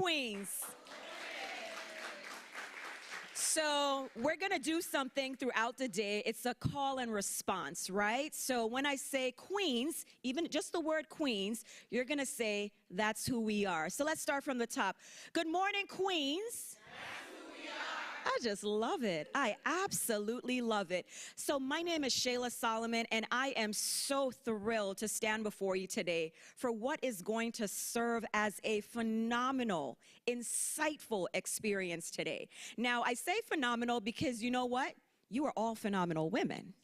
Queens. So we're going to do something throughout the day. It's a call and response, right? So when I say Queens, even just the word Queens, you're going to say, that's who we are. So let's start from the top. Good morning, Queens. I just love it. I absolutely love it. So my name is Shayla Solomon, and I am so thrilled to stand before you today for what is going to serve as a phenomenal, insightful experience today. Now, I say phenomenal because you know what? You are all phenomenal women.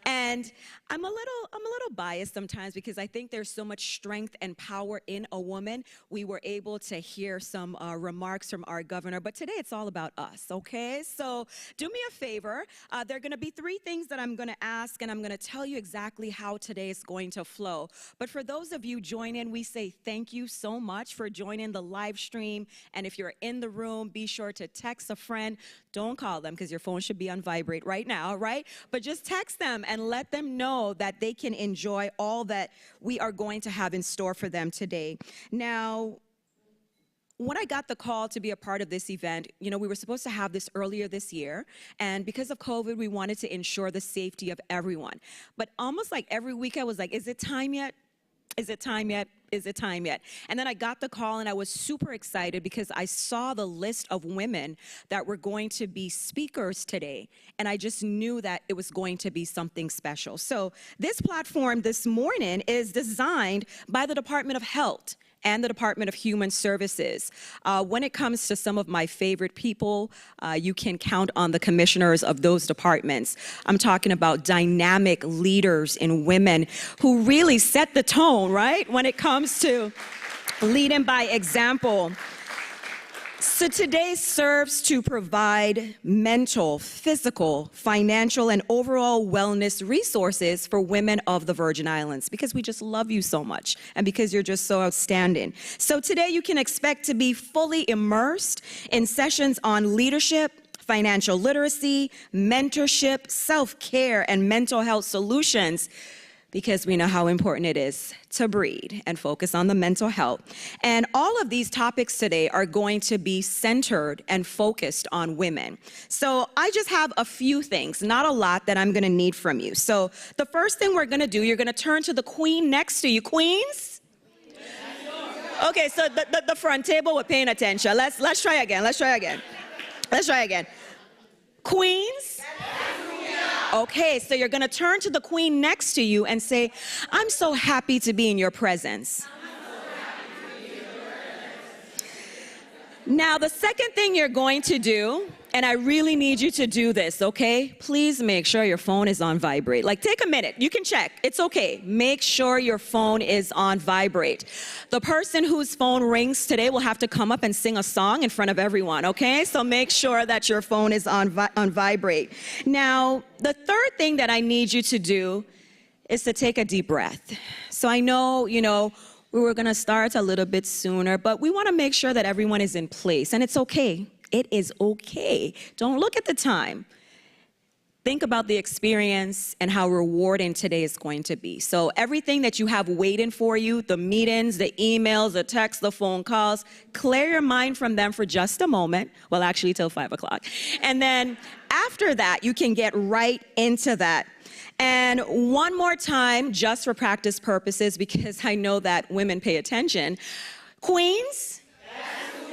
And I'm a little biased sometimes because I think there's so much strength and power in a woman. We were able to hear some remarks from our governor, but today it's all about us, okay? So do me a favor. There are going to be three things that I'm going to ask, and I'm going to tell you exactly how today is going to flow. But for those of you join in, we say thank you so much for joining the live stream. And if you're in the room, be sure to text a friend. Don't call them because your phone should be on vibrate right now, right? But just text them and let them know that they can enjoy all that we are going to have in store for them today. Now, when I got the call to be a part of this event, you know, we were supposed to have this earlier this year, and because of COVID, we wanted to ensure the safety of everyone. But almost like every week I was like, is it time yet? Is it time yet? Is it time yet? And then I got the call and I was super excited because I saw the list of women that were going to be speakers today. And I just knew that it was going to be something special. So this platform this morning is designed by the Department of Health and the Department of Human Services. When it comes to some of my favorite people, you can count on the commissioners of those departments. I'm talking about dynamic leaders and women who really set the tone, right? When it comes to leading by example. So today serves to provide mental, physical, financial, and overall wellness resources for women of the Virgin Islands because we just love you so much and because you're just so outstanding. So today you can expect to be fully immersed in sessions on leadership, financial literacy, mentorship, self-care, and mental health solutions, because we know how important it is to breathe and focus on the mental health. And all of these topics today are going to be centered and focused on women. So I just have a few things, not a lot, that I'm gonna need from you. So the first thing we're gonna do, you're gonna turn to the queen next to you. Queens? Okay, so the front table, we're paying attention. Let's try again, let's try again. Let's try again. Queens? Okay, so you're going to turn to the queen next to you and say, I'm so happy to be in your presence. Now, the second thing you're going to do, and I really need you to do this, okay? Please make sure your phone is on vibrate. Like, take a minute. You can check. It's okay. Make sure your phone is on vibrate. The person whose phone rings today will have to come up and sing a song in front of everyone, okay? So make sure that your phone is on vibrate. Now, the third thing that I need you to do is to take a deep breath. So I know, you know, we were going to start a little bit sooner, but we want to make sure that everyone is in place, and it's okay. It is okay. Don't look at the time. Think about the experience and how rewarding today is going to be. So everything that you have waiting for you, the meetings, the emails, the texts, the phone calls, clear your mind from them for just a moment. Well, actually till 5 o'clock. And then after that, you can get right into that. And one more time, just for practice purposes, because I know that women pay attention. Queens?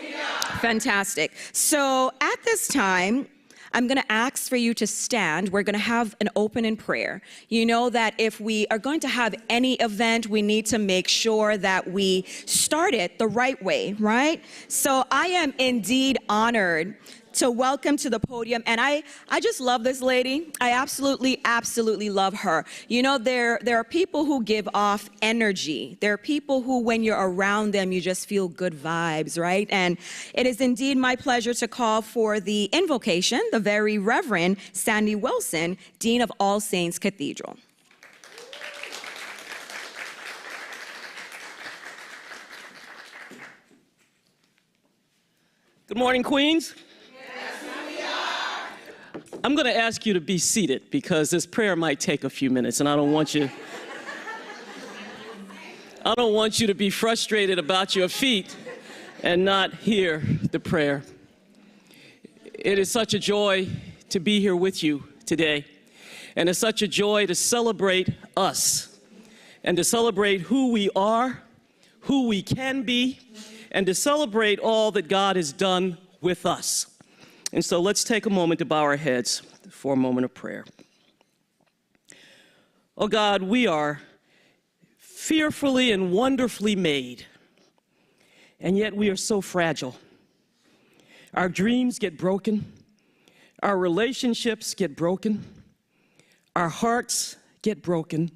Yes, fantastic. So at this time, I'm going to ask for you to stand. We're going to have an opening prayer. You know that if we are going to have any event, we need to make sure that we start it the right way, right? So I am indeed honored to welcome to the podium, and I just love this lady. I absolutely love her. You know, there are people who give off energy. There are people who, when you're around them, you just feel good vibes, right? And it is indeed my pleasure to call for the invocation, the very Reverend Sandy Wilson, Dean of All Saints Cathedral. Good morning, Queens. I'm going to ask you to be seated because this prayer might take a few minutes, and I don't want you to be frustrated about your feet and not hear the prayer. It is such a joy to be here with you today, and it's such a joy to celebrate us and to celebrate who we are, who we can be, and to celebrate all that God has done with us. And so let's take a moment to bow our heads for a moment of prayer. Oh God, we are fearfully and wonderfully made, and yet we are so fragile. Our dreams get broken, our relationships get broken, our hearts get broken,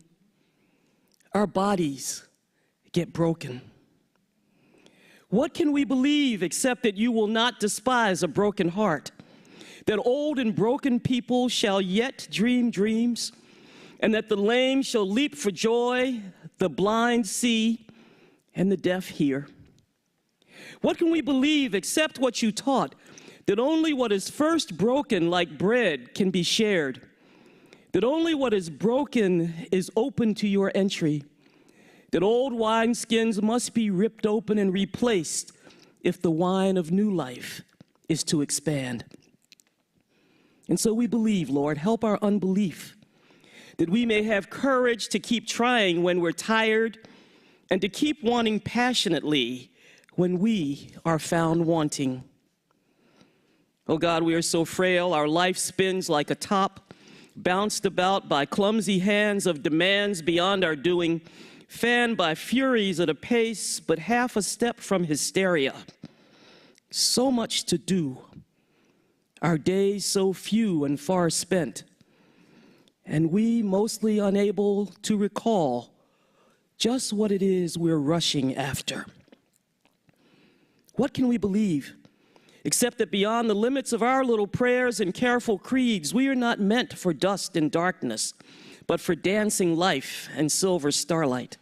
our bodies get broken. What can we believe except that you will not despise a broken heart, that old and broken people shall yet dream dreams, and that the lame shall leap for joy, the blind see, and the deaf hear? What can we believe except what you taught, that only what is first broken like bread can be shared, that only what is broken is open to your entry, that old wineskins must be ripped open and replaced if the wine of new life is to expand? And so we believe, Lord, help our unbelief, that we may have courage to keep trying when we're tired and to keep wanting passionately when we are found wanting. Oh God, we are so frail. Our life spins like a top, bounced about by clumsy hands of demands beyond our doing, fanned by furies at a pace but half a step from hysteria. So much to do, our days so few and far spent, and we mostly unable to recall just what it is we're rushing after. What can we believe except that beyond the limits of our little prayers and careful creeds, we are not meant for dust and darkness, but for dancing life and silver starlight?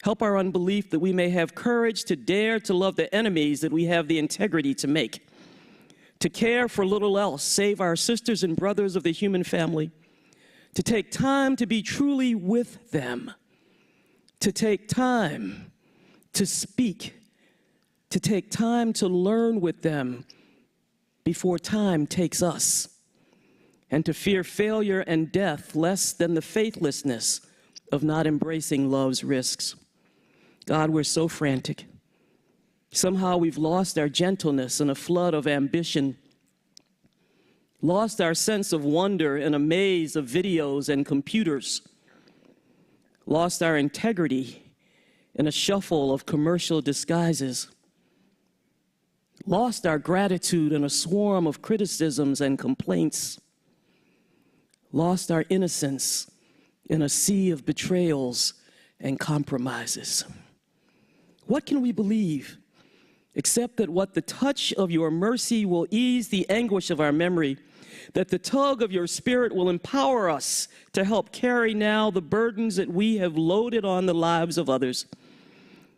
Help our unbelief that we may have courage to dare to love the enemies that we have the integrity to make, to care for little else save our sisters and brothers of the human family, to take time to be truly with them, to take time to speak, to take time to learn with them before time takes us, and to fear failure and death less than the faithlessness of not embracing love's risks. God, we're so frantic. Somehow we've lost our gentleness in a flood of ambition, lost our sense of wonder in a maze of videos and computers, lost our integrity in a shuffle of commercial disguises, lost our gratitude in a swarm of criticisms and complaints, lost our innocence in a sea of betrayals and compromises. What can we believe except that what the touch of your mercy will ease the anguish of our memory, that the tug of your spirit will empower us to help carry now the burdens that we have loaded on the lives of others,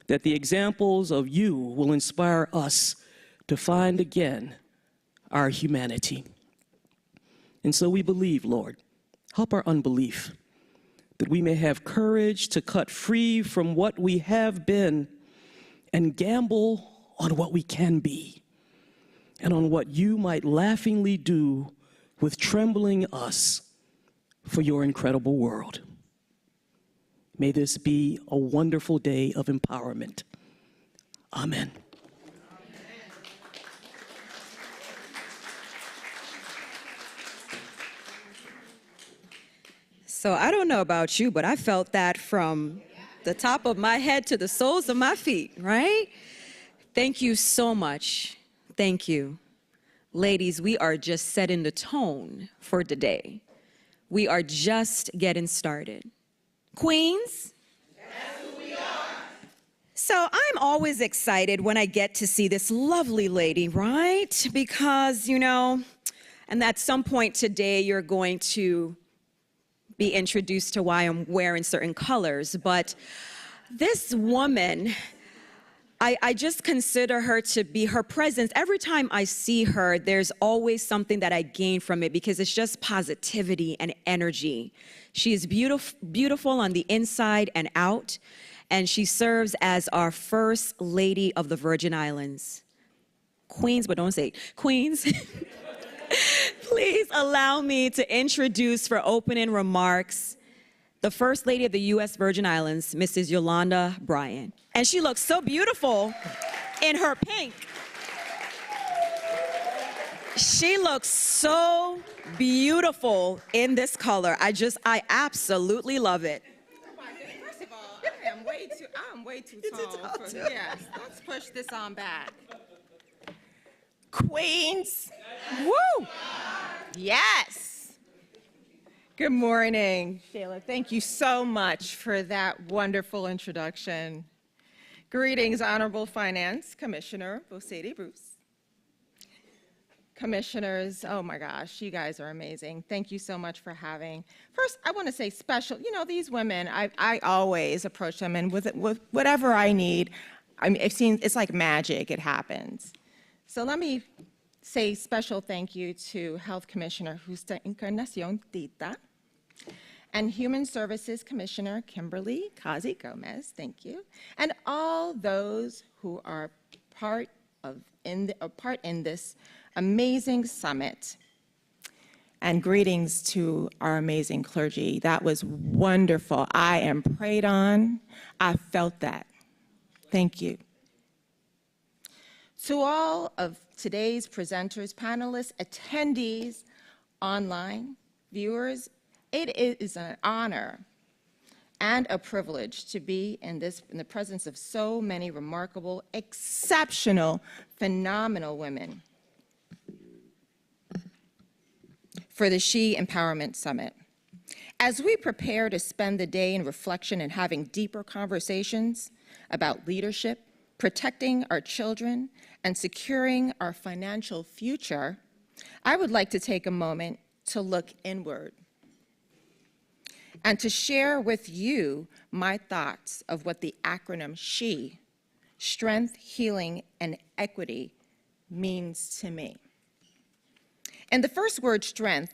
that the examples of you will inspire us to find again our humanity. And so we believe, Lord, help our unbelief, that we may have courage to cut free from what we have been and gamble on what we can be, and on what you might laughingly do with trembling us for your incredible world. May this be a wonderful day of empowerment. Amen. So I don't know about you, but I felt that from the top of my head to the soles of my feet, right? Thank you so much. Thank you. Ladies, we are just setting the tone for today. We are just getting started. Queens? That's who we are. So I'm always excited when I get to see this lovely lady, right? Because, you know, and at some point today you're going to be introduced to why I'm wearing certain colors, but this woman, I just consider her to be her presence. Every time I see her, there's always something that I gain from it because it's just positivity and energy. She is beautiful on the inside and out. and she serves as our First Lady of the Virgin Islands. Queens, but don't say it. Queens, please allow me to introduce for opening remarks the First Lady of the U.S. Virgin Islands, Mrs. Yolanda Bryan. And she looks so beautiful in her pink. She looks so beautiful in this color. I absolutely love it. First of all, I'm way too tall. Yes, let's push this on back. Queens, woo! Yes. Good morning, Shayla. Thank you so much for that wonderful introduction. Greetings, Honorable Finance Commissioner Bosedi Bruce. Commissioners, oh my gosh, you guys are amazing. Thank you so much for having. First, I want to say special, these women, I always approach them, and with whatever I need, I've seen, it's like magic, it happens. So let me say special thank you to Health Commissioner Justa Encarnacion Tita and Human Services Commissioner Kimberly Kazi Gomez, thank you, and all those who are part in this amazing summit. And greetings to our amazing clergy. That was wonderful. I am prayed on. I felt that. Thank you. To all of today's presenters, panelists, attendees, online viewers, it is an honor and a privilege to be in the presence of so many remarkable, exceptional, phenomenal women for the She Empowerment Summit. As we prepare to spend the day in reflection and having deeper conversations about leadership, protecting our children, and securing our financial future, I would like to take a moment to look inward and to share with you my thoughts of what the acronym SHE, Strength, Healing, and Equity, means to me. In the first word, strength,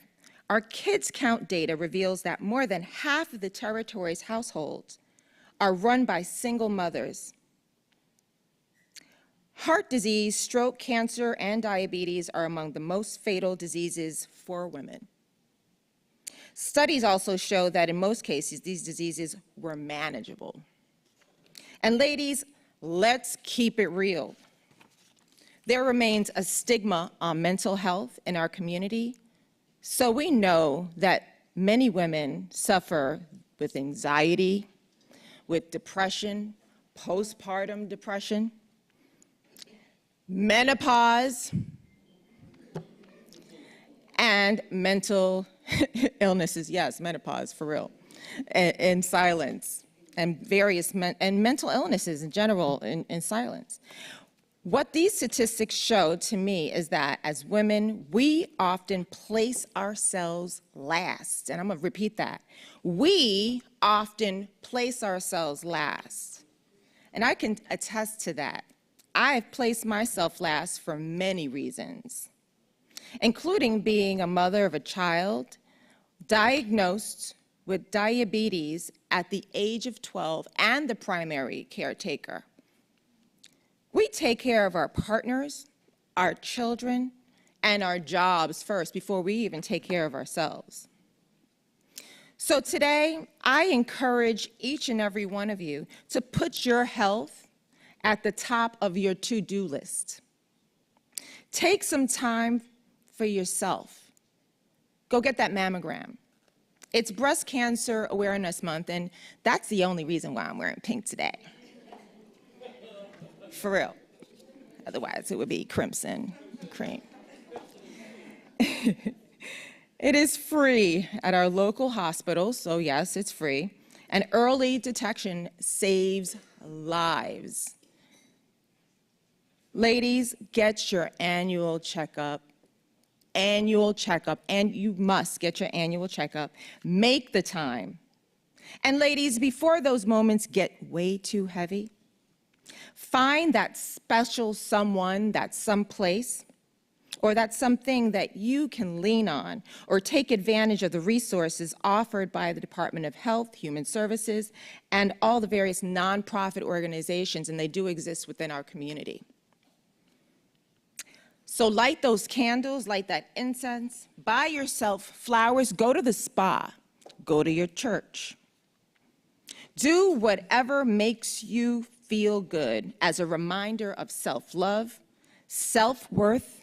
our Kids Count data reveals that more than half of the territory's households are run by single mothers. Heart disease, stroke, cancer, and diabetes are among the most fatal diseases for women. Studies also show that in most cases, these diseases were manageable. And ladies, let's keep it real. There remains a stigma on mental health in our community, so we know that many women suffer with anxiety, with depression, postpartum depression, menopause, and mental illnesses, yes, menopause, for real, in silence, and various mental illnesses in general in silence. What these statistics show to me is that as women, we often place ourselves last. And I'm going to repeat that. We often place ourselves last. And I can attest to that. I've placed myself last for many reasons, including being a mother of a child diagnosed with diabetes at the age of 12 and the primary caretaker. We take care of our partners, our children, and our jobs first before we even take care of ourselves. So today, I encourage each and every one of you to put your health at the top of your to-do list. Take some time for yourself. Go get that mammogram. It's Breast Cancer Awareness Month, and that's the only reason why I'm wearing pink today. For real. Otherwise, it would be crimson and cream. It is free at our local hospital, so yes, it's free. And early detection saves lives. Ladies, get your annual checkup. And you must get your annual checkup. Make the time. And ladies, before those moments get way too heavy, find that special someone, that someplace, or that's something that you can lean on or take advantage of the resources offered by the Department of Health, Human Services, and all the various nonprofit organizations, and they do exist within our community. So light those candles, light that incense, buy yourself flowers, go to the spa, go to your church. Do whatever makes you feel good as a reminder of self-love, self-worth,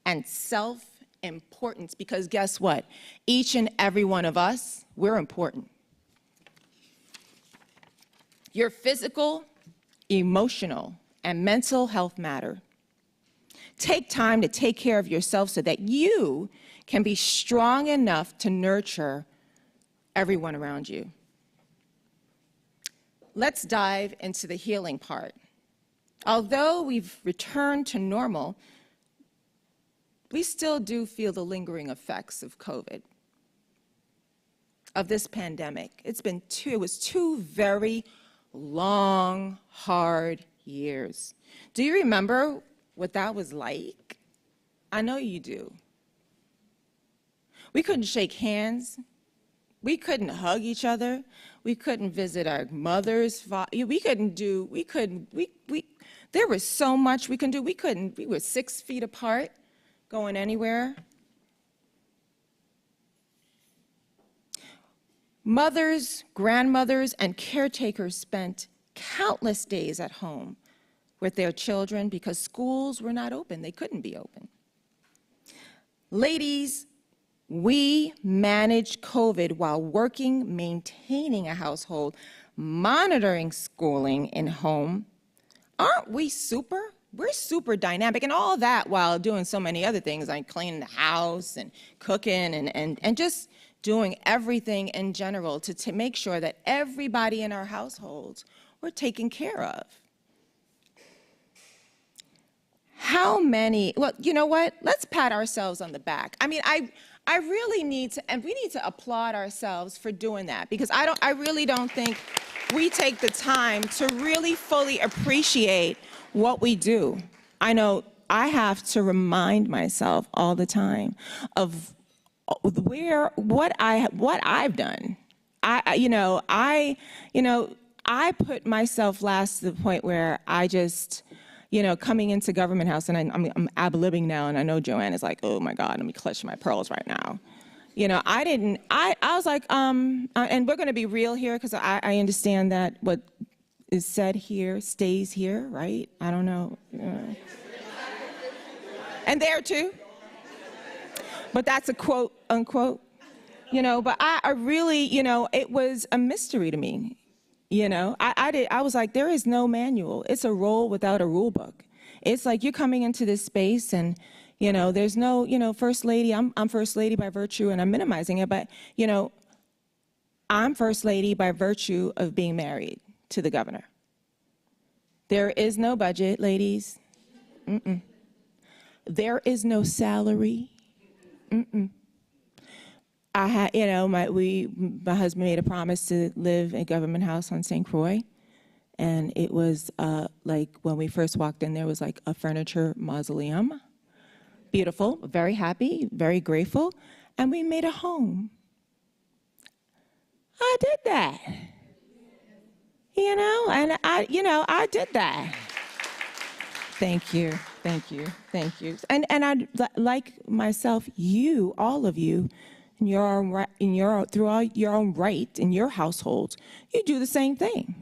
and self-importance, because guess what? Each and every one of us, we're important. Your physical, emotional, and mental health matter. Take time to take care of yourself so that you can be strong enough to nurture everyone around you. Let's dive into the healing part. Although we've returned to normal, we still do feel the lingering effects of COVID, of this pandemic. It was 2 very long, hard years. Do you remember what that was like? I know you do. We couldn't shake hands. We couldn't hug each other. We couldn't visit our mothers. There was so much we couldn't do. We were 6 feet apart, going anywhere. Mothers, grandmothers, and caretakers spent countless days at home with their children because schools were not open. They couldn't be open. Ladies, we managed COVID while working, maintaining a household, monitoring schooling in home. Aren't we super? We're super dynamic, and all that while doing so many other things like cleaning the house and cooking and just doing everything in general to make sure that everybody in our households were taken care of. How many, well, you know what? Let's pat ourselves on the back. I mean, I really need to, and we need to applaud ourselves for doing that, because I really don't think we take the time to really fully appreciate what we do. I know I have to remind myself all the time of what I've done. I put myself last to the point where I just, coming into Government House, and I'm ab-libbing now, and I know Joanne is like, oh my God, let me clutch my pearls right now. I was like, and we're gonna be real here, because I understand that what is said here stays here, right? I don't know. And there too. But that's a quote, unquote. But I really, it was a mystery to me. I was like, there is no manual. It's a role without a rule book. It's like you're coming into this space and, there's no, First Lady. I'm First Lady by virtue, and I'm minimizing it, but, I'm First Lady by virtue of being married to the governor. There is no budget, ladies. Mm-mm. There is no salary. Mm-mm. I had, my husband made a promise to live in Government House on St. Croix, and it was like when we first walked in, there was like a furniture mausoleum. Beautiful, very happy, very grateful, and we made a home. I did that, and I did that. Thank you, thank you, thank you. And I like myself, you, all of you, throughout your own right in your household, you do the same thing.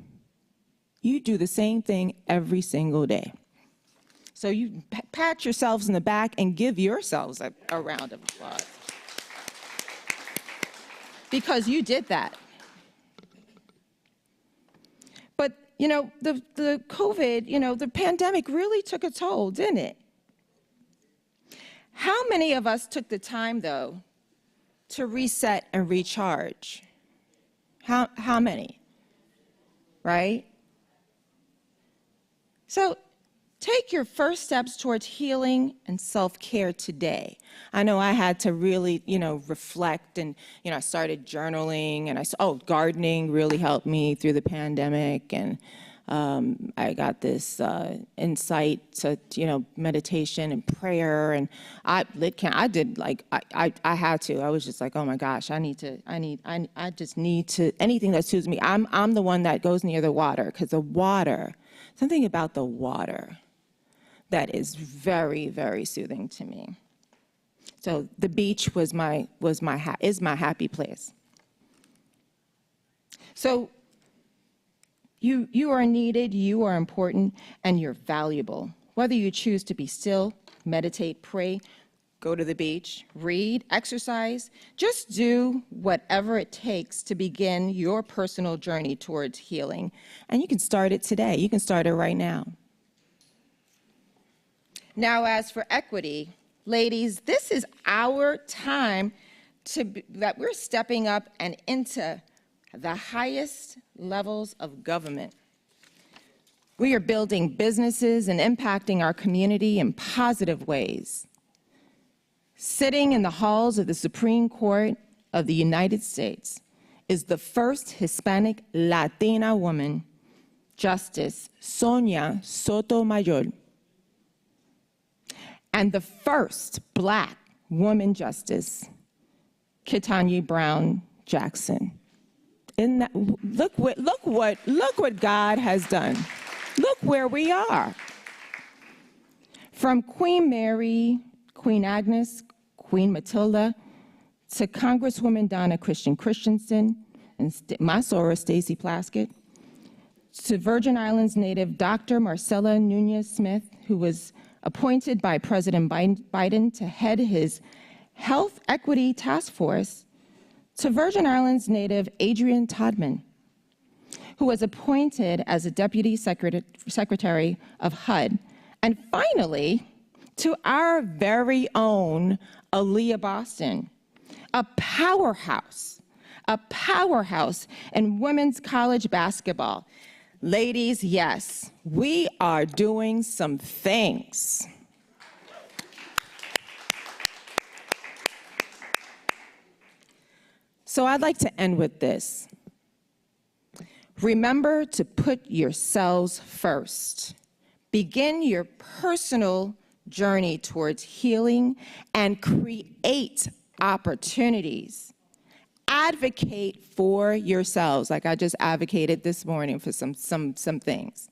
You do the same thing every single day. So you pat yourselves in the back and give yourselves a round of applause. Because you did that. But, the COVID, the pandemic really took a toll, didn't it? How many of us took the time, though, to reset and recharge? How many? Right? So take your first steps towards healing and self-care today. I know I had to really, reflect, and, I started journaling, and gardening really helped me through the pandemic, and I got this insight to, meditation and prayer, and I had to. I was just like, oh my gosh, I just need to, anything that soothes me. I'm the one that goes near the water, because the water, something about the water that is very, very soothing to me. So the beach is my happy place. So you are needed, you are important, and you're valuable. Whether you choose to be still, meditate, pray, go to the beach, read, exercise, just do whatever it takes to begin your personal journey towards healing. And you can start it today. You can start it right now. Now, as for equity, ladies, this is our time that we're stepping up and into the highest levels of government. We are building businesses and impacting our community in positive ways. Sitting in the halls of the Supreme Court of the United States is the first Hispanic Latina woman, Justice Sonia Sotomayor, and the first Black woman justice, Ketanji Brown Jackson. Look what God has done. Look where we are. From Queen Mary, Queen Agnes, Queen Matilda, to Congresswoman Donna Christensen and my soror Stacey Plaskett, to Virgin Islands native Dr. Marcella Nunez Smith, who was appointed by President Biden to head his Health Equity Task Force, to Virgin Islands native Adrian Todman, who was appointed as a Deputy Secretary of HUD, and finally, to our very own Aaliyah Boston, a powerhouse in women's college basketball. Ladies, yes, we are doing some things. So I'd like to end with this. Remember to put yourselves first. Begin your personal journey towards healing and create opportunities. Advocate for yourselves, like I just advocated this morning for some things.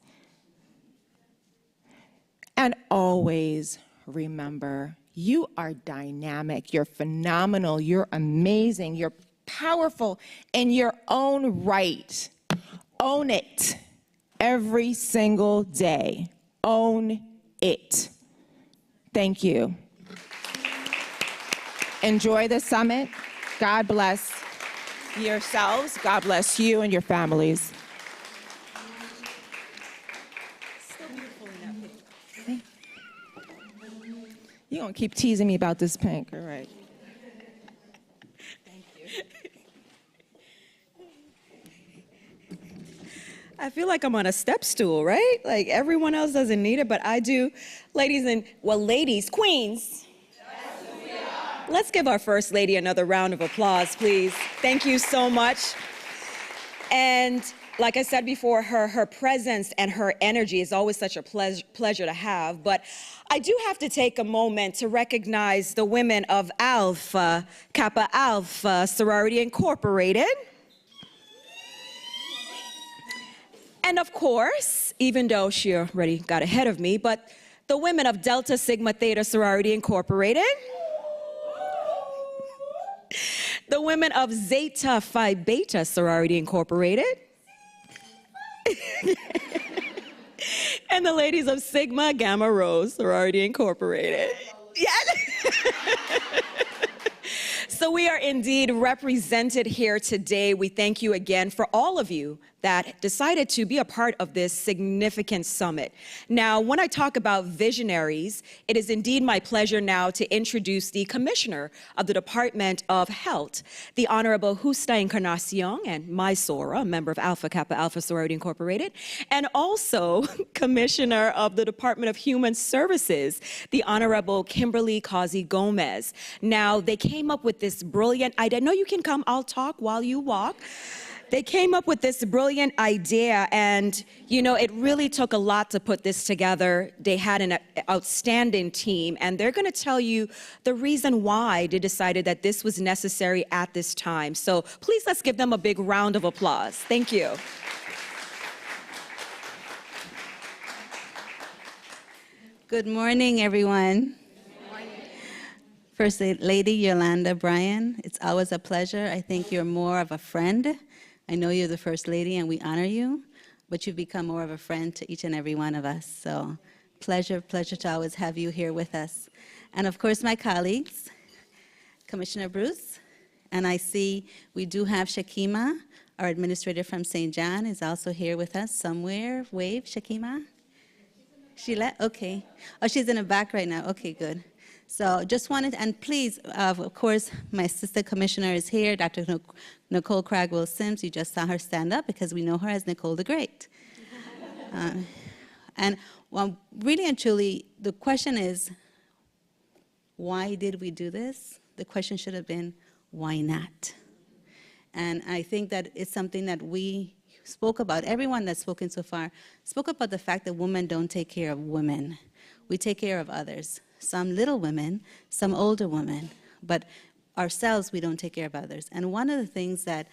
And always remember, you are dynamic, you're phenomenal, you're amazing, you're powerful in your own right. Own it every single day. Own it. Thank you. Enjoy the summit. God bless yourselves. God bless you and your families. You're going to keep teasing me about this pink. All right. I feel like I'm on a step stool, right? Like everyone else doesn't need it, but I do. Ladies, queens. Let's give our First Lady another round of applause, please. Thank you so much. And like I said before, her presence and her energy is always such a pleasure to have. But I do have to take a moment to recognize the women of Alpha Kappa Alpha Sorority Incorporated. And of course, even though she already got ahead of me, but the women of Delta Sigma Theta Sorority Incorporated, the women of Zeta Phi Beta Sorority Incorporated, and the ladies of Sigma Gamma Rho Sorority Incorporated. Yes. So we are indeed represented here today. We thank you again for all of you that decided to be a part of this significant summit. Now, when I talk about visionaries, it is indeed my pleasure now to introduce the Commissioner of the Department of Health, the Honorable Justa Encarnacion, and my Sora, a member of Alpha Kappa Alpha Sorority Incorporated, and also Commissioner of the Department of Human Services, the Honorable Kimberly Causey Gomez. Now, they came up with this brilliant idea. No, you can come, I'll talk while you walk. They came up with this brilliant idea, and it really took a lot to put this together. They had an outstanding team, and they're going to tell you the reason why they decided that this was necessary at this time. So please, let's give them a big round of applause. Thank you. Good morning, everyone. First Lady Yolanda Bryan, it's always a pleasure. I think you're more of a friend. I know you're the First Lady and we honor you, but you've become more of a friend to each and every one of us. So pleasure to always have you here with us. And of course, my colleagues, Commissioner Bruce, and I see we do have Shakima, our administrator from St. John, is also here with us somewhere. Wave, Shakima. She left? Okay. Oh, she's in the back right now. Okay, good. So just wanted, and please, of course, my assistant commissioner is here, Dr. Nicole Cragwell-Sims. You just saw her stand up because we know her as Nicole the Great. And well, really and truly, the question is, why did we do this? The question should have been, why not? And I think that it's something that we spoke about. Everyone that's spoken so far spoke about the fact that women don't take care of women. We take care of others. Some little women, some older women, but ourselves, we don't take care of others. And one of the things that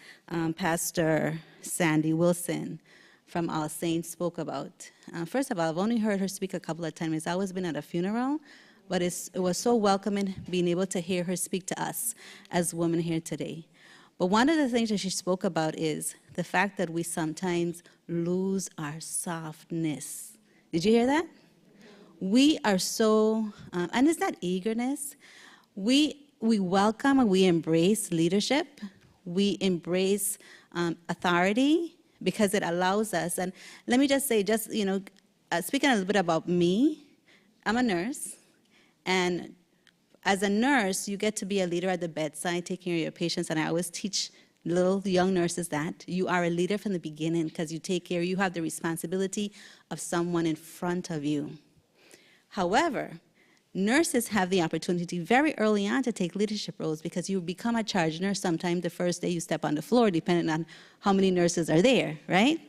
Pastor Sandy Wilson from All Saints spoke about, first of all, I've only heard her speak a couple of times. It's always been at a funeral, but it was so welcoming being able to hear her speak to us as women here today. But one of the things that she spoke about is the fact that we sometimes lose our softness. Did you hear that? We are so, and it's not eagerness. We welcome and we embrace leadership. We embrace authority because it allows us. And let me just say, speaking a little bit about me, I'm a nurse. And as a nurse, you get to be a leader at the bedside, taking care of your patients. And I always teach little young nurses that you are a leader from the beginning because you have the responsibility of someone in front of you. However, nurses have the opportunity very early on to take leadership roles because you become a charge nurse sometime the first day you step on the floor, depending on how many nurses are there, right?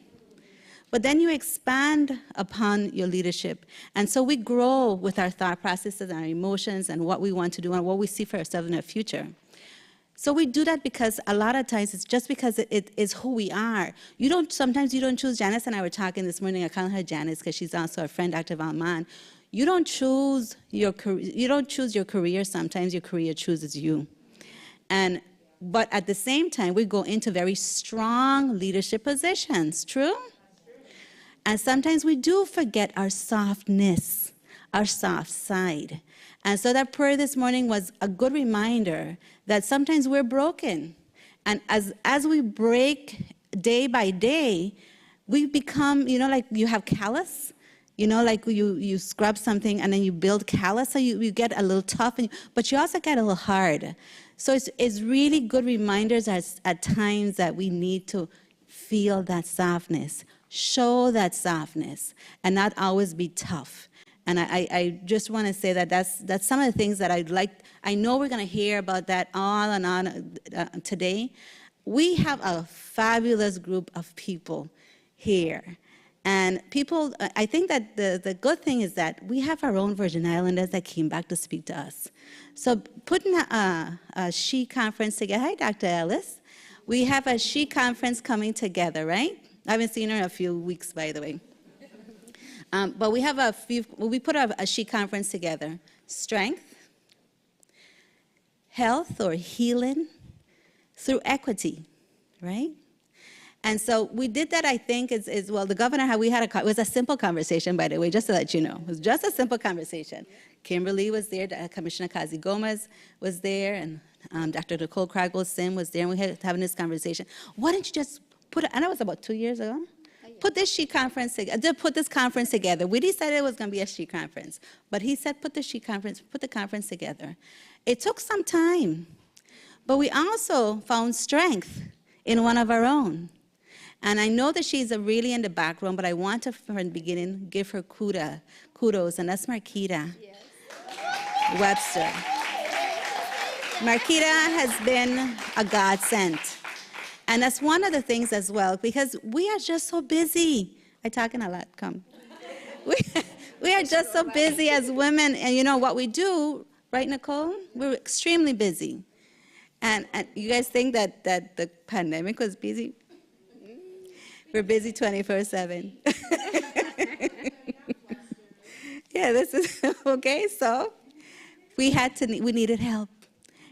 But then you expand upon your leadership. And so we grow with our thought processes and our emotions and what we want to do and what we see for ourselves in the future. So we do that because a lot of times it's just because it is who we are. Sometimes you don't choose. Janice and I were talking this morning. I call her Janice because she's also a friend, Dr. Valmont. You don't choose your career. Sometimes your career chooses you. But at the same time, we go into very strong leadership positions. True? And sometimes we do forget our softness, our soft side. And so that prayer this morning was a good reminder that sometimes we're broken. And as we break day by day, we become, like you have callus. Like you scrub something and then you build callus, so you get a little tough, but you also get a little hard. So it's really good reminders at times that we need to feel that softness, show that softness, and not always be tough. And I just want to say that that's some of the things that I'd like. I know we're going to hear about that on and on today. We have a fabulous group of people here. And people, I think that the good thing is that we have our own Virgin Islanders that came back to speak to us. So putting a SHE conference together, hi, Dr. Ellis. We have a SHE conference coming together, right? I haven't seen her in a few weeks, by the way. But we have we put a SHE conference together. Strength, health or healing through equity, right? And so we did that, I think, well, the governor, it was a simple conversation, by the way, just to let you know. It was just a simple conversation. Kimberly was there, Commissioner Kazi Gomez was there, and Dr. Nicole Cragwell-Sims was there, and we had having this conversation. Why don't you just and that was about 2 years ago? Put this SHE conference together. Put this conference together. We decided it was going to be a SHE conference, but he said, put the conference together. It took some time, but we also found strength in one of our own. And I know that she's really in the back room, but I want to, from the beginning, give her kudos, and that's Marquita Webster. Marquita has been a godsend. And that's one of the things as well, because we are just so busy. I'm talking a lot, come. We are just so busy as women, and you know what we do, right, Nicole? We're extremely busy. And you guys think that the pandemic was busy? We're busy 24/7. Yeah, this is, okay, so we needed help.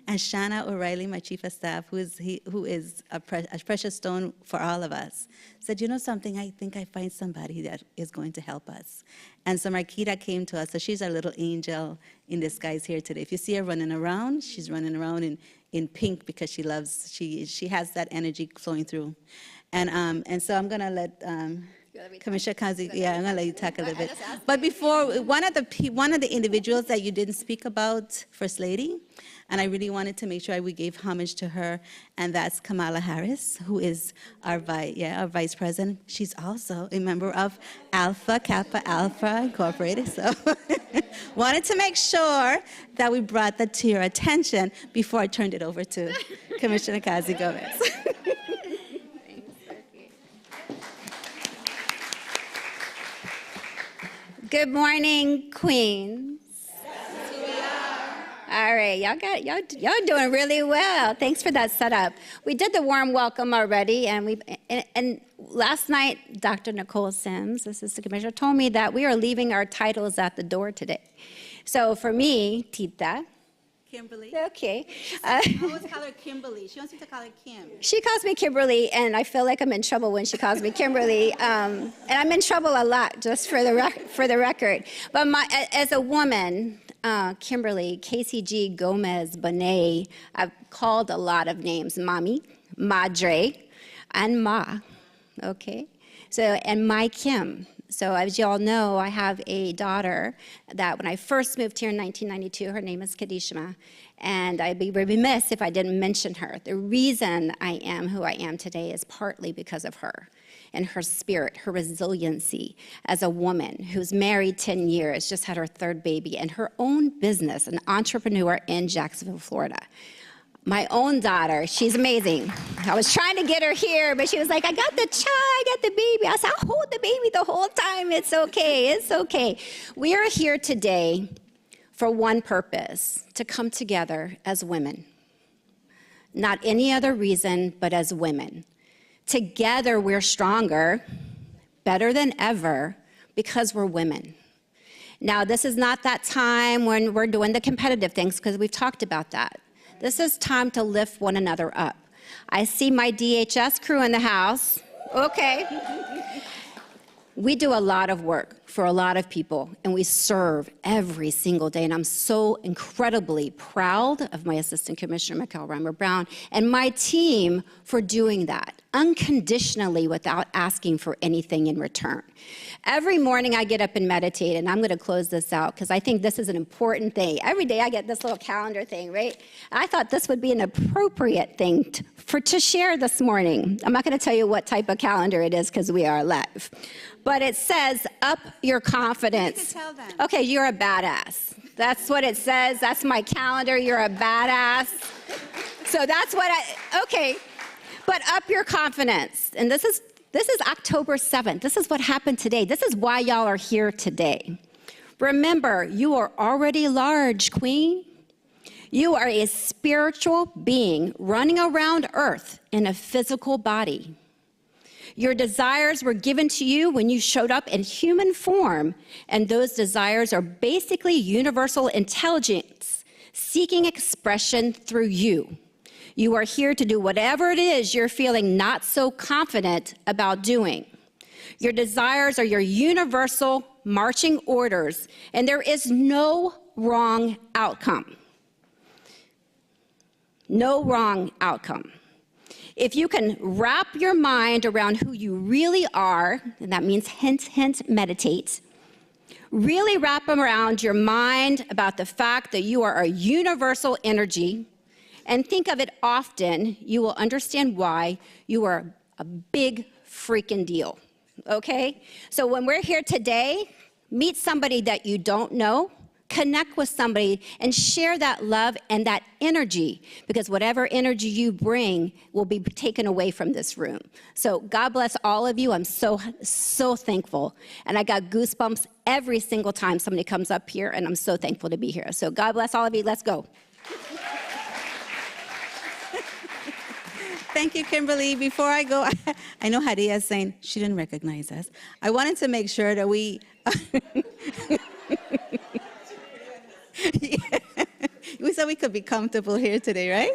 And Shanna O'Reilly, my chief of staff, who is a precious stone for all of us, said, you know something, I think I find somebody that is going to help us. And so Marquita came to us, so she's our little angel in disguise here today. If you see her running around, she's running around in pink because she has that energy flowing through. And so I'm gonna let Commissioner Kazi, I'm gonna let you talk a little bit. But before, one of the individuals that you didn't speak about, First Lady, and I really wanted to make sure we gave homage to her, and that's Kamala Harris, who is our vice president. She's also a member of Alpha Kappa Alpha Incorporated, so wanted to make sure that we brought that to your attention before I turned it over to Commissioner Kazi Gomez. Good morning, Queens. Yes, we are. All right, y'all doing really well. Thanks for that setup. We did the warm welcome already, and last night, Dr. Nicole Sims, Assistant Commissioner, told me that we are leaving our titles at the door today. So for me, Tita. Kimberly. Okay. I always call her Kimberly. She wants me to call her Kim. She calls me Kimberly, and I feel like I'm in trouble when she calls me Kimberly. And I'm in trouble a lot, just for the record. But as a woman, Kimberly, KCG, Gomez, Bonet, I've called a lot of names: Mommy, Madre, and Ma. Okay? So, and my Kim. So as you all know, I have a daughter that when I first moved here in 1992, her name is Kadishma, and I'd be remiss if I didn't mention her. The reason I am who I am today is partly because of her and her spirit, her resiliency as a woman who's married 10 years, just had her third baby, and her own business, an entrepreneur in Jacksonville, Florida. My own daughter, she's amazing. I was trying to get her here, but she was like, I got the child, I got the baby. I said, I'll hold the baby the whole time. It's okay, it's okay. We are here today for one purpose: to come together as women. Not any other reason, but as women. Together we're stronger, better than ever, because we're women. Now, this is not that time when we're doing the competitive things, because we've talked about that. This is time to lift one another up. I see my DHS crew in the house. Okay. We do a lot of work for a lot of people, and we serve every single day. And I'm so incredibly proud of my Assistant Commissioner, Michael Reimer-Brown, and my team for doing that unconditionally without asking for anything in return. Every morning I get up and meditate, and I'm going to close this out because I think this is an important thing. Every day I get this little calendar thing, right? I thought this would be an appropriate thing to share this morning. I'm not going to tell you what type of calendar it is because we are live. But it says, up your confidence. You can tell them. Okay, you're a badass. That's what it says. That's my calendar. You're a badass. So that's what okay. But up your confidence. And this is October 7th. This is what happened today. This is why y'all are here today. Remember, you are already large, Queen. You are a spiritual being running around Earth in a physical body. Your desires were given to you when you showed up in human form, and those desires are basically universal intelligence seeking expression through you. You are here to do whatever it is you're feeling not so confident about doing. Your desires are your universal marching orders, and there is no wrong outcome. No wrong outcome. If you can wrap your mind around who you really are, and that means hint, hint, meditate, really wrap around your mind about the fact that you are a universal energy, and think of it often, you will understand why you are a big freaking deal, okay? So when we're here today, meet somebody that you don't know, connect with somebody and share that love and that energy, because whatever energy you bring will be taken away from this room. So God bless all of you. I'm so thankful. And I got goosebumps every single time somebody comes up here, and I'm so thankful to be here. So God bless all of you. Let's go. Thank you, Kimberly. Before I go, I know Hadia is saying she didn't recognize us. I wanted to make sure that we... Yeah. We said we could be comfortable here today, right?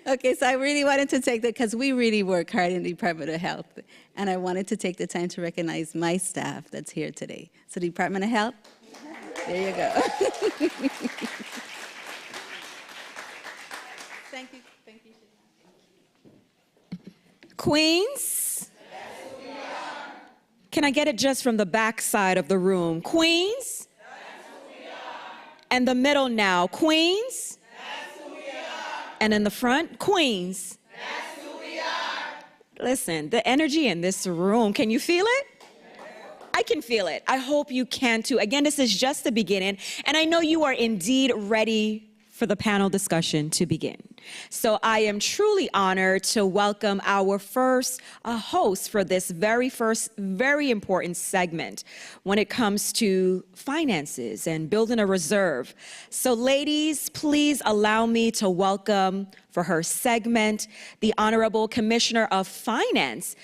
Okay, so I really wanted to take that because we really work hard in the Department of Health, and I wanted to take the time to recognize my staff that's here today. So Department of Health, there you go. Thank you. Thank you. Queens? Can I get it just from the back side of the room? Queens? And the middle now, Queens? And in the front, Queens? Listen, the energy in this room, can you feel it? I can feel it. I hope you can too. Again, this is just the beginning, and I know you are indeed ready for the panel discussion to begin. So I am truly honored to welcome our first host for this very important segment when it comes to finances and building a reserve. So ladies, please allow me to welcome for her segment, the Honorable Commissioner of Finance,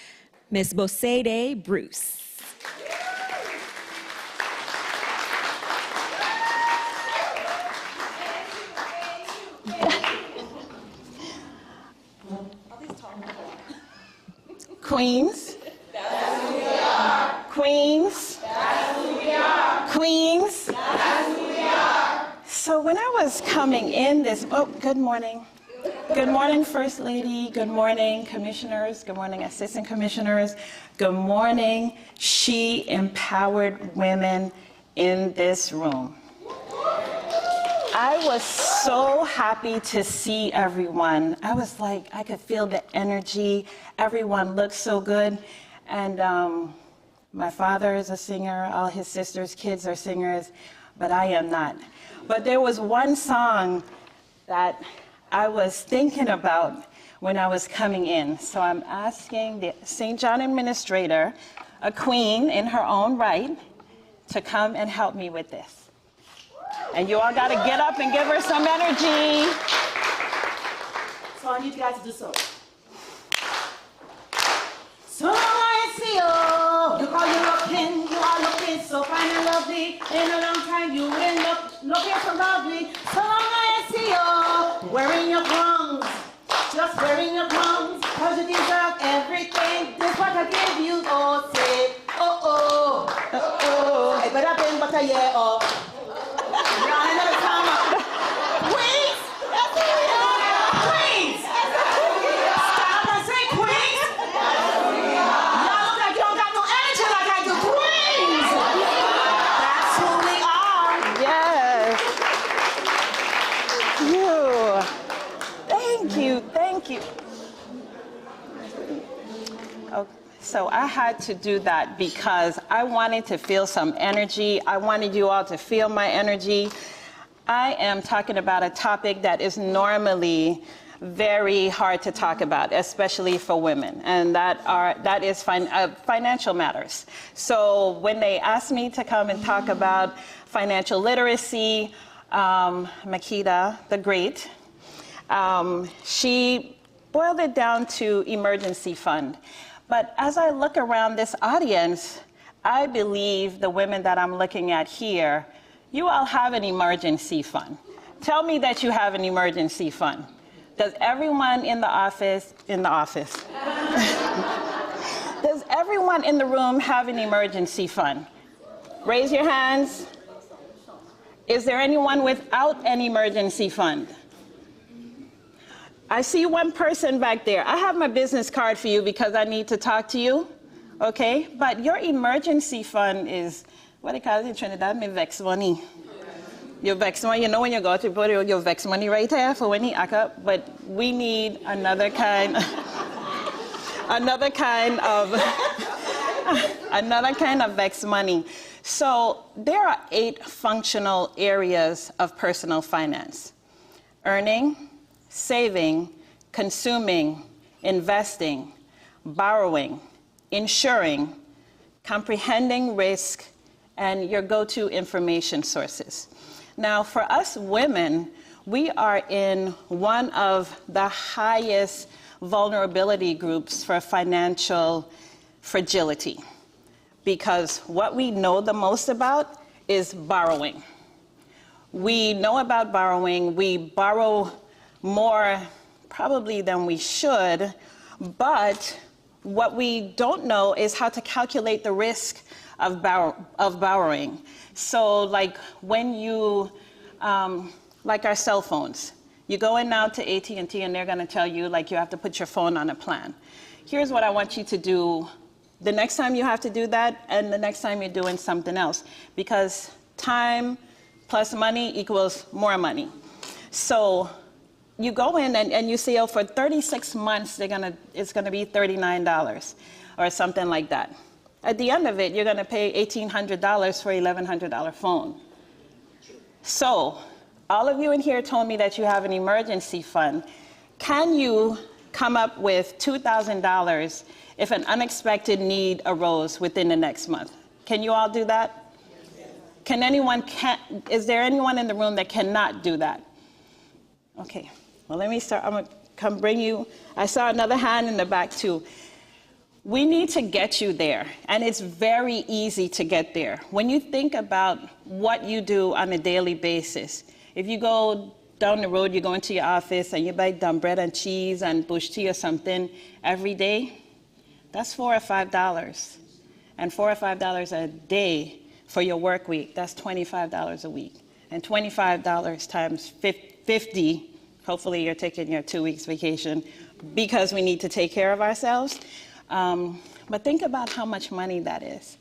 Ms. Bosede Bruce. Queens. That's who we are. Queens. That's who we are. Queens. That's who we are. So when I was coming in good morning. Good morning, First Lady. Good morning, commissioners. Good morning, assistant commissioners. Good morning, she empowered women in this room. I was so happy to see everyone. I was like, I could feel the energy. Everyone looked so good. And my father is a singer. All his sister's kids are singers, but I am not. But there was one song that I was thinking about when I was coming in. So I'm asking the St. John administrator, a queen in her own right, to come and help me with this. And you all got to get up and give her some energy. So I need you guys to do so. So I see you. You call you are looking so fine and lovely. In a long time you wouldn't looking so lovely. So I see you wearing your clothes, just wearing your clothes, 'cause you deserve everything. This what I give you. Oh, say, oh, oh, oh, oh. I better been but a year off. So I had to do that because I wanted to feel some energy. I wanted you all to feel my energy. I am talking about a topic that is normally very hard to talk about, especially for women, and that is financial matters. So when they asked me to come and talk about financial literacy, Makita the Great, she boiled it down to emergency fund. But as I look around this audience, I believe the women that I'm looking at here, you all have an emergency fund. Tell me that you have an emergency fund. Does everyone in the office, does everyone in the room have an emergency fund? Raise your hands. Is there anyone without an emergency fund? I see one person back there. I have my business card for you because I need to talk to you, okay? But your emergency fund is, what they call it in Trinidad, me vex money. Your vex money, you know when you go to put your vex money right there for when you act up, but we need another kind of vex money. So there are 8 functional areas of personal finance: earning, saving, consuming, investing, borrowing, insuring, comprehending risk, and your go-to information sources. Now, for us women, we are in one of the highest vulnerability groups for financial fragility, because what we know the most about is borrowing. We know about borrowing. We borrow more probably than we should, but what we don't know is how to calculate the risk of borrowing. So like when you, like our cell phones, you go in now to AT&T and they're gonna tell you like you have to put your phone on a plan. Here's what I want you to do the next time you have to do that and the next time you're doing something else, because time plus money equals more money. So you go in and you say, oh, for 36 months, it's gonna be $39 or something like that. At the end of it, you're gonna pay $1,800 for $1,100 phone. So all of you in here told me that you have an emergency fund. Can you come up with $2,000 if an unexpected need arose within the next month? Can you all do that? Is there anyone in the room that cannot do that? Okay, well, let me start. I'm gonna come bring you. I saw another hand in the back too. We need to get you there, and it's very easy to get there. When you think about what you do on a daily basis, if you go down the road, you go into your office and you buy dumb bread and cheese and bush tea or something every day, that's $4 or $5. And $4 or $5 a day for your work week, that's $25 a week. And $25 times 50, hopefully you're taking your 2 weeks vacation because we need to take care of ourselves. But think about how much money that is,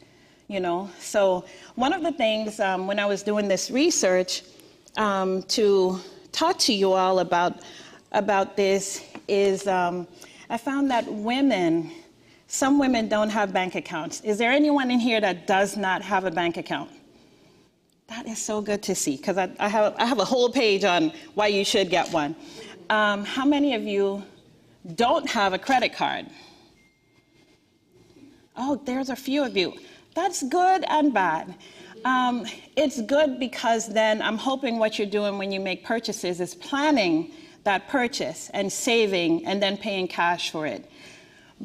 you know? So one of the things when I was doing this research to talk to you all about this is I found that some women don't have bank accounts. Is there anyone in here that does not have a bank account? That is so good to see, because I have a whole page on why you should get one. How many of you don't have a credit card? Oh, there's a few of you. That's good and bad. It's good because then I'm hoping what you're doing when you make purchases is planning that purchase and saving and then paying cash for it.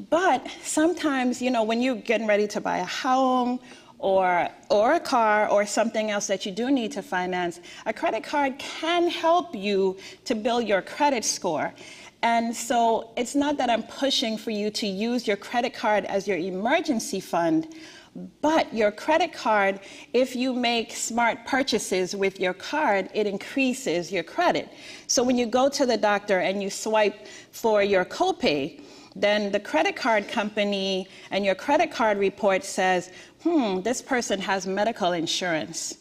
But sometimes, you know, when you're getting ready to buy a home or a car or something else that you do need to finance, a credit card can help you to build your credit score. And so it's not that I'm pushing for you to use your credit card as your emergency fund, but your credit card, if you make smart purchases with your card, it increases your credit. So when you go to the doctor and you swipe for your copay, then the credit card company and your credit card report says, this person has medical insurance.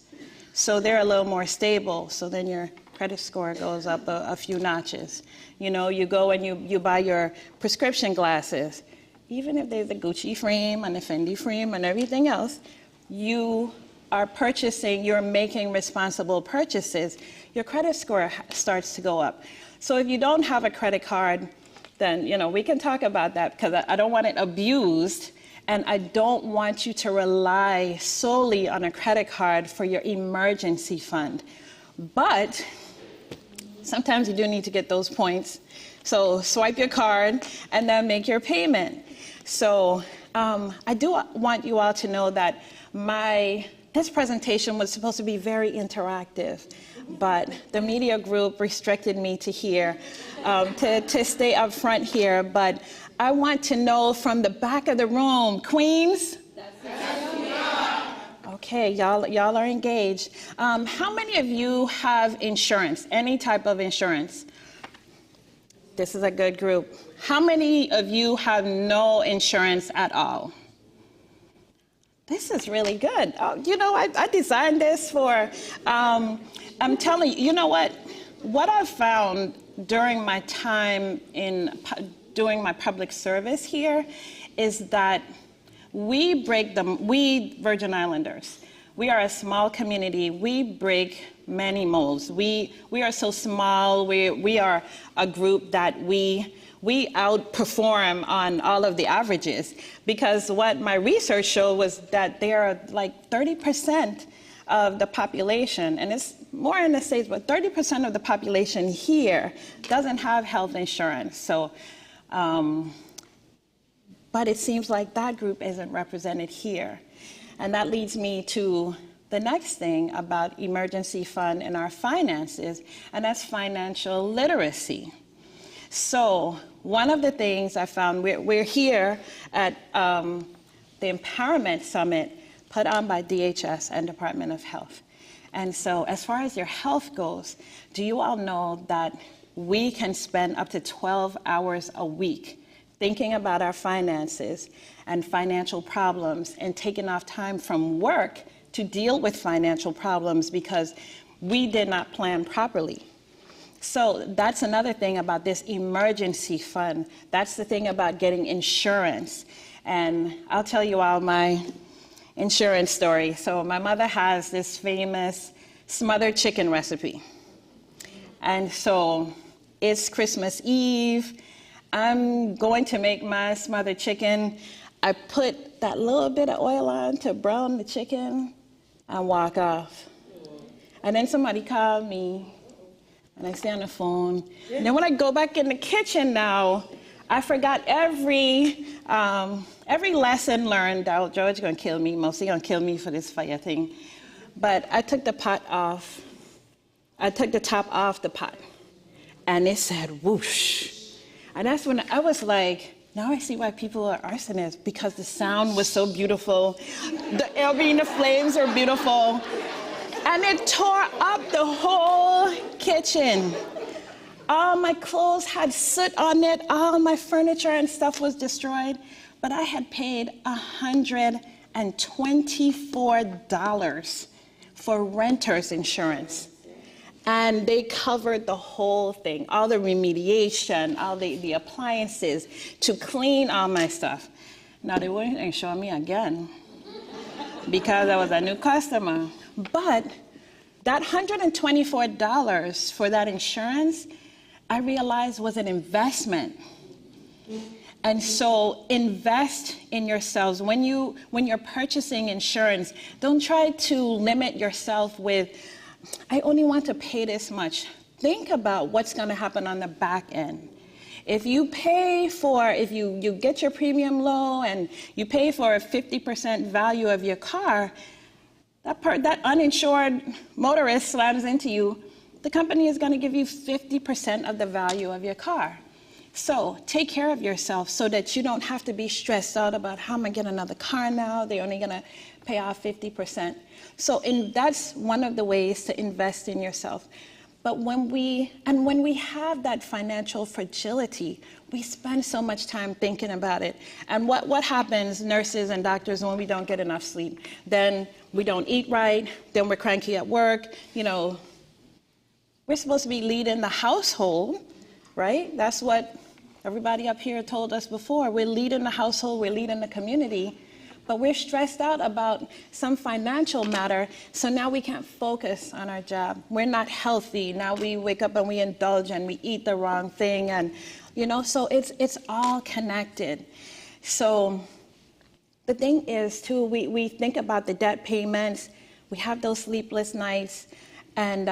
So they're a little more stable. So then your credit score goes up a few notches. You know, you go and you buy your prescription glasses. Even if there's a Gucci frame and a Fendi frame and everything else, you are purchasing, you're making responsible purchases, your credit score starts to go up. So if you don't have a credit card, then, you know, we can talk about that, because I don't want it abused, and I don't want you to rely solely on a credit card for your emergency fund. But sometimes you do need to get those points. So swipe your card and then make your payment. So I do want you all to know that this presentation was supposed to be very interactive, but the media group restricted me to here, to stay up front here. But I want to know from the back of the room, Queens? Yes, we are. Okay, y'all are engaged. How many of you have insurance, any type of insurance? This is a good group. How many of you have no insurance at all? This is really good. You know, I designed this for, I'm telling you, you know what I've found during my time doing my public service here is that we Virgin Islanders, We are a small community. We break many molds. We are so small. We are a group that we outperform on all of the averages, because what my research showed was that there are like 30% of the population, and it's more in the States, but 30% of the population here doesn't have health insurance. So, but it seems like that group isn't represented here. And that leads me to the next thing about emergency fund and our finances, and that's financial literacy. So one of the things I found, we're here at the Empowerment Summit put on by DHS and Department of Health. And so as far as your health goes, do you all know that we can spend up to 12 hours a week thinking about our finances and financial problems and taking off time from work to deal with financial problems because we did not plan properly? So that's another thing about this emergency fund. That's the thing about getting insurance. And I'll tell you all my insurance story. So my mother has this famous smothered chicken recipe. And so it's Christmas Eve. I'm going to make my smothered chicken. I put that little bit of oil on to brown the chicken and walk off. And then somebody called me, and I stay on the phone. And then when I go back in the kitchen now, I forgot every lesson learned. George gonna kill me, mostly gonna kill me for this fire thing. But I took the pot off. I took the top off the pot, and it said whoosh. And that's when I was like, now I see why people are arsonists, because the sound was so beautiful. The flames are beautiful. And it tore up the whole kitchen. All my clothes had soot on it. All my furniture and stuff was destroyed. But I had paid $124 for renter's insurance. And they covered the whole thing, all the remediation, all the appliances to clean all my stuff. Now they wouldn't insure me again because I was a new customer. But that $124 for that insurance, I realized was an investment. And so invest in yourselves. When you're purchasing insurance, don't try to limit yourself with, I only want to pay this much. Think about what's going to happen on the back end. If you get your premium low and you pay for a 50% value of your car, that uninsured motorist slams into you, the company is going to give you 50% of the value of your car. So take care of yourself so that you don't have to be stressed out about how am I getting another car now? They're only going to pay off 50%. So that's one of the ways to invest in yourself. But when we have that financial fragility, we spend so much time thinking about it. And what happens, nurses and doctors, when we don't get enough sleep? Then we don't eat right, then we're cranky at work. You know, we're supposed to be leading the household, right? That's what everybody up here told us before. We're leading the household, we're leading the community. But we're stressed out about some financial matter, so now we can't focus on our job. We're not healthy. Now we wake up and we indulge and we eat the wrong thing, and so it's all connected. So the thing is, too, we think about the debt payments, we have those sleepless nights, and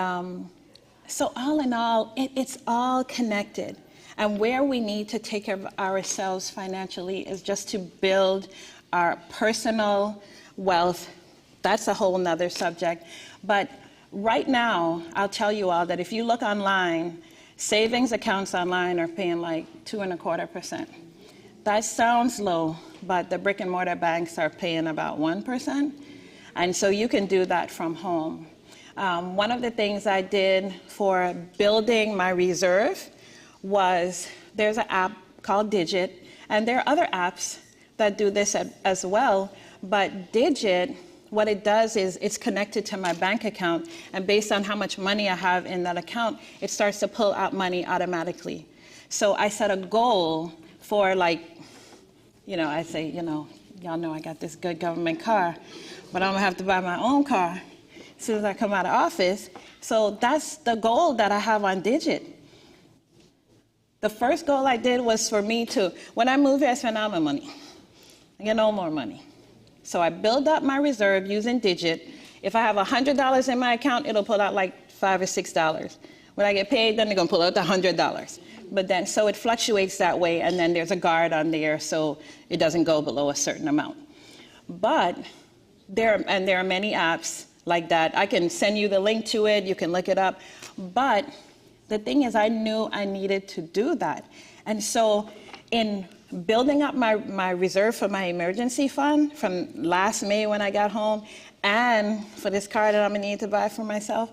so all in all, it's all connected. And where we need to take care of ourselves financially is just to build our personal wealth. That's a whole nother subject. But right now, I'll tell you all that if you look online, savings accounts online are paying like 2.25%. That sounds low, but the brick and mortar banks are paying about 1%. And so you can do that from home. One of the things I did for building my reserve was there's an app called Digit, and there are other apps that do this as well, but Digit, what it does is it's connected to my bank account, and based on how much money I have in that account, it starts to pull out money automatically. So I set a goal for I say, y'all know I got this good government car, but I'm gonna have to buy my own car as soon as I come out of office. So that's the goal that I have on Digit. The first goal I did was for me to, when I move here, I spend all my money. I get no more money. So I build up my reserve using Digit. If I have $100 in my account, it'll pull out like $5 or $6. When I get paid, then they're gonna pull out the $100. But then, so it fluctuates that way, and then there's a guard on there so it doesn't go below a certain amount. But there are many apps like that. I can send you the link to it, you can look it up. But the thing is, I knew I needed to do that. And so in building up my reserve for my emergency fund from last May when I got home, and for this car that I'm gonna need to buy for myself,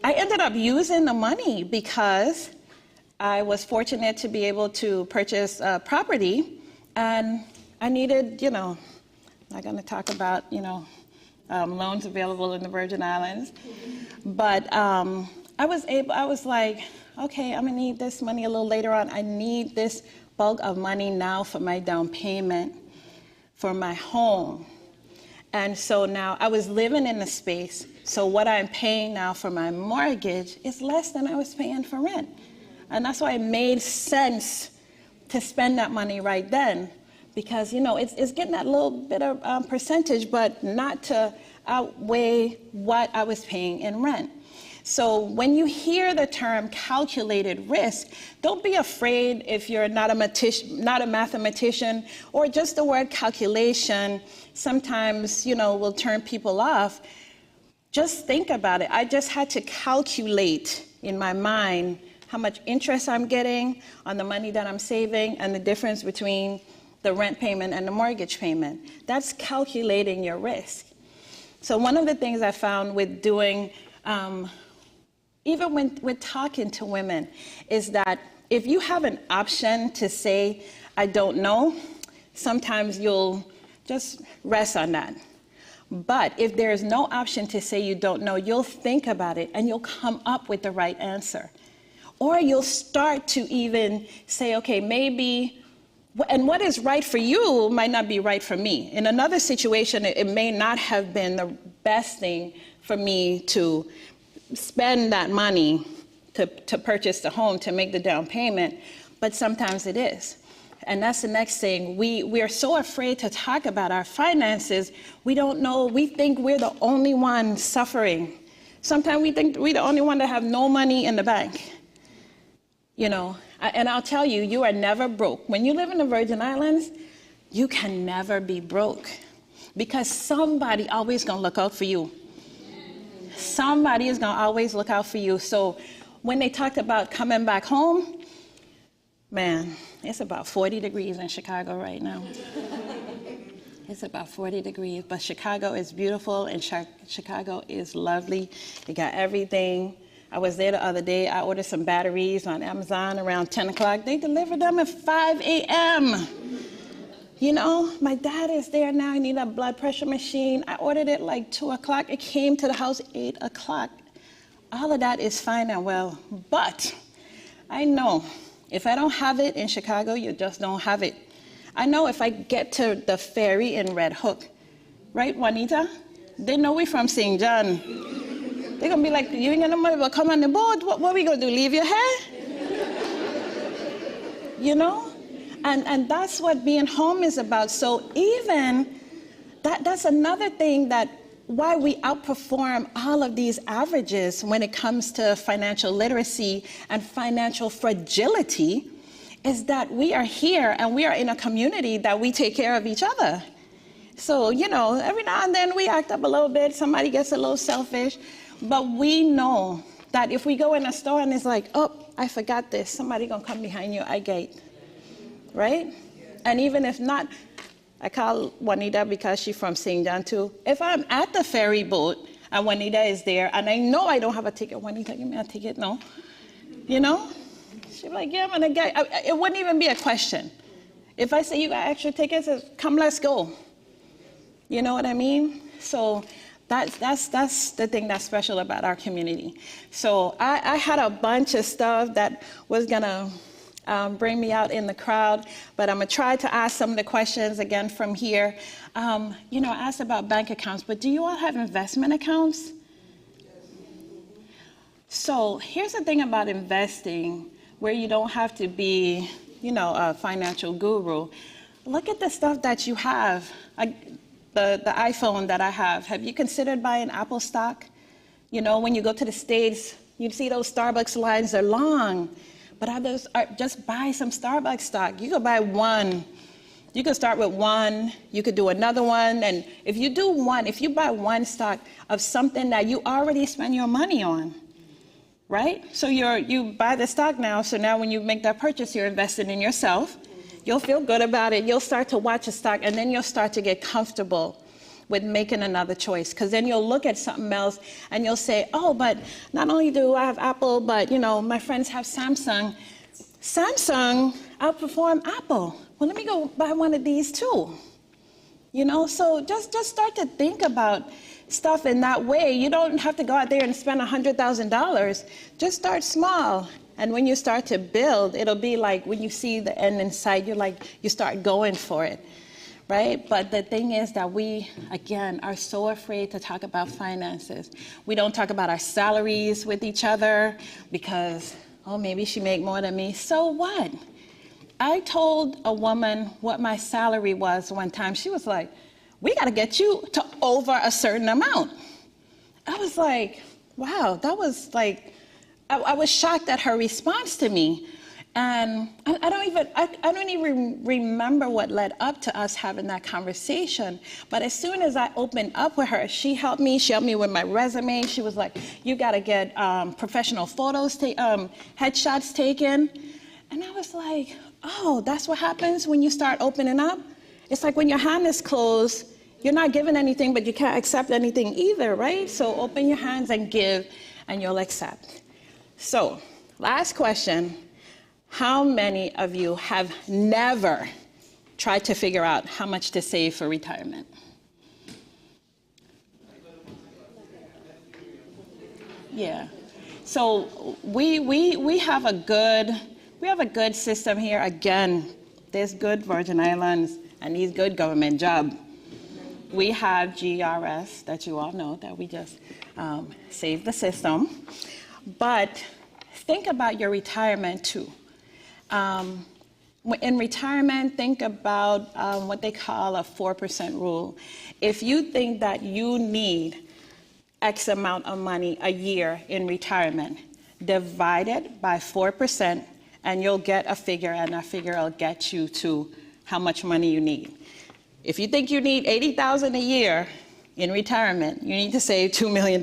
I ended up using the money because I was fortunate to be able to purchase property, and I needed, I'm not gonna talk about, loans available in the Virgin Islands, but I was like, okay, I'm gonna need this money a little later on. I need this bulk of money now for my down payment for my home. And so now I was living in the space, so what I'm paying now for my mortgage is less than I was paying for rent. And that's why it made sense to spend that money right then, because it's getting that little bit of percentage, but not to outweigh what I was paying in rent. So when you hear the term calculated risk, don't be afraid if you're not a mathematician, or just the word calculation sometimes, will turn people off. Just think about it. I just had to calculate in my mind how much interest I'm getting on the money that I'm saving and the difference between the rent payment and the mortgage payment. That's calculating your risk. So one of the things I found with doing, even with talking to women, is that if you have an option to say, I don't know, sometimes you'll just rest on that. But if there's no option to say you don't know, you'll think about it and you'll come up with the right answer. Or you'll start to even say, okay, maybe, and what is right for you might not be right for me. In another situation, it may not have been the best thing for me to spend that money to purchase the home, to make the down payment, but sometimes it is. And that's the next thing. We are so afraid to talk about our finances. We don't know, we think we're the only one suffering. Sometimes we think we're the only one that have no money in the bank. And I'll tell you, you are never broke. When you live in the Virgin Islands, you can never be broke, because somebody always gonna look out for you. Somebody is gonna always look out for you. So when they talked about coming back home, man, it's about 40 degrees in Chicago right now. It's about 40 degrees, but Chicago is beautiful and Chicago is lovely. They got everything. I was there the other day. I ordered some batteries on Amazon around 10 o'clock. They delivered them at 5 a.m. My dad is there now. I need a blood pressure machine. I ordered it like 2 o'clock. It came to the house 8 o'clock. All of that is fine and well, but I know if I don't have it in Chicago, you just don't have it. I know if I get to the ferry in Red Hook, right, Juanita? They know we from St. John. They're gonna be like, you ain't got no money, but come on the boat. What are we gonna do, leave your hair? And that's what being home is about. So even, that's another thing that why we outperform all of these averages when it comes to financial literacy and financial fragility, is that we are here and we are in a community that we take care of each other. So, every now and then we act up a little bit, somebody gets a little selfish, but we know that if we go in a store and it's like, oh, I forgot this, somebody gonna come behind you, I gate, right? And even if not, I call Juanita because she's from St. John too. If I'm at the ferry boat and Juanita is there and I know I don't have a ticket, Juanita, give me a ticket, no? She'd be like, yeah, I'm gonna get, it wouldn't even be a question. If I say you got extra tickets, come, let's go. You know what I mean? So that's the thing that's special about our community. So I had a bunch of stuff that was gonna bring me out in the crowd, but I'm going to try to ask some of the questions again from here. I asked about bank accounts, but do you all have investment accounts? So here's the thing about investing, where you don't have to be, a financial guru. Look at the stuff that you have. The iPhone that I have. Have you considered buying Apple stock? When you go to the States, you see those Starbucks lines are long, but others are just buy some Starbucks stock. You could buy one. You could start with one. You could do another one, and if you buy one stock of something that you already spend your money on, right? So you buy the stock now, so now when you make that purchase, you're investing in yourself. You'll feel good about it. You'll start to watch the stock, and then you'll start to get comfortable with making another choice. Because then you'll look at something else, and you'll say, oh, but not only do I have Apple, but, my friends have Samsung. Samsung outperformed Apple. Well, let me go buy one of these, too. So just start to think about stuff in that way. You don't have to go out there and spend $100,000. Just start small. And when you start to build, it'll be like when you see the end in sight, you start going for it, right? But the thing is that we, again, are so afraid to talk about finances. We don't talk about our salaries with each other because, maybe she make more than me. So what? I told a woman what my salary was one time. She was like, we got to get you to over a certain amount. I was like, wow, that was like, I was shocked at her response to me. And I don't even remember what led up to us having that conversation. But as soon as I opened up with her, she helped me with my resume. She was like, you got to get professional photos, headshots taken. And I was like, oh, that's what happens when you start opening up? It's like when your hand is closed, you're not giving anything, but you can't accept anything either, right? So open your hands and give, and you'll accept. So, last question. How many of you have never tried to figure out how much to save for retirement? Yeah. So we have a good system here. Again, there's good Virgin Islands and these good government jobs. We have GRS that you all know that we just saved the system. But think about your retirement too. In retirement, think about what they call a 4% rule. If you think that you need X amount of money a year in retirement, divide it by 4%, and you'll get a figure, and that figure will get you to how much money you need. If you think you need $80,000 a year in retirement, you need to save $2 million,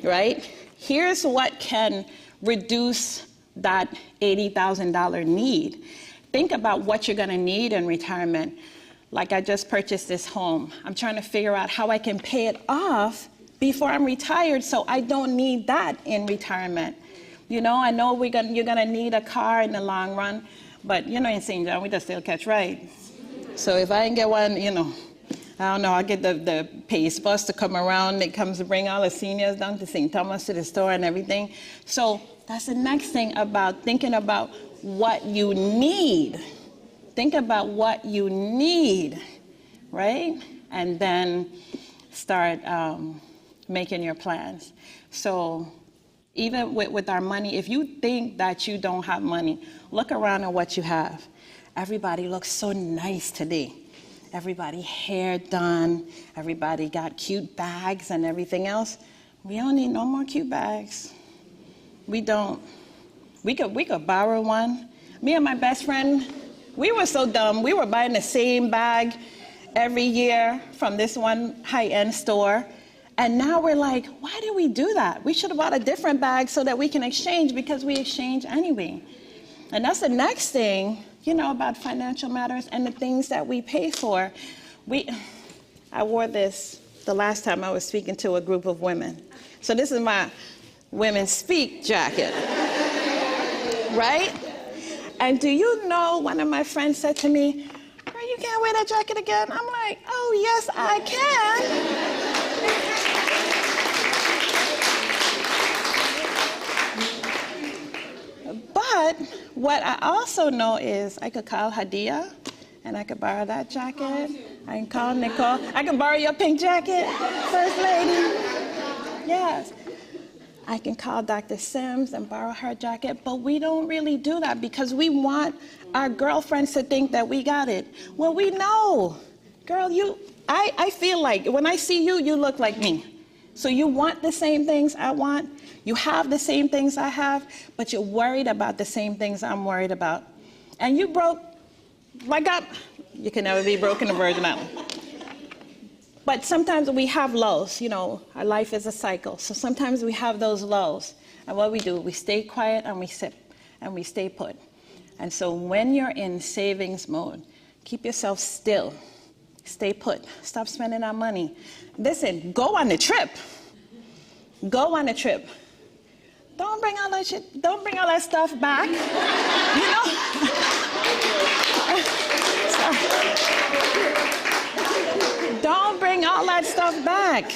right? Here's what can reduce that $80,000 need. Think about what you're going to need in retirement. Like, I just purchased this home. I'm trying to figure out how I can pay it off before I'm retired so I don't need that in retirement. I know you're going to need a car in the long run, but in St. John, we just still catch rides. So if I can get one, I don't know, I'll get the Pace bus to come around. It comes to bring all the seniors down to St. Thomas to the store and everything. So that's the next thing about thinking about what you need. Think about what you need, right? And then start making your plans. So even with our money, if you think that you don't have money, look around at what you have. Everybody looks so nice today. Everybody hair done. Everybody got cute bags and everything else. We don't need no more cute bags. We don't. We could borrow one. Me and my best friend, we were so dumb. We were buying the same bag every year from this one high-end store. And now we're like, why did we do that? We should have bought a different bag so that we can exchange, because we exchange anyway. And that's the next thing, about financial matters and the things that we pay for. I wore this the last time I was speaking to a group of women. So this is my Women Speak jacket, right? And do you know, one of my friends said to me, girl, you can't wear that jacket again? I'm like, oh, yes, I can. But what I also know is I could call Hadia, and I could borrow that jacket. I can call Nicole. I can borrow your pink jacket, First Lady. Yes. I can call Dr. Sims and borrow her jacket, but we don't really do that because we want our girlfriends to think that we got it. Well, we know. Girl, I feel like when I see you, you look like me. So you want the same things I want, you have the same things I have, but you're worried about the same things I'm worried about. And you broke, like you can never be broke in the Virgin Islands. But sometimes we have lows, you know, our life is a cycle. So sometimes we have those lows. And what we do, we stay quiet and we sip and we stay put. And so when you're in savings mode, keep yourself still. Stay put. Stop spending our money. Listen, go on the trip. Go on the trip. Don't bring all that shit, don't bring all that stuff back. You know? Don't bring all that stuff back.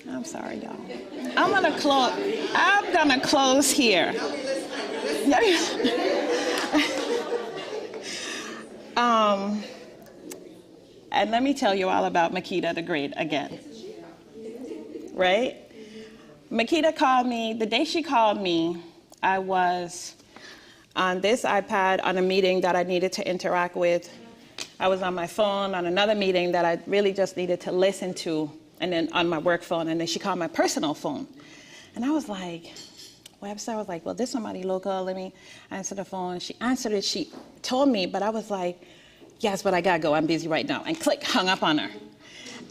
I'm sorry, y'all. I'm gonna close here. And let me tell you all about Makita the Great again. Right? Makita called me, the day she called me, I was on this iPad on a meeting that I needed to interact with. I was on my phone on another meeting that I really just needed to listen to, and then on my work phone, and then she called my personal phone. And I was like, Webster, I was like, well, this is somebody local, let me answer the phone. She answered it, she told me, but I was like, yes, but I gotta go, I'm busy right now. And click, hung up on her.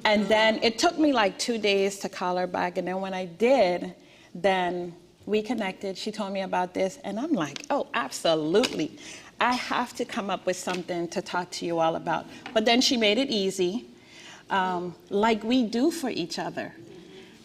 And then it took me like 2 days to call her back, and then when I did, then we connected, she told me about this, and I'm like, oh, absolutely. I have to come up with something to talk to you all about. But then she made it easy, like we do for each other.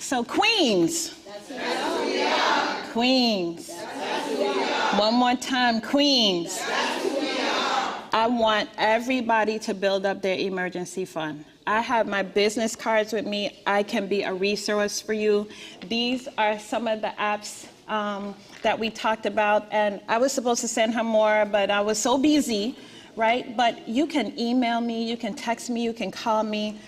So Queens. That's who we are. Queens. That's who we are. One more time, Queens. That's who we are. I want everybody to build up their emergency fund. I have my business cards with me. I can be a resource for you. These are some of the apps that we talked about, and I was supposed to send her more, but I was so busy, right? But you can email me, you can text me, you can call me,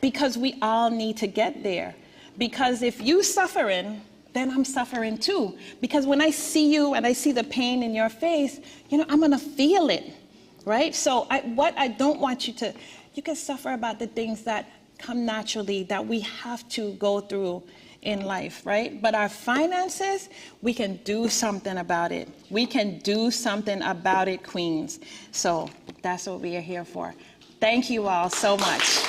because we all need to get there. Because if you suffering, then I'm suffering too. Because when I see you and I see the pain in your face, you know, I'm gonna feel it, right? So what I don't want you to, you can suffer about the things that come naturally, that we have to go through in life, right? But our finances, we can do something about it. We can do something about it, Queens. So that's what we are here for. Thank you all so much.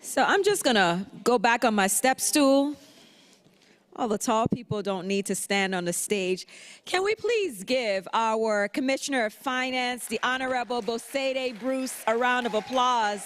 So I'm just gonna go back on my step stool. All the tall people don't need to stand on the stage. Can we please give our Commissioner of Finance, the Honorable Bosede Bruce, a round of applause?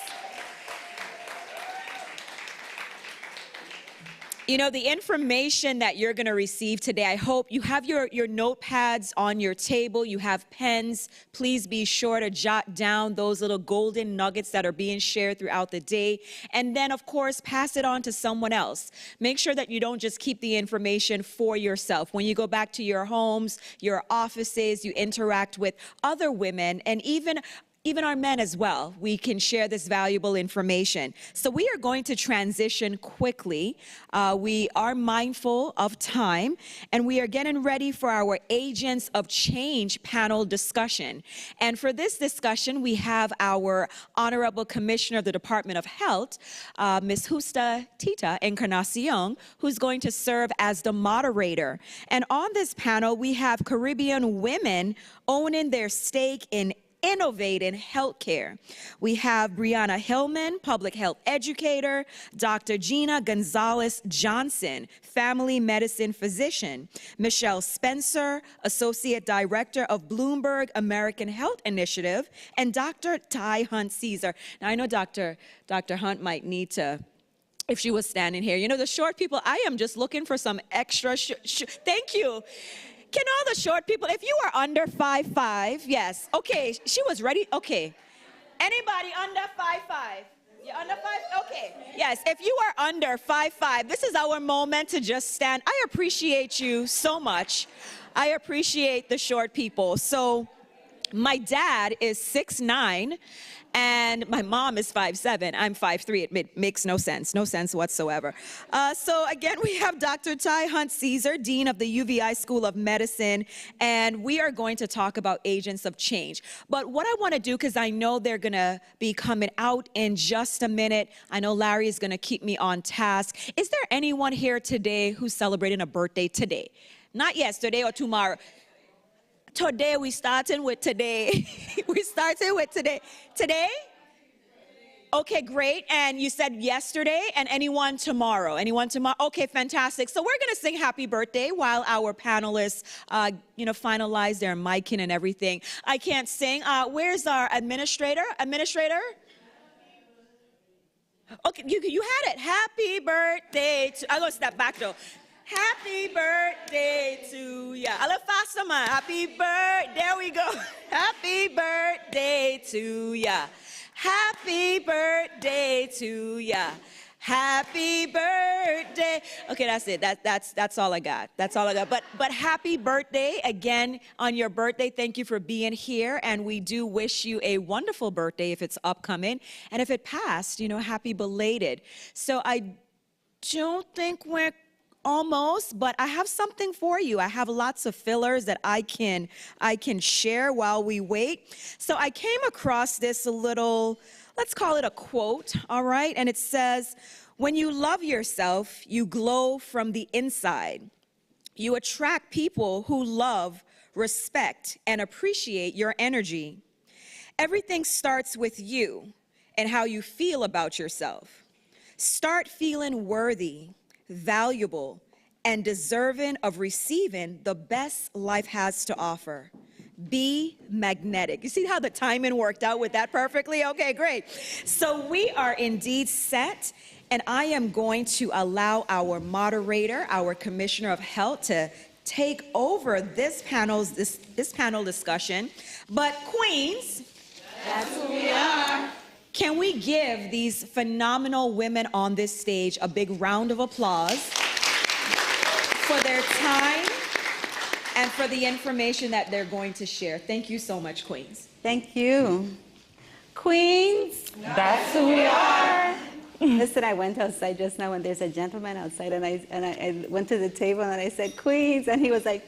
You know, the information that you're going to receive today, I hope you have your notepads on your table, you have pens. Please be sure to jot down those little golden nuggets that are being shared throughout the day. And then, of course, pass it on to someone else. Make sure that you don't just keep the information for yourself. When you go back to your homes, your offices, you interact with other women, and even our men as well, we can share this valuable information. So we are going to transition quickly. We are mindful of time, and we are getting ready for our Agents of Change panel discussion. And for this discussion, we have our Honorable Commissioner of the Department of Health, Ms. Justa Tita Encarnacion, who's going to serve as the moderator. And on this panel, we have Caribbean women owning their stake in innovating healthcare. We have Brianna Hillman, public health educator, Dr. Gina Gonzalez Johnson, family medicine physician, Michelle Spencer, associate director of Bloomberg American Health Initiative, and Dr. Ty Hunt Caesar. Now I know Dr. Hunt might need to, if she was standing here. You know, the short people, I am just looking for some extra, thank you. Can all the short people, if you are under 5'5", yes. Okay, she was ready. Okay. Anybody under 5'5"? You're under 5? Okay. Yes, if you are under 5'5", this is our moment to just stand. I appreciate you so much. I appreciate the short people. So my dad is 6'9", and my mom is 5'7". I'm 5'3". It makes no sense whatsoever. So again, we have Dr. Ty Hunt Caesar, Dean of the UVI School of Medicine, and we are going to talk about agents of change. But what I want to do, because I know they're going to be coming out in just a minute, I know Larry is going to keep me on task. Is there anyone here today who's celebrating a birthday today? Not yesterday or tomorrow. Today, we starting with today. We starting with today. Today? Okay, great. And you said yesterday, and anyone tomorrow? Anyone tomorrow? Okay, fantastic. So we're going to sing happy birthday while our panelists, finalize their micing and everything. I can't sing. Where's our administrator? Administrator? Okay, you had it. Happy birthday to, I'm going to step back though. Happy birthday to ya. A little faster, man. Happy birthday. There we go. Happy birthday to ya. Happy birthday to ya. Happy birthday. Okay, that's it. That's all I got. That's all I got. But happy birthday again on your birthday. Thank you for being here, and we do wish you a wonderful birthday if it's upcoming, and if it passed, happy belated. So I don't think we're almost, but I have something for you. I have lots of fillers that I can share while we wait. So I came across this little, let's call it a quote, all right? And it says, when you love yourself, you glow from the inside. You attract people who love, respect, and appreciate your energy. Everything starts with you and how you feel about yourself. Start feeling worthy, valuable, and deserving of receiving the best life has to offer. Be magnetic. You see how the timing worked out with that perfectly? Okay, great. So we are indeed set, and I am going to allow our moderator, our Commissioner of Health, to take over this panel discussion. But Queens, that's who we are. Can we give these phenomenal women on this stage a big round of applause for their time and for the information that they're going to share? Thank you so much, Queens. Thank you. Queens, That's who we are. listen, I went outside just now when there's a gentleman outside, and I went to the table and I said, Queens, and he was like,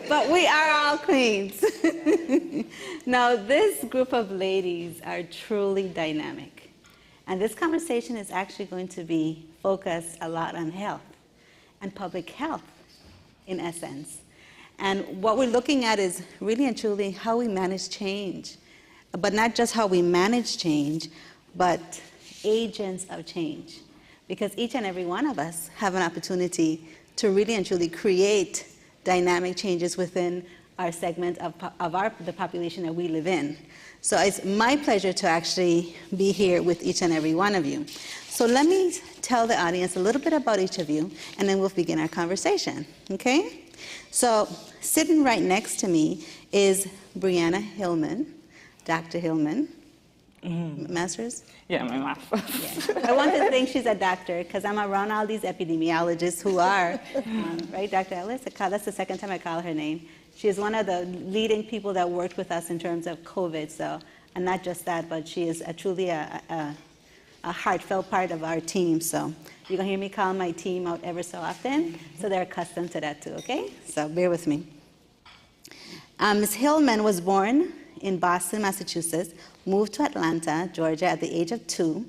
but we are all queens. Now, this group of ladies are truly dynamic. And this conversation is actually going to be focused a lot on health and public health, in essence. And what we're looking at is really and truly how we manage change. But not just how we manage change, but agents of change. Because each and every one of us have an opportunity to really and truly create dynamic changes within our segment of the population that we live in. So it's my pleasure to actually be here with each and every one of you. So let me tell the audience a little bit about each of you, and then we'll begin our conversation, okay? So sitting right next to me is Brianna Hillman, Dr. Hillman. Master's? Yeah, my master's. Yeah. I want to think she's a doctor because I'm around all these epidemiologists who are, right, Dr. Ellis? That's the second time I call her name. She is one of the leading people that worked with us in terms of COVID. So, and not just that, but she is truly a heartfelt part of our team. So you're going to hear me call my team out ever so often, so they're accustomed to that too, okay? So bear with me. Ms. Hillman was born in Boston, Massachusetts, moved to Atlanta, Georgia at the age of 2,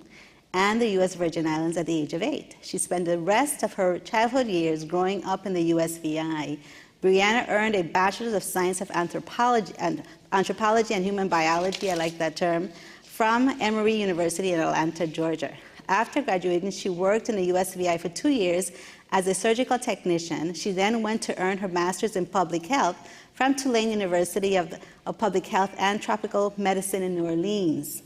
and the U.S. Virgin Islands at the age of 8. She spent the rest of her childhood years growing up in the USVI. Brianna earned a Bachelor's of Science of Anthropology and Human Biology, I like that term, from Emory University in Atlanta, Georgia. After graduating, she worked in the USVI for 2 years as a surgical technician. She then went to earn her Master's in Public Health from Tulane University of Public Health and Tropical Medicine in New Orleans.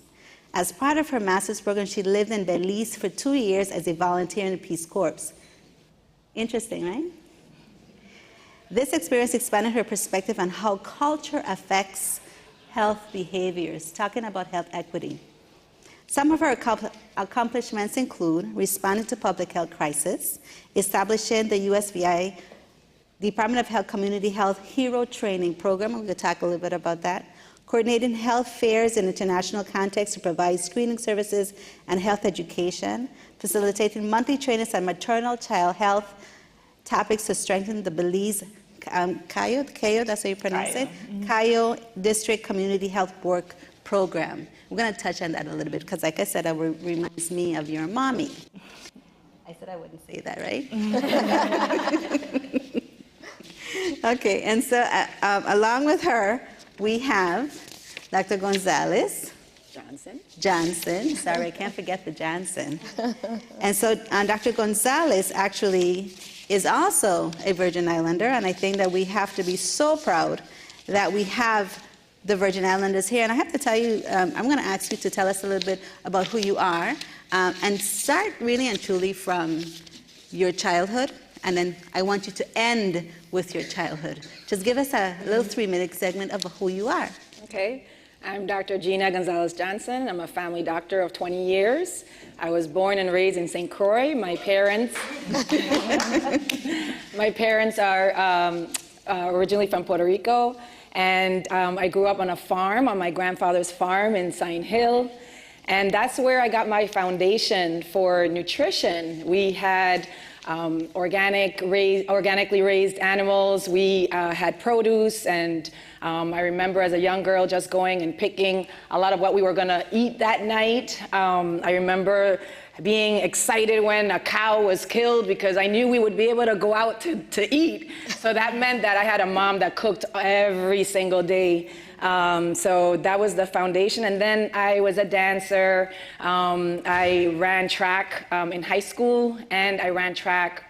As part of her master's program, she lived in Belize for 2 years as a volunteer in the Peace Corps. Interesting, right? This experience expanded her perspective on how culture affects health behaviors, talking about health equity. Some of her accomplishments include responding to public health crisis, establishing the USVI Department of Health Community Health Hero Training Program. We're going to talk a little bit about that. Coordinating health fairs in international context to provide screening services and health education. Facilitating monthly trainings on maternal child health topics to strengthen the Belize Cayo, that's how you pronounce it? Cayo District Community Health Work Program. We're going to touch on that a little bit because, like I said, it reminds me of your mommy. I said I wouldn't say that, right? Okay, and so along with her, we have Dr. Gonzalez. Johnson, sorry, I can't forget the Johnson. And so Dr. Gonzalez actually is also a Virgin Islander, and I think that we have to be so proud that we have the Virgin Islanders here. And I have to tell you, I'm going to ask you to tell us a little bit about who you are, and start really and truly from your childhood, and then I want you to end with your childhood. Just give us a little 3-minute segment of who you are. Okay. I'm Dr. Gina Gonzalez Johnson. I'm a family doctor of 20 years. I was born and raised in St. Croix. My parents are originally from Puerto Rico, and I grew up on a farm, on my grandfather's farm in Sign Hill, and that's where I got my foundation for nutrition. We had organically raised animals. We had produce, and I remember as a young girl just going and picking a lot of what we were going to eat that night. I remember being excited when a cow was killed because I knew we would be able to go out to eat. So that meant that I had a mom that cooked every single day. So that was the foundation. And then I was a dancer. I ran track in high school, and I ran track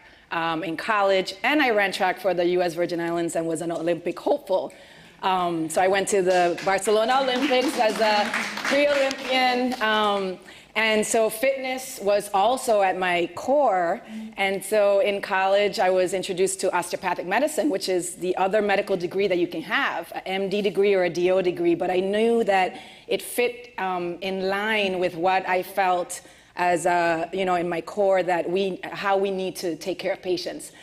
in college, and I ran track for the U.S. Virgin Islands and was an Olympic hopeful. So I went to the Barcelona Olympics as a pre-Olympian. And so fitness was also at my core. And so in college, I was introduced to osteopathic medicine, which is the other medical degree that you can have, an MD degree or a DO degree. But I knew that it fit in line with what I felt as, in my core, that how we need to take care of patients.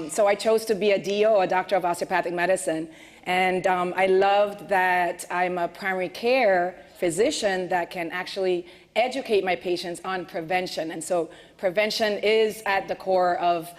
So I chose to be a DO, a doctor of osteopathic medicine. And I loved that I'm a primary care physician that can actually educate my patients on prevention. And so prevention is at the core of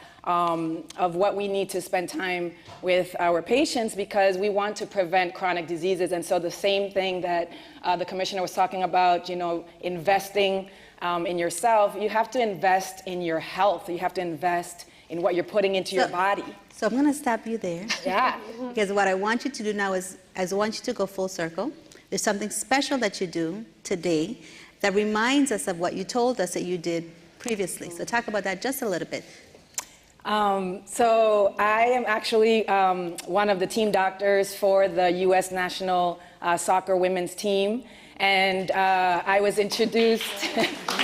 what we need to spend time with our patients, because we want to prevent chronic diseases. And so the same thing that the commissioner was talking about, investing in yourself, you have to invest in your health. You have to invest in what you're putting into your body. So I'm going to stop you there. Yeah. Because what I want you to do now is I want you to go full circle. There's something special that you do today that reminds us of what you told us that you did previously. So talk about that just a little bit. So I am actually one of the team doctors for the U.S. national soccer women's team. And I was introduced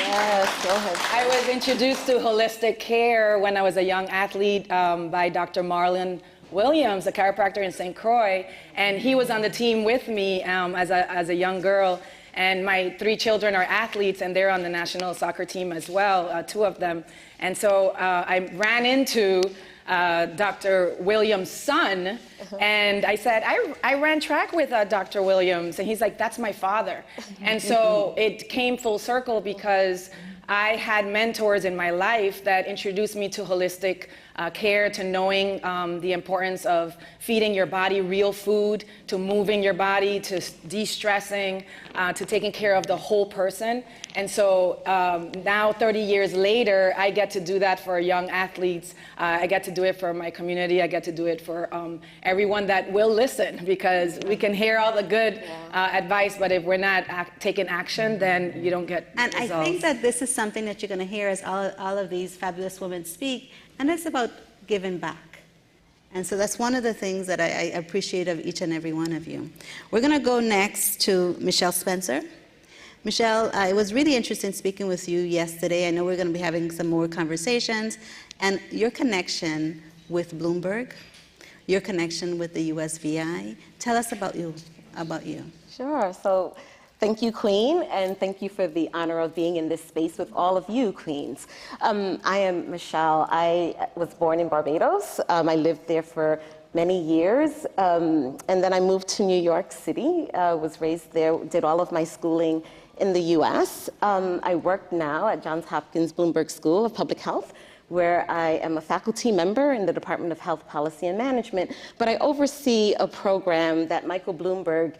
I was introduced to holistic care when I was a young athlete by Dr. Marlon Williams, a chiropractor in St. Croix, and he was on the team with me as a young girl. And my 3 children are athletes, and they're on the national soccer team as well, 2 of them. And so I ran into Dr. Williams' son, and I said, I ran track with Dr. Williams, and he's like, that's my father. And so it came full circle because I had mentors in my life that introduced me to holistic care, to knowing the importance of feeding your body real food, to moving your body, to de-stressing, to taking care of the whole person. And so now, 30 years later, I get to do that for young athletes. I get to do it for my community. I get to do it for everyone that will listen, because we can hear all the good advice, but if we're not taking action, then you don't get results. And I think that this is something that you're going to hear as all of these fabulous women speak, and it's about giving back. And so that's one of the things that I appreciate of each and every one of you. We're going to go next to Michelle Spencer. Michelle, it was really interesting speaking with you yesterday. I know we're going to be having some more conversations. And your connection with Bloomberg, your connection with the USVI. Tell us about you. Sure. So thank you, Queen, and thank you for the honor of being in this space with all of you, Queens. I am Michelle. I was born in Barbados. I lived there for many years, and then I moved to New York City, was raised there, did all of my schooling in the US. I work now at Johns Hopkins Bloomberg School of Public Health, where I am a faculty member in the Department of Health Policy and Management, but I oversee a program that Michael Bloomberg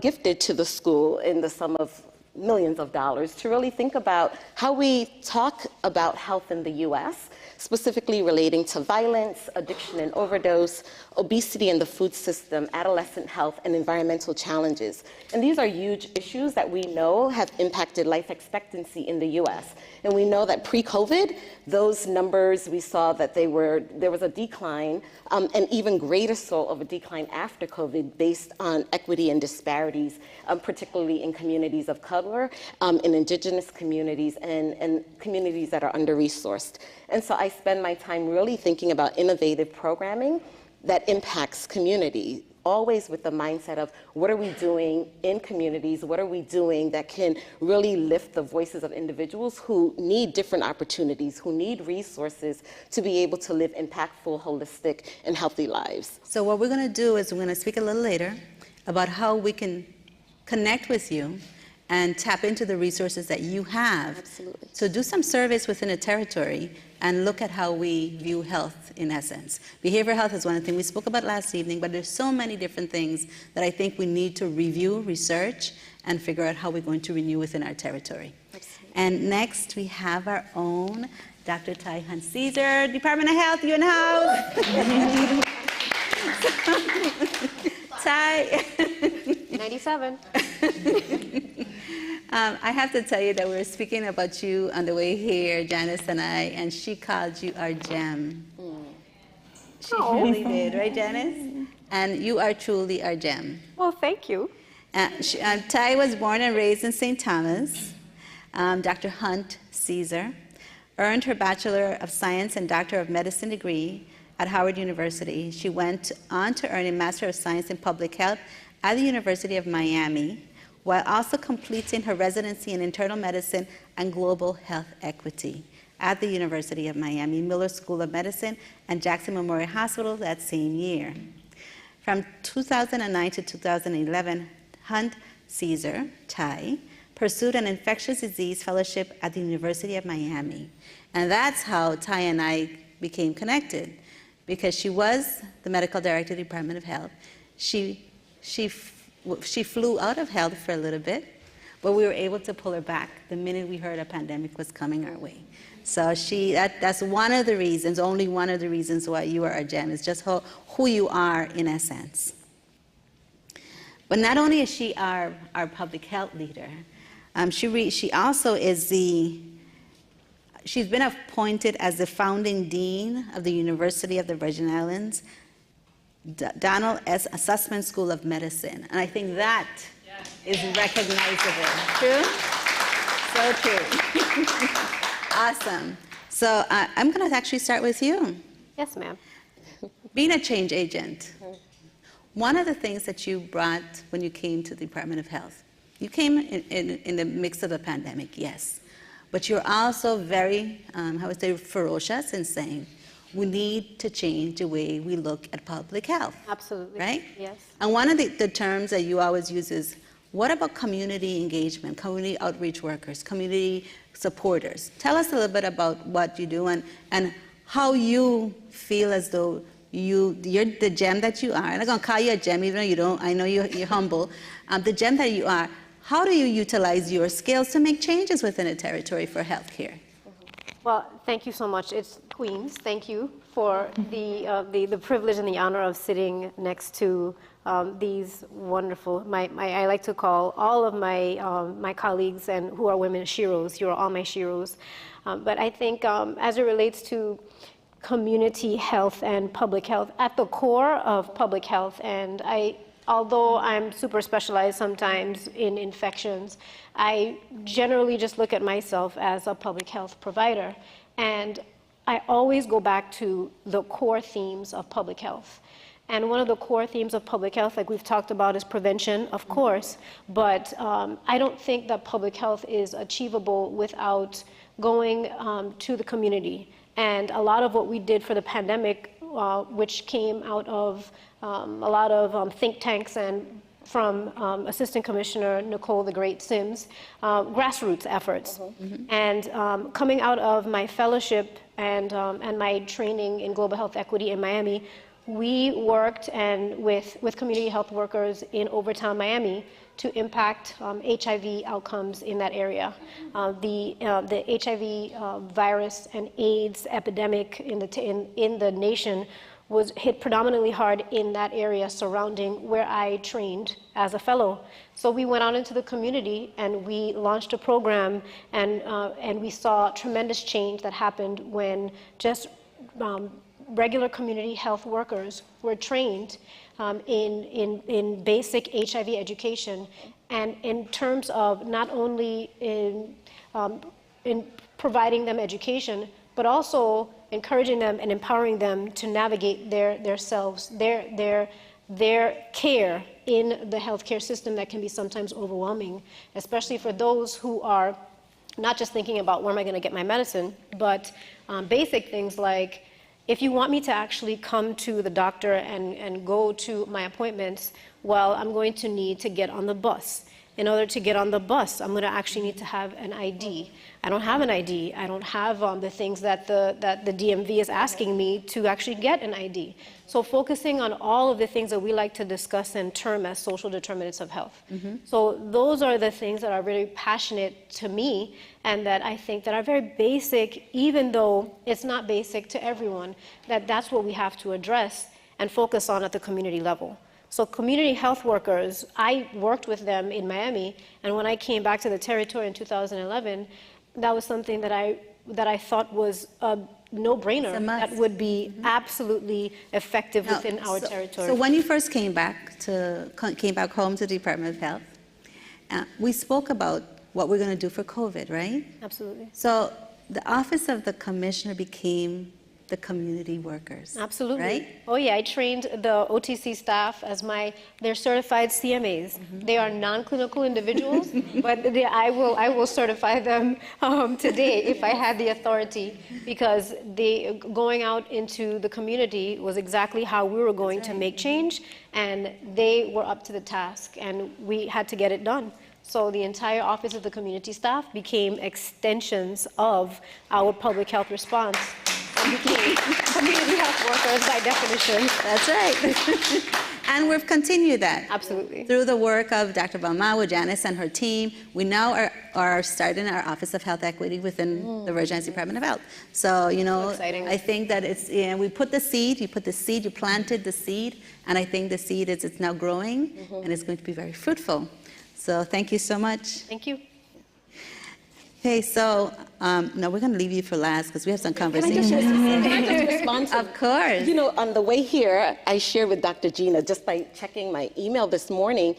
gifted to the school in the sum of millions of dollars to really think about how we talk about health in the US, specifically relating to violence, addiction and overdose, obesity in the food system, adolescent health, and environmental challenges. And these are huge issues that we know have impacted life expectancy in the US. And we know that pre-COVID, those numbers, we saw that there was a decline, and even greater so of a decline after COVID based on equity and disparities, particularly in communities of color, in indigenous communities, and communities that are under-resourced. And so I spend my time really thinking about innovative programming that impacts community, always with the mindset of what are we doing in communities, what are we doing that can really lift the voices of individuals who need different opportunities, who need resources to be able to live impactful, holistic, and healthy lives. So what we're going to do is we're going to speak a little later about how we can connect with you and tap into the resources that you have. Absolutely. So do some surveys within a territory and look at how we view health in essence. Behavioral health is one of the things we spoke about last evening, but there's so many different things that I think we need to review, research, and figure out how we're going to renew within our territory. Absolutely. And next we have our own Dr. Ty Hunt-Caesar, Department of Health, you in the house. Ty. 97. I have to tell you that we were speaking about you on the way here, Janice and I, and she called you our gem. She really did, right, Janice? And you are truly our gem. Well, thank you. Ty was born and raised in St. Thomas. Dr. Hunt-Caesar earned her Bachelor of Science and Doctor of Medicine degree at Howard University. She went on to earn a Master of Science in Public Health at the University of Miami, while also completing her residency in internal medicine and global health equity at the University of Miami, Miller School of Medicine, and Jackson Memorial Hospital that same year. From 2009 to 2011, Hunt-Caesar, Ty, pursued an infectious disease fellowship at the University of Miami. And that's how Ty and I became connected, because she was the medical director of the Department of Health. She flew out of health for a little bit, but we were able to pull her back the minute we heard a pandemic was coming our way. So that's one of the reasons, only one of the reasons why you are our gem, is just who you are in essence. But not only is she our public health leader, she also is she's been appointed as the founding dean of the University of the Virgin Islands, Donald S. Sussman School of Medicine. And I think that is recognizable. True? So true. Awesome. So I'm going to actually start with you. Yes, ma'am. Being a change agent, one of the things that you brought when you came to the Department of Health, you came in the mix of a pandemic, yes. But you're also very, ferocious in saying, we need to change the way we look at public health. Absolutely. Right? Yes. And one of the terms that you always use is, what about community engagement, community outreach workers, community supporters? Tell us a little bit about what you do and how you feel as though you're the gem that you are. I'm not going to call you a gem, even though you don't. I know you're humble. The gem that you are, how do you utilize your skills to make changes within a territory for healthcare? Well, thank you so much. It's Queens. Thank you for the privilege and the honor of sitting next to these wonderful, I like to call all of my colleagues and who are women sheroes. You are all my sheroes. But I think as it relates to community health and public health, at the core of public health, and I although I'm super specialized sometimes in infections, I generally just look at myself as a public health provider. And I always go back to the core themes of public health. And one of the core themes of public health, like we've talked about, is prevention, of course. But I don't think that public health is achievable without going to the community. And a lot of what we did for the pandemic, which came out of a lot of think tanks and from Assistant Commissioner Nicole the Great Sims, grassroots efforts. And coming out of my fellowship and my training in global health equity in Miami, we worked with community health workers in Overtown, Miami, to impact HIV outcomes in that area. The HIV virus and AIDS epidemic in the nation was hit predominantly hard in that area surrounding where I trained as a fellow. So we went out into the community and we launched a program, and we saw tremendous change that happened when just regular community health workers were trained in basic HIV education, and in terms of not only in providing them education, but also encouraging them and empowering them to navigate their care in the healthcare system that can be sometimes overwhelming, especially for those who are not just thinking about where am I going to get my medicine, but basic things like, if you want me to actually come to the doctor and go to my appointments, well, I'm going to need to get on the bus. In order to get on the bus, I'm going to actually need to have an ID. I don't have an ID. I don't have the things that the DMV is asking me to actually get an ID. So focusing on all of the things that we like to discuss and term as social determinants of health. So those are the things that are very passionate to me, and that I think that are very basic, even though it's not basic to everyone, that's what we have to address and focus on at the community level. So community health workers, I worked with them in Miami, and when I came back to the territory in 2011, that was something that I thought was a no-brainer that would be absolutely effective within our territory. So when you first came back home to the Department of Health, we spoke about what we're going to do for COVID, right? Absolutely. So the Office of the Commissioner became the community workers. Absolutely. Right? Oh yeah, I trained the OTC staff as they're certified CMAs. They are non-clinical individuals, but I will certify them today if I had the authority, because going out into the community was exactly how we were going to make change, and they were up to the task, and we had to get it done. So the entire Office of the Community Staff became extensions of our public health response. Became community health workers by definition. That's right. And we've continued that. Absolutely. Through the work of Dr. Balmawa, Janice, and her team, we now are starting our Office of Health Equity within the Virgin Islands Department of Health. So, I think that it's, we put the seed, you planted the seed, and I think the seed it's now growing, and it's going to be very fruitful. So thank you so much. Thank you. Okay, so now we're going to leave you for last because we have some conversation. Can I just respond to, of course. On the way here, I shared with Dr. Gina, just by checking my email this morning,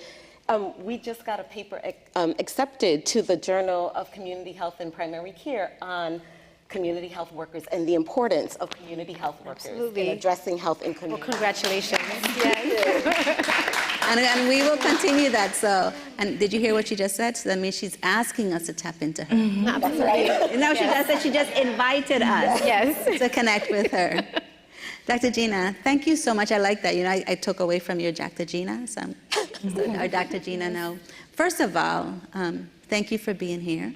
we just got a paper accepted to the Journal of Community Health and Primary Care on community health workers and the importance of community health workers in addressing health in community. Well, congratulations. Yes. And we will continue that. So, and did you hear what she just said? So that means she's asking us to tap into her. That's right. No, she just said she just invited us to connect with her. Dr. Gina, thank you so much. I like that. I took away from your Dr. Gina, so I'm our Dr. Gina now. First of all, thank you for being here.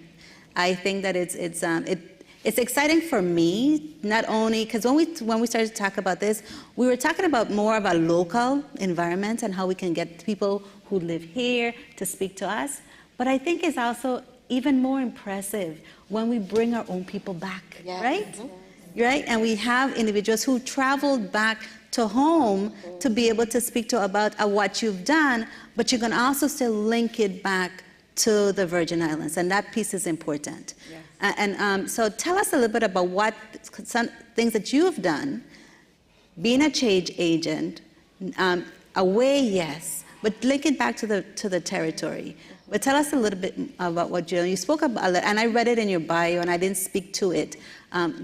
I think that it's exciting for me, not only because when we started to talk about this, we were talking about more of a local environment and how we can get people who live here to speak to us. But I think it's also even more impressive when we bring our own people back, right? Right? And we have individuals who traveled back to home to be able to speak to about what you've done, but you can also still link it back to the Virgin Islands, and that piece is important. So tell us a little bit about some things that you have done, being a change agent, away, yes, But link it back to the territory. But tell us a little bit about what you spoke about, and I read it in your bio, and I didn't speak to it.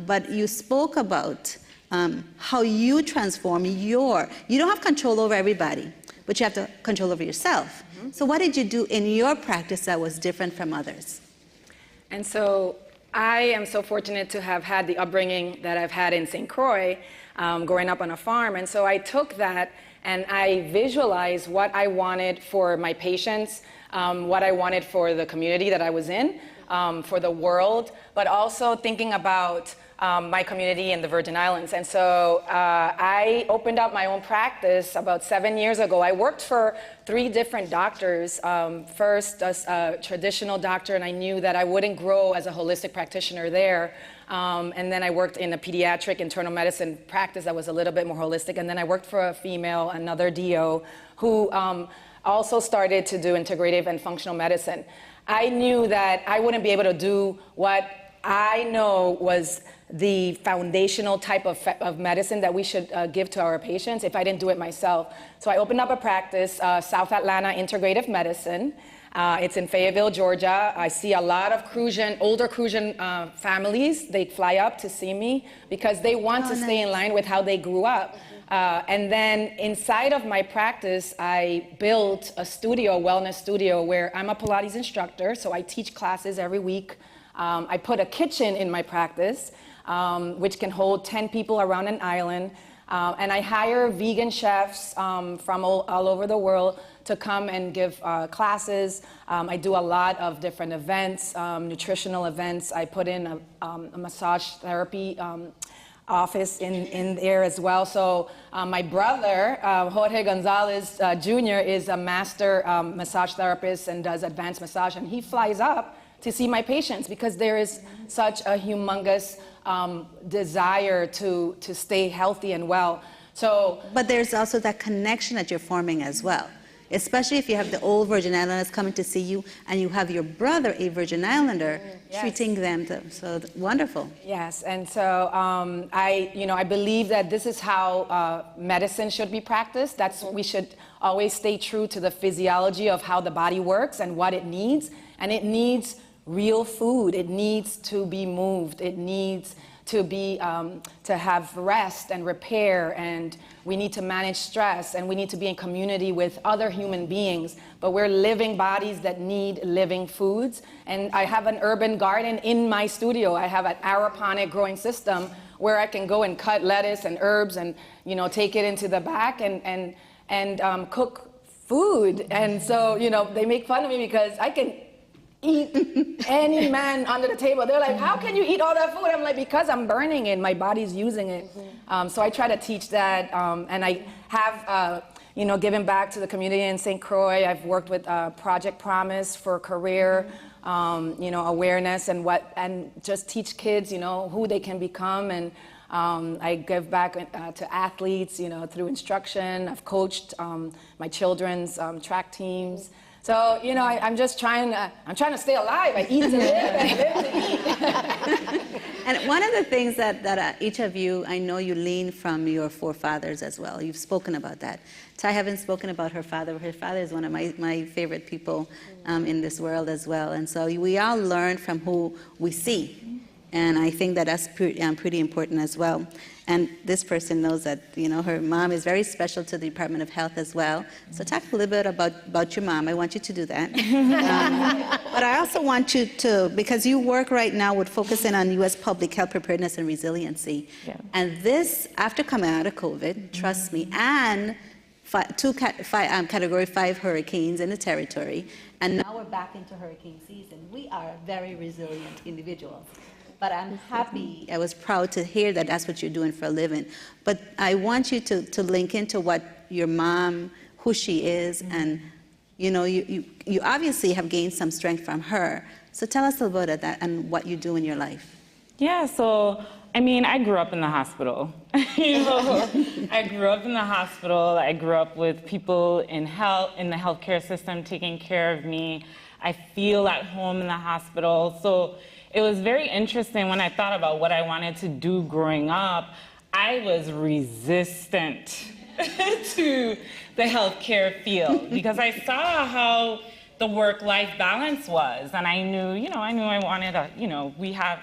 But you spoke about how you transform you don't have control over everybody, but you have to control over yourself. So what did you do in your practice that was different from others? And so I am so fortunate to have had the upbringing that I've had in St. Croix, growing up on a farm. And so I took that and I visualized what I wanted for my patients, what I wanted for the community that I was in, for the world, but also thinking about my community in the Virgin Islands. And so I opened up my own practice about 7 years ago. I worked for 3 different doctors. First, a traditional doctor, and I knew that I wouldn't grow as a holistic practitioner there. And then I worked in a pediatric internal medicine practice that was a little bit more holistic. And then I worked for a female, another DO, who also started to do integrative and functional medicine. I knew that I wouldn't be able to do what I know was the foundational type of medicine that we should give to our patients if I didn't do it myself. So I opened up a practice, South Atlanta Integrative Medicine. It's in Fayetteville, Georgia. I see a lot of older Crucian families. They fly up to see me because they want to stay in line with how they grew up. And then inside of my practice, I built a studio, a wellness studio, where I'm a Pilates instructor, so I teach classes every week. I put a kitchen in my practice, which can hold 10 people around an island. And I hire vegan chefs from all over the world to come and give classes. I do a lot of different events, nutritional events. I put in a massage therapy office in there as well. So my brother, Jorge Gonzalez Jr., is a master massage therapist and does advanced massage. And he flies up to see my patients because there is such a humongous desire to stay healthy and well. So, but there's also that connection that you're forming as well, especially if you have the old Virgin Islanders coming to see you and you have your brother, a Virgin Islander, yes, treating them. So wonderful. Yes, and so I believe that this is how medicine should be practiced. We should always stay true to the physiology of how the body works and what it needs, and it needs real food. It needs to be moved. It needs to be to have rest and repair, and we need to manage stress, and we need to be in community with other human beings. But we're living bodies that need living foods. And I have an urban garden in my studio. I have an aeroponic growing system where I can go and cut lettuce and herbs and take it into the back and cook food. And so they make fun of me because I can eat any man under the table. They're like, how can you eat all that food? I'm like, because I'm burning it, my body's using it. So I try to teach that, and I have given back to the community in St. Croix. I've worked with Project Promise for career awareness and just teach kids who they can become. And I give back to athletes through instruction. I've coached my children's track teams. So, I'm just trying to stay alive. I eat to live and live to eat. And one of the things that each of you, I know you lean from your forefathers as well. You've spoken about that. Ty haven't spoken about her father. Her father is one of my favorite people in this world as well. And so we all learn from who we see. And I think that's pretty important as well. And this person knows that, her mom is very special to the Department of Health as well. So talk a little bit about your mom. I want you to do that. But I also want you to, because you work right now with focusing on U.S. public health preparedness and resiliency. Yeah. And this, after coming out of COVID, trust me, and Category 5 hurricanes in the territory, and now we're back into hurricane season. We are very resilient individuals. But I'm happy, I was proud to hear that that's what you're doing for a living. But I want you to link into what your mom, who she is, and you obviously have gained some strength from her. So tell us a little bit of that and what you do in your life. Yeah, so I grew up in the hospital. I grew up in the hospital. I grew up with people in the healthcare system taking care of me. I feel at home in the hospital. So it was very interesting when I thought about what I wanted to do growing up. I was resistant to the healthcare field because I saw how the work-life balance was, and I knew I wanted we have,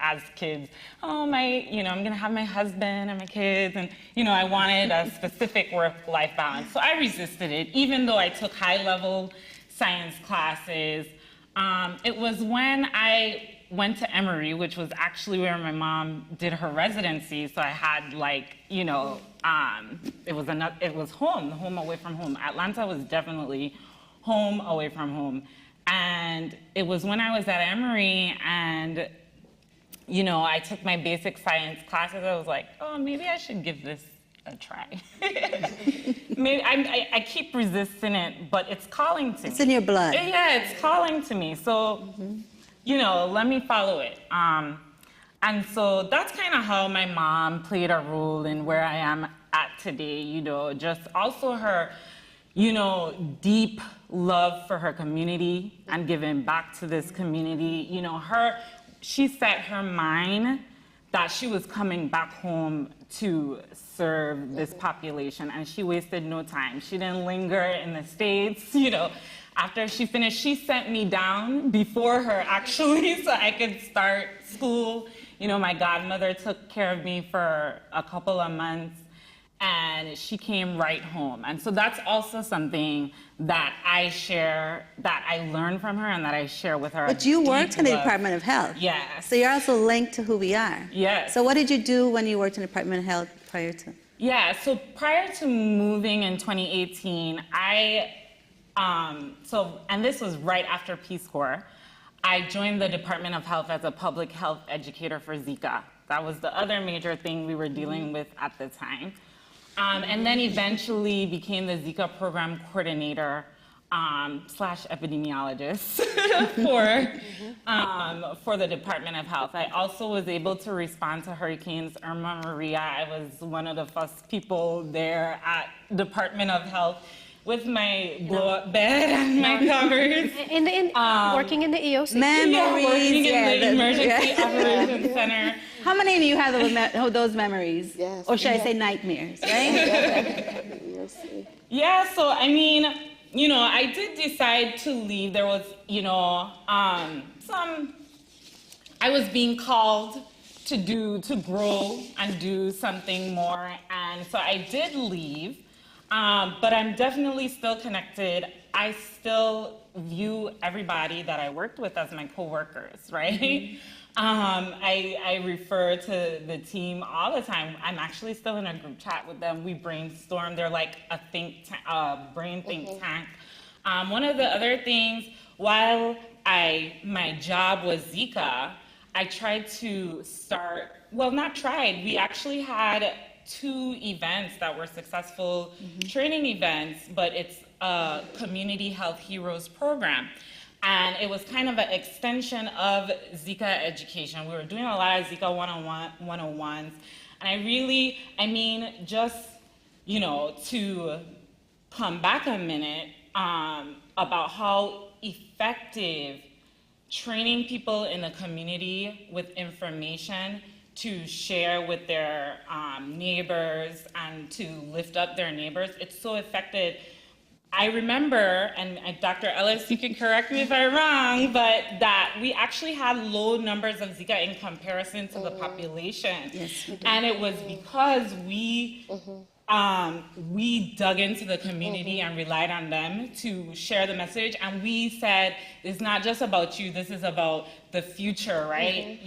as kids, I'm gonna have my husband and my kids, and, I wanted a specific work-life balance. So I resisted it, even though I took high-level science classes. It was when I went to Emory, which was actually where my mom did her residency, so I had it was home away from home. Atlanta was definitely home away from home. And it was when I was at Emory and, I took my basic science classes, I was like, oh, maybe I should give this a try. Maybe I keep resisting it, but it's calling to me. It's in your blood. Yeah, it's calling to me. So, let me follow it. And so that's kind of how my mom played a role in where I am at today, just also her, deep love for her community and giving back to this community. She set her mind that she was coming back home to serve this population, and she wasted no time. She didn't linger in the States, After she finished, she sent me down before her, actually, so I could start school. My godmother took care of me for a couple of months, and she came right home. And so that's also something that I share, that I learned from her and that I share with her. But you worked in the Department of Health. Yes. So you're also linked to who we are. Yes. So what did you do when you worked in the Department of Health prior to? Yeah, so prior to moving in 2018, and this was right after Peace Corps, I joined the Department of Health as a public health educator for Zika. That was the other major thing we were dealing with at the time. And then eventually became the Zika program coordinator / epidemiologist for the Department of Health. I also was able to respond to Hurricanes Irma, Maria. I was one of the first people there at Department of Health with my blow-up bed and my covers. Working in the EOC. Memories. Working in the Emergency Operations Center. How many of you have those memories? Yes. Or should I say nightmares, right? Yeah, so I mean, I did decide to leave. There was, I was being called to grow and do something more. And so I did leave, but I'm definitely still connected. I still view everybody that I worked with as my coworkers, right? Mm-hmm. I refer to the team all the time. I'm actually still in a group chat with them. We brainstorm. They're like a brain think tank. One of the other things, while my job was Zika, I tried to we actually had 2 events that were successful training events, but it's a Community Health Heroes program. And it was kind of an extension of Zika education. We were doing a lot of Zika 101s. And just, to come back a minute about how effective training people in the community with information to share with their neighbors and to lift up their neighbors, it's so effective. I remember, and Dr. Ellis, you can correct me if I'm wrong, but that we actually had low numbers of Zika in comparison to the population. Yes, we did. And it was because we dug into the community and relied on them to share the message. And we said, it's not just about you, this is about the future, right?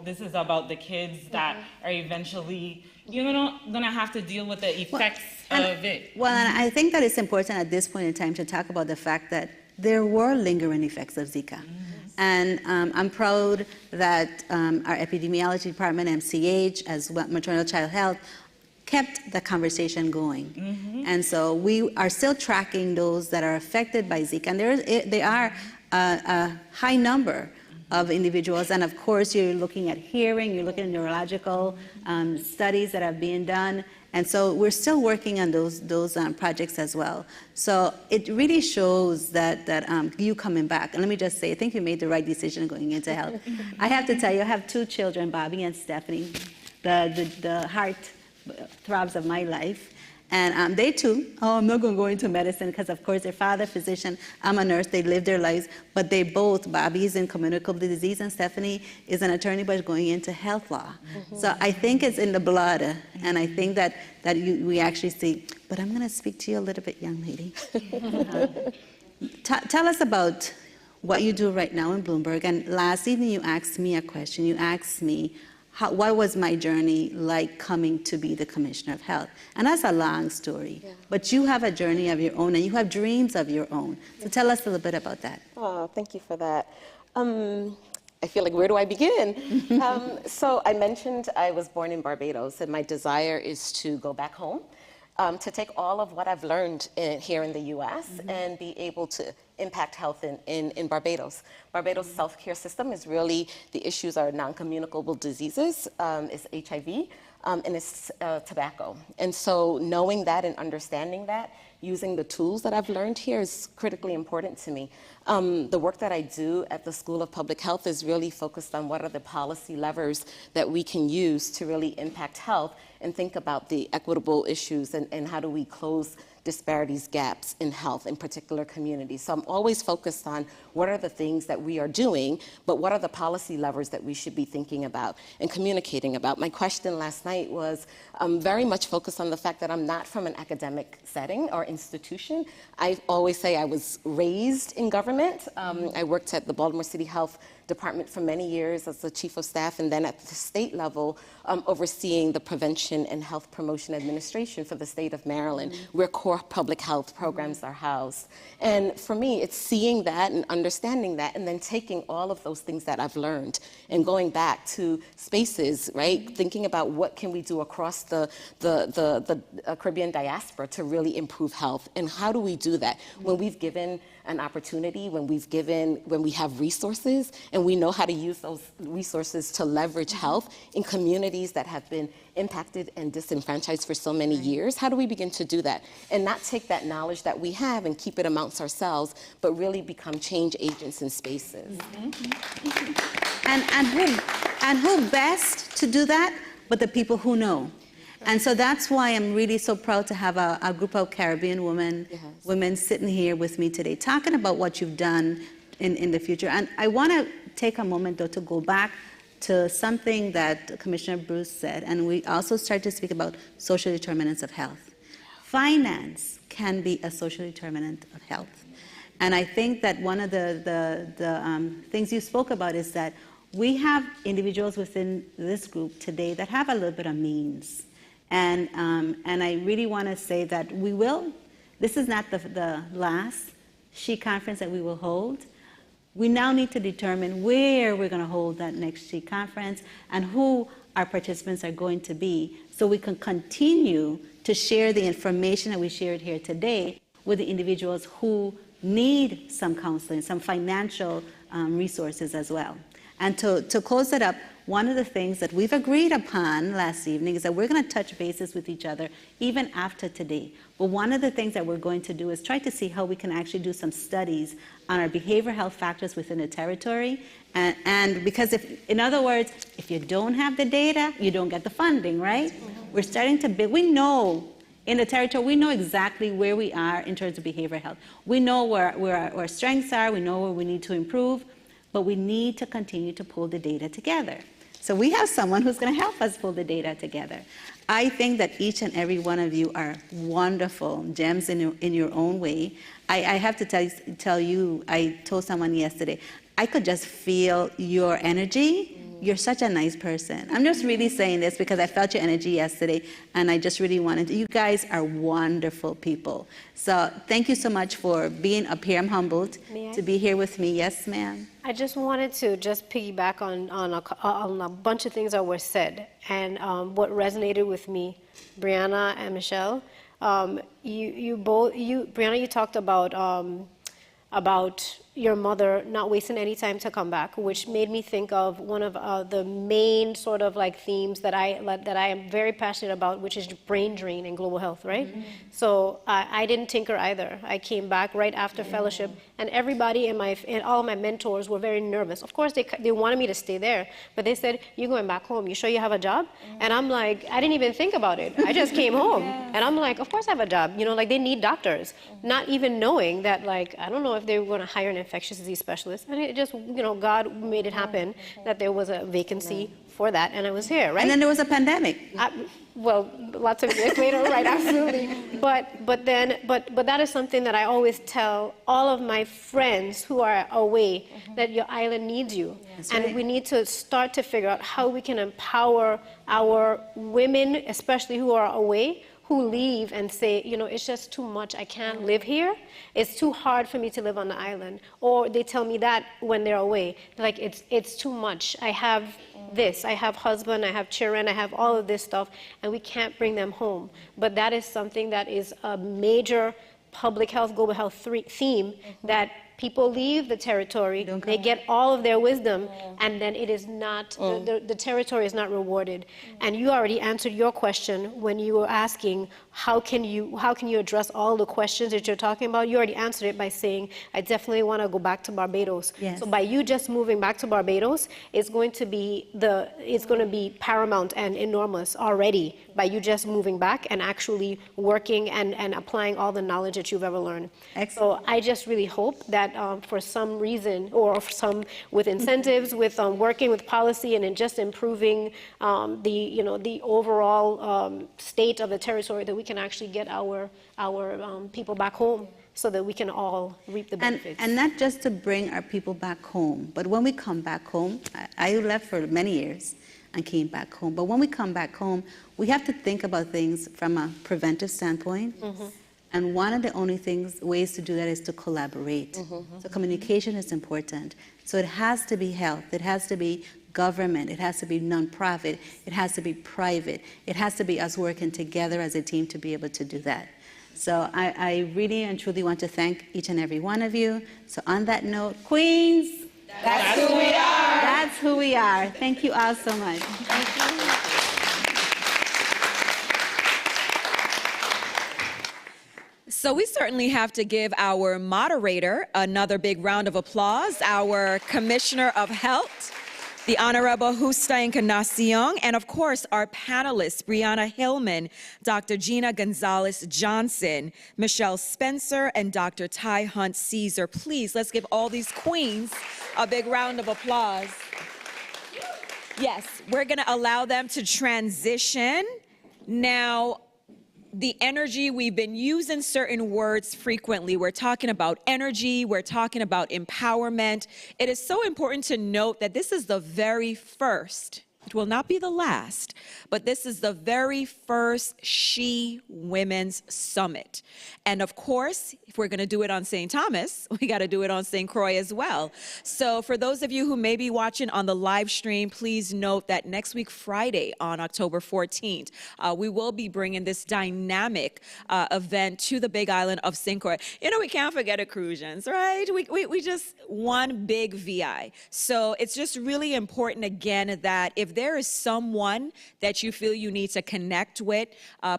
This is about the kids that are eventually, gonna have to deal with the effects of it. Well, and I think that it's important at this point in time to talk about the fact that there were lingering effects of Zika. And I'm proud that our epidemiology department, MCH, as well, maternal child health, kept the conversation going. And so we are still tracking those that are affected by Zika. And there are a high number of individuals. And of course, you're looking at hearing, you're looking at neurological studies that are being done. And so we're still working on those projects as well. So it really shows that you coming back. And let me just say, I think you made the right decision going into health. I have to tell you, I have 2 children, Bobby and Stephanie, the heart throbs of my life. And they too, I'm not going to go into medicine because, of course, their father, physician, I'm a nurse, they live their lives, but they both, Bobby's in communicable disease and Stephanie is an attorney but going into health law. So I think it's in the blood, and I think that we actually see, but I'm going to speak to you a little bit, young lady. Tell us about what you do right now in Bloomberg. And last evening you asked me a question. You asked me, what was my journey like coming to be the Commissioner of Health? And that's a long story. Yeah. But you have a journey of your own, and you have dreams of your own. So tell us a little bit about that. Oh, thank you for that. I feel like, where do I begin? So I mentioned I was born in Barbados, and my desire is to go back home, to take all of what I've learned here in the U.S. and be able to impact health in Barbados. Barbados' self-care system is really, the issues are non-communicable diseases, it's HIV, and it's tobacco. And so knowing that and understanding that, using the tools that I've learned here is critically important to me. The work that I do at the School of Public Health is really focused on what are the policy levers that we can use to really impact health and think about the equitable issues and how do we close disparities, gaps in health in particular communities. So I'm always focused on what are the things that we are doing, but what are the policy levers that we should be thinking about and communicating about. My question last night was very much focused on the fact that I'm not from an academic setting or institution. I always say I was raised in government. I worked at the Baltimore City Health Department for many years as the chief of staff, and then at the state level overseeing the Prevention and Health Promotion Administration for the state of Maryland, where core public health programs are housed. And for me, it's seeing that and understanding that, and then taking all of those things that I've learned and going back to spaces, right? Thinking about what can we do across the Caribbean diaspora to really improve health, and how do we do that when we've given an opportunity, when we have resources, and we know how to use those resources to leverage health in communities that have been impacted and disenfranchised for so many years. How do we begin to do that and not take that knowledge that we have and keep it amongst ourselves, but really become change agents in spaces? And who best to do that but the people who know? And so that's why I'm really so proud to have a group of Caribbean women sitting here with me today, talking about what you've done in the future. And I want to take a moment, though, to go back to something that Commissioner Bruce said, and we also started to speak about social determinants of health. Finance can be a social determinant of health. And I think that one of the things you spoke about is that we have individuals within this group today that have a little bit of means. And I really want to say that this is not the last SHE conference that we will hold. We now need to determine where we're going to hold that next SHE conference and who our participants are going to be, so we can continue to share the information that we shared here today with the individuals who need some counseling, some financial resources as well. And to close it up, one of the things that we've agreed upon last evening is that we're going to touch bases with each other even after today. But one of the things that we're going to do is try to see how we can actually do some studies on our behavioral health factors within the territory. And because in other words, if you don't have the data, you don't get the funding, right? We're starting to build, we know in the territory, we know exactly where we are in terms of behavioral health. We know where our strengths are, we know where we need to improve, but we need to continue to pull the data together. So we have someone who's going to help us pull the data together. I think that each and every one of you are wonderful gems in your own way. I have to tell you, I told someone yesterday, I could just feel your energy. You're such a nice person. I'm just really saying this because I felt your energy yesterday, and I just really wanted to. You guys are wonderful people. So thank you so much for being up here. I'm humbled to be here with me. Yes, ma'am. I just wanted to piggyback on a bunch of things that were said, and what resonated with me, Brianna and Michelle. Brianna, you talked about your mother not wasting any time to come back, which made me think of one of the main sort of like themes that I am very passionate about, which is brain drain and global health, right? So I didn't tinker either. I came back right after fellowship, and everybody and all my mentors were very nervous. Of course, they wanted me to stay there, but they said, "You're going back home. You sure you have a job?" And I'm like, I didn't even think about it. I just came home, and I'm like, of course I have a job. You know, like they need doctors, not even knowing that, like, I don't know if they were going to hire an infectious disease specialist. And it just, you know, God made it happen that there was a vacancy for that, and I was here, right? And then there was a pandemic. Well, lots of years later, right? Absolutely. But that is something that I always tell all of my friends who are away, that your island needs you, and we need to start to figure out how we can empower our women, especially who are away, who leave and say, you know, it's just too much. I can't live here. It's too hard for me to live on the island. Or they tell me that when they're away, like it's too much. I have this, I have husband, I have children, I have all of this stuff, and we can't bring them home. But that is something that is a major public health, global health theme, that people leave the territory, they get all of their wisdom, and then it is not, the territory is not rewarded. And you already answered your question when you were asking, how can you address all the questions that you're talking about? You already answered it by saying, I definitely want to go back to Barbados. Yes. So by you just moving back to Barbados, it's going to be paramount and enormous already by you just moving back and actually working and applying all the knowledge that you've ever learned. Excellent. So I just really hope that for some reason, or for some with incentives, with working with policy and in just improving the overall state of the territory, that we can actually get our people back home so that we can all reap the benefits. And not just to bring our people back home, but when we come back home, I left for many years and came back home, but when we come back home, we have to think about things from a preventive standpoint. And one of the only ways to do that is to collaborate. So communication is important. So it has to be health, it has to be government, it has to be nonprofit, it has to be private, it has to be us working together as a team to be able to do that. So I really and truly want to thank each and every one of you. So on that note, Queens, that's who we are. That's who we are. Thank you all so much. Thank you. So we certainly have to give our moderator another big round of applause, our Commissioner of Health, the Honorable Justa Encarnacion, and of course our panelists, Brianna Hillman, Dr. Gina Gonzalez-Johnson, Michelle Spencer, and Dr. Ty Hunt Caesar. Please, let's give all these queens a big round of applause. Yes, we're gonna allow them to transition. Now, the energy, we've been using certain words frequently. We're talking about energy, we're talking about empowerment. It is so important to note that this is the very first, it will not be the last, but this is the very first She Women's Summit. And of course, if we're gonna do it on St. Thomas, we gotta do it on St. Croix as well. So for those of you who may be watching on the live stream, please note that next week, Friday, on October 14th, we will be bringing this dynamic event to the Big Island of St. Croix. You know, we can't forget Accrusions, right? We just one big VI. So it's just really important, again, that if there is someone that you feel you need to connect with,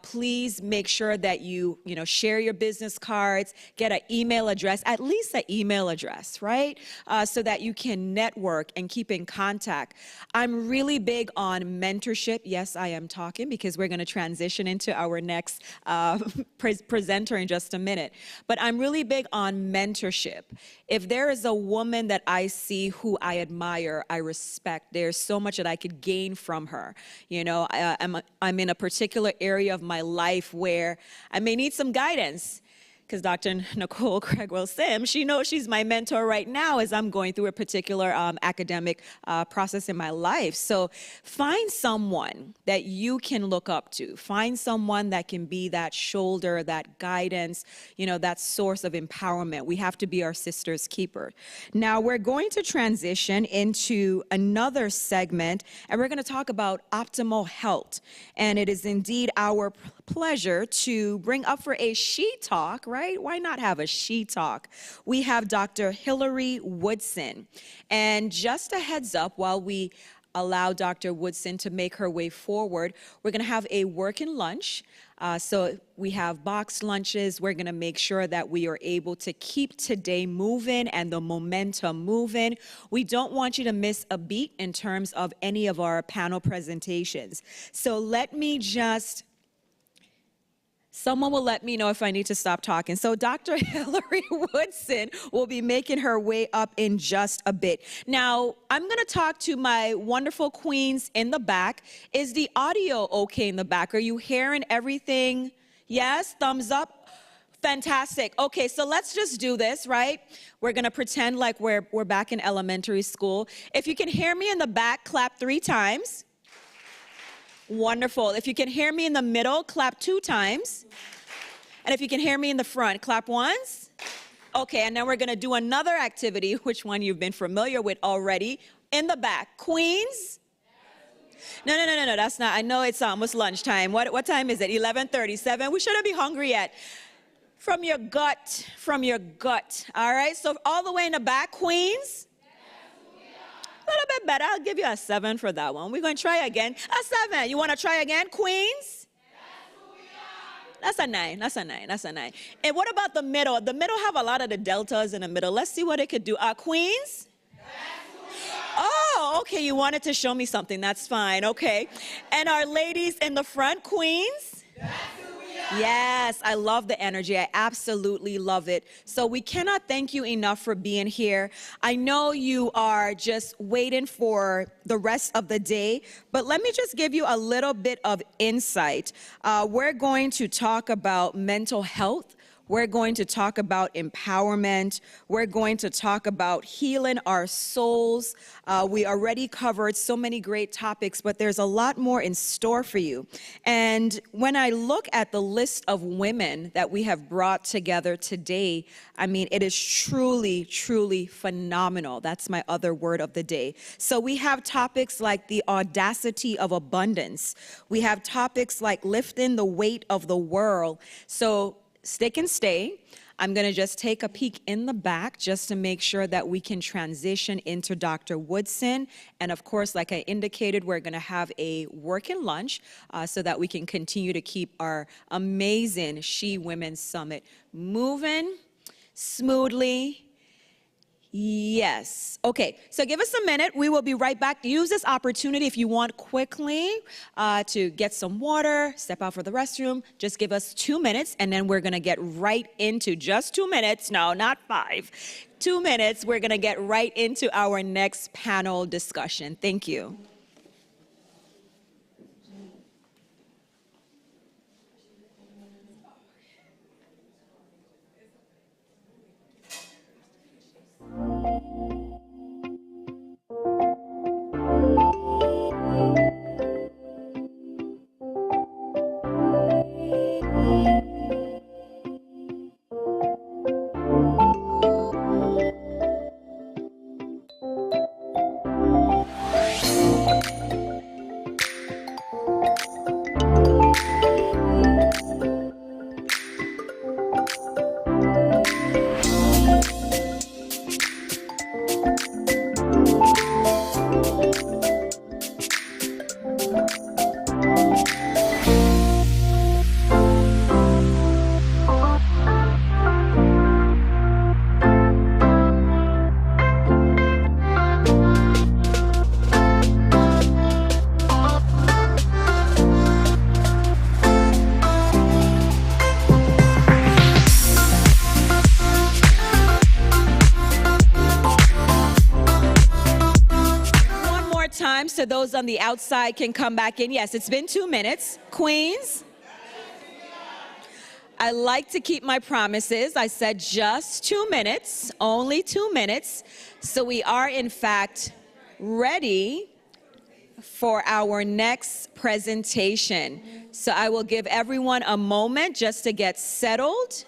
please make sure that you share your business cards, get an email address, at least an email address, right? So that you can network and keep in contact. I'm really big on mentorship. Yes, I am talking because we're going to transition into our next presenter in just a minute. But I'm really big on mentorship. If there is a woman that I see who I admire, I respect, there's so much that I could gain from her. You know, I'm in a particular area of my life where I may need some guidance, because Dr. Nicole Cregwell-Sims, she knows she's my mentor right now as I'm going through a particular academic process in my life. So find someone that you can look up to. Find someone that can be that shoulder, that guidance, that source of empowerment. We have to be our sister's keeper. Now we're going to transition into another segment, and we're going to talk about optimal health. And it is indeed our pleasure to bring up for a She Talk, right? Why not have a She Talk? We have Dr. Hillary Woodson. And just a heads up, while we allow Dr. Woodson to make her way forward, we're going to have a working lunch. So we have boxed lunches. We're going to make sure that we are able to keep today moving and the momentum moving. We don't want you to miss a beat in terms of any of our panel presentations. So let me just... Someone will let me know if I need to stop talking. So Dr. Hillary Woodson will be making her way up in just a bit. Now, I'm going to talk to my wonderful queens in the back. Is the audio okay in the back? Are you hearing everything? Yes? Thumbs up? Fantastic. Okay, so let's just do this, right? We're going to pretend like we're back in elementary school. If you can hear me in the back, clap 3 times. Wonderful. If you can hear me in the middle, clap 2 times. And if you can hear me in the front, clap once. Okay, and then we're going to do another activity, which one you've been familiar with already. In the back, queens. No, that's not. I know it's almost lunchtime. What time is it? 11:37. We shouldn't be hungry yet. From your gut. All right, so all the way in the back, queens. A little bit better. I'll give you a 7 for that one. We're going to try again. A 7. You want to try again, queens? That's a 9. That's a 9. And what about the middle? The middle have a lot of the deltas in the middle. Let's see what it could do. Queens? Oh, okay. You wanted to show me something. That's fine. Okay. And our ladies in the front, queens? Yes, I love the energy. I absolutely love it. So we cannot thank you enough for being here. I know you are just waiting for the rest of the day, but let me just give you a little bit of insight. We're going to talk about mental health. We're going to talk about empowerment. We're going to talk about healing our souls. We already covered so many great topics, but there's a lot more in store for you. And when I look at the list of women that we have brought together today, I mean, it is truly, truly phenomenal. That's my other word of the day. So we have topics like the audacity of abundance. We have topics like lifting the weight of the world. So stick and stay. I'm going to just take a peek in the back just to make sure that we can transition into Dr. Woodson. And of course, like I indicated, we're going to have a working lunch so that we can continue to keep our amazing She Women Summit moving smoothly. Yes. Okay, so give us a minute. We will be right back. Use this opportunity if you want quickly to get some water, step out for the restroom. Just give us 2 minutes, and then we're going to get right into just 2 minutes. No, not 5. 2 minutes. We're going to get right into our next panel discussion. Thank you. So those on the outside can come back in. Yes, it's been 2 minutes. Queens? I like to keep my promises. I said just 2 minutes, only 2 minutes. So we are, in fact, ready for our next presentation. So I will give everyone a moment just to get settled.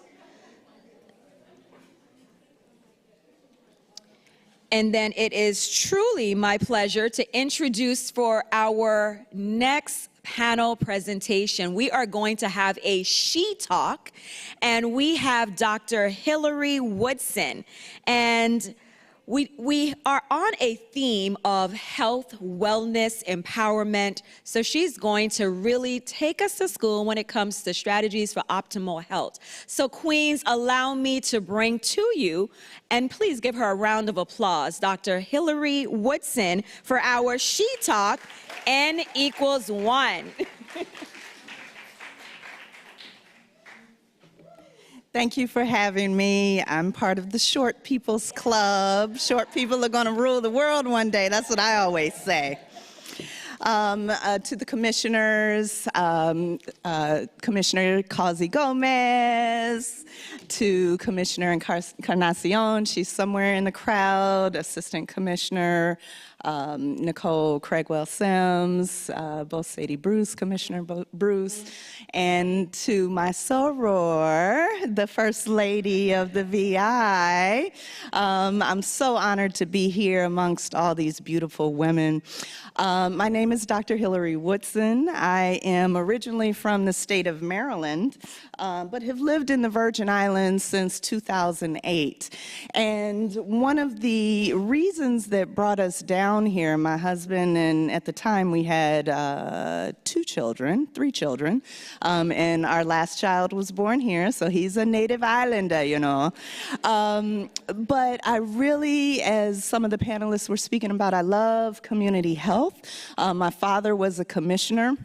And then it is truly my pleasure to introduce for our next panel presentation. We are going to have a She Talk, and we have Dr. Hillary Woodson. And we are on a theme of health, wellness, empowerment. So she's going to really take us to school when it comes to strategies for optimal health. So Queens, allow me to bring to you, and please give her a round of applause, Dr. Hillary Woodson for our She Talk, N=1. Thank you for having me. I'm part of the Short People's Club. Short people are going to rule the world one day. That's what I always say. To the commissioners, Commissioner Causey Gomez, to Commissioner Encarnacion, she's somewhere in the crowd, Assistant Commissioner Nicole Craigwell-Sims, both Sadie Bruce, Commissioner Bruce, and to my soror, the First Lady of the VI. I'm so honored to be here amongst all these beautiful women. My name is Dr. Hillary Woodson. I am originally from the state of Maryland, but have lived in the Virgin Islands since 2008. And one of the reasons that brought us down here, my husband, and at the time we had three children, and our last child was born here, so he's a native islander, you know. But I really, as some of the panelists were speaking about, I love community health. My father was a commissioned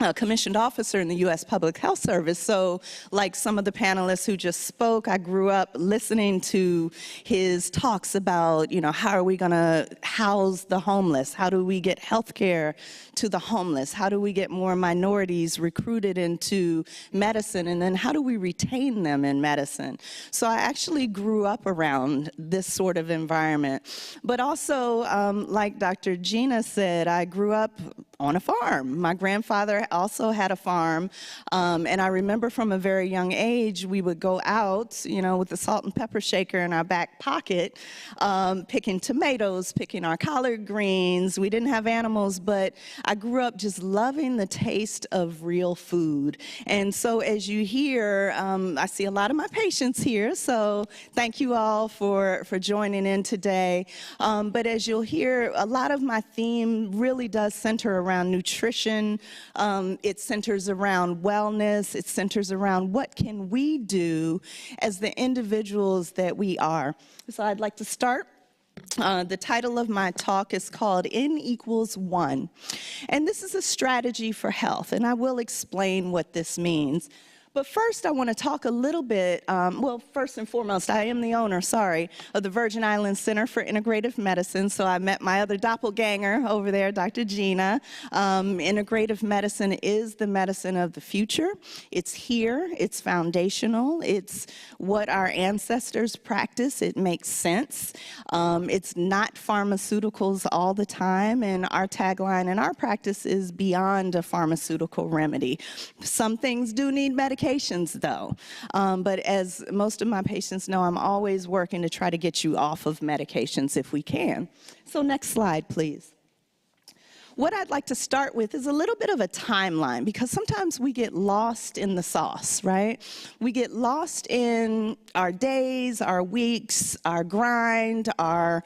officer in the U.S. Public Health Service. So like some of the panelists who just spoke, I grew up listening to his talks about, you know, how are we going to house the homeless? How do we get health care to the homeless? How do we get more minorities recruited into medicine? And then how do we retain them in medicine? So I actually grew up around this sort of environment. But also, like Dr. Gina said, I grew up on a farm. My grandfather also had a farm, and I remember from a very young age, we would go out, you know, with the salt and pepper shaker in our back pocket, picking tomatoes, picking our collard greens. We didn't have animals, but I grew up just loving the taste of real food. And so as you hear, I see a lot of my patients here, so thank you all for joining in today. But as you'll hear, a lot of my theme really does center around nutrition. It centers around wellness. It centers around what can we do as the individuals that we are. So I'd like to start. The title of my talk is called N=1. And this is a strategy for health, and I will explain what this means. But first, I want to talk a little bit, well, first and foremost, I am the owner, of the Virgin Islands Center for Integrative Medicine. So I met my other doppelganger over there, Dr. Gina. Integrative medicine is the medicine of the future. It's here. It's foundational. It's what our ancestors practiced. It makes sense. It's not pharmaceuticals all the time. And our tagline in our practice is beyond a pharmaceutical remedy. Some things do need medication. Though. But as most of my patients know, I'm always working to try to get you off of medications if we can. So next slide, please. What I'd like to start with is a little bit of a timeline, because sometimes we get lost in the sauce, right? We get lost in our days, our weeks, our grind, our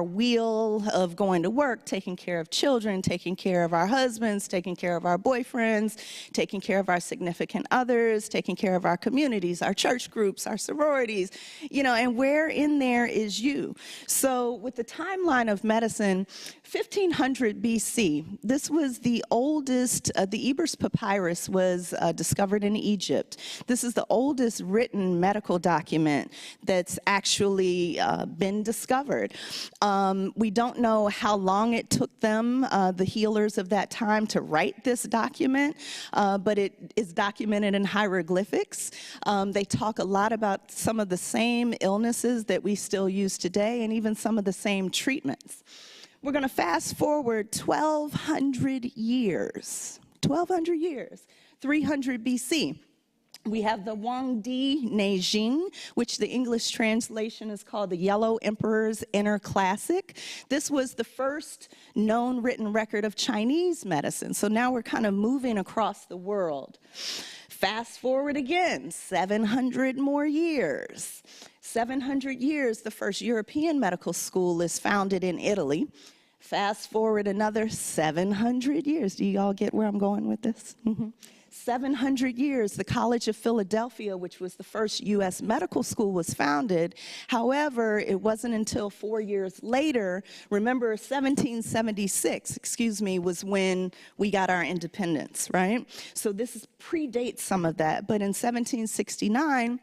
wheel of going to work, taking care of children, taking care of our husbands, taking care of our boyfriends, taking care of our significant others, taking care of our communities, our church groups, our sororities, you know, and where in there is you? So with the timeline of medicine, 1500 BC, this was the oldest, the Ebers Papyrus was discovered in Egypt. This is the oldest written medical document that's actually been discovered. We don't know how long it took them, the healers of that time, to write this document, but it is documented in hieroglyphics. They talk a lot about some of the same illnesses that we still use today, and even some of the same treatments. We're going to fast forward 1,200 years, 300 BC. We have the Huangdi Neijing, which the English translation is called the Yellow Emperor's Inner Classic. This was the first known written record of Chinese medicine. So now we're kind of moving across the world. Fast forward again, 700 more years. 700 years, the first European medical school is founded in Italy. Fast forward another 700 years. Do you all get where I'm going with this? 700 years, the College of Philadelphia, which was the first U.S. medical school, was founded. However, it wasn't until 4 years later, remember 1776, was when we got our independence, right? So this predates some of that, but in 1769,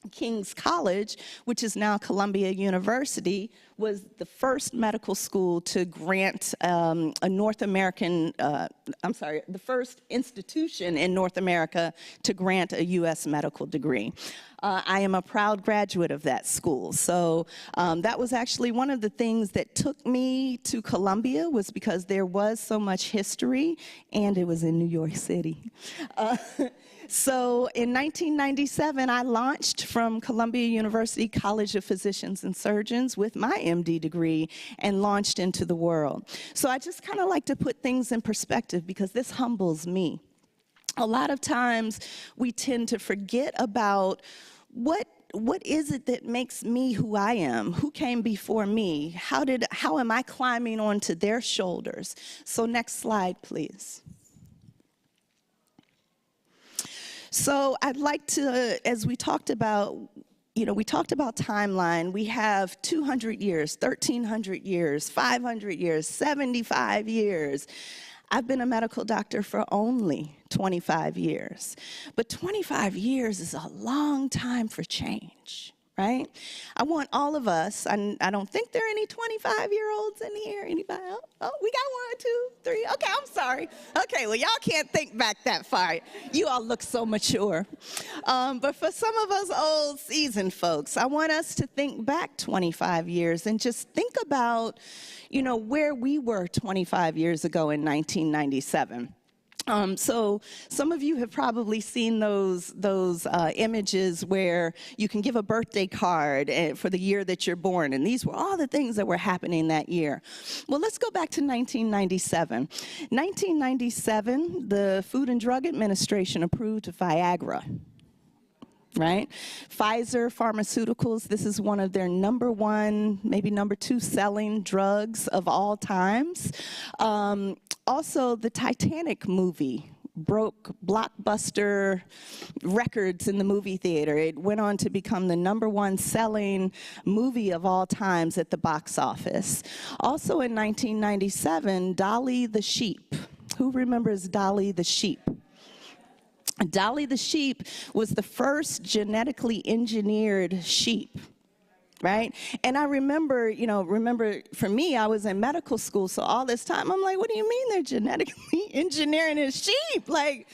King's College, which is now Columbia University, was the first medical school to grant a North American, the first institution in North America to grant a U.S. medical degree. I am a proud graduate of that school. So that was actually one of the things that took me to Columbia, was because there was so much history, and it was in New York City. So in 1997, I launched from Columbia University College of Physicians and Surgeons with my MD degree and launched into the world. So I just kind of like to put things in perspective because this humbles me. A lot of times we tend to forget about what is it that makes me who I am? Who came before me? How am I climbing onto their shoulders? So next slide, please. So I'd like to, as we talked about, we talked about timeline. We have 200 years, 1,300 years, 500 years, 75 years. I've been a medical doctor for only 25 years. But 25 years is a long time for change, right? I want all of us, I don't think there are any 25-year-olds in here. Anybody else? Oh, we got 1, 2, 3. Okay, I'm sorry. Okay, well, y'all can't think back that far. You all look so mature. But for some of us old, seasoned folks, I want us to think back 25 years and just think about, where we were 25 years ago in 1997. So some of you have probably seen those images where you can give a birthday card for the year that you're born, and these were all the things that were happening that year. Well, let's go back to 1997. 1997, the Food and Drug Administration approved Viagra. Right? Pfizer Pharmaceuticals, this is one of their #1, maybe #2 selling drugs of all times. Also, the Titanic movie broke blockbuster records in the movie theater. It went on to become the #1 selling movie of all times at the box office. Also in 1997, Dolly the sheep. Who remembers Dolly the sheep? Dolly the sheep was the first genetically engineered sheep, right? And I remember, for me, I was in medical school, so all this time, I'm like, what do you mean they're genetically engineering a sheep? Like,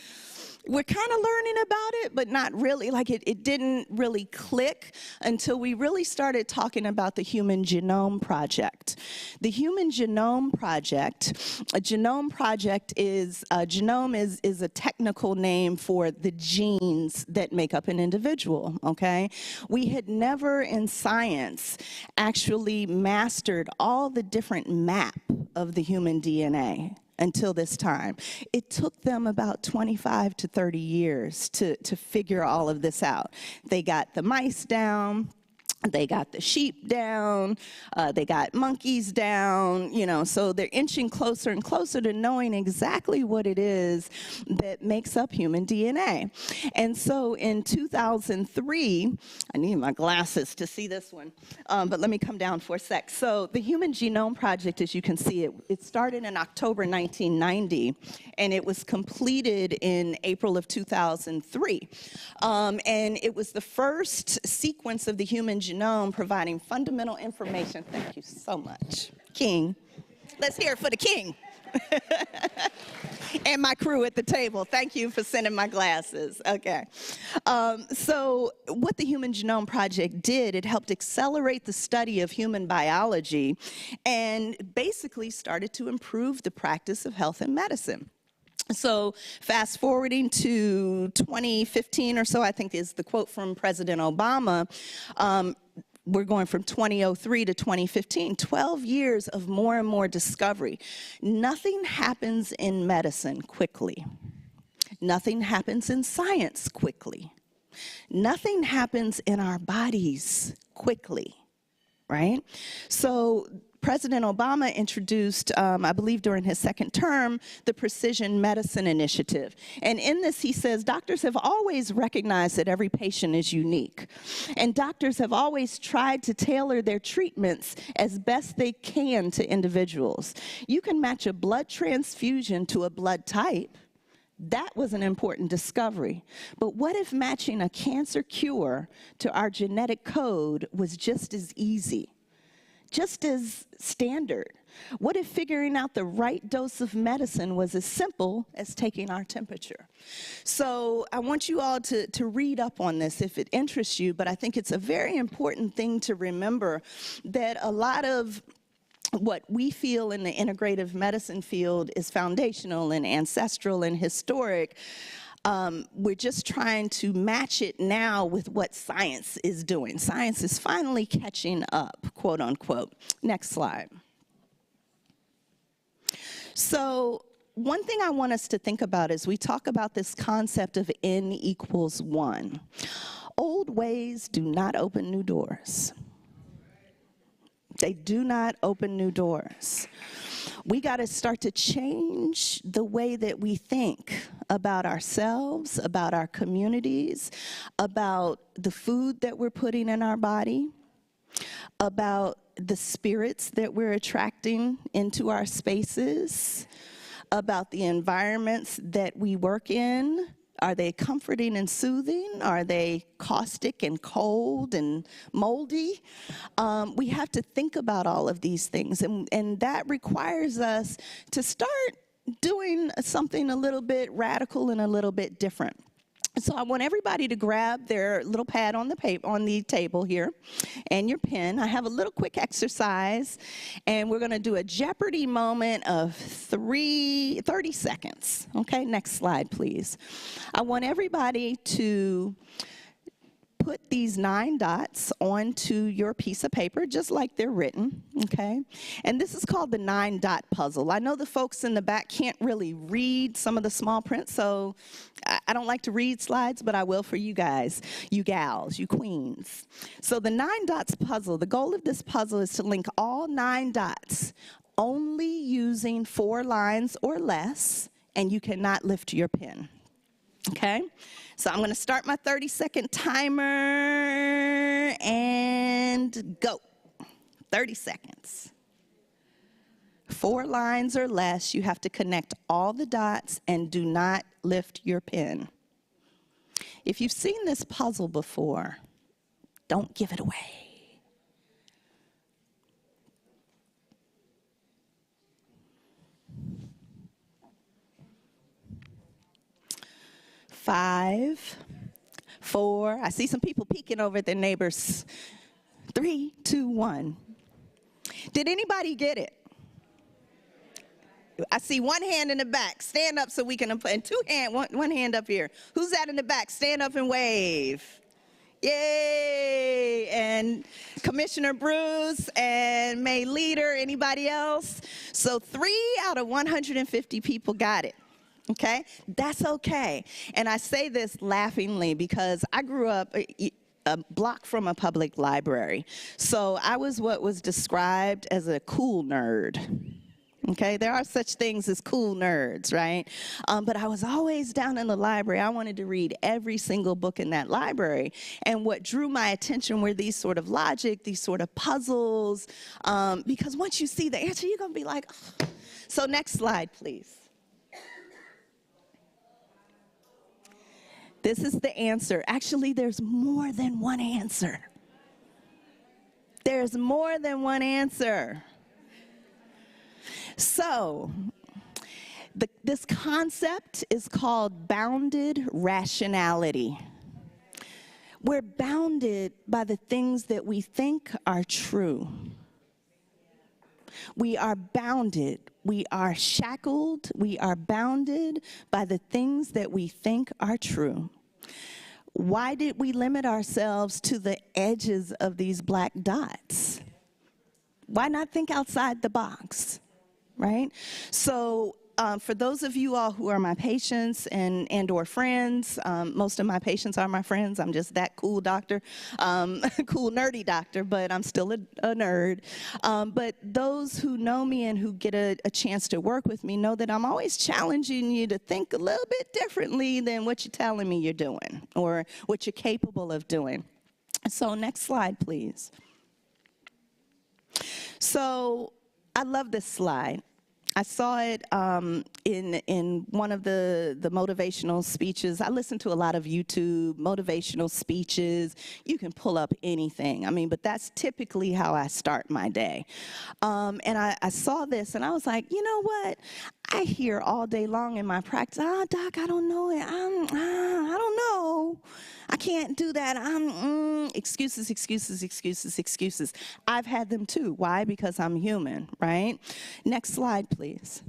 we're kind of learning about it, but not really. Like, it didn't really click until we really started talking about the Human Genome Project. The Human Genome Project, a genome project is a technical name for the genes that make up an individual, okay? We had never in science actually mastered all the different map of the human DNA. Until this time. It took them about 25 to 30 years to figure all of this out. They got the mice down, they got the sheep down, they got monkeys down, so they're inching closer and closer to knowing exactly what it is that makes up human DNA. And so in 2003, I need my glasses to see this one, but let me come down for a sec. So the Human Genome Project, as you can see, it started in October 1990, and it was completed in April of 2003. And it was the first sequence of the human genome providing fundamental information. Thank you so much, King. Let's hear it for the King. And my crew at the table. Thank you for sending my glasses. Okay. So what the Human Genome Project did, it helped accelerate the study of human biology and basically started to improve the practice of health and medicine. So fast forwarding to 2015 or so, I think is the quote from President Obama, we're going from 2003 to 2015, 12 years of more and more discovery. Nothing happens in medicine quickly. Nothing happens in science quickly. Nothing happens in our bodies quickly, right? So President Obama introduced, I believe during his second term, the Precision Medicine Initiative. And in this, he says, doctors have always recognized that every patient is unique. And doctors have always tried to tailor their treatments as best they can to individuals. You can match a blood transfusion to a blood type. That was an important discovery. But what if matching a cancer cure to our genetic code was just as easy, just as standard? What if figuring out the right dose of medicine was as simple as taking our temperature? So I want you all to read up on this if it interests you, but I think it's a very important thing to remember that a lot of what we feel in the integrative medicine field is foundational and ancestral and historic. We're just trying to match it now with what science is doing. Science is finally catching up, quote unquote. Next slide. So one thing I want us to think about is we talk about this concept of N equals 1. Old ways do not open new doors. They do not open new doors. We got to start to change the way that we think about ourselves, about our communities, about the food that we're putting in our body, about the spirits that we're attracting into our spaces, about the environments that we work in. Are they comforting and soothing? Are they caustic and cold and moldy? We have to think about all of these things, and that requires us to start doing something a little bit radical and a little bit different. So I want everybody to grab their little pad on the table here and your pen. I have a little quick exercise, and we're going to do a Jeopardy moment of 30 seconds. Okay, next slide, please. I want everybody to put these 9 dots onto your piece of paper, just like they're written, okay? And this is called the 9-dot puzzle. I know the folks in the back can't really read some of the small print, so I don't like to read slides, but I will for you guys, you gals, you queens. So the 9 dots puzzle, the goal of this puzzle is to link all 9 dots only using 4 lines or less, and you cannot lift your pen, okay? So I'm going to start my 30-second timer and go. 30 seconds. 4 lines or less, you have to connect all the dots and do not lift your pen. If you've seen this puzzle before, don't give it away. Five, 4, I see some people peeking over at their neighbors. 3, 2, 1. Did anybody get it? I see one hand in the back. Stand up so we can, and one hand up here. Who's that in the back? Stand up and wave. Yay! And Commissioner Bruce and May Leader, anybody else? So 3 out of 150 people got it. Okay? That's okay. And I say this laughingly because I grew up a block from a public library. So I was what was described as a cool nerd. Okay, there are such things as cool nerds, right? But I was always down in the library. I wanted to read every single book in that library. And what drew my attention were these sort of logic, these sort of puzzles, because once you see the answer, you're going to be like, oh. So next slide, please. This is the answer. Actually, there's more than one answer. There's more than one answer. So, this concept is called bounded rationality. We're bounded by the things that we think are true. We are bounded We are shackled, we are bounded by the things that we think are true. Why did we limit ourselves to the edges of these black dots? Why not think outside the box, right? So for those of you all who are my patients and or friends, most of my patients are my friends. I'm just that cool doctor, cool nerdy doctor, but I'm still a nerd. But those who know me and who get a chance to work with me know that I'm always challenging you to think a little bit differently than what you're telling me you're doing or what you're capable of doing. So next slide, please. So I love this slide. I saw it in one of the motivational speeches. I listen to a lot of YouTube motivational speeches. You can pull up anything. I mean, but that's typically how I start my day. And I saw this and I was like, you know what? I hear all day long in my practice, doc, I don't know it. I don't know. I can't do that. Excuses, excuses, excuses, excuses. I've had them too. Why? Because I'm human, right? Next slide, please.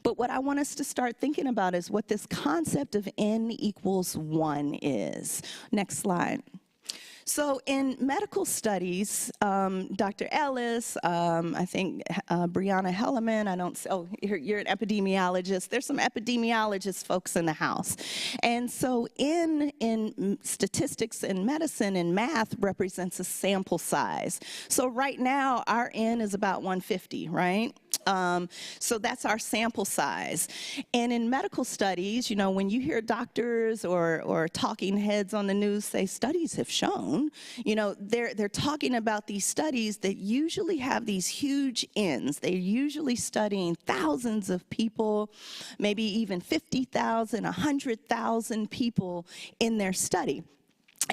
But what I want us to start thinking about is what this concept of N equals 1 is. Next slide. So in medical studies, Dr. Ellis, I think Brianna Hellerman, you're an epidemiologist. There's some epidemiologist folks in the house. And so in statistics and medicine and math represents a sample size. So right now, our N is about 150, right? So that's our sample size. And in medical studies, you know, when you hear doctors or talking heads on the news say studies have shown, you know, they're talking about these studies that usually have these huge N's. They're usually studying thousands of people, maybe even 50,000, 100,000 people in their study.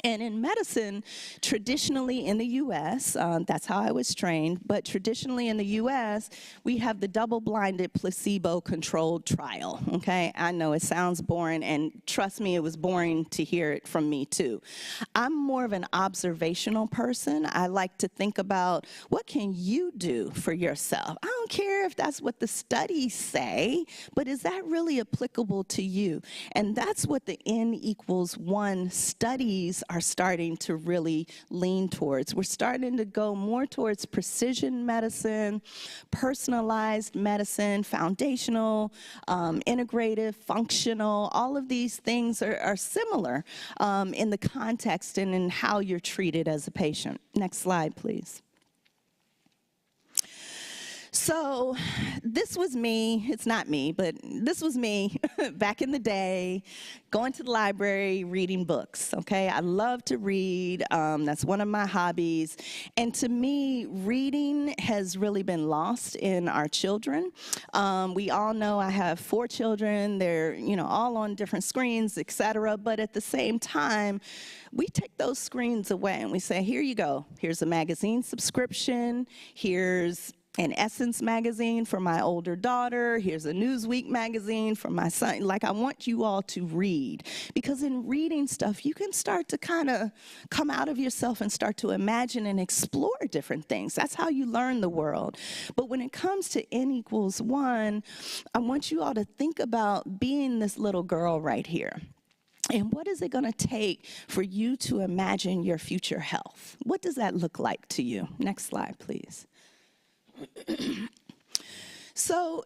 And in medicine, traditionally in the U.S., that's how I was trained, but traditionally in the U.S., we have the double-blinded placebo-controlled trial, okay? I know it sounds boring, and trust me, it was boring to hear it from me too. I'm more of an observational person. I like to think about what can you do for yourself? I don't care if that's what the studies say, but is that really applicable to you? And that's what the N equals 1 studies are starting to really lean towards. We're starting to go more towards precision medicine, personalized medicine, foundational, integrative, functional. All of these things are similar in the context and in how you're treated as a patient. Next slide, please. So this was me, it's not me, but this was me back in the day, going to the library, reading books, okay? I love to read, that's one of my hobbies. And to me, reading has really been lost in our children. We all know I have 4 children, they're, you know, all on different screens, etc. But at the same time, we take those screens away and we say, here you go, here's a magazine subscription, here's an Essence magazine for my older daughter. Here's a Newsweek magazine for my son. Like, I want you all to read, because in reading stuff, you can start to kind of come out of yourself and start to imagine and explore different things. That's how you learn the world. But when it comes to N equals 1, I want you all to think about being this little girl right here. And what is it going to take for you to imagine your future health? What does that look like to you? Next slide, please. So,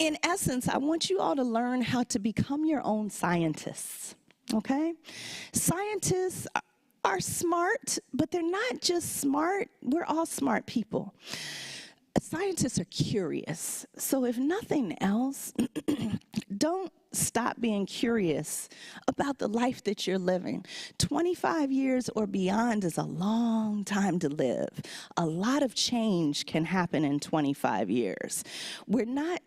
in essence, I want you all to learn how to become your own scientists, okay? Scientists are smart, but they're not just smart. We're all smart people. Scientists are curious. So if nothing else, don't stop being curious about the life that you're living. 25 years or beyond is a long time to live. A lot of change can happen in 25 years. We're not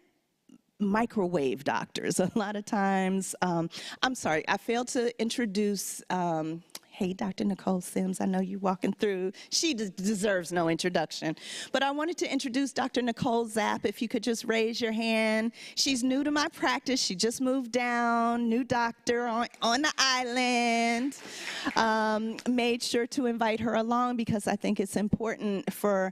microwave doctors. A lot of times, I'm sorry, I failed to introduce, hey, Dr. Nicole Sims, I know you're walking through. She deserves no introduction. But I wanted to introduce Dr. Nicole Zapp, if you could just raise your hand. She's new to my practice. She just moved down, new doctor on the island. Made sure to invite her along because I think it's important for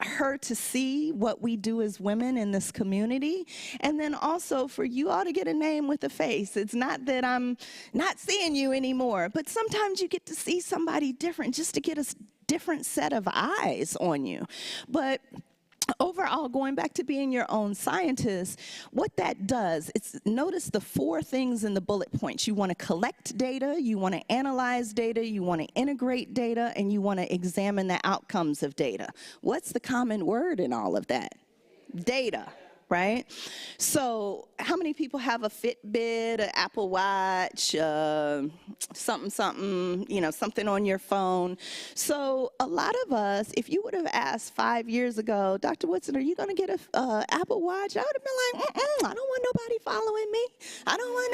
her to see what we do as women in this community, and then also for you all to get a name with a face. It's not that I'm not seeing you anymore, but sometimes you get to see somebody different just to get a different set of eyes on you. But overall, going back to being your own scientist, what that does, it's notice the 4 things in the bullet points. You want to collect data, you want to analyze data, you want to integrate data, and you want to examine the outcomes of data. What's the common word in all of that? Data. Right? So how many people have a Fitbit, an Apple Watch, something, you know, something on your phone? So a lot of us, if you would have asked 5 years ago, Dr. Woodson, are you going to get an Apple Watch? I would have been like, I don't want nobody following me. I don't want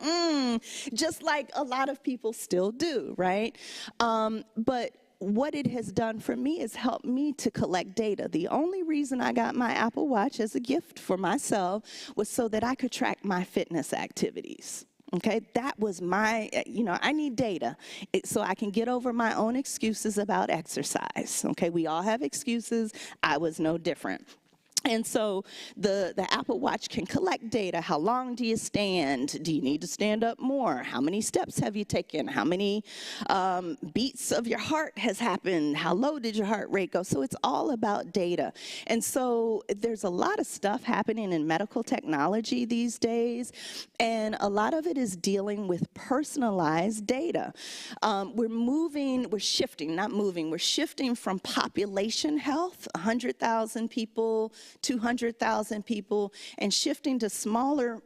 nobody. Just like a lot of people still do, right? But what it has done for me is helped me to collect data. The only reason I got my Apple Watch as a gift for myself was so that I could track my fitness activities. Okay, that was my, you know, I need data so I can get over my own excuses about exercise. Okay, we all have excuses. I was no different. And so the Apple Watch can collect data. How long do you stand? Do you need to stand up more? How many steps have you taken? How many beats of your heart has happened? How low did your heart rate go? So it's all about data. And so there's a lot of stuff happening in medical technology these days, and a lot of it is dealing with personalized data. We're shifting from population health, 100,000 people, 200,000 people, and shifting to smaller,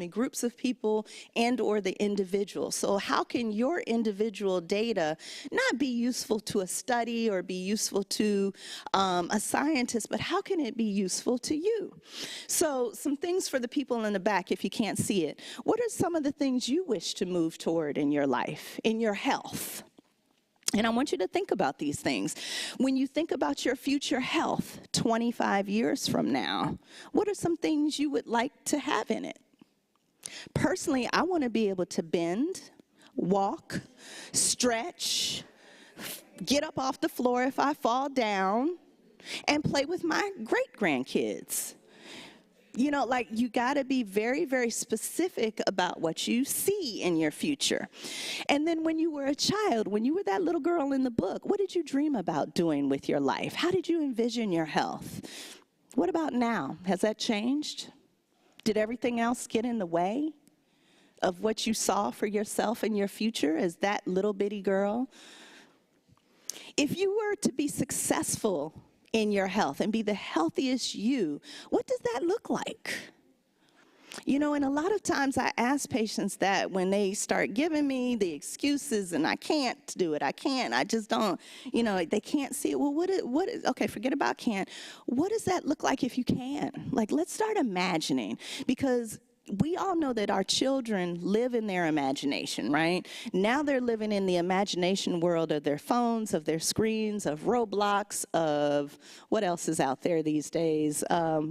groups of people and or the individual. So how can your individual data not be useful to a study or be useful to a scientist, but how can it be useful to you? So some things for the people in the back, if you can't see it. What are some of the things you wish to move toward in your life, in your health? And I want you to think about these things. When you think about your future health 25 years from now, what are some things you would like to have in it? Personally, I want to be able to bend, walk, stretch, get up off the floor if I fall down, and play with my great-grandkids. You know, like, you got to be very, very specific about what you see in your future. And then when you were a child, when you were that little girl in the book, what did you dream about doing with your life? How did you envision your health? What about now? Has that changed? Did everything else get in the way of what you saw for yourself and your future as that little bitty girl? If you were to be successful in your health and be the healthiest you, what does that look like? You know, and a lot of times I ask patients that when they start giving me the excuses and I can't do it, I just don't, you know, they can't see it. Well, okay, forget about can't. What does that look like if you can? Like, let's start imagining, because we all know that our children live in their imagination, right? Now they're living in the imagination world of their phones, of their screens, of Roblox, of what else is out there these days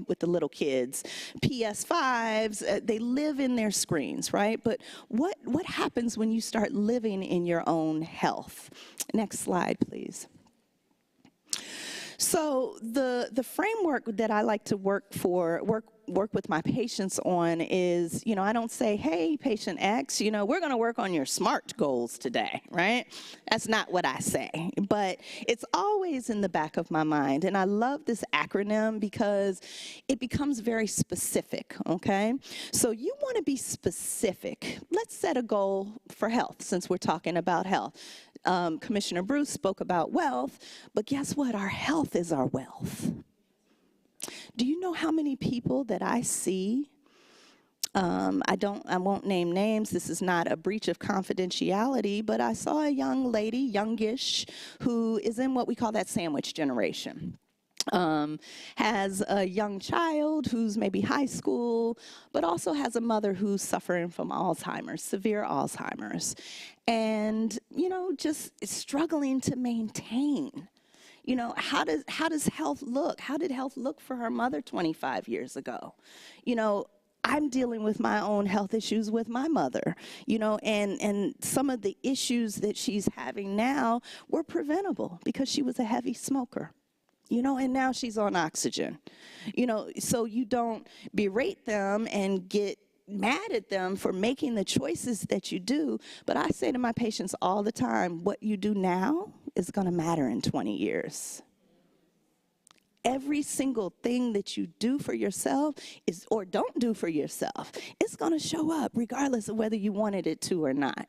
with the little kids, PS5s. They live in their screens, right? But what happens when you start living in your own health? Next slide, please. So the framework that I like to work with my patients on is, you know, I don't say, hey, patient X, you know, we're going to work on your SMART goals today, right? That's not what I say, but it's always in the back of my mind. And I love this acronym because it becomes very specific, okay? So you want to be specific. Let's set a goal for health, since we're talking about health. Commissioner Bruce spoke about wealth, but guess what? Our health is our wealth. Do you know how many people that I see? I won't name names. This is not a breach of confidentiality, but I saw a young lady, youngish, who is in what we call that sandwich generation. Has a young child who's maybe high school, but also has a mother who's suffering from Alzheimer's, severe Alzheimer's, and, you know, just struggling to maintain. You know, how does health look? How did health look for her mother 25 years ago? You know, I'm dealing with my own health issues with my mother, you know, and some of the issues that she's having now were preventable because she was a heavy smoker. you know, and now she's on oxygen. You know, so you don't berate them and get mad at them for making the choices that you do. But I say to my patients all the time, what you do now is going to matter in 20 years. Every single thing that you do for yourself is, or don't do for yourself, it's going to show up regardless of whether you wanted it to or not.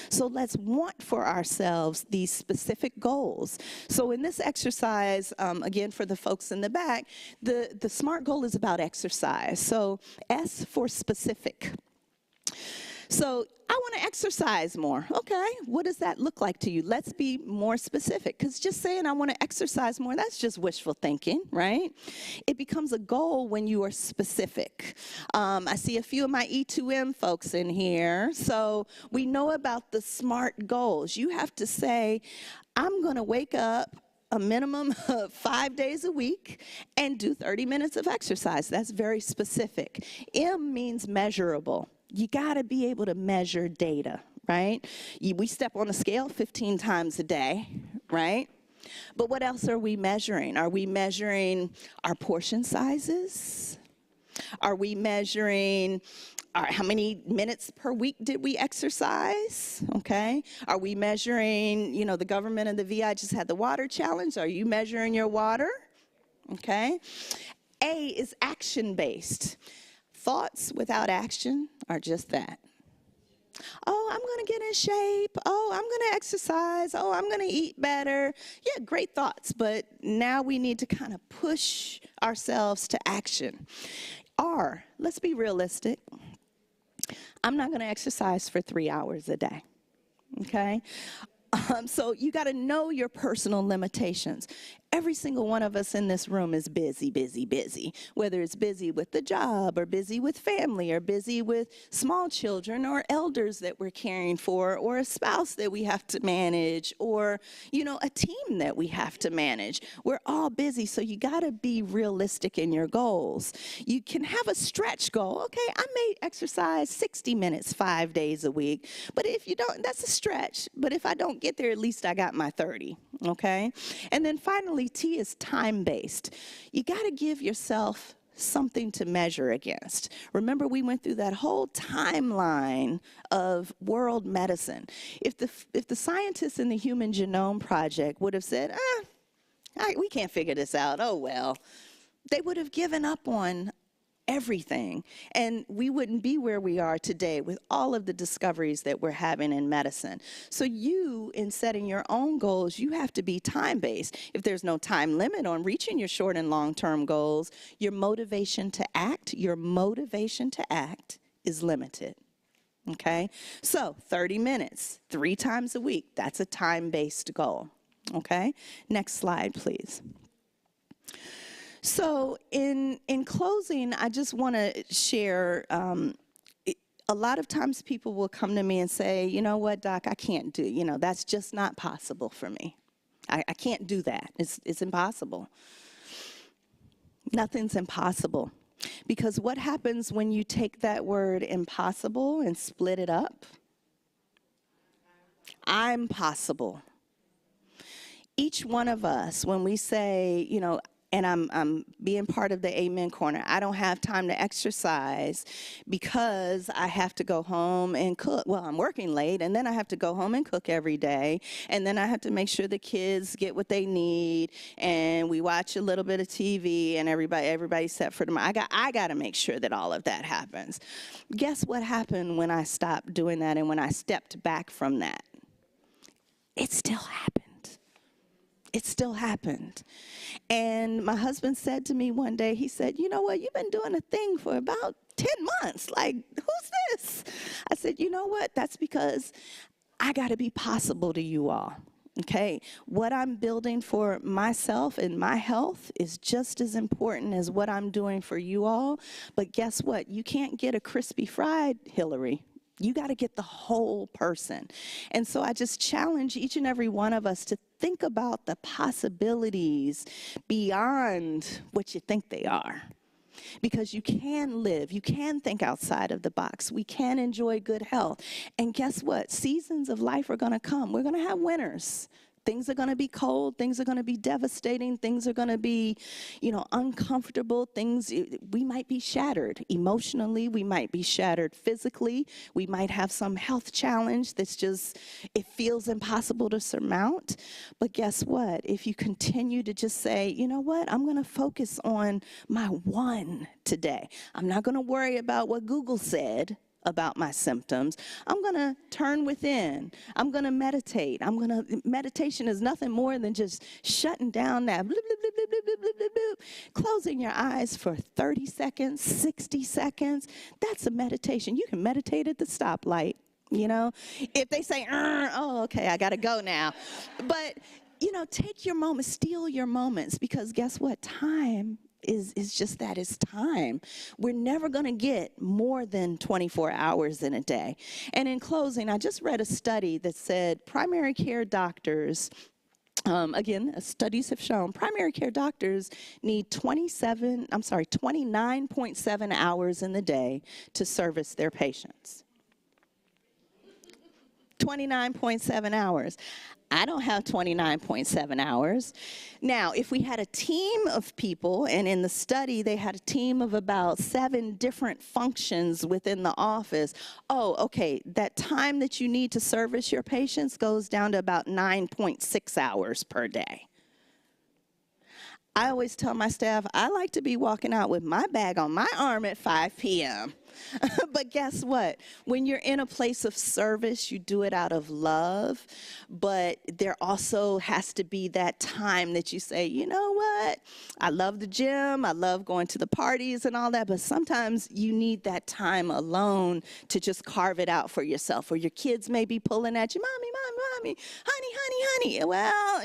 So let's want for ourselves these specific goals. So in this exercise, again, for the folks in the back, the SMART goal is about exercise. So S for specific. So I want to exercise more. Okay, what does that look like to you? Let's be more specific, because just saying I want to exercise more, that's just wishful thinking, right? It becomes a goal when you are specific. I see a few of my E2M folks in here. So we know about the SMART goals. You have to say, I'm going to wake up a minimum of 5 days a week and do 30 minutes of exercise. That's very specific. M means measurable. You got to be able to measure data, right? We step on the scale 15 times a day, right? But what else are we measuring? Are we measuring our portion sizes? Are we measuring how many minutes per week did we exercise? Okay. Are we measuring, you know, the government and the VI just had the water challenge. Are you measuring your water? Okay. A is action-based. Thoughts without action are just that. Oh, I'm going to get in shape. Oh, I'm going to exercise. Oh, I'm going to eat better. Yeah, great thoughts, but now we need to kind of push ourselves to action. R, let's be realistic. I'm not going to exercise for 3 hours a day, okay? So you got to know your personal limitations. Every single one of us in this room is busy, busy, busy. Whether it's busy with the job or busy with family or busy with small children or elders that we're caring for or a spouse that we have to manage or, you know, a team that we have to manage. We're all busy, so you got to be realistic in your goals. You can have a stretch goal. Okay, I may exercise 60 minutes 5 days a week, but if you don't, that's a stretch. But if I don't get there, at least I got my 30, okay? And then finally, T is time-based. You got to give yourself something to measure against. Remember, we went through that whole timeline of world medicine. If the scientists in the Human Genome Project would have said, we can't figure this out, oh well, they would have given up on everything, and we wouldn't be where we are today with all of the discoveries that we're having in medicine. So you, in setting your own goals, you have to be time-based. If there's no time limit on reaching your short and long-term goals, your motivation to act is limited. Okay? So 30 minutes, 3 times a week, that's a time-based goal. Okay? Next slide, please. So in closing, I just want to share, a lot of times people will come to me and say, you know what, Doc, I can't do, you know, that's just not possible for me. I can't do that. It's impossible. Nothing's impossible. Because what happens when you take that word impossible and split it up? I'm possible. Each one of us, when we say, you know, and I'm being part of the Amen Corner. I don't have time to exercise because I have to go home and cook. Well, I'm working late, and then I have to go home and cook every day, and then I have to make sure the kids get what they need, and we watch a little bit of TV, and everybody's set for tomorrow. I got to make sure that all of that happens. Guess what happened when I stopped doing that and when I stepped back from that? It still happened. It still happened. And my husband said to me one day, he said, you know what, you've been doing a thing for about 10 months. Like, who's this? I said, you know what, that's because I got to be possible to you all. Okay, what I'm building for myself and my health is just as important as what I'm doing for you all. But guess what? You can't get a crispy fried Hillary. You got to get the whole person. And so I just challenge each and every one of us to think about the possibilities beyond what you think they are. Because you can live, you can think outside of the box. We can enjoy good health. And guess what? Seasons of life are going to come. We're going to have winters. Things are going to be cold. Things are going to be devastating. Things are going to be, uncomfortable. Things, we might be shattered emotionally. We might be shattered physically. We might have some health challenge that's just, it feels impossible to surmount. But guess what? If you continue to just say, you know what, I'm going to focus on my one today. I'm not going to worry about what Google said about my symptoms. I'm going to turn within. I'm going to meditate. Meditation is nothing more than just shutting down that bloop, bloop, bloop, bloop, bloop, bloop, bloop, bloop, closing your eyes for 30 seconds, 60 seconds. That's a meditation. You can meditate at the stoplight, If they say, oh, okay, I got to go now. But, take your moments, steal your moments, because guess what? Time is just that, it's time. We're never going to get more than 24 hours in a day. And in closing, I just read a study that said primary care doctors, again, studies have shown primary care doctors need 29.7 hours in the day to service their patients. 29.7 hours. I don't have 29.7 hours. Now, if we had a team of people, and in the study they had a team of about 7 different functions within the office, okay, that time that you need to service your patients goes down to about 9.6 hours per day. I always tell my staff, I like to be walking out with my bag on my arm at 5 p.m. But guess what? When you're in a place of service, you do it out of love. But there also has to be that time that you say, you know what? I love the gym. I love going to the parties and all that. But sometimes you need that time alone to just carve it out for yourself. Or your kids may be pulling at you, mommy, mommy, mommy, honey, honey, honey. Well,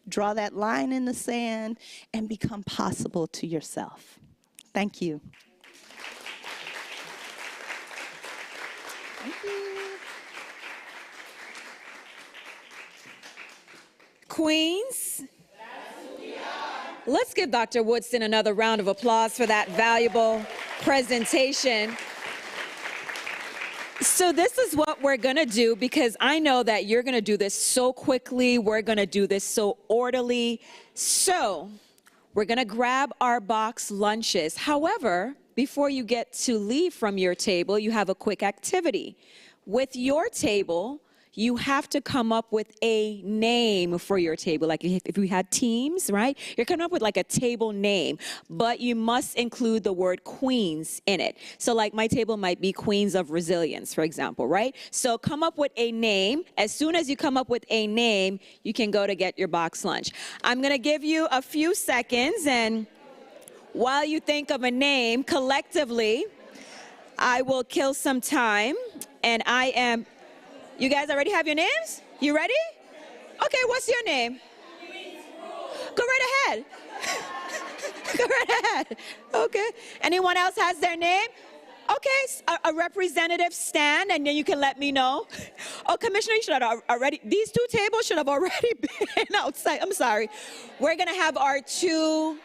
draw that line in the sand and become possible to yourself. Thank you. Thank you. Queens, let's give Dr. Woodson another round of applause for that valuable presentation. So this is what we're going to do, because I know that you're going to do this so quickly. We're going to do this so orderly. So we're going to grab our box lunches. However, before you get to leave from your table, you have a quick activity. With your table, you have to come up with a name for your table. Like if we had teams, right? You're coming up with like a table name, but you must include the word Queens in it. So like my table might be Queens of Resilience, for example, right? So come up with a name. As soon as you come up with a name, you can go to get your box lunch. I'm gonna give you a few seconds, and while you think of a name collectively, I will kill some time, and you guys already have your names? You ready? Okay, what's your name? Go right ahead. Go right ahead. Okay. Anyone else has their name? Okay, a representative stand, and then you can let me know. Oh, Commissioner, you should have already, these 2 tables should have already been outside. I'm sorry. We're gonna have our two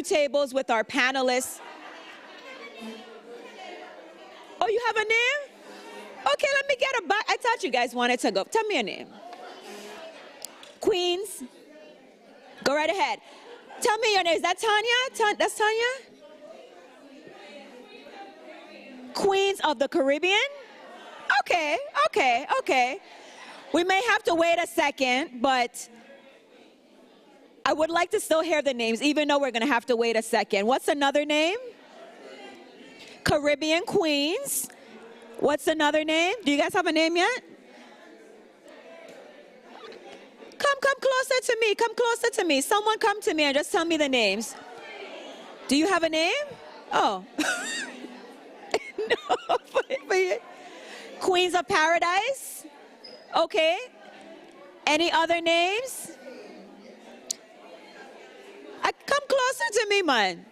tables with our panelists. Oh, you have a name? Okay, let me get a box. I thought you guys wanted to go. Tell me a name. Queens. Go right ahead. Tell me your name. Is that Tanya? That's Tanya? Queens of the Caribbean? Okay. We may have to wait a second, but I would like to still hear the names, even though we're going to have to wait a second. What's another name? Caribbean Queens. What's another name? Do you guys have a name yet? Come closer to me. Come closer to me. Someone come to me and just tell me the names. Do you have a name? Oh. No. Queens of Paradise? Okay. Any other names? Come closer to me, man.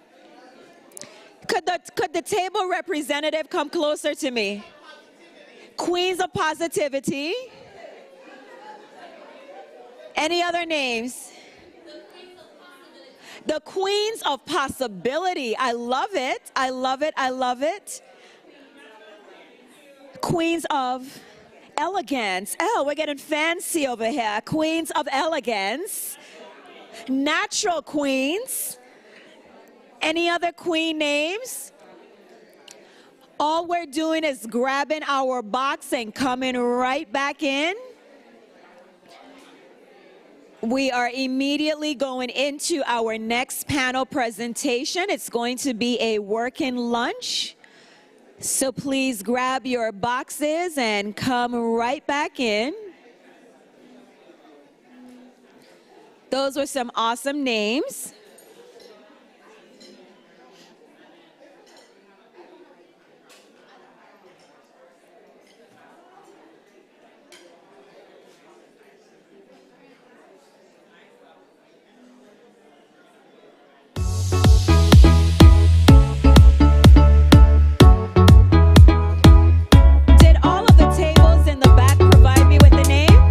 Could the table representative come closer to me? Queens of Positivity. Any other names? The Queens of Possibility. I love it. I love it. I love it. Queens of Elegance. Oh, we're getting fancy over here. Queens of elegance. Natural queens. Any other queen names? All we're doing is grabbing our box and coming right back in. We are immediately going into our next panel presentation. It's going to be a working lunch. So please grab your boxes and come right back in. Those were some awesome names. Did all of the tables in the back provide me with the name?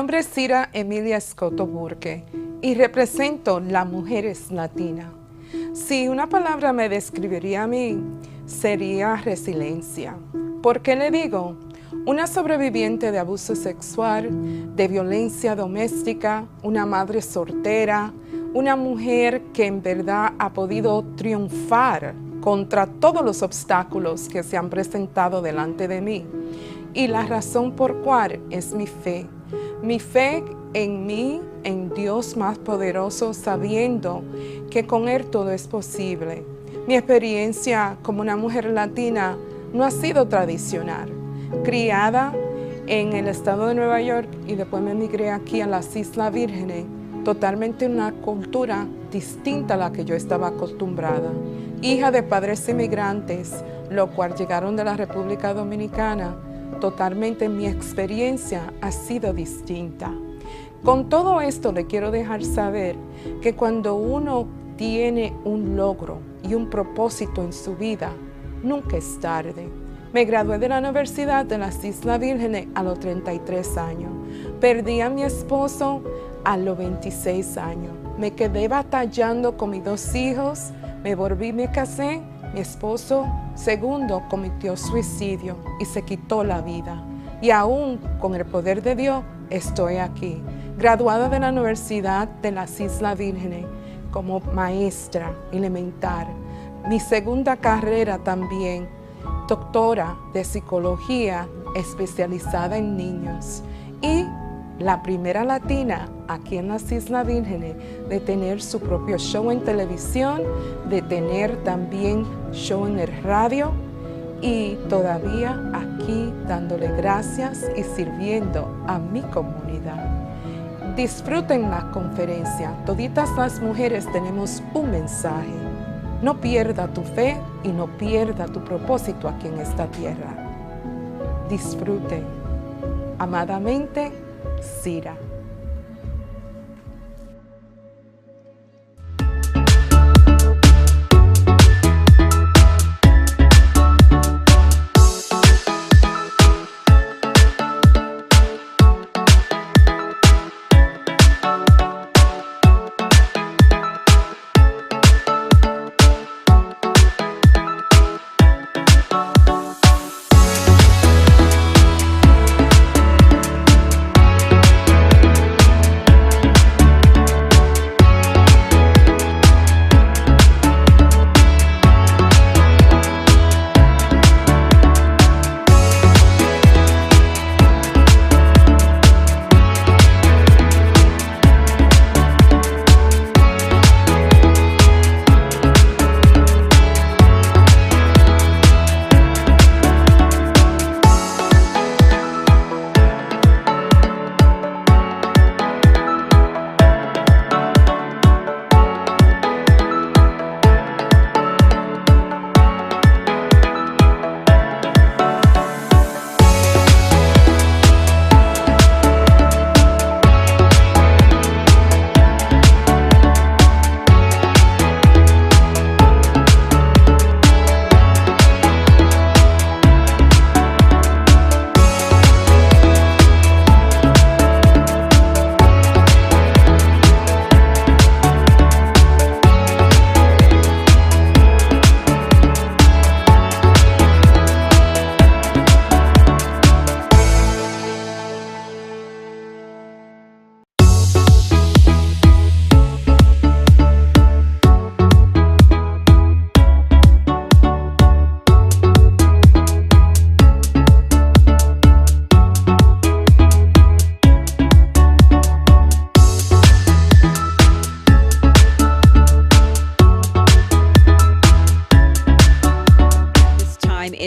nombre es Cira Emilia Escoto Burke y represento las mujeres latinas. Si una palabra me describiría a mí, sería resiliencia. ¿Por qué le digo? Una sobreviviente de abuso sexual, de violencia doméstica, una madre soltera, una mujer que en verdad ha podido triunfar contra todos los obstáculos que se han presentado delante de mí. Y la razón por cuál es mi fe. Mi fe en mí, en Dios más poderoso, sabiendo que con Él todo es posible. Mi experiencia como una mujer latina no ha sido tradicional. Criada en el estado de Nueva York y después me emigré aquí a las Islas Vírgenes, totalmente una cultura distinta a la que yo estaba acostumbrada. Hija de padres inmigrantes, los cuales llegaron de la República Dominicana, totalmente mi experiencia ha sido distinta. Con todo esto le quiero dejar saber que cuando uno tiene un logro y un propósito en su vida, nunca es tarde. Me gradué de la Universidad de las Islas Vírgenes a los 33 años. Perdí a mi esposo a los 26 años. Me quedé batallando con mis 2 hijos, me volví, me casé. Mi esposo segundo cometió suicidio y se quitó la vida. Y aún con el poder de Dios estoy aquí, graduada de la Universidad de las Islas Vírgenes como maestra elemental. Mi segunda carrera también, doctora de psicología especializada en niños. Y la primera latina aquí en las Islas Vírgenes de tener su propio show en televisión, de tener también show en el radio y todavía aquí dándole gracias y sirviendo a mi comunidad. Disfruten la conferencia. Toditas las mujeres tenemos un mensaje. No pierda tu fe y no pierda tu propósito aquí en esta tierra. Disfruten. Amadamente, Cira.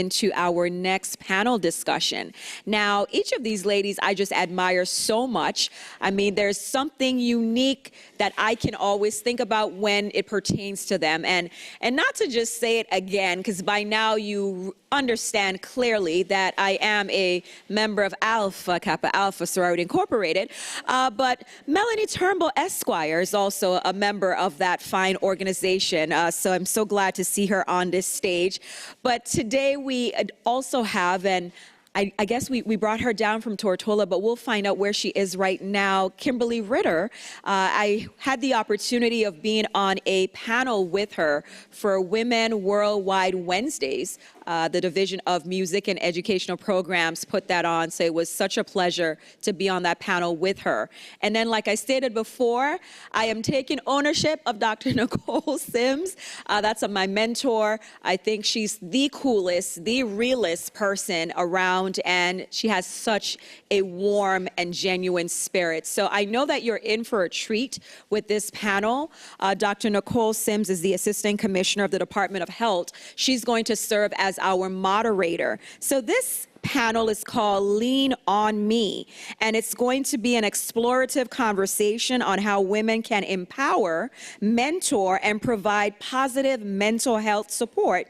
into our next panel discussion. Now, each of these ladies I just admire so much. I mean, there's something unique that I can always think about when it pertains to them. And not to just say it again, because by now you understand clearly that I am a member of Alpha Kappa Alpha Sorority Incorporated, but Melanie Turnbull Esquire is also a member of that fine organization, so I'm so glad to see her on this stage. But today we also have, and I guess we brought her down from Tortola, but we'll find out where she is right now. Kimberly Ritter, I had the opportunity of being on a panel with her for Women Worldwide Wednesdays. The Division of Music and Educational Programs put that on, so it was such a pleasure to be on that panel with her. And then, like I stated before, I am taking ownership of Dr. Nicole Sims. That's my mentor. I think she's the coolest, the realest person around, and she has such a warm and genuine spirit. So I know that you're in for a treat with this panel. Dr. Nicole Sims is the Assistant Commissioner of the Department of Health. She's going to serve as our moderator. So this panel is called Lean on Me, and it's going to be an explorative conversation on how women can empower, mentor, and provide positive mental health support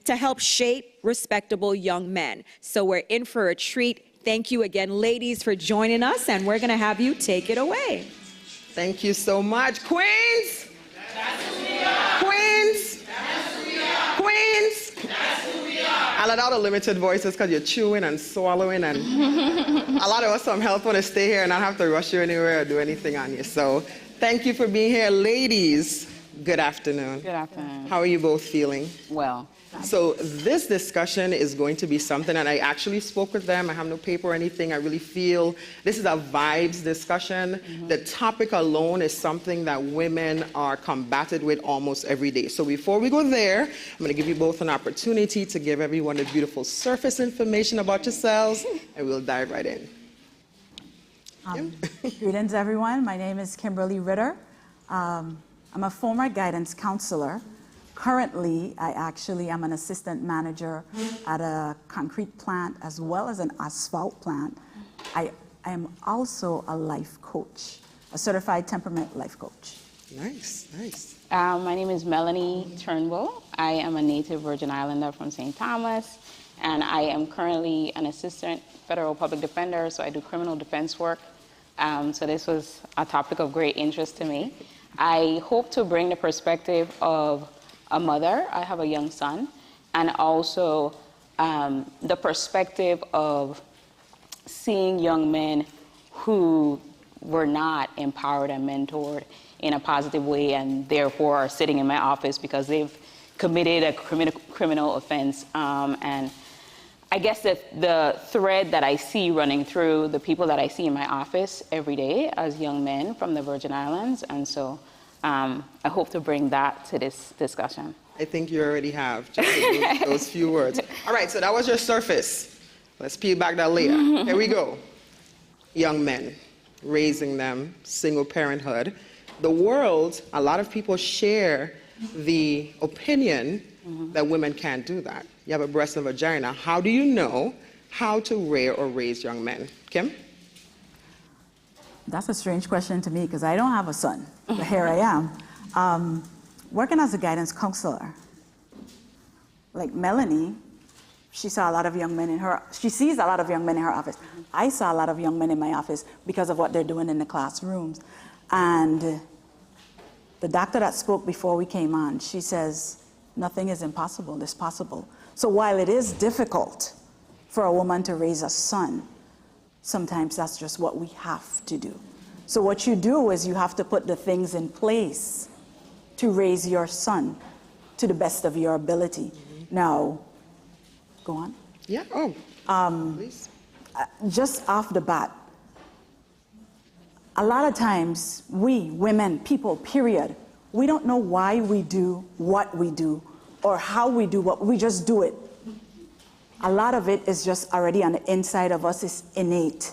to help shape respectable young men. So we're in for a treat. Thank you again, ladies, for joining us, and we're gonna have you take it away. Thank you so much. Queens? That's who we are. Queens? That's who we are. Queens? That's who we are. I let out the limited voices because you're chewing and swallowing, and a lot of us from health want to stay here and not have to rush you anywhere or do anything on you. So thank you for being here. Ladies, good afternoon. Good afternoon. How are you both feeling? Well. So this discussion is going to be something, and I actually spoke with them. I have no paper or anything. I really feel this is a vibes discussion. The topic alone is something that women are combated with almost every day. So before we go there, I'm going to give you both an opportunity to give everyone the beautiful surface information about yourselves, and we'll dive right in. Greetings, everyone. My name is Kimberly Ritter. I'm a former guidance counselor. Currently, I actually am an assistant manager at a concrete plant as well as an asphalt plant. I am also a life coach, a certified temperament life coach. Nice, nice. My name is Melanie Turnbull. I am a native Virgin Islander from St. Thomas, and I am currently an assistant federal public defender, so I do criminal defense work. So this was a topic of great interest to me. I hope to bring the perspective of a mother. I have a young son, and also the perspective of seeing young men who were not empowered and mentored in a positive way, and therefore are sitting in my office because they've committed a criminal offense. And I guess that the thread that I see running through the people that I see in my office every day as young men from the Virgin Islands, and so I hope to bring that to this discussion. I think you already have, just those few words. All right, so that was your surface. Let's peel back that layer. Here we go. Young men, raising them, single parenthood. The world, a lot of people share the opinion that women can't do that. You have a breast and vagina. How do you know how to rear or raise young men? Kim? That's a strange question to me because I don't have a son, but here I am. Working as a guidance counselor, like Melanie, she saw a lot of young men in her, she sees a lot of young men in her office. I saw a lot of young men in my office because of what they're doing in the classrooms. And the doctor that spoke before we came on, she says, nothing is impossible, it's possible. So while it is difficult for a woman to raise a son, sometimes that's just what we have to do. So what you do is you have to put the things in place to raise your son to the best of your ability. Now, go on. Yeah, please. Just off the bat, a lot of times we, women, people, period, we don't know why we do what we do or how we do what, we just do it. A lot of it is just already on the inside of us, it's innate.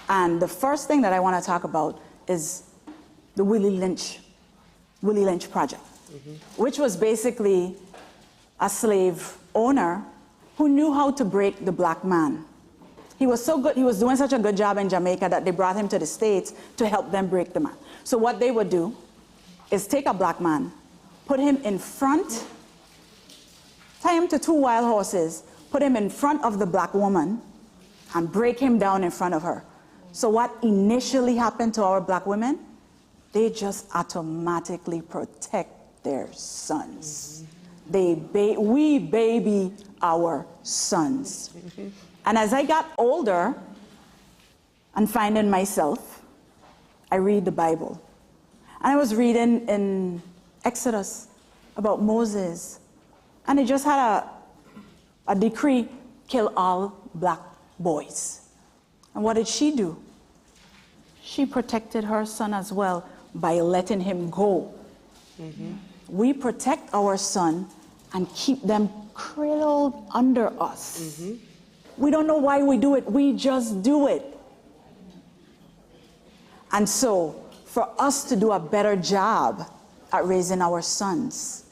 And the first thing that I want to talk about is the Willie Lynch project, which was basically a slave owner who knew how to break the black man. He was so good, he was doing such a good job in Jamaica that they brought him to the States to help them break the man. So what they would do is take a black man, put him in front, tie him to 2 wild horses, put him in front of the black woman, and break him down in front of her. So what initially happened to our black women? They just automatically protect their sons. We baby our sons. And as I got older and finding myself, I read the Bible. And I was reading in Exodus about Moses, and it just had a decree, kill all black boys. And what did she do? She protected her son as well by letting him go. Mm-hmm. We protect our son and keep them cradled under us. Mm-hmm. We don't know why we do it, we just do it. And so, for us to do a better job at raising our sons,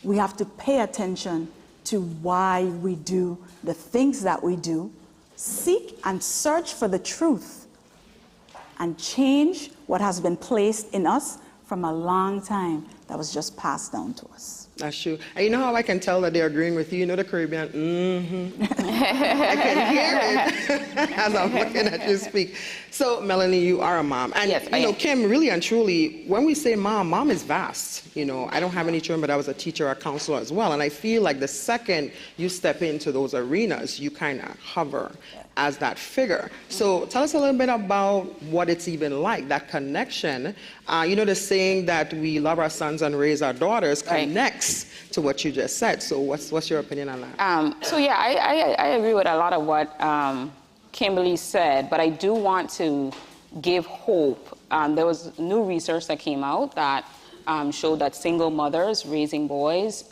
we have to pay attention to why we do the things that we do, seek and search for the truth, and change what has been placed in us from a long time that was just passed down to us. That's true. And you know how I can tell that they're agreeing with you? You know the Caribbean, mm-hmm. I can hear it as I'm looking at you speak. So, Melanie, you are a mom. And, yes, you know, Kim, really and truly, when we say mom is vast. You know, I don't have any children, but I was a teacher, a counselor as well. And I feel like the second you step into those arenas, you kind of hover as that figure. So tell us a little bit about what it's even like, that connection. You know, the saying that we love our sons and raise our daughters connects to what you just said. So what's your opinion on that? So yeah, I agree with a lot of what Kimberly said, but I do want to give hope. There was new research that came out that showed that single mothers raising boys,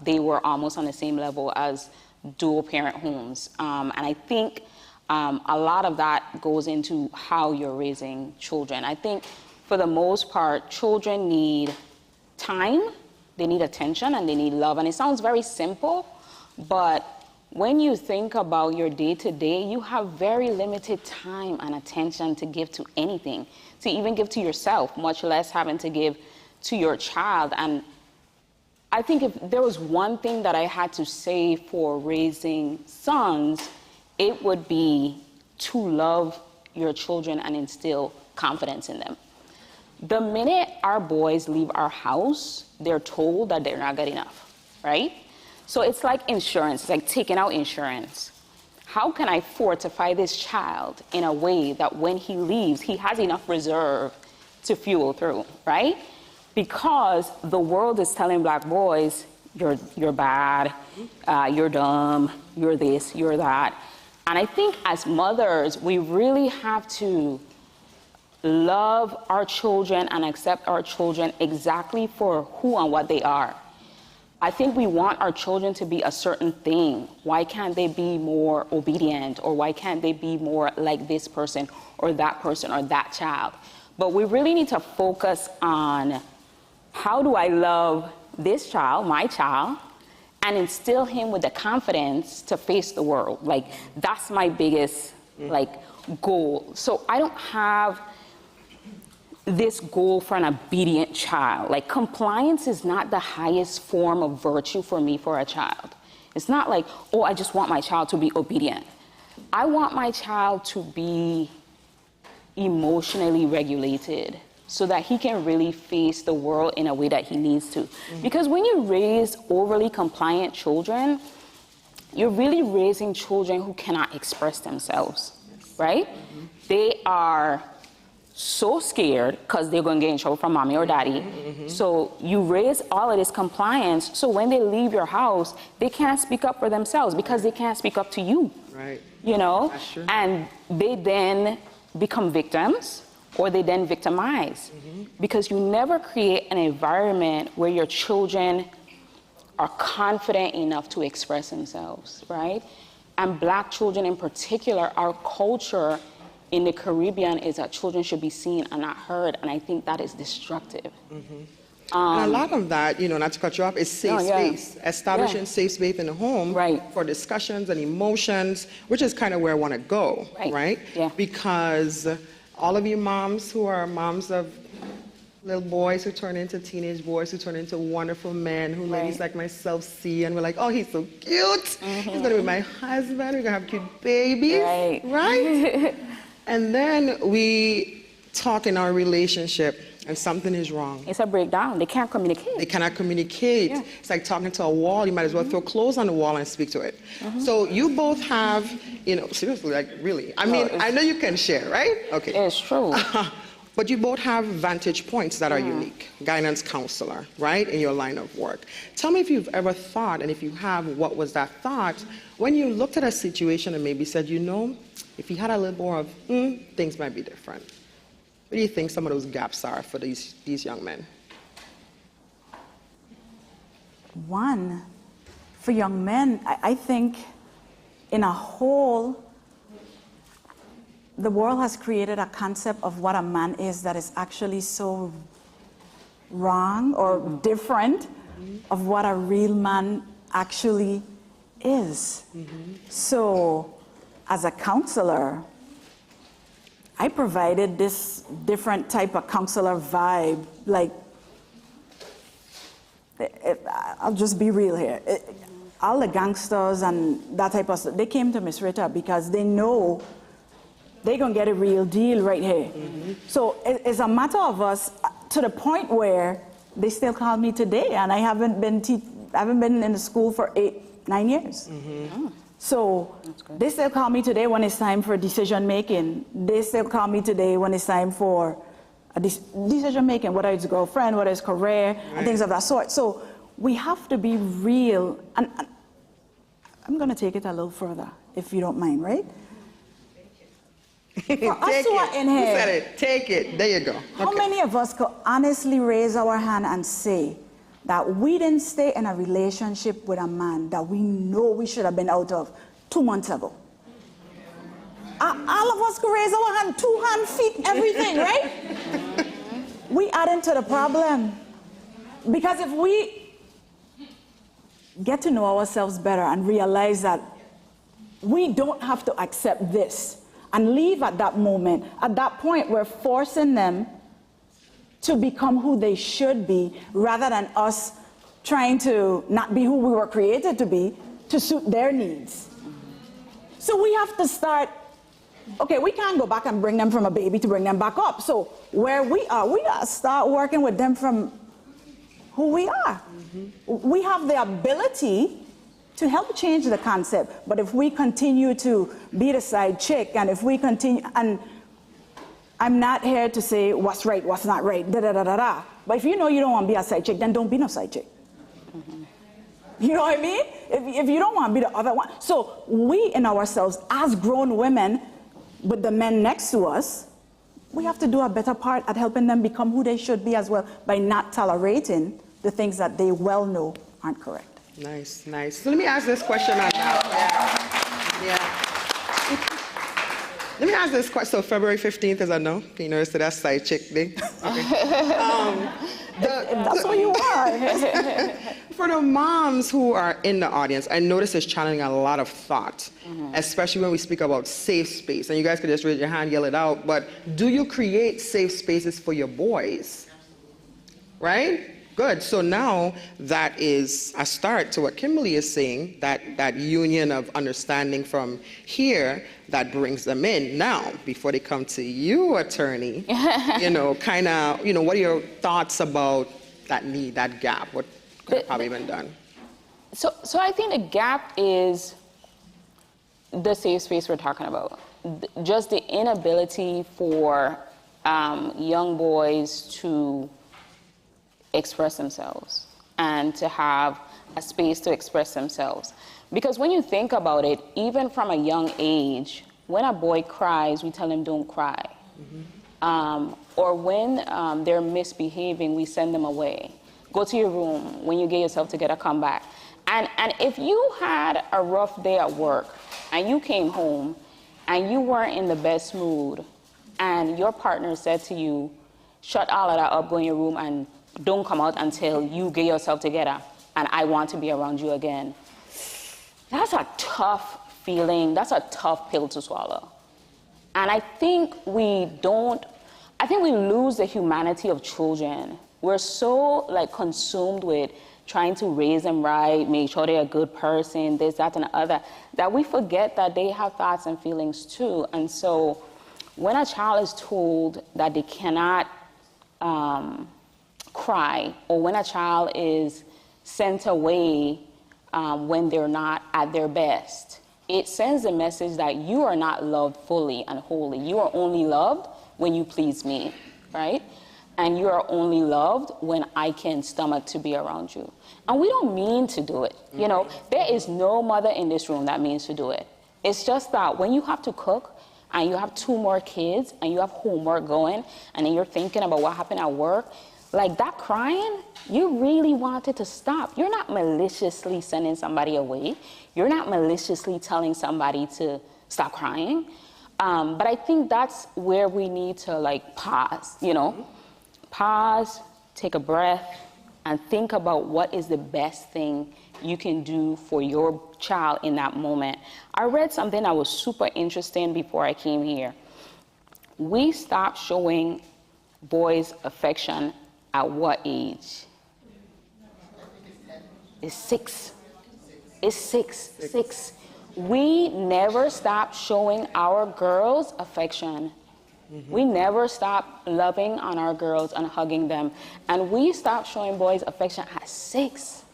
they were almost on the same level as dual parent homes. And I think a lot of that goes into how you're raising children. I think for the most part, children need time, they need attention, and they need love. And it sounds very simple, but when you think about your day-to-day, you have very limited time and attention to give to anything, to even give to yourself, much less having to give to your child. And I think if there was one thing that I had to say for raising sons, it would be to love your children and instill confidence in them. The minute our boys leave our house, they're told that they're not good enough, right? So it's like insurance, it's like taking out insurance. How can I fortify this child in a way that when he leaves, he has enough reserve to fuel through, right? Because the world is telling black boys, you're bad, you're dumb, you're this, you're that. And I think as mothers, we really have to love our children and accept our children exactly for who and what they are. I think we want our children to be a certain thing. Why can't they be more obedient? Or why can't they be more like this person or that child? But we really need to focus on how do I love this child, my child, and instill him with the confidence to face the world. Like, that's my biggest, goal. So I don't have this goal for an obedient child. Like, compliance is not the highest form of virtue for me for a child. It's not like, oh, I just want my child to be obedient. I want my child to be emotionally regulated so that he can really face the world in a way that he needs to. Because when you raise overly compliant children, you're really raising children who cannot express themselves, right? They are so scared because they're going to get in trouble from mommy or daddy. So you raise all of this compliance, so when they leave your house, they can't speak up for themselves because they can't speak up to you. Right. You know? That's true. And they then become victims, or they then victimize. Because you never create an environment where your children are confident enough to express themselves, right? And black children in particular, our culture in the Caribbean is that children should be seen and not heard, and I think that is destructive. And a lot of that, you know, not to cut you off, is safe space. Establishing safe space in the home for discussions and emotions, which is kind of where I want to go, right? Because all of you moms who are moms of little boys who turn into teenage boys, who turn into wonderful men, who ladies like myself see, and we're like, oh, he's so cute. He's going to be my husband. We're going to have cute babies, right? And then we talk in our relationship And something is wrong. It's a breakdown. They can't communicate. They cannot communicate. Yeah. It's like talking to a wall. You might as well throw clothes on the wall and speak to it. So you both have, seriously, like really. I mean, I know you can share, right? Okay. It's true. But you both have vantage points that are unique. Guidance counselor, right, in your line of work. Tell me if you've ever thought, and if you have, what was that thought, when you looked at a situation and maybe said, if you had a little more of, things might be different. What do you think some of those gaps are for these young men? One, for young men, I think in a whole, the world has created a concept of what a man is that is actually so wrong or different of what a real man actually is. So, as a counselor, I provided this different type of counselor vibe. Like, I'll just be real here. All the gangsters and that type of stuff, they came to Miss Rita because they know they're going to get a real deal right here. So it's a matter of us to the point where they still call me today, and I haven't been in the school for 8-9 years. So they still call me today when it's time for decision making. They still call me today when it's time for a decision making, whether it's girlfriend, whether it's career, and things of that sort. So we have to be real. And I'm going to take it a little further, if you don't mind, right? For us who are in here, you said it. Take it. There you go. How many of us could honestly raise our hand and say that we didn't stay in a relationship with a man that we know we should have been out of 2 months ago? All of us could raise our hand, 2 hands, feet, everything, right? We add into the problem. Because if we get to know ourselves better and realize that we don't have to accept this and leave at that moment, at that point, we're forcing them to become who they should be rather than us trying to not be who we were created to be to suit their needs. So we have to start, okay, we can't go back and bring them from a baby to bring them back up. So where we gotta start working with them from who we are. We have the ability to help change the concept, but if we continue to be the side chick, and if we continue, and I'm not here to say what's right, what's not right, da-da-da-da-da. But if you know you don't want to be a side chick, then don't be no side chick. You know what I mean? If you don't want to be the other one. So we in ourselves, as grown women, with the men next to us, we have to do a better part at helping them become who they should be as well by not tolerating the things that they well know aren't correct. Nice, nice. So let me ask this question on that. Let me ask this question. So February 15th is a no? You know, it's that side chick thing. Okay. That's what you are. For the moms who are in the audience, I notice it's channeling a lot of thought, especially when we speak about safe space. And you guys could just raise your hand, yell it out. But do you create safe spaces for your boys? Right? Good. So now that is a start to what Kimberly is saying, that union of understanding from here that brings them in. Now, before they come to you, attorney, what are your thoughts about that need, that gap? What could have probably been done? So I think the gap is the safe space we're talking about. Just the inability for young boys to express themselves and to have a space to express themselves. Because when you think about it, even from a young age, when a boy cries, we tell him don't cry. Or when they're misbehaving, we send them away. Go to your room. When you get yourself together, come back. And if you had a rough day at work and you came home and you weren't in the best mood and your partner said to you, shut all of that up, go in your room and don't come out until you get yourself together and I want to be around you again. That's a tough feeling. That's a tough pill to swallow. And I think we lose the humanity of children. We're so consumed with trying to raise them right, make sure they're a good person, this, that, and the other, that we forget that they have thoughts and feelings too. And so when a child is told that they cannot cry, or when a child is sent away when they're not at their best, it sends a message that you are not loved fully and wholly. You are only loved when you please me, right? And you are only loved when I can stomach to be around you. And we don't mean to do it. You know, there is no mother in this room that means to do it. It's just that when you have to cook and you have 2 more kids and you have homework going and then you're thinking about what happened at work, like that crying, you really want it to stop. You're not maliciously sending somebody away. You're not maliciously telling somebody to stop crying. But I think that's where we need to like pause, you know? Pause, take a breath, and think about what is the best thing you can do for your child in that moment. I read something that was super interesting before I came here. We stopped showing boys affection at what age? It's 6. It's 6. We never stopped showing our girls affection. We never stopped loving on our girls and hugging them. And we stopped showing boys affection at 6.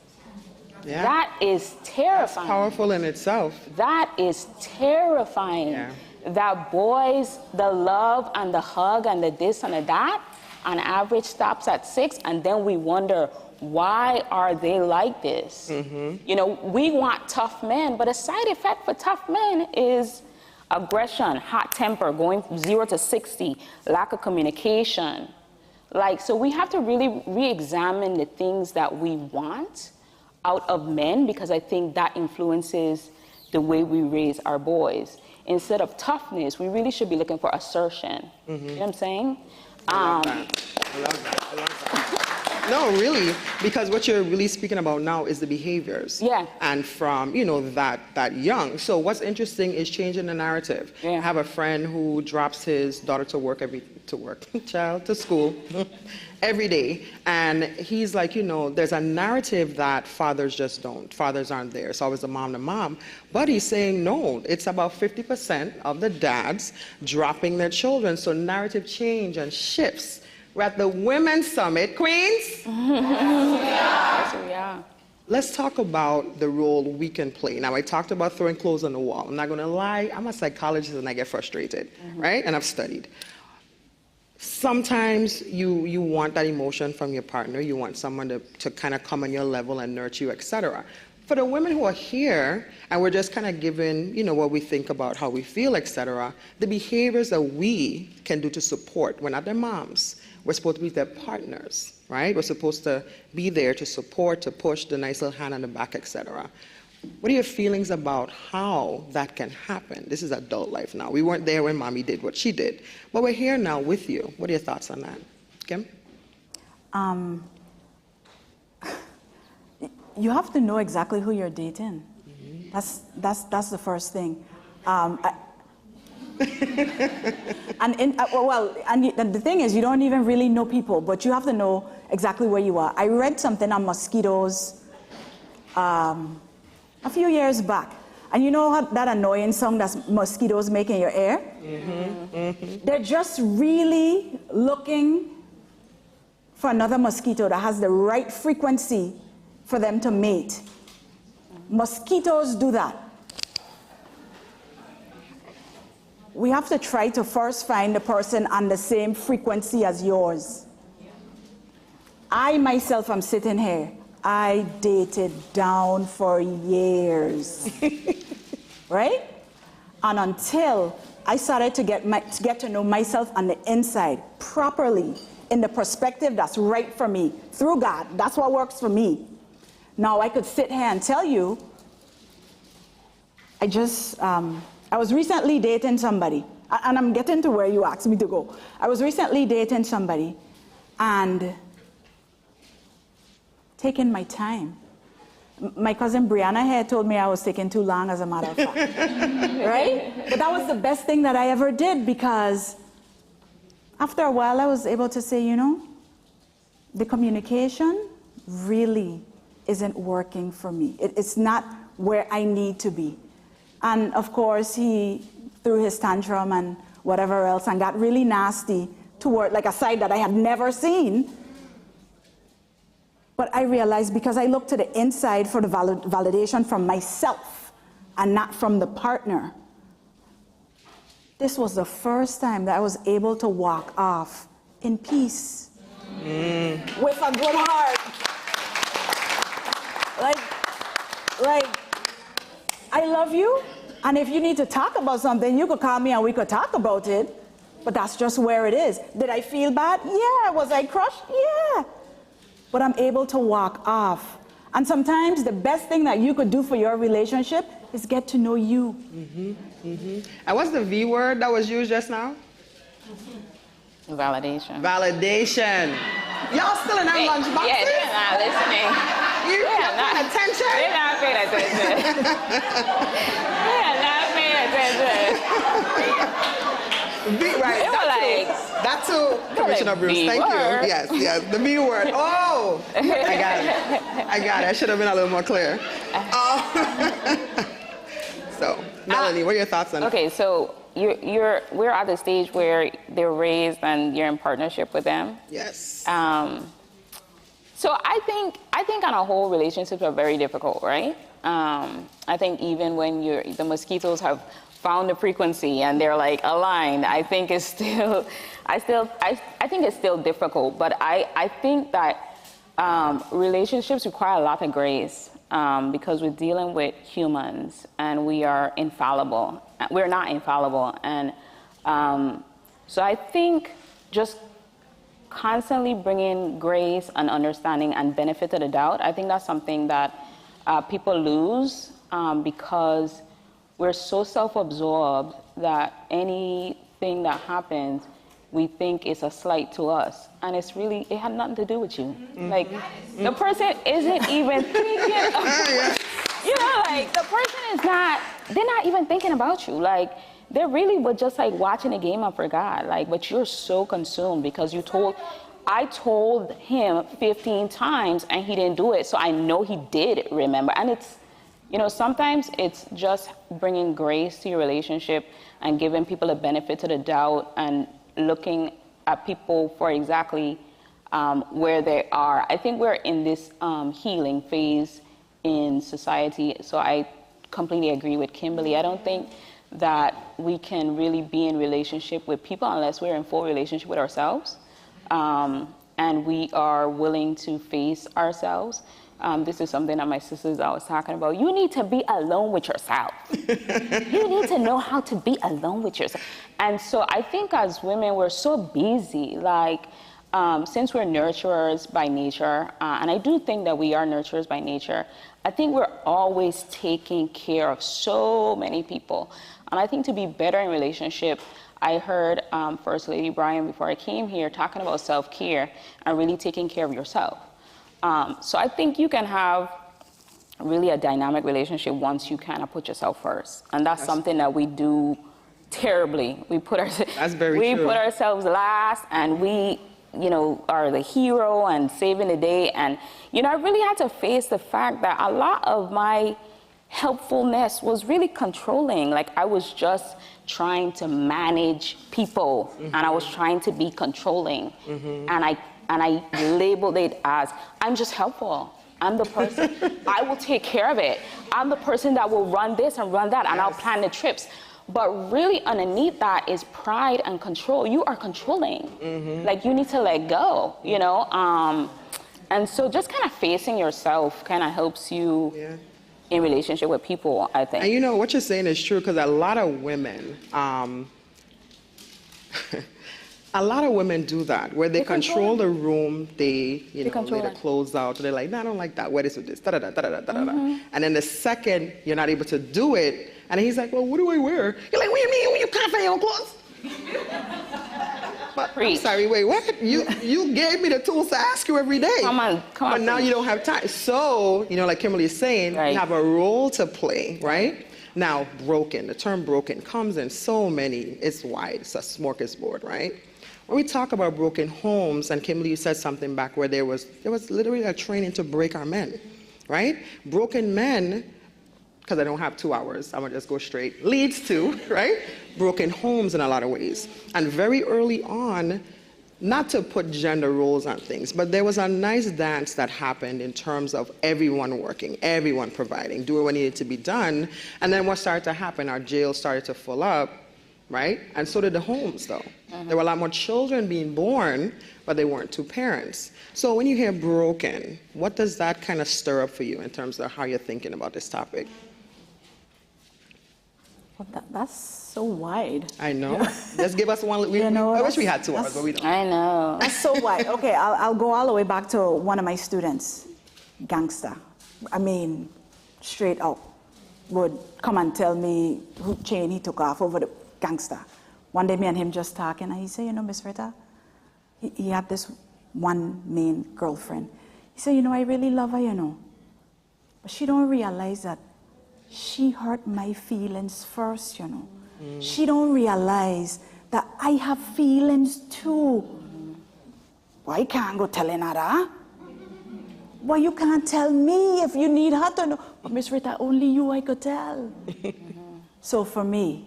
Yeah. That is terrifying. That's powerful in itself. That is terrifying. Yeah. That boys, the love and the hug and the this and the that, on average stops at 6, and then we wonder, why are they like this? You know, we want tough men, but a side effect for tough men is aggression, hot temper, going from 0 to 60, lack of communication. Like, so we have to really re-examine the things that we want out of men, because I think that influences the way we raise our boys. Instead of toughness, we really should be looking for assertion. You know what I'm saying? I love that. I love that. No, really, because what you're really speaking about now is the behaviors. Yeah. And from, you know, that young. So what's interesting is changing the narrative. Yeah. I have a friend who drops his daughter to school every day. And he's like, you know, there's a narrative that fathers just don't. Fathers aren't there. It's always a mom to mom. But he's saying, no, it's about 50% of the dads dropping their children. So narrative change and shifts. We're at the Women's Summit. Queens? Yes, we are. Let's talk about the role we can play. Now, I talked about throwing clothes on the wall. I'm not going to lie. I'm a psychologist and I get frustrated, right? And I've studied. Sometimes you want that emotion from your partner. You want someone to kind of come on your level and nurture you, etc. For the women who are here, and we're just kind of giving, you know, what we think about how we feel, etc., the behaviors that we can do to support. We're not their moms. We're supposed to be their partners, right? We're supposed to be there to support, to push, the nice little hand on the back, etc. What are your feelings about how that can happen? This is adult life now. We weren't there when mommy did what she did, but we're here now with you. What are your thoughts on that? Kim? You have to know exactly who you're dating. That's the first thing. And the thing is, you don't even really know people, but you have to know exactly where you are. I read something on mosquitoes a few years back, and you know that annoying song that mosquitoes make in your ear? They're just really looking for another mosquito that has the right frequency for them to mate. Mosquitoes do that. We have to try to first find the person on the same frequency as yours. I myself am sitting here. I dated down for years, right? And until I started to get to know myself on the inside properly, in the perspective that's right for me, through God, that's what works for me. Now I could sit here and tell you, I was recently dating somebody, and I'm getting to where you asked me to go. I was recently dating somebody and taking my time. My cousin Brianna here told me I was taking too long, as a matter of fact. Right? But that was the best thing that I ever did, because after a while I was able to say, you know, the communication really isn't working for me. It's not where I need to be. And of course, he threw his tantrum and whatever else and got really nasty toward like a side that I had never seen. But I realized because I looked to the inside for the validation from myself and not from the partner, this was the first time that I was able to walk off in peace with a good heart. Like, I love you, and if you need to talk about something, you could call me and we could talk about it, but that's just where it is. Did I feel bad? Yeah. Was I crushed? Yeah. But I'm able to walk off. And sometimes the best thing that you could do for your relationship is get to know you. And what's the V word that was used just now? Validation. Validation. Y'all still in that lunchbox? Yeah, they're not listening. You're not paying attention? They're not paying attention. They're not paying attention. Right, they were like, that too, Commissioner Bruce, thank you. Yes, the B word. Oh, I got it. I should have been a little more clear. So, Melanie, what are your thoughts on it? Okay, so we're at the stage where they're raised and you're in partnership with them. Yes. So I think on a whole, relationships are very difficult, right? I think even when the mosquitoes have found the frequency and they're like aligned, I think it's still, I think it's still difficult. But I think that relationships require a lot of grace because we're dealing with humans and we are infallible. We're not infallible, and so I think just constantly bringing grace and understanding and benefit of the doubt, I think that's something that people lose because we're so self-absorbed that anything that happens, we think is a slight to us. And it's really, it had nothing to do with you. Like, the person isn't even thinking about, you know, like, the person is not, they're not even thinking about you. Like, they really were just like watching a game and forgot. Like, but you're so consumed because I told him 15 times and he didn't do it. So I know he did remember. And it's, you know, sometimes it's just bringing grace to your relationship and giving people a benefit of the doubt and looking at people for exactly where they are. I think we're in this healing phase in society. So I completely agree with Kimberly. I don't think that we can really be in relationship with people unless we're in full relationship with ourselves. And we are willing to face ourselves. This is something that my sisters I was talking about. You need to be alone with yourself. You need to know how to be alone with yourself. And so I think as women, we're so busy. Like, since we're nurturers by nature, and I do think that we are nurturers by nature, I think we're always taking care of so many people. And I think to be better in relationship, I heard First Lady Bryan before I came here talking about self-care and really taking care of yourself. So I think you can have really a dynamic relationship once you kind of put yourself first. And that's something that we do terribly. We put ourselves last, and we, you know, are the hero and saving the day. And, you know, I really had to face the fact that a lot of my helpfulness was really controlling. Like, I was just trying to manage people, and I was trying to be controlling. And I labeled it as, I'm just helpful. I'm the person, I will take care of it. I'm the person that will run this and run that, and I'll plan the trips. But really underneath that is pride and control. You are controlling. Like, you need to let go, you know? And so just kind of facing yourself kind of helps you in relationship with people, I think. And you know, what you're saying is true, because a lot of women, a lot of women do that, where they control the room, they lay the clothes out, they're like, no, I don't like that, wear this with this, da-da-da-da-da-da-da. And then the second you're not able to do it, and he's like, well, what do I wear? You're like, what do you mean, you can't find your own clothes? But, I'm sorry, wait, what? You gave me the tools to ask you every day. Come on, but now you don't have time. So, you know, like Kimberly is saying, you have a role to play, right? Now, broken, the term broken comes in so many, it's wide, it's a smorgasbord, right? When we talk about broken homes, and Kimberly, you said something back where there was literally a training to break our men, right? Broken men, because I don't have 2 hours, I'm gonna just go straight, leads to, right? Broken homes in a lot of ways. And very early on, not to put gender roles on things, but there was a nice dance that happened in terms of everyone working, everyone providing, doing what needed to be done. And then what started to happen, our jails started to fill up, right? And so did the homes, though. There were a lot more children being born, but they weren't two parents. So when you hear broken, what does that kind of stir up for you in terms of how you're thinking about this topic? Well, that's so wide. I know. Just give us one. I wish we had 2 hours, but we don't. I know. That's so wide. Okay, I'll go all the way back to one of my students, gangster. I mean, straight up, would come and tell me who chain he took off over the gangster. One day, me and him just talking, and he said, you know, Miss Rita, he had this one main girlfriend. He said, you know, I really love her, you know, but she don't realize that she hurt my feelings first, you know. She don't realize that I have feelings too. Why can't go telling her that? Why you can't tell me if you need her to know? But Miss Rita, only you I could tell. So for me,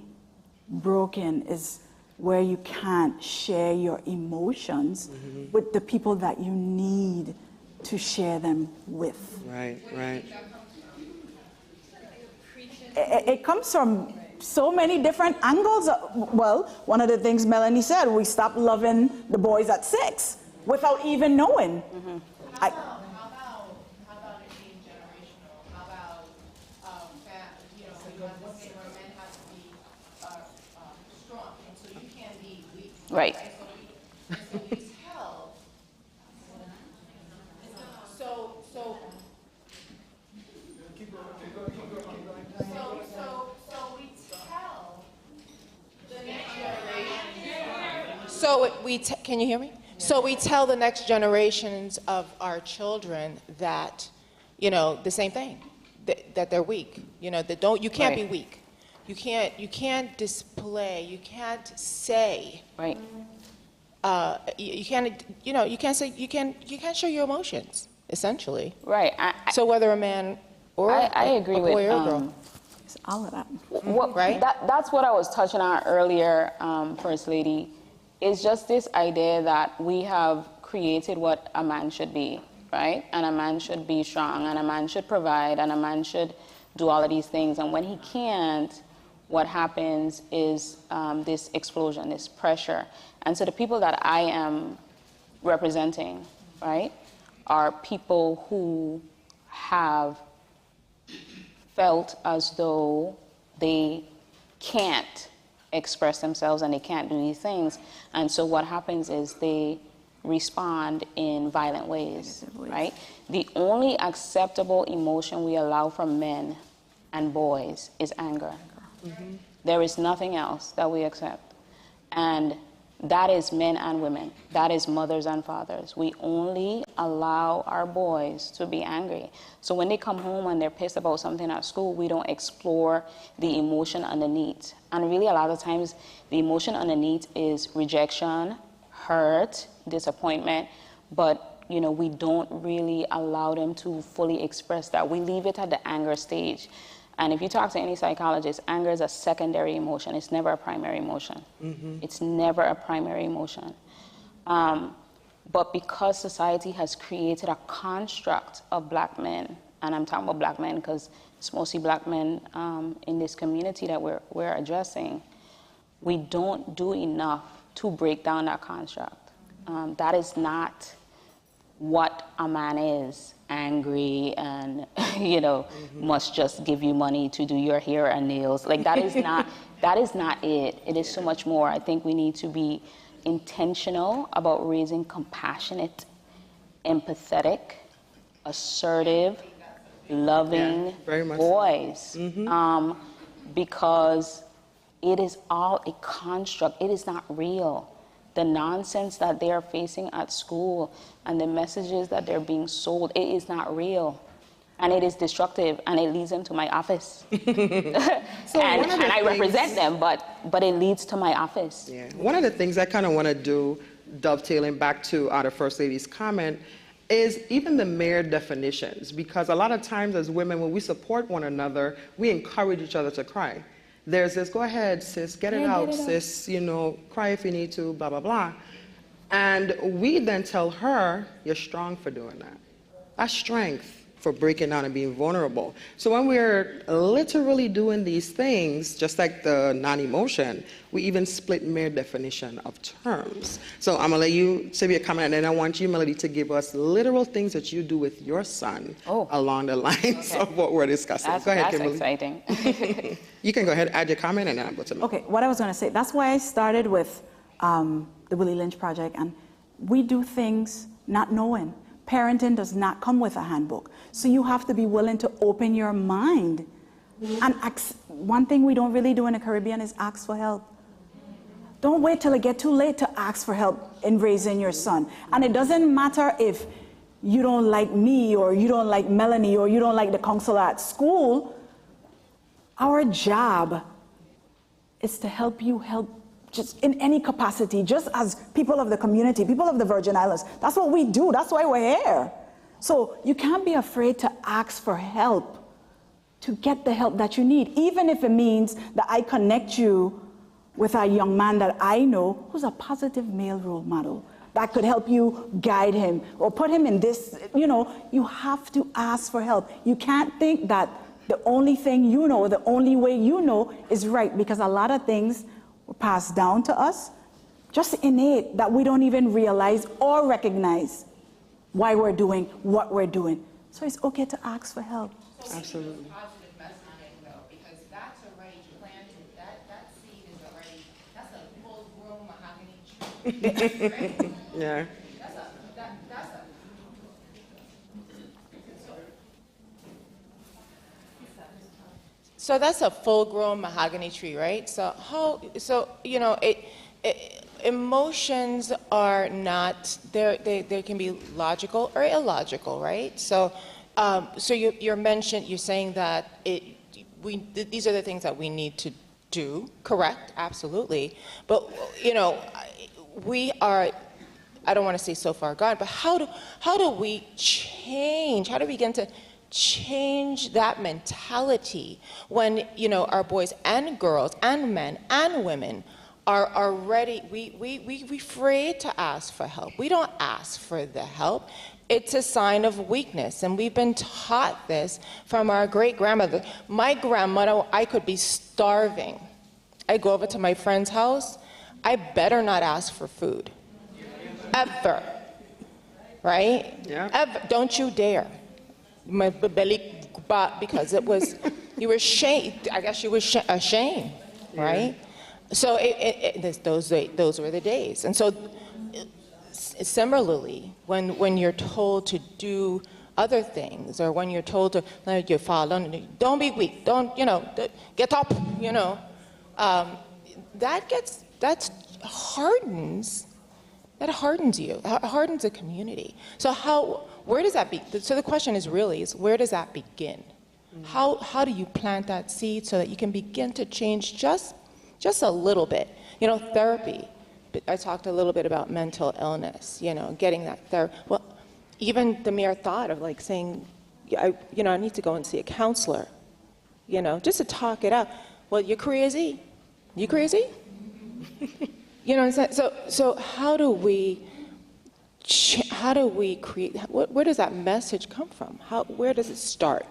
broken is where you can't share your emotions with the people that you need to share them with. Right, right. It comes from so many different angles. Well, one of the things Melanie said, we stopped loving the boys at 6 without even knowing. How about it being generational? How about, you know, you have this thing where men have to be strong, and so you can't be weak. Right. So we tell. So we tell the next generation. Can you hear me? So we tell the next generations of our children that, you know, the same thing, that they're weak. You know, that you can't be weak. You can't display. You can't say. Right. You can't say you can't show your emotions. Essentially. Right. So whether a man or I agree a boy with, or a girl. It's all of that. Right? That's what I was touching on earlier, First Lady. It's just this idea that we have created what a man should be, right? And a man should be strong, and a man should provide, and a man should do all of these things. And when he can't, what happens is this explosion, this pressure. And so the people that I am representing, right, are people who have felt as though they can't express themselves and they can't do these things. And so what happens is they respond in violent ways, right? The only acceptable emotion we allow from men and boys is anger. There is nothing else that we accept. And that is men and women. That is mothers and fathers. We only allow our boys to be angry. So when they come home and they're pissed about something at school, we don't explore the emotion underneath. And really a lot of times the emotion underneath is rejection, hurt, disappointment, but you know, we don't really allow them to fully express that. We leave it at the anger stage. And if you talk to any psychologist, anger is a secondary emotion. It's never a primary emotion. It's never a primary emotion. But because society has created a construct of black men, and I'm talking about black men because it's mostly black men in this community that we're addressing, we don't do enough to break down that construct. That is not what a man is. Angry and, you know, must just give you money to do your hair and nails. Like that is not it. It is so much more. I think we need to be intentional about raising compassionate, empathetic, assertive, loving boys. Because it is all a construct. It is not real. The nonsense that they are facing at school and the messages that they're being sold, it is not real. And it is destructive, and it leads them to my office. and I represent them, but it leads to my office. Yeah. One of the things I kind of want to do, dovetailing back to the First Lady's comment, is even the mere definitions. Because a lot of times as women, when we support one another, we encourage each other to cry. There's this, go ahead, sis, get it out, sis, you know, cry if you need to, blah, blah, blah. And we then tell her, you're strong for doing that. That's strength for breaking down and being vulnerable. So when we're literally doing these things, just like the non-emotion, we even split mere definition of terms. So I'm gonna let you say your comment, and then I want you, Melody, to give us literal things that you do with your son along the lines of what we're discussing. Go ahead, Kimberly. That's exciting. You can go ahead, add your comment, and then I'll go to Melody. Okay, what I was going to say, that's why I started with the Willie Lynch Project, and we do things not knowing. Parenting does not come with a handbook. So you have to be willing to open your mind. And one thing we don't really do in the Caribbean is ask for help. Don't wait till it gets too late to ask for help in raising your son. And it doesn't matter if you don't like me, or you don't like Melanie, or you don't like the counselor at school. Our job is to help you help just in any capacity, just as people of the community, people of the Virgin Islands. That's what we do. That's why we're here. So you can't be afraid to ask for help, to get the help that you need, even if it means that I connect you with a young man that I know who's a positive male role model that could help you guide him or put him in this, you have to ask for help. You can't think that the only thing you know, the only way you know is right, because a lot of things passed down to us, just innate, that we don't even realize or recognize why we're doing what we're doing. So it's okay to ask for help. Absolutely. Positive messaging, though, because that's already planted. That seed is already, that's a full-grown mahogany tree. Yeah. So that's a full-grown mahogany tree, right? Emotions are not, they can be logical or illogical, right? So you're saying that these are the things that we need to do, correct? Absolutely. But, we are, I don't want to say so far gone, but how do we change? How do we begin to change that mentality when, our boys and girls and men and women are ready? We afraid to ask for help. We don't ask for the help. It's a sign of weakness, and we've been taught this from our great-grandmother. My grandmother, I could be starving. I go over to my friend's house, I better not ask for food. Ever. Right? Yeah. Ever. Don't you dare. My belly, because it was, you were ashamed. I guess you were ashamed, right? So those were the days. And so similarly, when you're told to do other things, or when you're told to let your father, don't be weak, don't, get up, that hardens you, hardens the community. So where does that be? So the question is really, where does that begin? How do you plant that seed so that you can begin to change just a little bit? Therapy. I talked a little bit about mental illness, getting that therapy. Well, even the mere thought of like saying, I need to go and see a counselor, just to talk it out. Well, you're crazy. You crazy? You know what I'm saying? So how do we create, where does that message come from? Where does it start?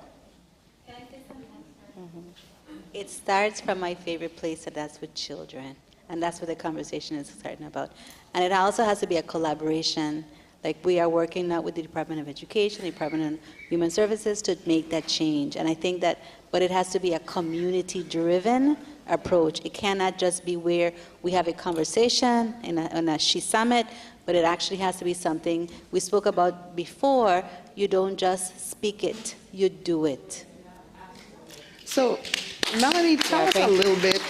It starts from my favorite place, and that's with children. And that's what the conversation is starting about. And it also has to be a collaboration. Like, we are working now with the Department of Education, the Department of Human Services to make that change. And I think that, but it has to be a community-driven approach. It cannot just be where we have a conversation in a She Summit, but it actually has to be something we spoke about before. You don't just speak it, you do it. So, Melanie, tell us a little bit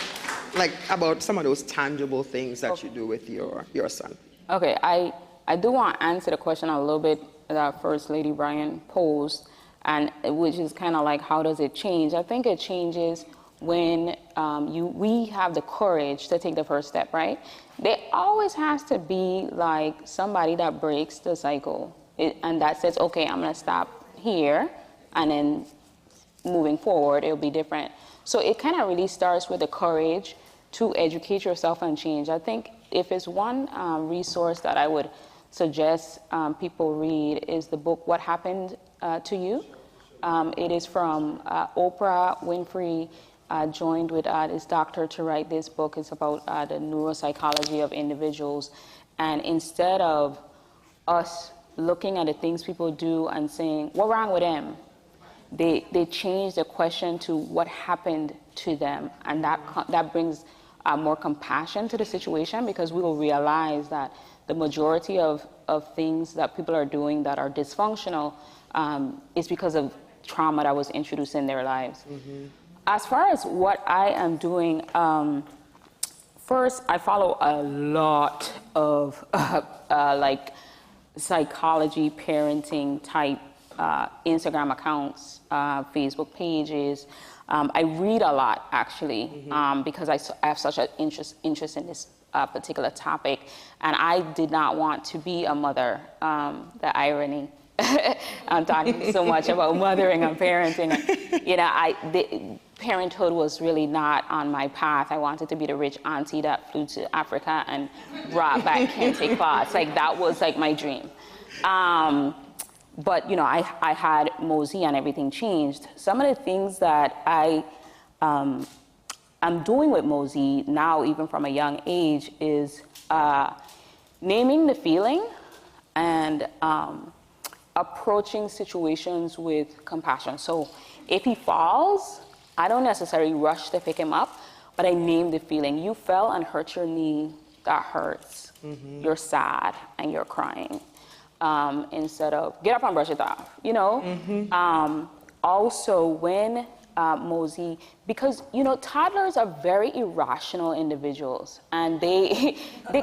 about some of those tangible things that you do with your son. Okay, I do want to answer the question a little bit that First Lady Bryan posed, and which is kind of like, how does it change? I think it changes when we have the courage to take the first step, right? There always has to be like somebody that breaks the cycle and that says, okay, I'm going to stop here, and then moving forward, it'll be different. So it kind of really starts with the courage to educate yourself and change. I think if it's one resource that I would suggest people read is the book What Happened to You. It is from Oprah Winfrey, joined with this doctor to write this book. It's about the neuropsychology of individuals. And instead of us looking at the things people do and saying, what's wrong with them? They change the question to what happened to them. And that brings more compassion to the situation, because we will realize that the majority of things that people are doing that are dysfunctional is because of trauma that was introduced in their lives. Mm-hmm. As far as what I am doing, first, I follow a lot of like psychology, parenting type Instagram accounts, Facebook pages. I read a lot, actually, because I have such an interest in this particular topic, and I did not want to be a mother. The irony. I'm talking so much about mothering and parenting. You know, parenthood was really not on my path. I wanted to be the rich auntie that flew to Africa and brought back kente cloths. Like, that was like my dream. But, you know, I had Mosey and everything changed. Some of the things that I'm doing with Mosey now, even from a young age, is naming the feeling and approaching situations with compassion. So if he falls, I don't necessarily rush to pick him up, but I name the feeling. You fell and hurt your knee, that hurts. Mm-hmm. You're sad and you're crying. Instead of get up and brush it off, you know? Mm-hmm. Also, when Mosey, because, you know, toddlers are very irrational individuals, and they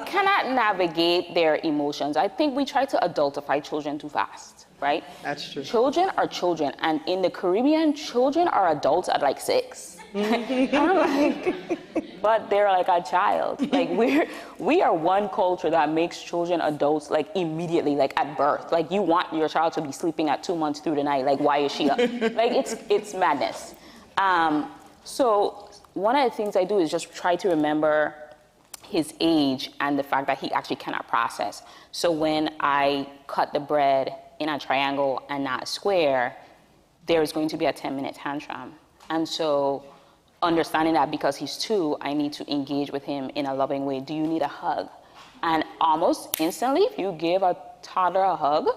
cannot navigate their emotions. I think we try to adultify children too fast, right? That's true. Children are children, and in the Caribbean, children are adults at like 6. I'm like, but they're like a child. Like, we are one culture that makes children adults like immediately, like at birth. Like, you want your child to be sleeping at 2 months through the night. Like, why is she up? Like, it's madness. So one of the things I do is just try to remember his age and the fact that he actually cannot process. So when I cut the bread in a triangle and not a square, there's going to be a 10-minute tantrum. And so understanding that because he's 2, I need to engage with him in a loving way. Do you need a hug? And almost instantly, if you give a toddler a hug,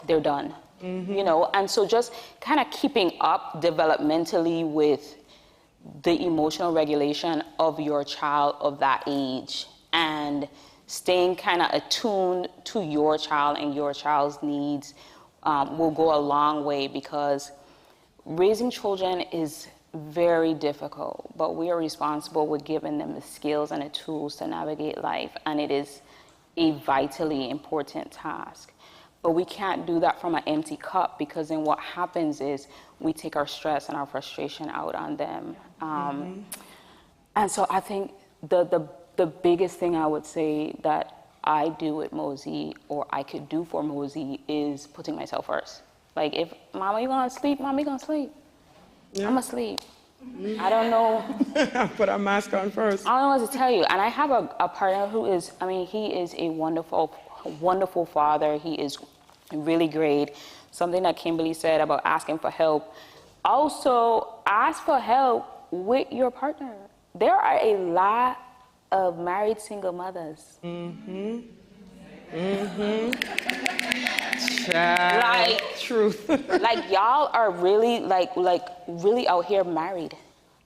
they're done. Mm-hmm. You know, and so just kind of keeping up developmentally with the emotional regulation of your child of that age, and staying kind of attuned to your child and your child's needs will go a long way, because raising children is very difficult, but we are responsible with giving them the skills and the tools to navigate life, and it is a vitally important task. But we can't do that from an empty cup, because then what happens is we take our stress and our frustration out on them. And so I think the biggest thing I would say that I do with Mosey, or I could do for Mosey, is putting myself first. Like, if Mama, you gonna sleep? Mama, you gonna sleep? Yeah. I'm asleep. I don't know. Put a mask on first. I don't know what to tell you. And I have a partner who is, I mean, he is a wonderful father. He is really great. Something that Kimberly said about asking for help. Also, ask for help with your partner. There are a lot of married single mothers. Mm-hmm. Mm-hmm. Like, truth. Like, y'all are really like really out here married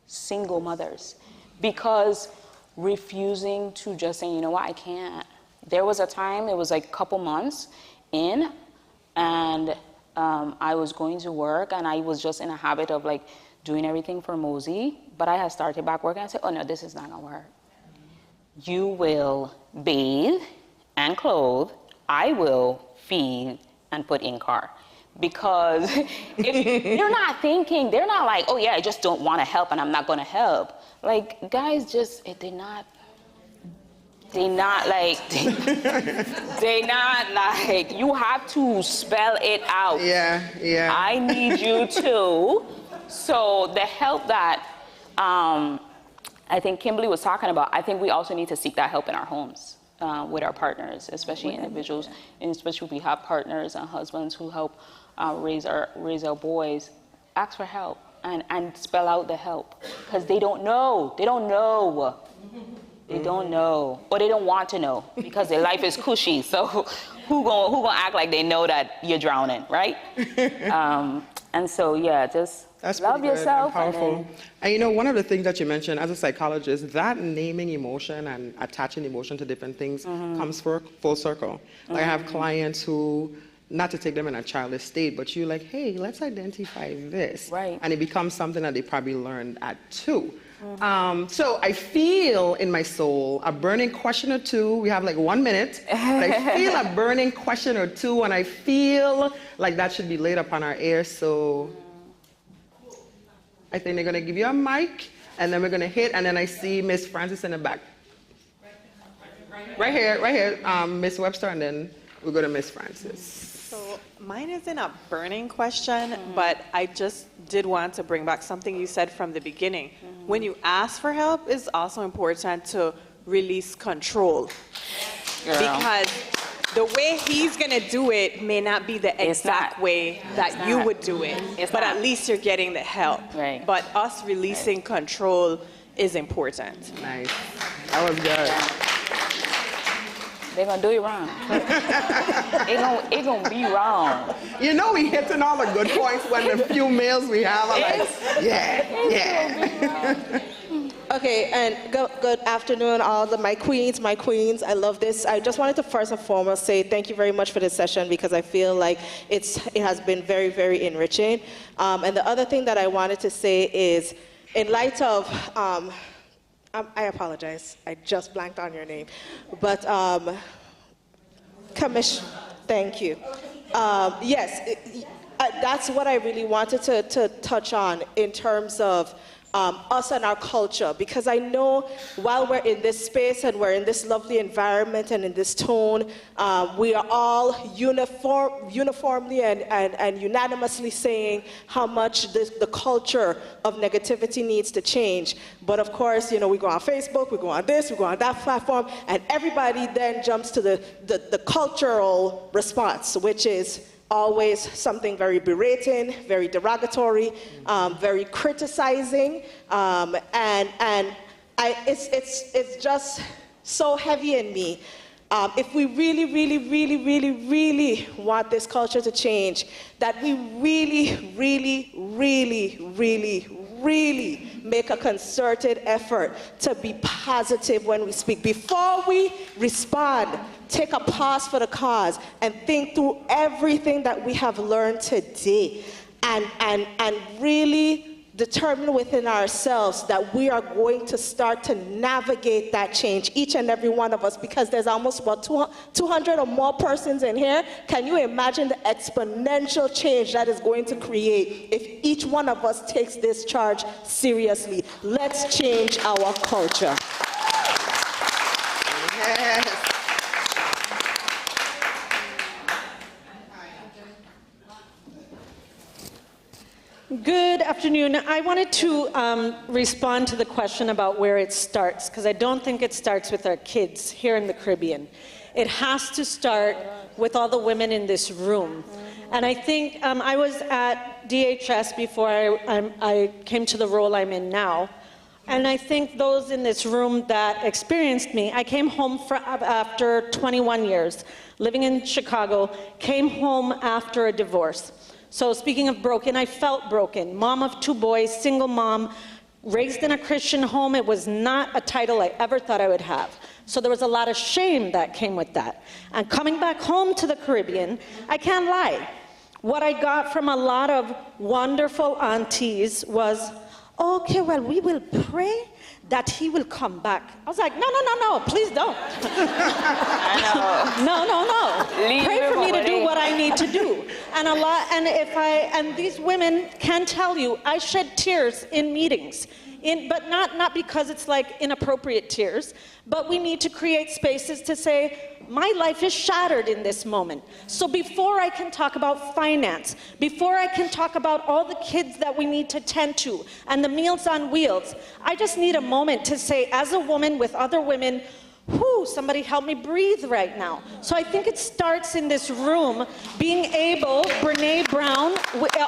single mothers, because refusing to just say, you know what, I can't. There was a time, it was like a couple months in, and I was going to work, and I was just in a habit of like doing everything for Mosey, but I had started back working. I said, oh no, this is not gonna work. You will bathe and clothe, I will feed and put in car. Because if you're not thinking, they're not like, oh yeah, I just don't want to help and I'm not gonna help. Like, guys just, they're not like, you have to spell it out. Yeah. I need you to. So the help that I think Kimberly was talking about, I think we also need to seek that help in our homes. with our partners, especially individuals, and especially if we have partners and husbands who help raise our boys. Ask for help and spell out the help, because they don't know. They don't know. They don't know, or they don't want to know, because their life is cushy. So who gonna act like they know that you're drowning, right? And so yeah, just love yourself. Powerful. And you know, one of the things that you mentioned as a psychologist, that naming emotion and attaching emotion to different things comes full circle. Like I have clients who, not to take them in a childish state, but you're like, hey, let's identify this. Right. And it becomes something that they probably learned at 2. So I feel in my soul a burning question or two. We have like 1 minute. But I feel a burning question or two, and I feel like that should be laid upon our ears. So I think they're going to give you a mic, and then we're going to hit, and then I see Miss Francis in the back. Right here, Miss Webster, and then we'll go to Miss Francis. So mine isn't a burning question, but I just did want to bring back something you said from the beginning. When you ask for help, it's also important to release control. Girl. Because the way he's going to do it may not be the exact way that you would do it, but at least you're getting the help. Right. But us releasing control is important. Nice. That was good. They're gonna do it wrong. It gonna be wrong. You know, we hitting all the good points when the few males we have are like, yeah. Okay, and good afternoon, all my queens. I love this. I just wanted to first and foremost say thank you very much for this session, because I feel like it has been very, very enriching. And the other thing that I wanted to say is, in light of, I apologize, I just blanked on your name, but thank you. Yes, that's what I really wanted to touch on in terms of us and our culture, because I know while we're in this space and we're in this lovely environment and in this tone, we are all uniformly and unanimously saying how much the culture of negativity needs to change. But of course, you know, we go on Facebook, we go on this, we go on that platform, and everybody then jumps to the cultural response, which is always something very berating, very derogatory, very criticizing, it's just so heavy in me. If we really want this culture to change, that we really make a concerted effort to be positive when we speak. Before we respond, take a pause for the cause and think through everything that we have learned today, and really determine within ourselves that we are going to start to navigate that change, each and every one of us, because there's almost about 200 or more persons in here. Can you imagine the exponential change that is going to create if each one of us takes this charge seriously? Let's change our culture. Yes. Good afternoon. I wanted to respond to the question about where it starts, because I don't think it starts with our kids here in the Caribbean. It has to start with all the women in this room. And I think I was at DHS before I came to the role I'm in now. And I think those in this room that experienced me, I came home after 21 years, living in Chicago, came home after a divorce. So speaking of broken, I felt broken. Mom of 2 boys, single mom, raised in a Christian home. It was not a title I ever thought I would have. So there was a lot of shame that came with that. And coming back home to the Caribbean, I can't lie. What I got from a lot of wonderful aunties was, okay, well, we will pray that he will come back. I was like, no, please don't. No. Pray for me to do what I need to do. And these women can tell you, I shed tears in meetings, but not because it's like inappropriate tears, but we need to create spaces to say, my life is shattered in this moment. So before I can talk about finance, before I can talk about all the kids that we need to tend to and the Meals on Wheels, I just need a moment to say, as a woman with other women, Whew, somebody help me breathe right now. So I think it starts in this room, being able, Brene Brown,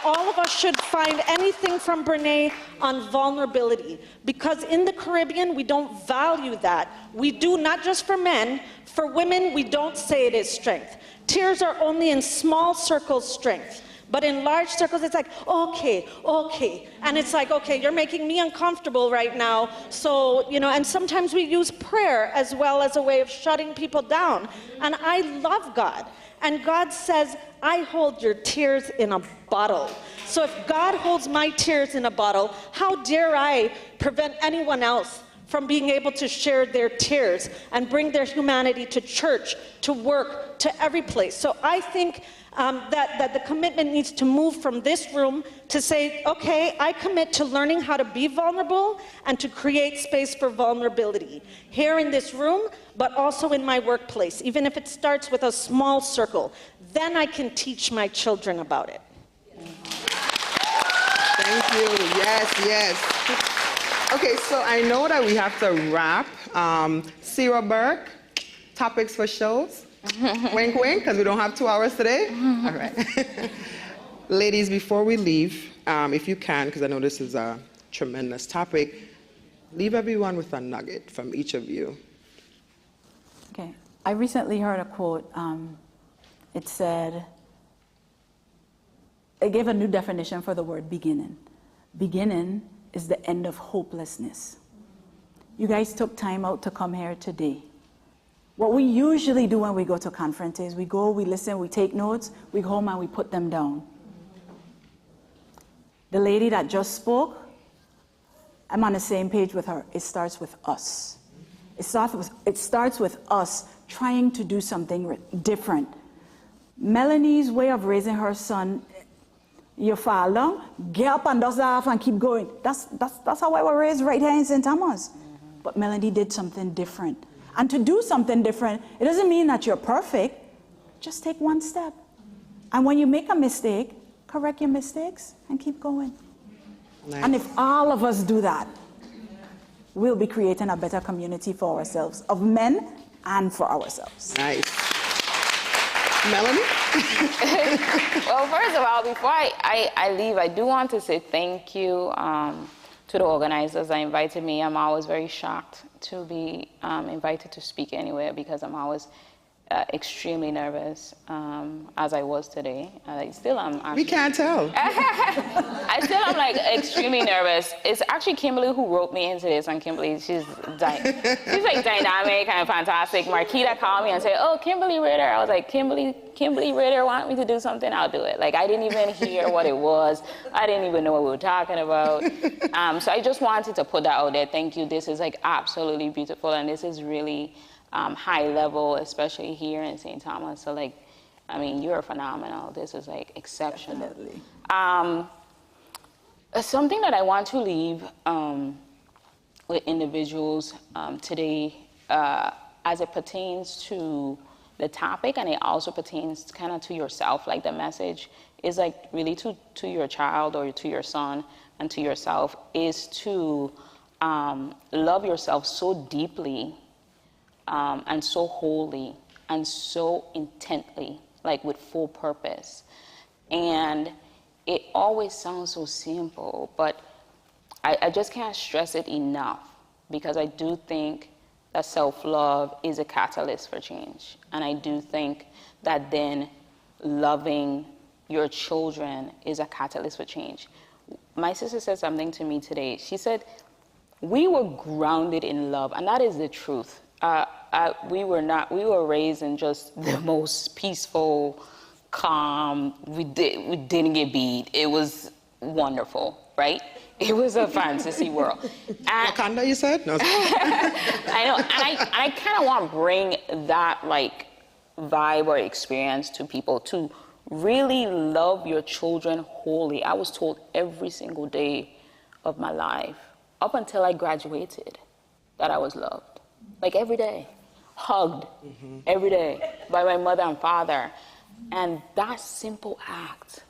all of us should find anything from Brene on vulnerability, because in the Caribbean, we don't value that. We do, not just for men, for women, we don't say it is strength. Tears are only in small circles strength. But in large circles, it's like, okay, okay. And it's like, okay, you're making me uncomfortable right now. So, you know, and sometimes we use prayer as well as a way of shutting people down. And I love God. And God says, I hold your tears in a bottle. So if God holds my tears in a bottle, how dare I prevent anyone else from being able to share their tears and bring their humanity to church, to work, to every place. So I think that the commitment needs to move from this room to say, okay, I commit to learning how to be vulnerable and to create space for vulnerability here in this room, but also in my workplace, even if it starts with a small circle. Then I can teach my children about it. Thank you. Yes, yes. Okay, so I know that we have to wrap. Sarah Burke, topics for shows. Wink, wink, because we don't have 2 hours today. All right. Ladies, before we leave, if you can, because I know this is a tremendous topic, leave everyone with a nugget from each of you. Okay. I recently heard a quote. It said, it gave a new definition for the word beginning. Beginning is the end of hopelessness. You guys took time out to come here today. What we usually do when we go to conferences, we go, we listen, we take notes, we go home and we put them down. The lady that just spoke, I'm on the same page with her. It starts with us. It starts with us trying to do something different. Melanie's way of raising her son, you fall down, get up and dust off and keep going. That's how I was raised right here in St. Thomas. But Melanie did something different. And to do something different, it doesn't mean that you're perfect. Just take one step. And when you make a mistake, correct your mistakes and keep going. Nice. And if all of us do that, we'll be creating a better community for ourselves, of men and for ourselves. Nice. Melanie? Well, first of all, before I leave, I do want to say thank you to the organizers that invited me. I'm always very shocked to be invited to speak anywhere because I'm always extremely nervous, as I was today. We can't tell. I still am like extremely nervous. It's actually Kimberly who wrote me into this, and Kimberly, she's like dynamic and fantastic. Marquita called me and said, "Oh, Kimberly Ritter." I was like, Kimberly Ritter want me to do something? I'll do it. Like, I didn't even hear what it was. I didn't even know what we were talking about. So I just wanted to put that out there. Thank you. This is like absolutely beautiful, and this is really high level, especially here in St. Thomas. So like, I mean, you're phenomenal. This is like exceptional. Definitely. Something that I want to leave with individuals today as it pertains to the topic, and it also pertains kind of to yourself, like the message is like really to your child or to your son and to yourself, is to love yourself so deeply and so wholly and so intently, like with full purpose. And it always sounds so simple, but I just can't stress it enough, because I do think that self-love is a catalyst for change. And I do think that then loving your children is a catalyst for change. My sister said something to me today. She said, we were grounded in love, and that is the truth. We were raised in just the most peaceful, calm, we didn't get beat. It was wonderful, right? It was a fantasy world. Wakanda, you said? No. I know, and I kind of want to bring that like vibe or experience to people, to really love your children wholly. I was told every single day of my life, up until I graduated, that I was loved. Like every day, hugged every day by my mother and father. And that simple act,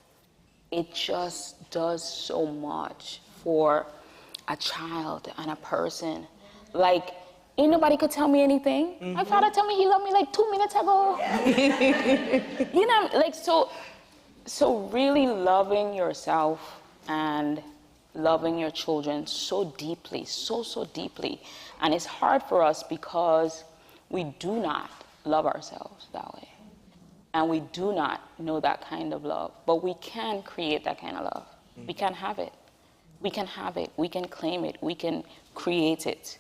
it just does so much for a child and a person. Like, Ain't nobody could tell me anything. My father told me he loved me like 2 minutes ago. You know, like, so really loving yourself and loving your children so deeply, so deeply. And it's hard for us because we do not love ourselves that way. And we do not know that kind of love. But we can create that kind of love. We can have it. We can have it. We can claim it. We can create it.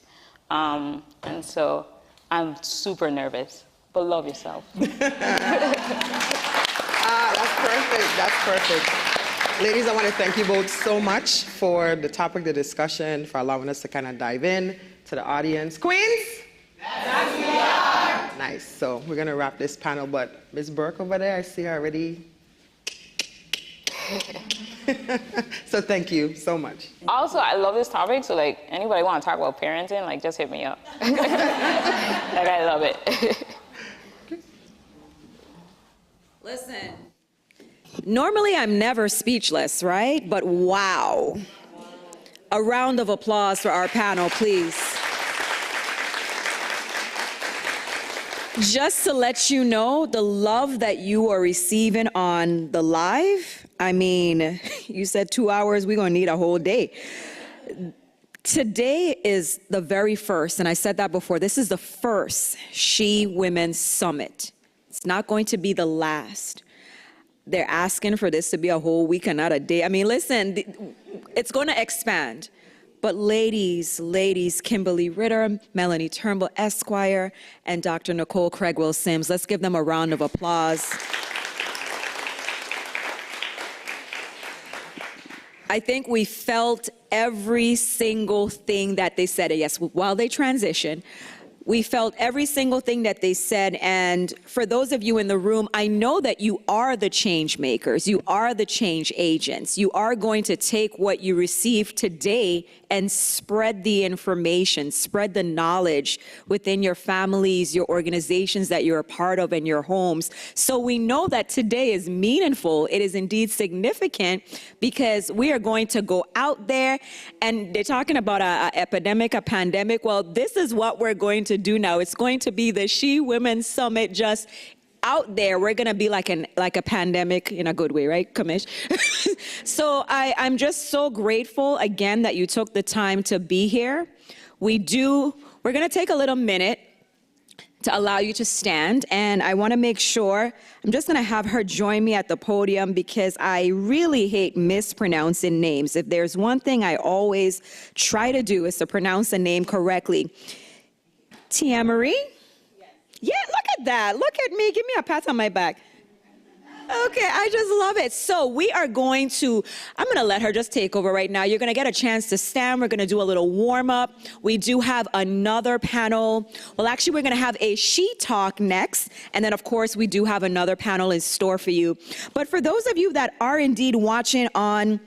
And so I'm super nervous, but love yourself. That's perfect. That's perfect. Ladies, I want to thank you both so much for the topic, the discussion, for allowing us to kind of dive in to the audience. Queens? Yes, we are. Nice. So we're going to wrap this panel, but Ms. Burke over there, I see her already. So thank you so much. Also, I love this topic, so like anybody want to talk about parenting, like just hit me up. Like I love it. Listen, normally I'm never speechless, right? But wow. A round of applause for our panel, please. Just to let you know, the love that you are receiving on the live, I mean, you said 2 hours, we're gonna need a whole day. Today is the very first, and I said that before, this is the first She Women's Summit. It's not going to be the last. They're asking for this to be a whole week and not a day. I mean, listen, it's gonna expand. But ladies, Kimberly Ritter, Melanie Turnbull, Esquire, and Dr. Nicole Cregwell-Sims, let's give them a round of applause. I think we felt every single thing that they said. Yes, while they transition, we felt every single thing that they said. And for those of you in the room, I know that you are the change makers. You are the change agents. You are going to take what you received today and spread the information, spread the knowledge within your families, your organizations that you're a part of, and your homes. So we know that today is meaningful. It is indeed significant because we are going to go out there, and they're talking about an epidemic, a pandemic. Well, this is what we're going to do now. It's going to be the She Women's Summit just out there. We're going to be like a pandemic in a good way, right, Kamish? So I'm just so grateful, again, that you took the time to be here. We're going to take a little minute to allow you to stand, and I want to make sure, I'm just going to have her join me at the podium because I really hate mispronouncing names. If there's one thing I always try to do is to pronounce a name correctly. Tia Marie? Yeah, look at that. Look at me. Give me a pat on my back. Okay, I just love it. So I'm going to let her just take over right now. You're going to get a chance to stand. We're going to do a little warm up. We do have another panel. Well, actually, we're going to have a She Talk next. And then, of course, we do have another panel in store for you. But for those of you that are indeed watching on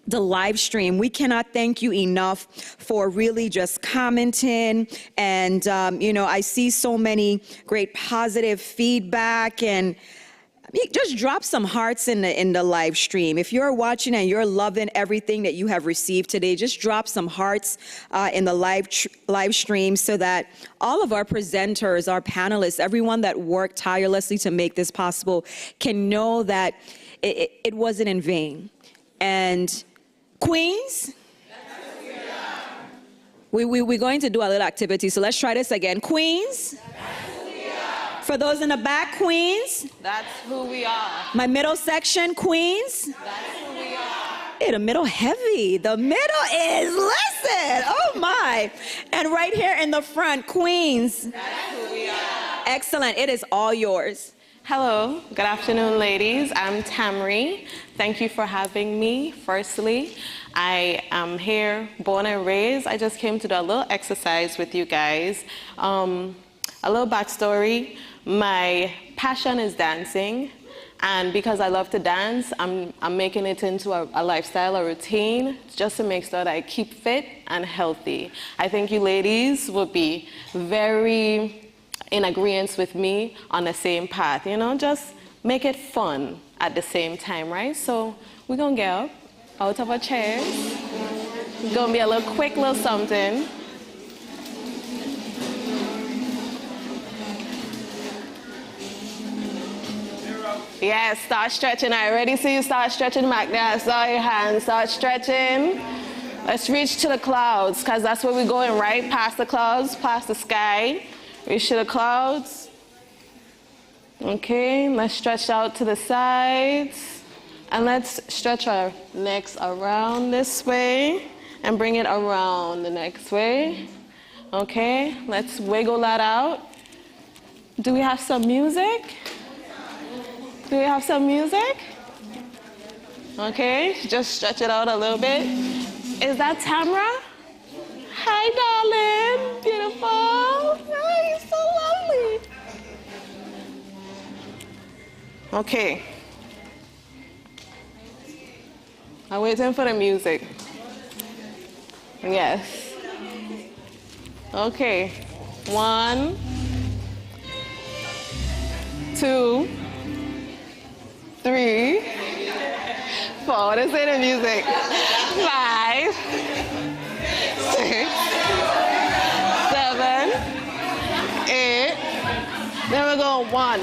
the live stream, we cannot thank you enough for really just commenting. And, I see so many great positive feedback, and just drop some hearts in the live stream. If you're watching and you're loving everything that you have received today, just drop some hearts in the live stream so that all of our presenters, our panelists, everyone that worked tirelessly to make this possible can know that it wasn't in vain. And Queens, we're going to do a little activity, so let's try this again. Queens, for those in the back, Queens. That's who we are. My middle section, Queens. That's who we are. Hey, the middle heavy. The middle is, listen, oh my. And right here in the front, Queens. That's who we are. Excellent, it is all yours. Hello, good afternoon, ladies. I'm Tamri. Thank you for having me, firstly. I am here, born and raised. I just came to do a little exercise with you guys. A little backstory. My passion is dancing, and because I love to dance, I'm making it into a lifestyle, a routine, just to make sure that I keep fit and healthy. I think you ladies would be very in agreement with me on the same path, just make it fun at the same time, right? So we're gonna get up out of our chairs. It's gonna be a little quick little something. Yes, start stretching. I already see you start stretching back there. I saw your hands. Start stretching. Let's reach to the clouds, because that's where we're going, right? Past the clouds, past the sky. Reach to the clouds. Okay, let's stretch out to the sides. And let's stretch our necks around this way and bring it around the next way. Okay, let's wiggle that out. Do we have some music? Do we have some music? Okay, just stretch it out a little bit. Is that Tamra? Hi, darling. Beautiful. Hi, you're so lovely. Okay. I'm waiting for the music. Yes. Okay. 1, 2, 3, 4. Let's say the music. 5, 6, 7, 8. Then we're going 1,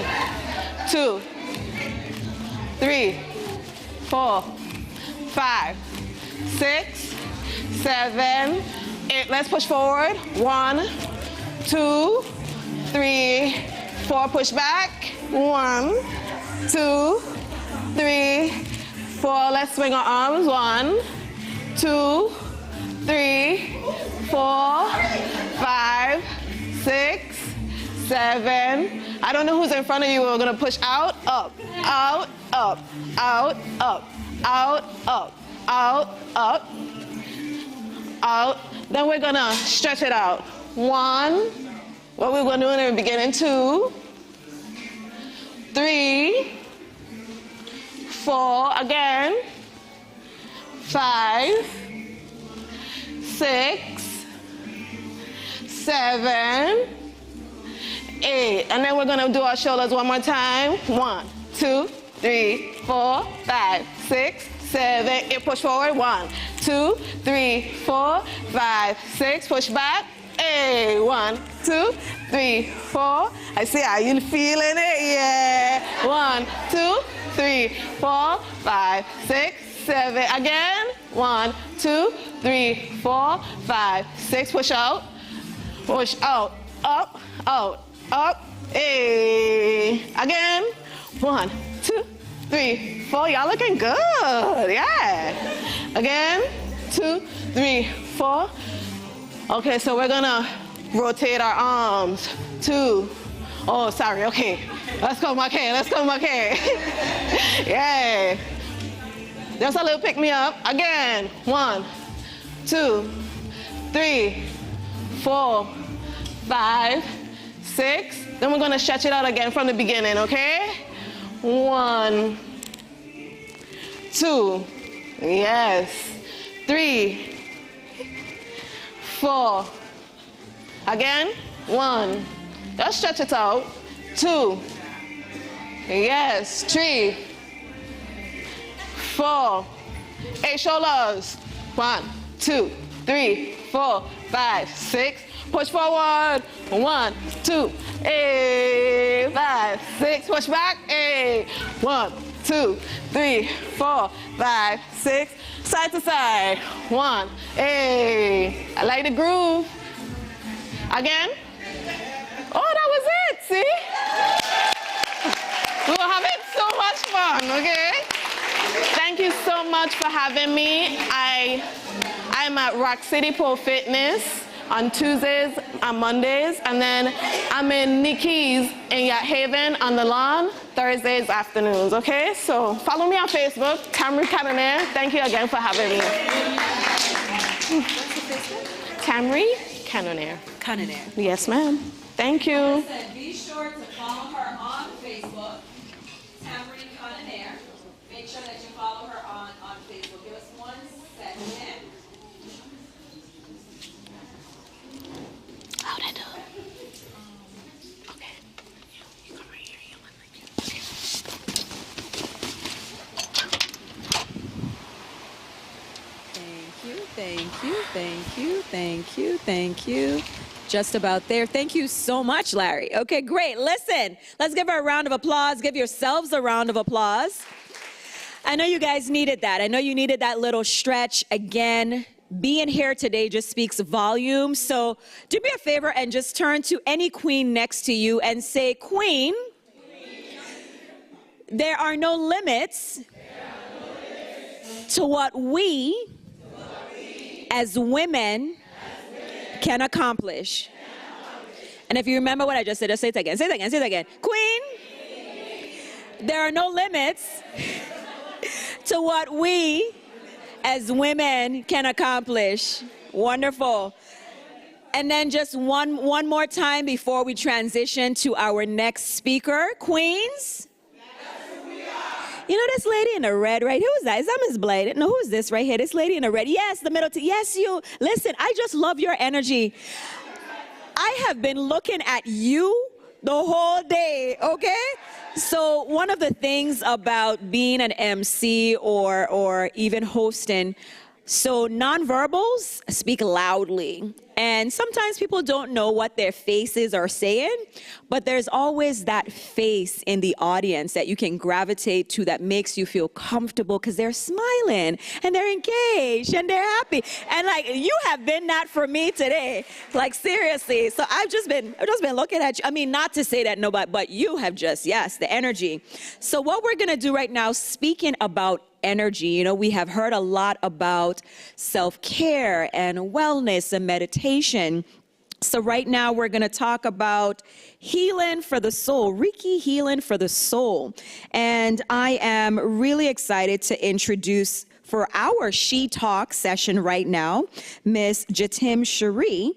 2, 3, 4, 5, 6, 7, 8. Let's push forward. 1, 2, 3, 4. Push back. 1, 2, 3, 4. Let's swing our arms. 1, 2, 3, 4, 5, 6, 7. I don't know who's in front of you. We're gonna push out, up, out, up, out, up, out, up, out, up, out. Then we're gonna stretch it out. 1, what we're gonna do in the beginning. 2, 3, 4, again. 5, 6, 7, 8. And then we're gonna do our shoulders one more time. 1, 2, 3, 4, 5, 6, 7, 8. Push forward. 1, 2, 3, 4, 5, 6. Push back. 1, 2, 3, 4. I see how you feeling it. Yeah. 1, 2, 3, 4, 5, 6, 7. Again. 1, 2, 3, 4, 5, 6. Push out. Push out. Up. Out. Up. Again. 1, 2, 3, 4. Y'all looking good. Yeah. Again. 2, 3, 4. Okay, so we're gonna rotate our arms. 2. Oh, sorry. Okay. Let's go, Marquet. Let's go, Marquet. Yeah. Just a little pick me up. Again. 1, 2, 3, 4, 5, 6. Then we're gonna stretch it out again from the beginning, okay? 1, 2, yes. 3, 4. Again. 1. Just stretch it out. 2. Yes. 3, 4. 8 shoulders. 1, 2, 3, 4, 5, 6. Push forward. 1, 2, 5, 6. Push back. 1, 2, 3, 4, 5, 6. Side to side. 1. I like the groove. Again. Oh, that was it. See? We were having so much fun, okay? Thank you so much for having me. I'm at Rock City Pole Fitness on Tuesdays and Mondays, and then I'm in Nikki's in Yacht Haven on the lawn Thursdays afternoons, okay? So follow me on Facebook, Tamri Canonaire. Thank you again for having me. Tamri Canonaire. Canonaire. Yes, ma'am. Thank you. Be sure to follow her on Facebook, Tamri Canonaire. Make sure that you follow her on Facebook. Give us 1 second. How'd I do? Okay. You come right here. You look like you. Okay. Thank you, thank you, thank you, thank you, thank you. Just about there. Thank you so much, Larry. Okay, great. Listen, let's give her a round of applause. Give yourselves a round of applause. I know you guys needed that. I know you needed that little stretch. Again, being here today just speaks volumes. So do me a favor and just turn to any queen next to you and say, Queen, there are no limits to what we as women can accomplish. And if you remember what I just said, just say it again. Say it again. Say it again. Queen, there are no limits to what we as women can accomplish. Wonderful. And then just one more time before we transition to our next speaker. Queens? You know this lady in the red right here? Who is that? Is that Miss Blade? No, who is this right here? This lady in the red. Yes, the middle. Yes, you. Listen, I just love your energy. I have been looking at you the whole day, okay? So one of the things about being an MC or even hosting, so nonverbals speak loudly. And sometimes people don't know what their faces are saying, but there's always that face in the audience that you can gravitate to that makes you feel comfortable because they're smiling and they're engaged and they're happy. And like, you have been that for me today. Like, seriously. So I've just been looking at you. I mean, not to say that nobody, but you have just, yes, the energy. So what we're going to do right now, speaking about energy. You know, we have heard a lot about self-care and wellness and meditation. So right now we're going to talk about healing for the soul, Reiki healing for the soul. And I am really excited to introduce for our She Talk session right now, Miss Jatim Cherie.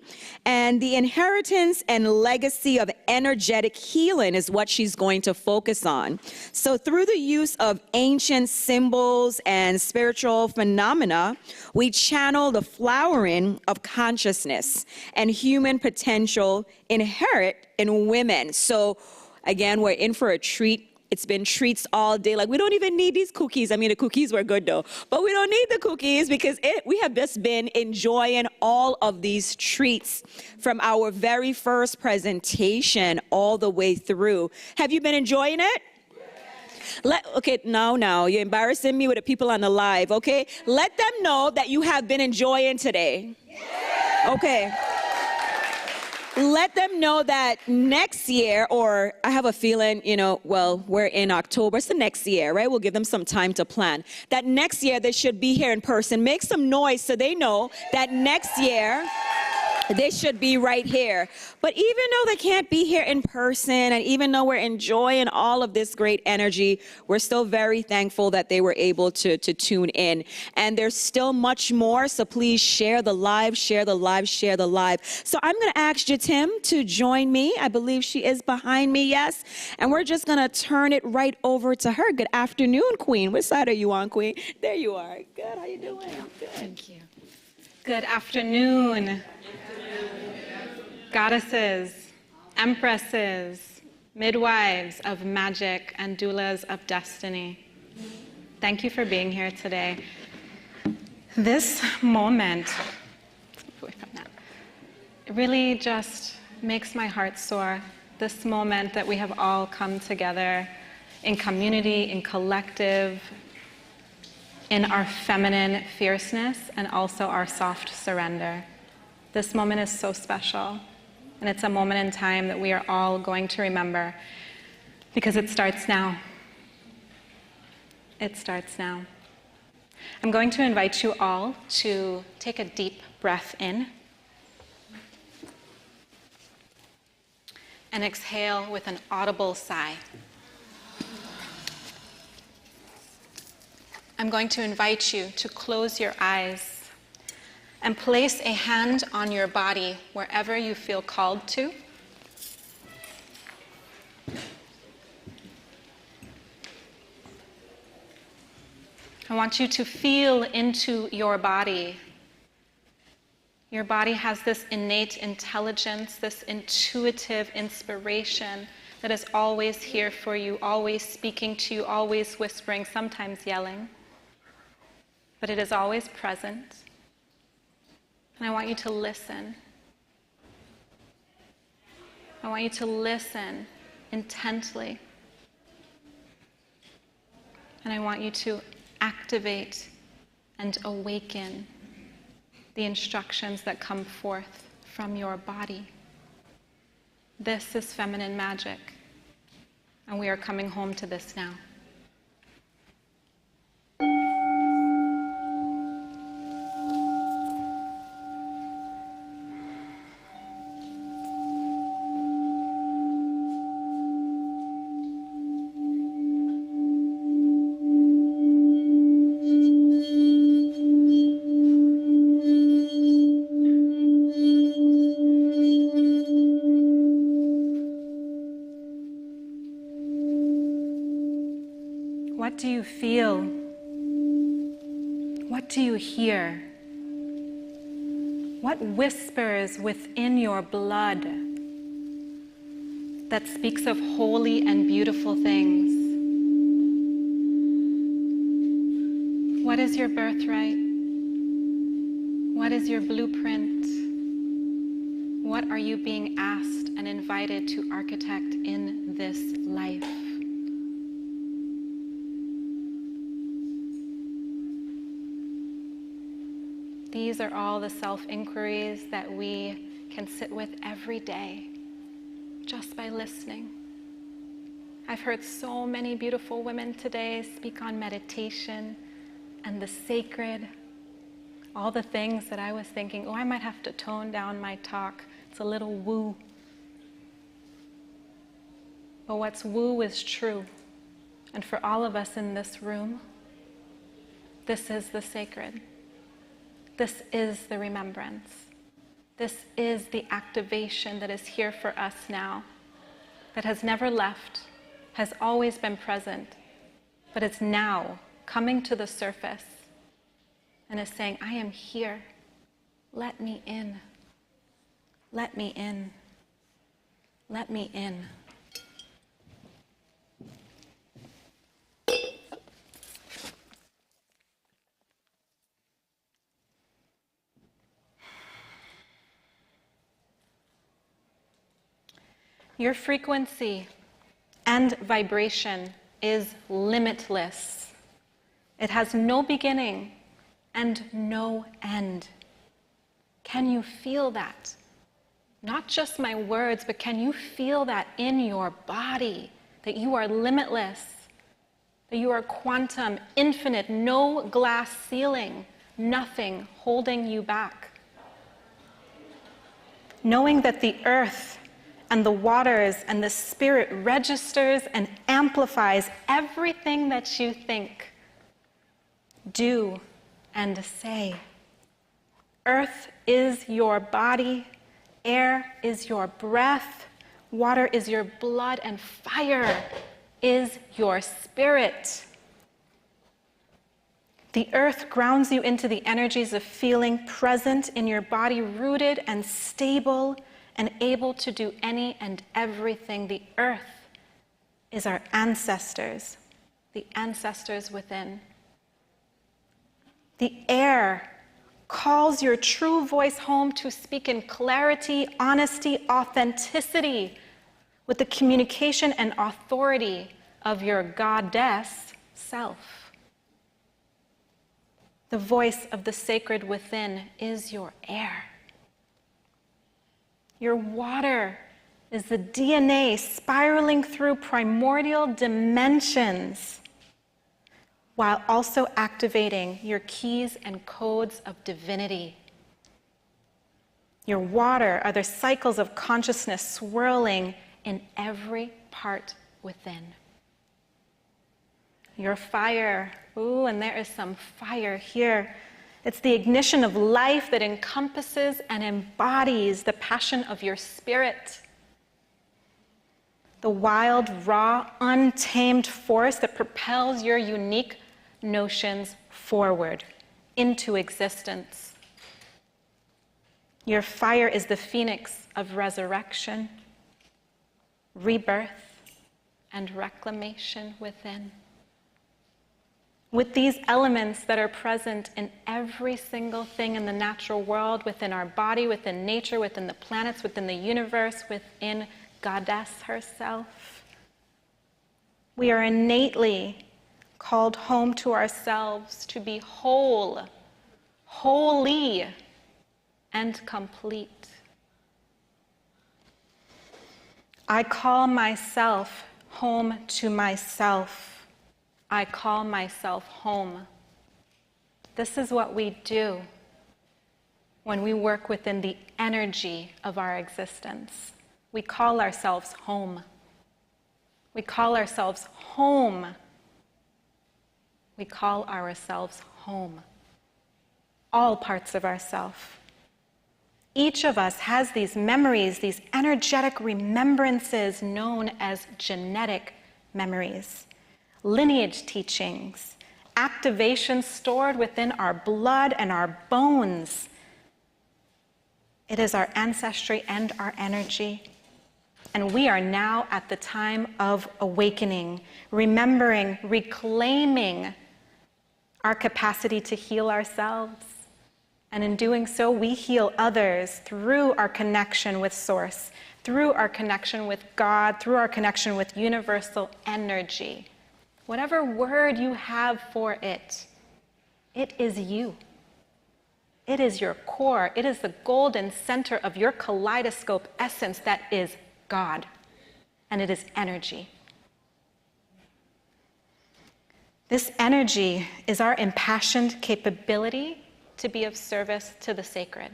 And the inheritance and legacy of energetic healing is what she's going to focus on. So through the use of ancient symbols and spiritual phenomena, we channel the flowering of consciousness and human potential inherent in women. So again, we're in for a treat. It's been treats all day. Like, we don't even need these cookies. I mean, the cookies were good though, but we don't need the cookies because we have just been enjoying all of these treats from our very first presentation all the way through. Have you been enjoying it? Okay, now, you're embarrassing me with the people on the live, okay? Let them know that you have been enjoying today. Okay. Let them know that next year, or I have a feeling, you know, well, we're in October, so next year, right? We'll give them some time to plan. That next year they should be here in person. Make some noise so they know that next year they should be right here. But even though they can't be here in person, and even though we're enjoying all of this great energy, we're still very thankful that they were able to tune in. And there's still much more, so please share the live, share the live, share the live. So I'm going to ask Jatim to join me. I believe she is behind me, yes. And we're just going to turn it right over to her. Good afternoon, Queen. Which side are you on, Queen? There you are. Good. How you doing? Good. Thank you. Good afternoon. Goddesses, empresses, midwives of magic, and doulas of destiny. Thank you for being here today. This moment, it really just makes my heart soar. This moment that we have all come together in community, in collective, in our feminine fierceness, and also our soft surrender. This moment is so special, and it's a moment in time that we are all going to remember because it starts now. It starts now. I'm going to invite you all to take a deep breath in and exhale with an audible sigh. I'm going to invite you to close your eyes and place a hand on your body wherever you feel called to. I want you to feel into your body. Your body has this innate intelligence, this intuitive inspiration that is always here for you, always speaking to you, always whispering, sometimes yelling. But it is always present. And I want you to listen. I want you to listen intently. And I want you to activate and awaken the instructions that come forth from your body. This is feminine magic, and we are coming home to this now. What do you feel? What do you hear? What whispers within your blood that speaks of holy and beautiful things? What is your birthright? What is your blueprint? What are you being asked and invited to architect in this life? These are all the self-inquiries that we can sit with every day just by listening. I've heard so many beautiful women today speak on meditation and the sacred, all the things that I was thinking, oh, I might have to tone down my talk. It's a little woo. But what's woo is true. And for all of us in this room, this is the sacred. This is the remembrance. This is the activation that is here for us now, that has never left, has always been present, but it's now coming to the surface and is saying, I am here. Let me in. Let me in. Let me in. Your frequency and vibration is limitless. It has no beginning and no end. Can you feel that? Not just my words, but can you feel that in your body? That you are limitless, that you are quantum, infinite, no glass ceiling, nothing holding you back. Knowing that the earth and the waters and the spirit registers and amplifies everything that you think, do, and say. Earth is your body, air is your breath, water is your blood, and fire is your spirit. The earth grounds you into the energies of feeling present in your body, rooted and stable and able to do any and everything. The earth is our ancestors, the ancestors within. The air calls your true voice home to speak in clarity, honesty, authenticity, with the communication and authority of your goddess self. The voice of the sacred within is your air. Your water is the DNA spiraling through primordial dimensions while also activating your keys and codes of divinity. Your water are the cycles of consciousness swirling in every part within. Your fire, ooh, and there is some fire here. It's the ignition of life that encompasses and embodies the passion of your spirit. The wild, raw, untamed force that propels your unique notions forward into existence. Your fire is the phoenix of resurrection, rebirth, and reclamation within. With these elements that are present in every single thing in the natural world, within our body, within nature, within the planets, within the universe, within goddess herself. We are innately called home to ourselves to be whole, holy, and complete. I call myself home to myself. I call myself home. This is what we do when we work within the energy of our existence. We call ourselves home. We call ourselves home. We call ourselves home. All parts of ourself. Each of us has these memories, these energetic remembrances known as genetic memories, lineage teachings, activations stored within our blood and our bones. It is our ancestry and our energy. And we are now at the time of awakening, remembering, reclaiming our capacity to heal ourselves. And in doing so, we heal others through our connection with Source, through our connection with God, through our connection with universal energy. Whatever word you have for it, it is you. It is your core. It is the golden center of your kaleidoscope essence that is God, and it is energy. This energy is our impassioned capability to be of service to the sacred.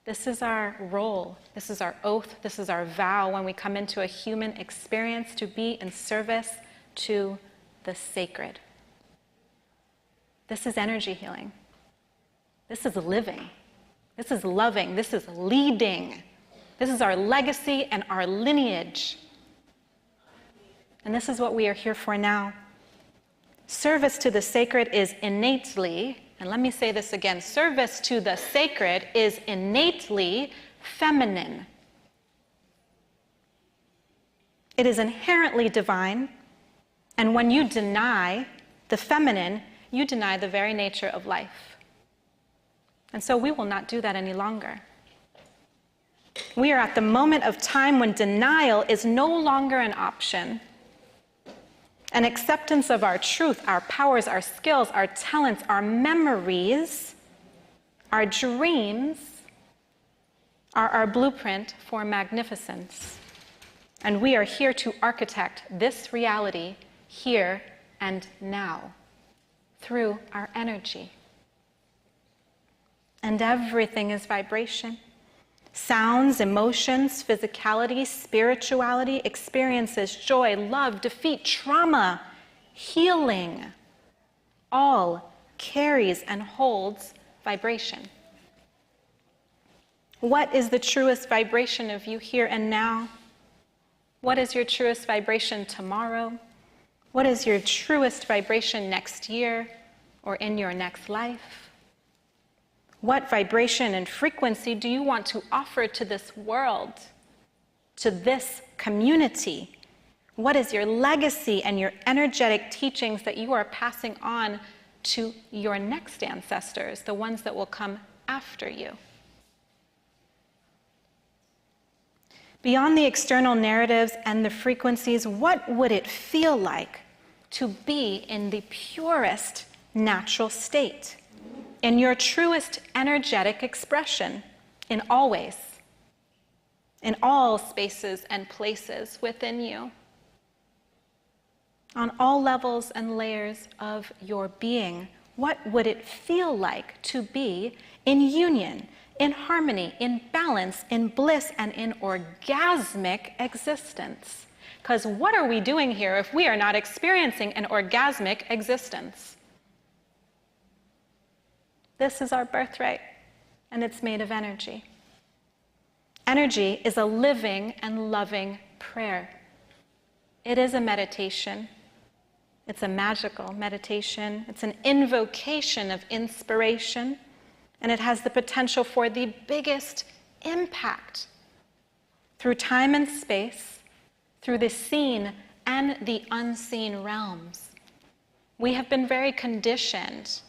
This is our role, this is our oath, this is our vow when we come into a human experience, to be in service to the sacred. This is energy healing. This is living. This is loving. This is leading. This is our legacy and our lineage. And this is what we are here for now. Service to the sacred is innately, and let me say this again, service to the sacred is innately feminine. It is inherently divine, and when you deny the feminine, you deny the very nature of life. And so we will not do that any longer. We are at the moment of time when denial is no longer an option. An acceptance of our truth, our powers, our skills, our talents, our memories, our dreams are our blueprint for magnificence. And we are here to architect this reality here and now through our energy. And everything is vibration. Sounds, emotions, physicality, spirituality, experiences, joy, love, defeat, trauma, healing, all carries and holds vibration. What is the truest vibration of you here and now? What is your truest vibration tomorrow? What is your truest vibration next year or in your next life? What vibration and frequency do you want to offer to this world, to this community? What is your legacy and your energetic teachings that you are passing on to your next ancestors, the ones that will come after you? Beyond the external narratives and the frequencies, what would it feel like to be in the purest natural state? In your truest energetic expression, in all ways, in all spaces and places within you, on all levels and layers of your being. What would it feel like to be in union, in harmony, in balance, in bliss, and in orgasmic existence? Because what are we doing here if we are not experiencing an orgasmic existence? This is our birthright, and it's made of energy. Energy is a living and loving prayer. It is a meditation. It's a magical meditation. It's an invocation of inspiration, and it has the potential for the biggest impact through time and space, through the seen and the unseen realms. We have been very conditioned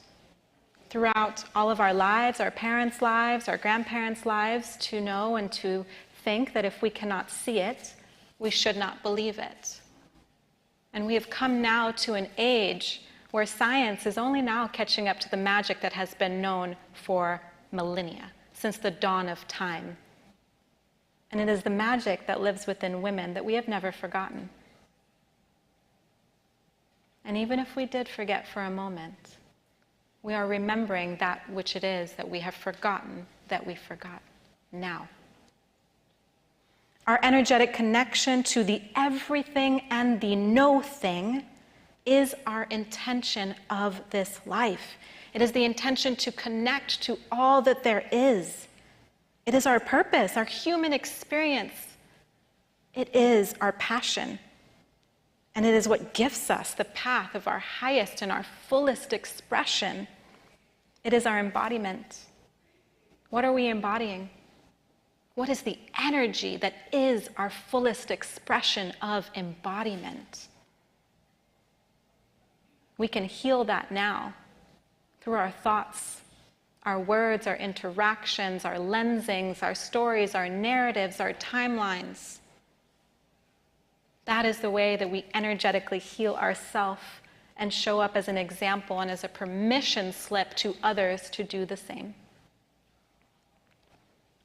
throughout all of our lives, our parents' lives, our grandparents' lives, to know and to think that if we cannot see it, we should not believe it. And we have come now to an age where science is only now catching up to the magic that has been known for millennia, since the dawn of time. And it is the magic that lives within women that we have never forgotten. And even if we did forget for a moment, we are remembering that which it is that we have forgotten that we forgot now. Our energetic connection to the everything and the no thing is our intention of this life. It is the intention to connect to all that there is. It is our purpose, our human experience. It is our passion. And it is what gifts us the path of our highest and our fullest expression. It is our embodiment. What are we embodying? What is the energy that is our fullest expression of embodiment? We can heal that now through our thoughts, our words, our interactions, our lensings, our stories, our narratives, our timelines. That is the way that we energetically heal ourselves and show up as an example and as a permission slip to others to do the same.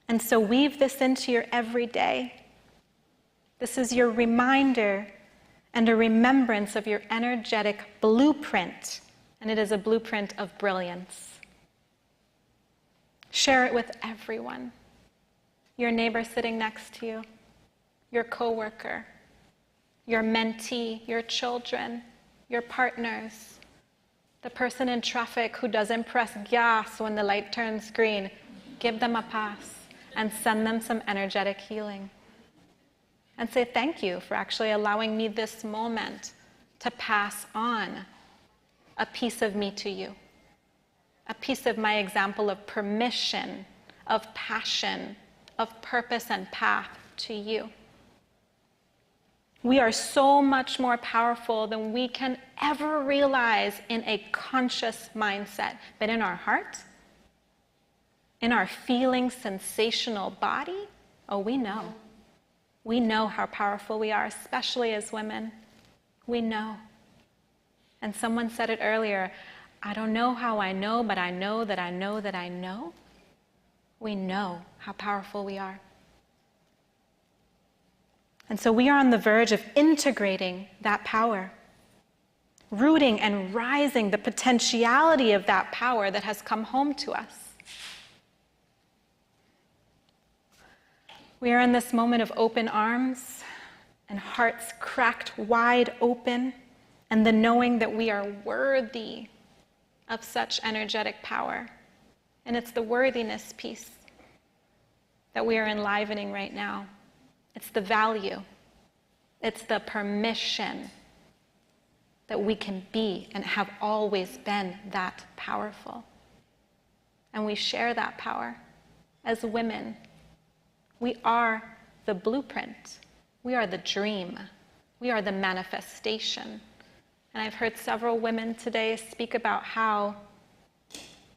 And so weave this into your everyday. This is your reminder and a remembrance of your energetic blueprint, and it is a blueprint of brilliance. Share it with everyone. Your neighbor sitting next to you, your coworker, your mentee, your children, your partners, the person in traffic who doesn't press gas when the light turns green. Give them a pass and send them some energetic healing. And say thank you for actually allowing me this moment to pass on a piece of me to you, a piece of my example of permission, of passion, of purpose and path to you. We are so much more powerful than we can ever realize in a conscious mindset, but in our heart, in our feeling sensational body, oh, we know. We know how powerful we are, especially as women. We know. And someone said it earlier, I don't know how I know, but I know that I know that I know. We know how powerful we are. And so we are on the verge of integrating that power, rooting and rising the potentiality of that power that has come home to us. We are in this moment of open arms and hearts cracked wide open, and the knowing that we are worthy of such energetic power. And it's the worthiness piece that we are enlivening right now. It's the value. It's the permission that we can be and have always been that powerful. And we share that power as women. We are the blueprint. We are the dream. We are the manifestation. And I've heard several women today speak about how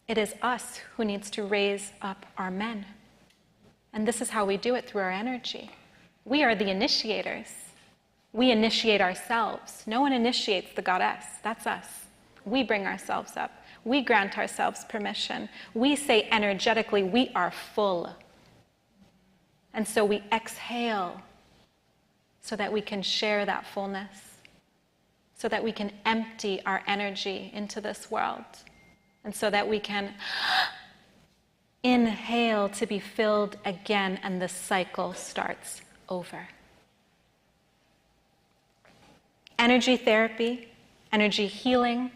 it is us who needs to raise up our men. And this is how we do it, through our energy. We are the initiators. We initiate ourselves. No one initiates the goddess. That's us. We bring ourselves up. We grant ourselves permission. We say energetically, we are full. And so we exhale so that we can share that fullness, so that we can empty our energy into this world, and so that we can inhale to be filled again, and the cycle starts over. Energy therapy, energy healing,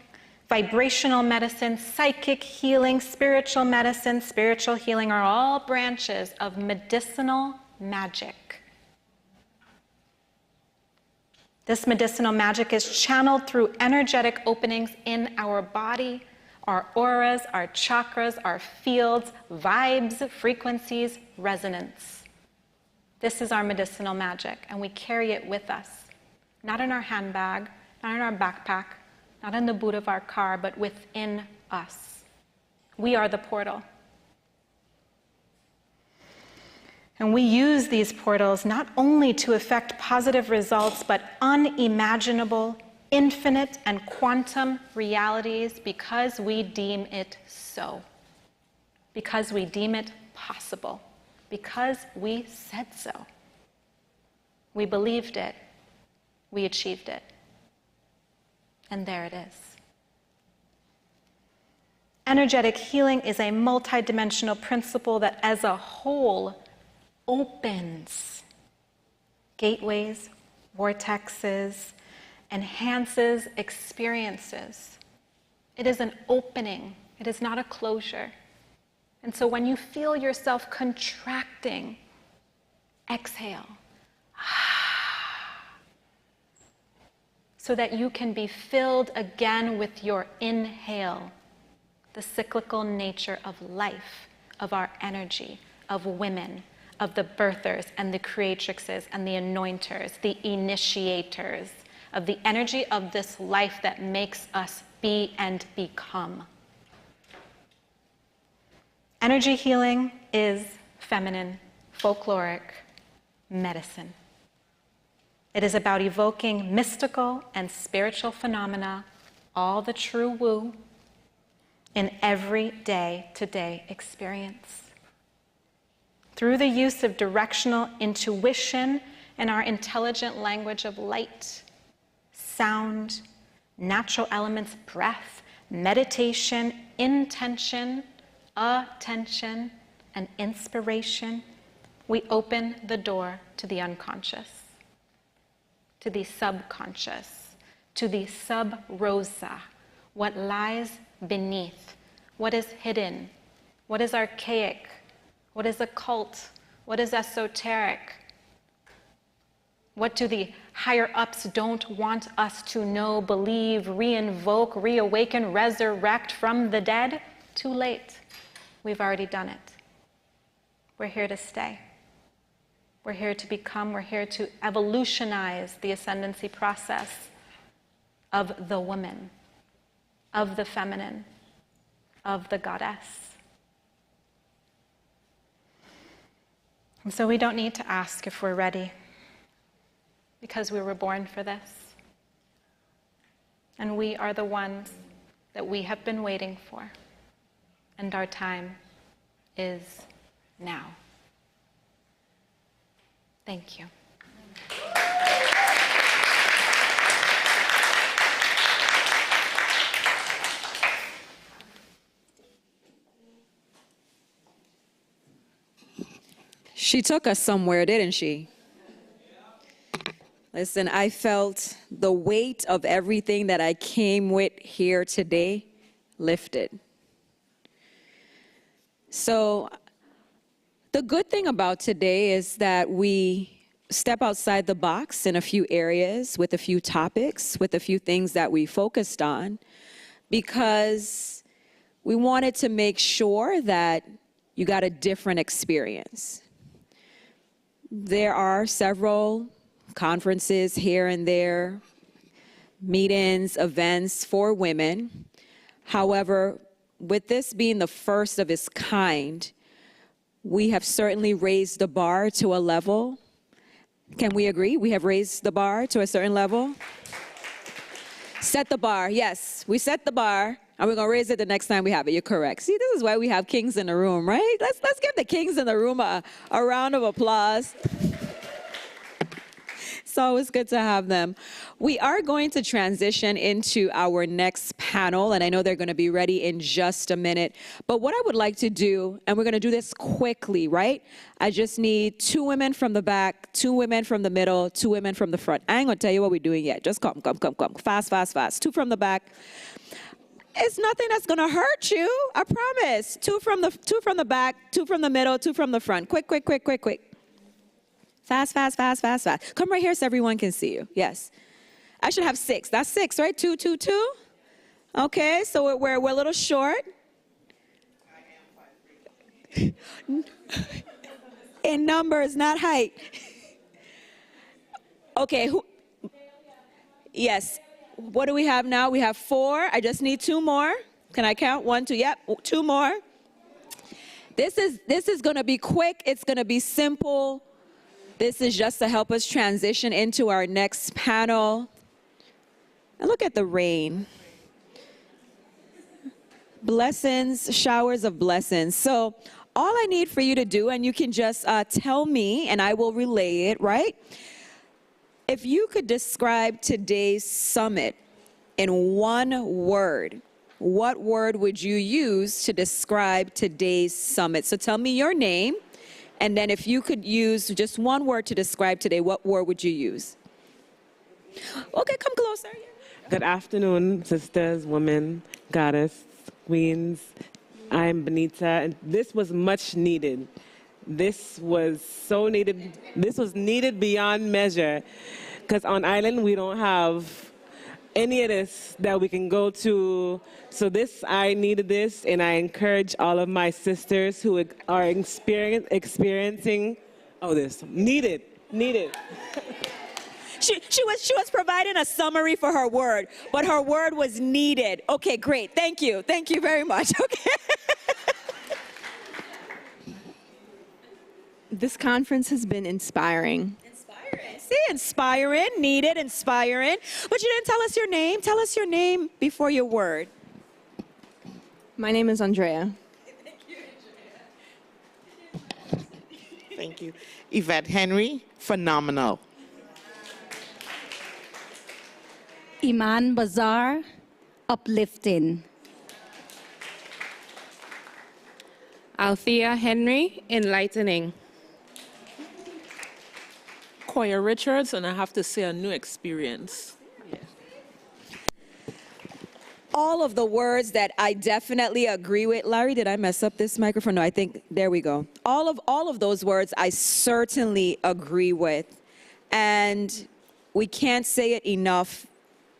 vibrational medicine, psychic healing, spiritual medicine, spiritual healing are all branches of medicinal magic. This medicinal magic is channeled through energetic openings in our body, our auras, our chakras, our fields, vibes, frequencies, resonance. This is our medicinal magic, and we carry it with us. Not in our handbag, not in our backpack, not in the boot of our car, but within us. We are the portal. And we use these portals not only to effect positive results, but unimaginable, infinite, and quantum realities because we deem it so, because we deem it possible, because we said so. We believed it, we achieved it, and there it is. Energetic healing is a multidimensional principle that as a whole opens gateways, vortexes, enhances experiences. It is an opening, it is not a closure. And so when you feel yourself contracting, exhale. So that you can be filled again with your inhale, the cyclical nature of life, of our energy, of women, of the birthers and the creatrixes and the anointers, the initiators, of the energy of this life that makes us be and become. Energy healing is feminine, folkloric medicine. It is about evoking mystical and spiritual phenomena, all the true woo, in every day-to-day experience. Through the use of directional intuition and our intelligent language of light, sound, natural elements, breath, meditation, intention, attention, and inspiration, we open the door to the unconscious, to the subconscious, to the sub-rosa, what lies beneath, what is hidden, what is archaic, what is occult, what is esoteric, what do the higher ups don't want us to know, believe, reinvoke, reawaken, resurrect from the dead? Too late. We've already done it. We're here to stay. We're here to become, we're here to evolutionize the ascendancy process of the woman, of the feminine, of the goddess. And so we don't need to ask if we're ready, because we were born for this. And we are the ones that we have been waiting for. And our time is now. Thank you. She took us somewhere, didn't she? Listen, I felt the weight of everything that I came with here today lifted. So the good thing about today is that we step outside the box in a few areas, with a few topics, with a few things that we focused on, because we wanted to make sure that you got a different experience. There are several conferences here and there, meetings, events for women. However, with this being the first of its kind, we have certainly raised the bar to a level. Can we agree? We have raised the bar to a certain level? Set the bar, yes, we set the bar, and we're gonna raise it the next time we have it. You're correct. See, this is why we have kings in the room, right? Let's give the kings in the room a round of applause. It's always good to have them. We are going to transition into our next panel, and I know they're going to be ready in just a minute. But what I would like to do, and we're going to do this quickly, right? I just need 2 women from the back, 2 women from the middle, 2 women from the front. I ain't going to tell you what we're doing yet. Just come. Fast, fast, fast. 2 from the back. It's nothing that's going to hurt you. I promise. 2 from the back, 2 from the middle, 2 from the front. Quick. Fast, fast, fast, fast, fast. Come right here so everyone can see you. Yes. I should have 6. That's 6, right? 2, 2, 2. Okay, so we're a little short. In numbers, not height. Okay. Yes. What do we have now? We have 4. I just need 2 more. Can I count? 1, 2. Yep. 2 more. This is going to be quick. It's going to be simple. This is just to help us transition into our next panel. And look at the rain. Blessings, showers of blessings. So all I need for you to do, and you can just tell me and I will relay it, right? If you could describe today's summit in one word, what word would you use to describe today's summit? So tell me your name, and then if you could use just one word to describe today, what word would you use? Okay, come closer. Good afternoon, sisters, women, goddess, queens. I'm Benita, and this was much needed. This was so needed. This was needed beyond measure, because on island we don't have any of this that we can go to. So I needed this, and I encourage all of my sisters who are experiencing, this, needed. She was providing a summary for her word, but her word was needed. Okay, great. Thank you. Thank you very much. Okay. This conference has been inspiring. See, inspiring, needed, inspiring. But you didn't tell us your name. Tell us your name before your word. My name is Andrea. Thank you. Yvette Henry, phenomenal. Iman Bazar, uplifting. Althea Henry, enlightening. Koya Richards, and I have to say a new experience. All of the words that I definitely agree with. Larry, did I mess up this microphone? No, I think, there we go. All of those words I certainly agree with. And we can't say it enough.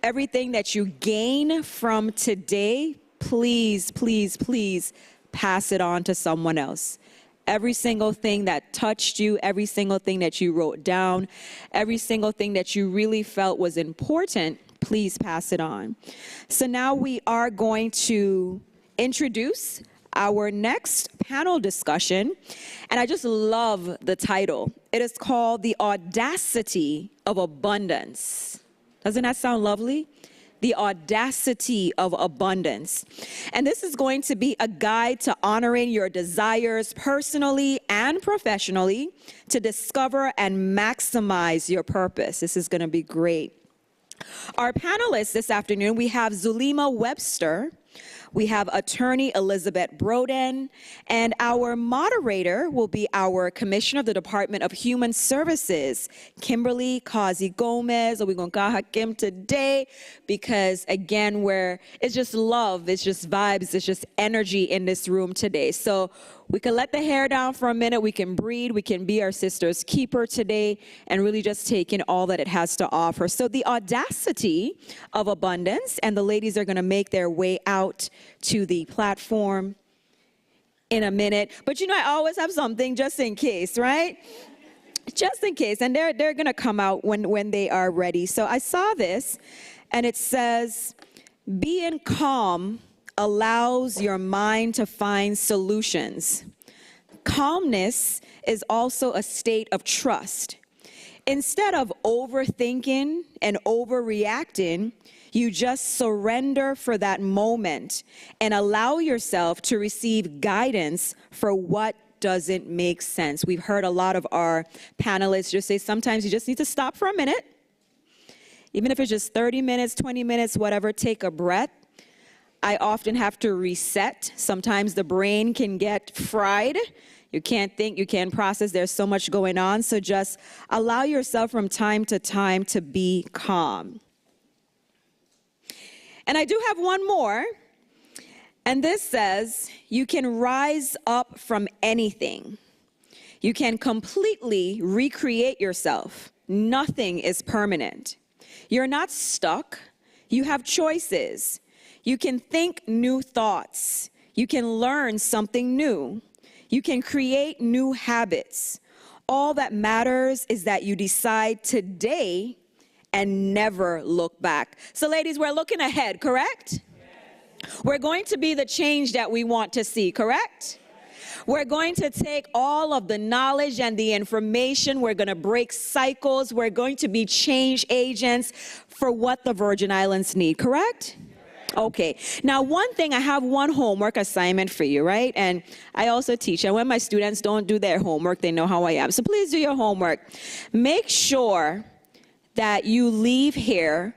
Everything that you gain from today, please, please, please pass it on to someone else. Every single thing that touched you, every single thing that you wrote down, every single thing that you really felt was important, please pass it on. So now we are going to introduce our next panel discussion, and I just love the title. It is called The Audacity of Abundance. Doesn't that sound lovely? The audacity of abundance. And this is going to be a guide to honoring your desires personally and professionally to discover and maximize your purpose. This is going to be great. Our panelists this afternoon, we have Zulema Webster, we have attorney Elizabeth Broden, and our moderator will be our Commissioner of the Department of Human Services, Kimberly Kazi Gomez. We're going to call her Kim today because, again, it's just love, it's just vibes, it's just energy in this room today. So we can let the hair down for a minute, we can breathe, we can be our sister's keeper today and really just take in all that it has to offer. So the audacity of abundance, and the ladies are going to make their way out to the platform in a minute. But I always have something just in case, right? Just in case. And they're going to come out when they are ready. So I saw this, and it says, being calm allows your mind to find solutions. Calmness is also a state of trust. Instead of overthinking and overreacting, you just surrender for that moment and allow yourself to receive guidance for what doesn't make sense. We've heard a lot of our panelists just say sometimes you just need to stop for a minute. Even if it's just 30 minutes, 20 minutes, whatever, take a breath. I often have to reset. Sometimes the brain can get fried. You can't think, you can't process. There's so much going on. So just allow yourself from time to time to be calm. And I do have one more. And this says, you can rise up from anything. You can completely recreate yourself. Nothing is permanent. You're not stuck. You have choices. You can think new thoughts. You can learn something new. You can create new habits. All that matters is that you decide today and never look back. So ladies, we're looking ahead, correct? Yes. We're going to be the change that we want to see, correct? Yes. We're going to take all of the knowledge and the information. We're going to break cycles. We're going to be change agents for what the Virgin Islands need, correct? Okay. Now, one thing, I have one homework assignment for you, right? And I also teach. And when my students don't do their homework, they know how I am. So please do your homework. Make sure that you leave here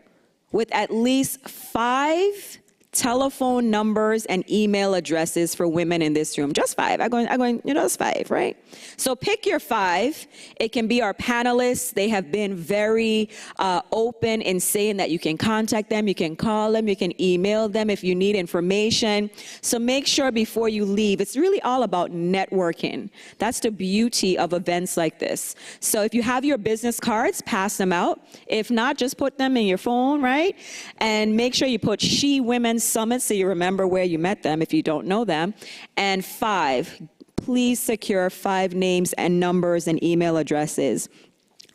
with at least 5 telephone numbers and email addresses for women in this room. Just 5. I'm going, it's 5, right? So pick your 5. It can be our panelists. They have been very open in saying that you can contact them, you can call them, you can email them if you need information. So make sure before you leave, it's really all about networking. That's the beauty of events like this. So if you have your business cards, pass them out. If not, just put them in your phone, right? And make sure you put She Women Summit so you remember where you met them if you don't know them. And 5, please secure 5 names and numbers and email addresses.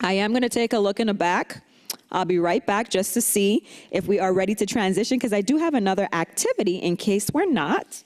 I am going to take a look in the back. I'll be right back just to see if we are ready to transition, because I do have another activity in case we're not.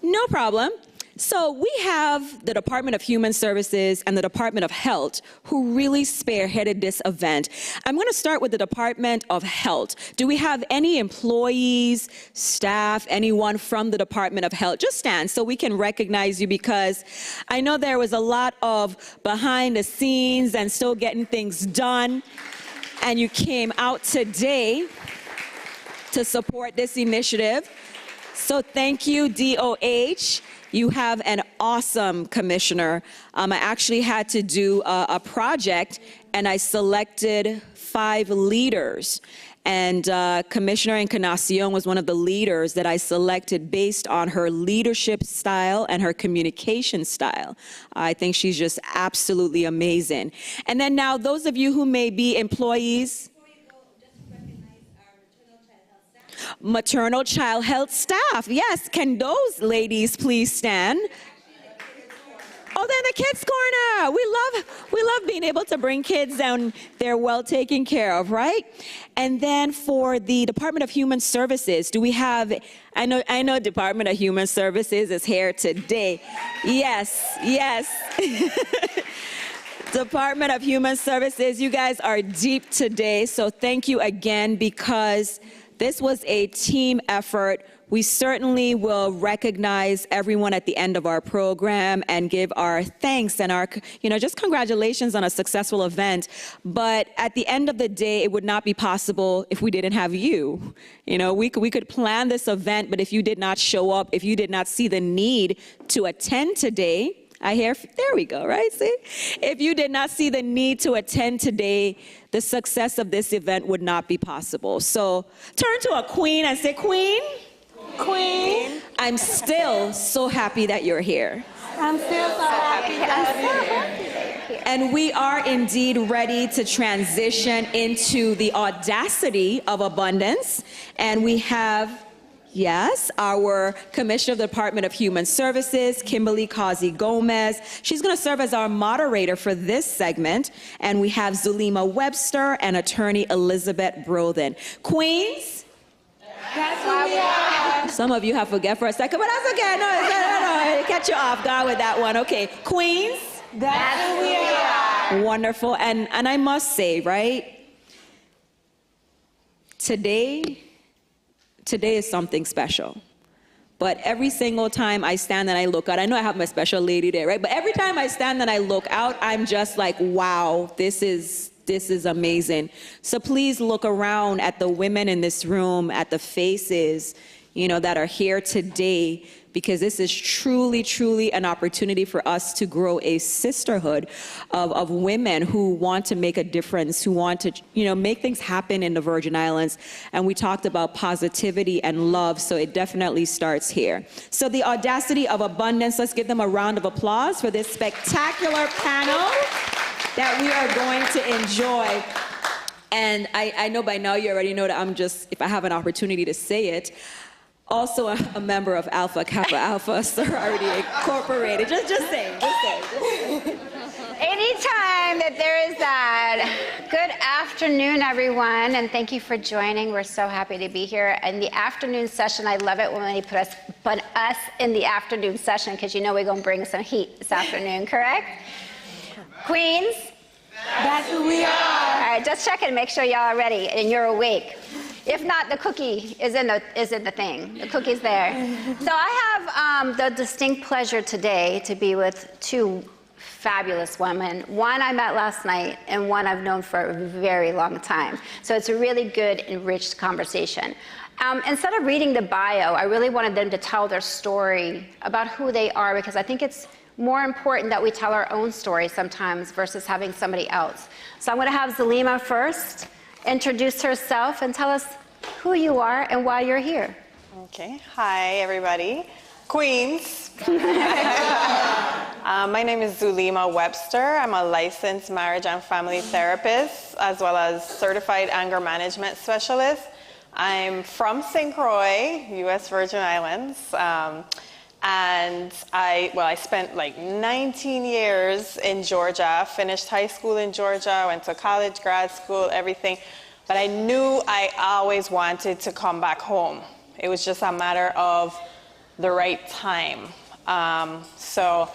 No problem. So we have the Department of Human Services and the Department of Health who really spearheaded this event. I'm going to start with the Department of Health. Do we have any employees, staff, anyone from the Department of Health? Just stand so we can recognize you, because I know there was a lot of behind the scenes and still getting things done, and you came out today to support this initiative. So thank you, DOH. You have an awesome commissioner. I actually had to do a project, and I selected 5 leaders. And Commissioner Encarnacion was one of the leaders that I selected based on her leadership style and her communication style. I think she's just absolutely amazing. And then now, those of you who may be employees, maternal child health staff. Yes, can those ladies please stand? Oh, then the kids corner. We love being able to bring kids down. They're well taken care of, right? And then for the Department of Human Services, do we have, I know Department of Human Services is here today. Yes. Department of Human Services, you guys are deep today, so thank you again, because this was a team effort. We certainly will recognize everyone at the end of our program and give our thanks and our, just congratulations on a successful event. But at the end of the day, it would not be possible if we didn't have you. We could plan this event, but if you did not show up, if you did not see the need to attend today, there we go, right? See? If you did not see the need to attend today, the success of this event would not be possible. So turn to a queen and say, Queen. Queen. I'm still so happy that you're here. I'm still so happy that you're here. And we are indeed ready to transition into the audacity of abundance. And we have, yes, our Commissioner of the Department of Human Services, Kimberly Causey Gomez. She's going to serve as our moderator for this segment. And we have Zulima Webster and attorney Elizabeth Brothen. Queens? That's who we are. Some of you have forget for a second, but that's okay. No, catch you off guard with that one. Okay, Queens? That's who we are. Wonderful. And I must say, right, today is something special. But every single time I stand and I look out, I know I have my special lady there, right? But every time I stand and I look out, I'm just like, wow, this is amazing. So please look around at the women in this room, at the faces, that are here today, because this is truly, truly an opportunity for us to grow a sisterhood of women who want to make a difference, who want to, make things happen in the Virgin Islands. And we talked about positivity and love, so it definitely starts here. So the audacity of abundance, let's give them a round of applause for this spectacular panel that we are going to enjoy. And I know by now you already know that I'm just, if I have an opportunity to say it, also a member of Alpha Kappa Alpha Sorority Incorporated. Just saying. Anytime that there is that. Good afternoon, everyone, and thank you for joining. We're so happy to be here. In the afternoon session, I love it when they put us in the afternoon session, because you know we're going to bring some heat this afternoon, correct? Queens? That's who we are. All right, just check and make sure y'all are ready and you're awake. If not, the cookie is in the thing. The cookie's there. So I have the distinct pleasure today to be with two fabulous women. One I met last night, and one I've known for a very long time. So it's a really good, enriched conversation. Instead of reading the bio, I really wanted them to tell their story about who they are, because I think it's more important that we tell our own story sometimes versus having somebody else. So I'm going to have Zalima first introduce herself and tell us who you are and why you're here. Okay. Hi, everybody. Queens. My name is Zulima Webster. I'm a licensed marriage and family therapist, as well as certified anger management specialist. I'm from St. Croix, U.S. Virgin Islands. And I spent like 19 years in Georgia, finished high school in Georgia, went to college, grad school, everything. But I knew I always wanted to come back home. It was just a matter of the right time. So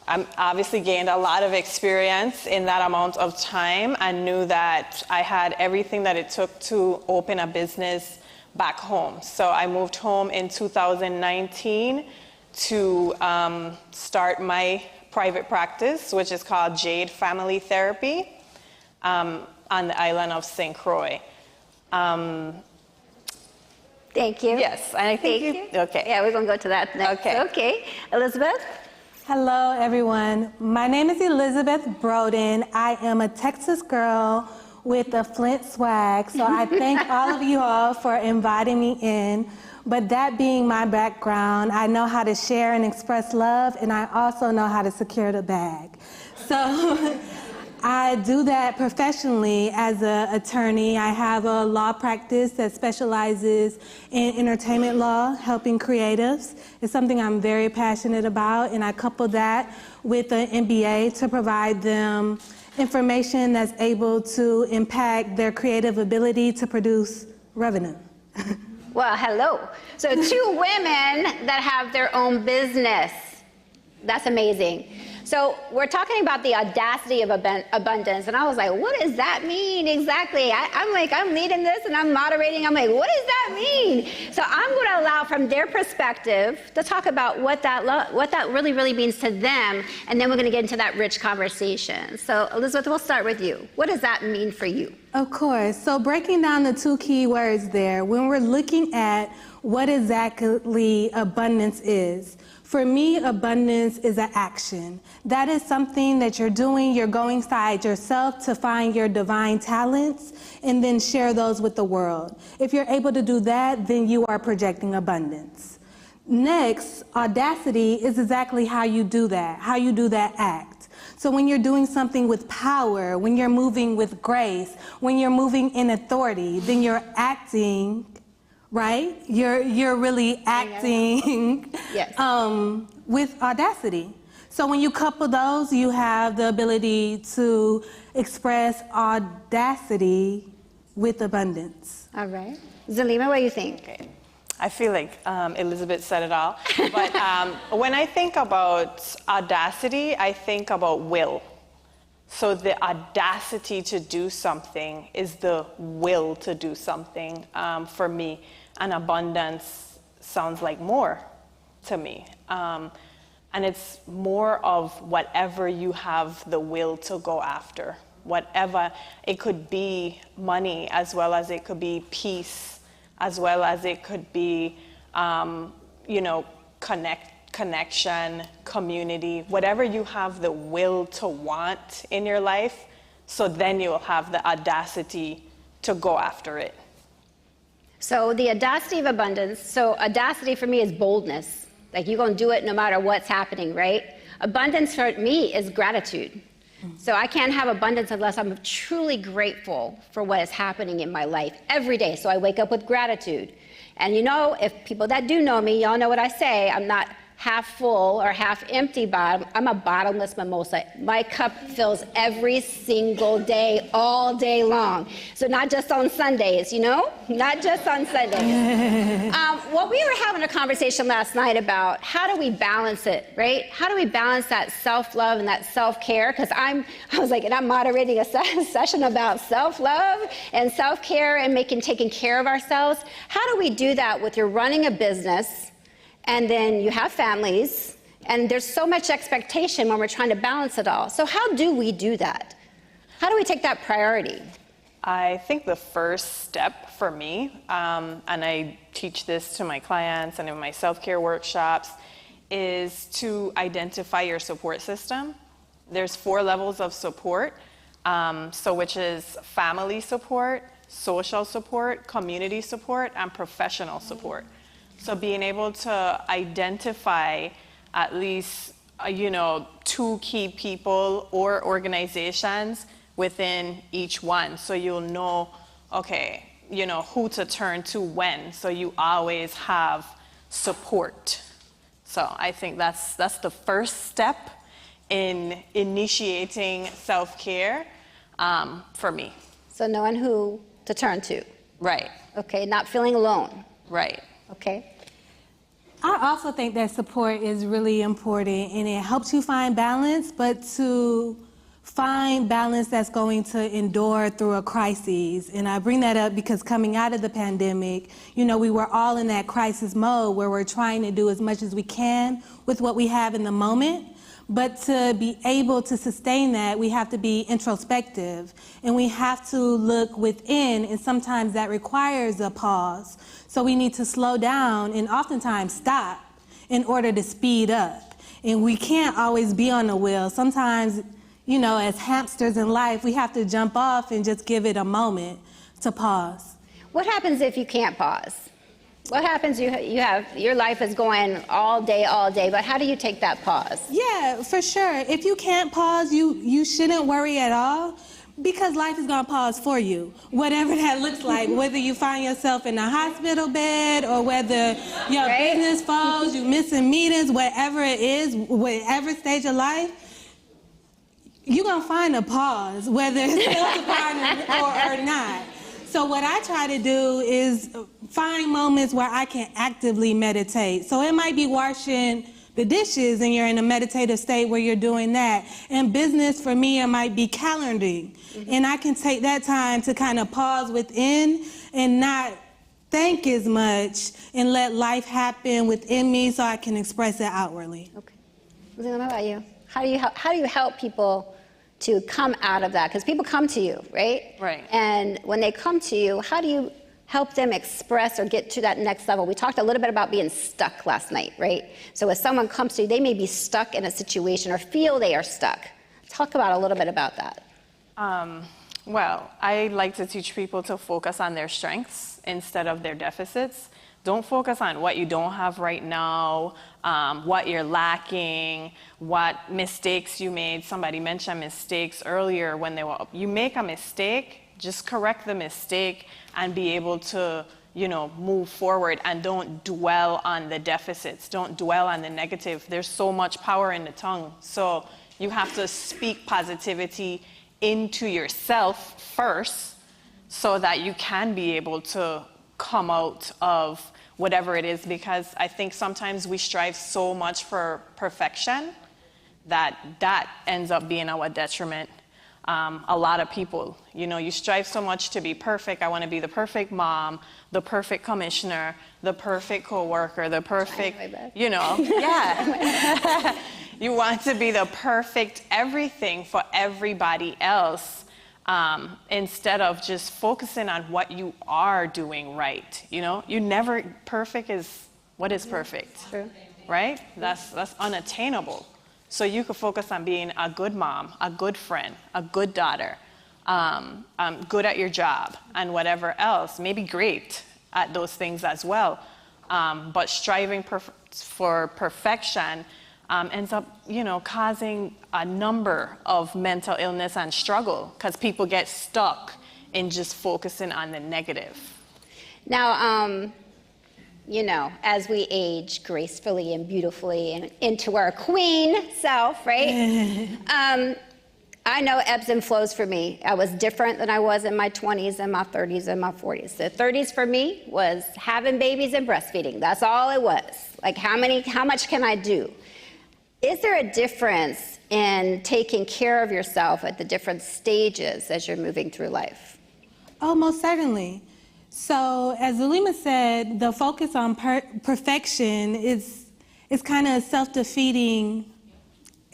I obviously gained a lot of experience in that amount of time, and knew that I had everything that it took to open a business back home. So I moved home in 2019 to start my private practice, which is called Jade Family Therapy, on the island of St. Croix. Thank you. Yes, and I think okay. Yeah, we're going to go to that next. Okay. Elizabeth? Hello, everyone. My name is Elizabeth Broden. I am a Texas girl with a Flint swag, so I thank all of you all for inviting me in. But that being my background, I know how to share and express love, and I also know how to secure the bag. So I do that professionally as an attorney. I have a law practice that specializes in entertainment law, helping creatives. It's something I'm very passionate about, and I couple that with an MBA to provide them information that's able to impact their creative ability to produce revenue. Well, hello. So 2 women that have their own business. That's amazing. So we're talking about the audacity of abundance, and I was like, what does that mean exactly? I'm leading this and I'm moderating. I'm like, what does that mean? So I'm going to allow from their perspective to talk about what that really, really means to them, and then we're going to get into that rich conversation. So Elizabeth, we'll start with you. What does that mean for you? Of course. So breaking down the 2 key words there, when we're looking at what exactly abundance is, for me, abundance is an action. That is something that you're doing. You're going inside yourself to find your divine talents and then share those with the world. If you're able to do that, then you are projecting abundance. Next, audacity is exactly how you do that act. So when you're doing something with power, when you're moving with grace, when you're moving in authority, then you're acting, right? You're really acting with audacity. So when you couple those, you have the ability to express audacity with abundance. All right. Zalima, what do you think? Okay. I feel like Elizabeth said it all. But when I think about audacity, I think about will. So the audacity to do something is the will to do something for me. And abundance sounds like more to me. And it's more of whatever you have the will to go after. Whatever. It could be money, as well as it could be peace, as well as it could be, connection, community, whatever you have the will to want in your life, so then you'll have the audacity to go after it. So the audacity of abundance, so audacity for me is boldness. Like you're gonna do it no matter what's happening, right? Abundance for me is gratitude. So I can't have abundance unless I'm truly grateful for what is happening in my life every day. So I wake up with gratitude. And if people that do know me, y'all know what I say, I'm not half full or half empty bottom. I'm a bottomless mimosa. My cup fills every single day, all day long. So not just on Sundays, you know? Not just on Sundays. Well, we were having a conversation last night about how do we balance it, right? How do we balance that self-love and that self-care? Because I was like, and I'm moderating a session about self-love and self-care and taking care of ourselves. How do we do that with you're running a business, and then you have families, and there's so much expectation when we're trying to balance it all. So how do we do that? How do we take that priority? I think the first step for me, and I teach this to my clients and in my self-care workshops, is to identify your support system. There's 4 levels of support, which is family support, social support, community support, and professional support. So being able to identify at least, 2 key people or organizations within each one. So you'll know, okay, who to turn to when. So you always have support. So I think that's the first step in initiating self-care for me. So knowing who to turn to. Right. Okay, not feeling alone. Right. Okay. I also think that support is really important, and it helps you find balance, but to find balance that's going to endure through a crisis. And I bring that up because coming out of the pandemic, we were all in that crisis mode where we're trying to do as much as we can with what we have in the moment. But to be able to sustain that, we have to be introspective, and we have to look within, and sometimes that requires a pause. So we need to slow down and oftentimes stop in order to speed up. And we can't always be on the wheel. Sometimes, as hamsters in life, we have to jump off and just give it a moment to pause. What happens if you can't pause? What happens, your life is going all day, but how do you take that pause? Yeah, for sure. If you can't pause, you shouldn't worry at all, because life is gonna pause for you, whatever that looks like, whether you find yourself in a hospital bed or whether your business falls, you missing meetings, whatever it is, whatever stage of life, you're gonna find a pause, whether it's ill-defined or not. So what I try to do is find moments where I can actively meditate. So it might be washing the dishes and you're in a meditative state where you're doing that. In business, for me, it might be calendaring. And I can take that time to kind of pause within and not think as much and let life happen within me so I can express it outwardly. Okay. What about you? How do you help people to come out of that? Because people come to you, right? Right. And when they come to you, how do you help them express or get to that next level? We talked a little bit about being stuck last night, right? So if someone comes to you, they may be stuck in a situation or feel they are stuck. Talk about a little bit about that. Well, I like to teach people to focus on their strengths instead of their deficits. Don't focus on what you don't have right now, what you're lacking, what mistakes you made. Somebody mentioned mistakes earlier when they were up. You make a mistake, just correct the mistake and be able to, move forward, and don't dwell on the deficits. Don't dwell on the negative. There's so much power in the tongue. So you have to speak positivity into yourself first so that you can be able to come out of whatever it is, because I think sometimes we strive so much for perfection that ends up being our detriment. A lot of people, you strive so much to be perfect. I want to be the perfect mom, the perfect commissioner, the perfect coworker, the perfect, yeah. You want to be the perfect everything for everybody else. Instead of just focusing on what you are doing right. You never, perfect is, what is perfect? True. Right? That's unattainable. So you could focus on being a good mom, a good friend, a good daughter, good at your job, and whatever else. Maybe great at those things as well. But striving for perfection ends up, causing a number of mental illness and struggle, because people get stuck in just focusing on the negative. Now, you know, as we age gracefully and beautifully and into our queen self, right? I know ebbs and flows for me. I was different than I was in my 20s and my 30s and my 40s. The 30s for me was having babies and breastfeeding. That's all it was. Like, how much can I do? Is there a difference in taking care of yourself at the different stages as you're moving through life? Oh, most certainly. So, as Zulima said, the focus on perfection is kind of self-defeating.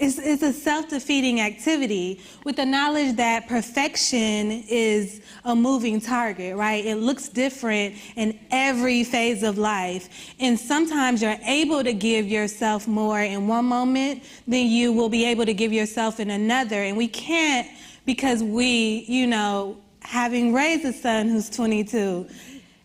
It's a self-defeating activity with the knowledge that perfection is a moving target, right? It looks different in every phase of life. And sometimes you're able to give yourself more in one moment than you will be able to give yourself in another. And we can't, because we, you know, having raised a son who's 22,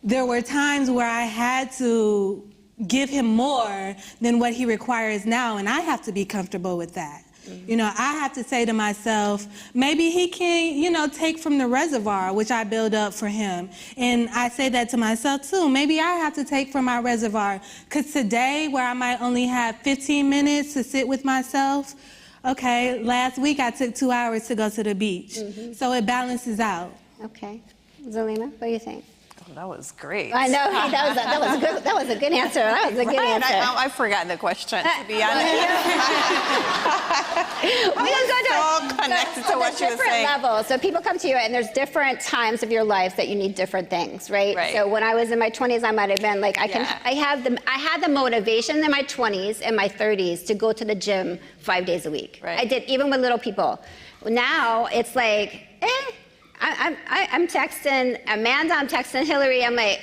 there were times where I had to give him more than what he requires now, and I have to be comfortable with that. You know, I have to say to myself, maybe he can, you know, take from the reservoir, which I build up for him. And I say that to myself too. Maybe I have to take from my reservoir, because today, where I might only have 15 minutes to sit with myself, okay, last week I took 2 hours to go to the beach. So it balances out. Okay. Zulima, what do you think? That was great. I know, that was a good answer. That was a good answer. I forgot the question, to be honest. So connected to what you were different saying. levels. So people come to you, and there's different times of your life that you need different things, right? So when I was in my 20s, I might have been like, I had the motivation in my 20s and my 30s to go to the gym 5 days a week. I did, even with little people. Now it's like, I'm texting Amanda, I'm texting Hillary, I'm like,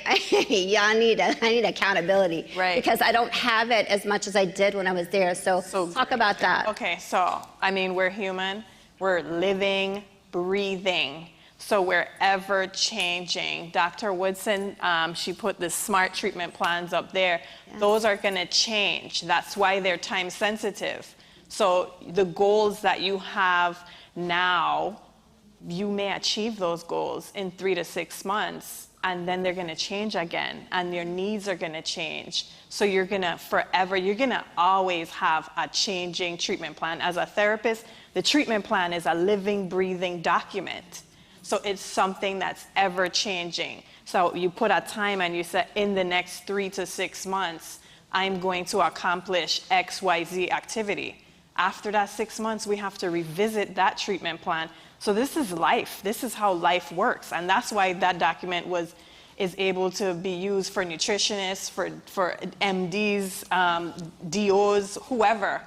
yeah, I need accountability. Because I don't have it as much as I did when I was there. So talk about that. Okay, so, I mean, we're human. We're living, breathing. So we're ever changing. Dr. Woodson, she put the SMART treatment plans up there. Those are gonna change. That's why they're time sensitive. So the goals that you have now, you may achieve those goals in 3 to 6 months, and then they're going to change again, and your needs are going to change. So you're going to always have a changing treatment plan. As a therapist, the treatment plan is a living, breathing document. So it's something that's ever changing. So you put a time and you say, in the next 3 to 6 months, I'm going to accomplish X, Y, Z activity. After that 6 months, we have to revisit that treatment plan. So this is life. This is how life works. And that's why that document is able to be used for nutritionists, for MDs, DOs, whoever,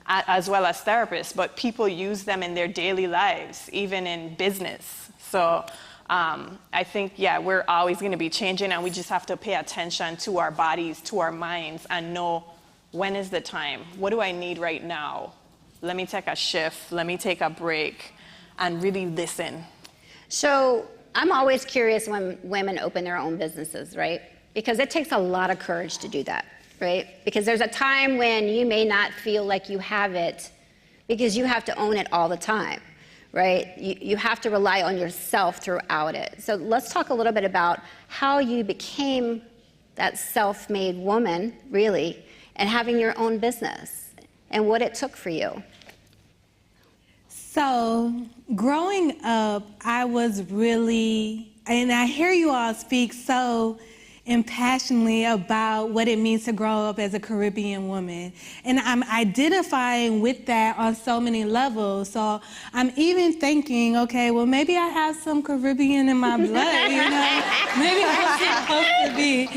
as well as therapists. But people use them in their daily lives, even in business. So I think, yeah, we're always going to be changing, and we just have to pay attention to our bodies, to our minds, and know when is the time. What do I need right now? Let me take a shift. Let me take a break. And really listen. So I'm always curious when women open their own businesses, right? Because it takes a lot of courage to do that, right? Because there's a time when you may not feel like you have it because you have to own it all the time, right? You have to rely on yourself throughout it. So let's talk a little bit about how you became that self-made woman, really, and having your own business and what it took for you. So, growing up, I was really, and I hear you all speak so impassionately about what it means to grow up as a Caribbean woman. And I'm identifying with that on so many levels. So I'm even thinking, okay, well, maybe I have some Caribbean in my blood, you know? Maybe I'm supposed to be.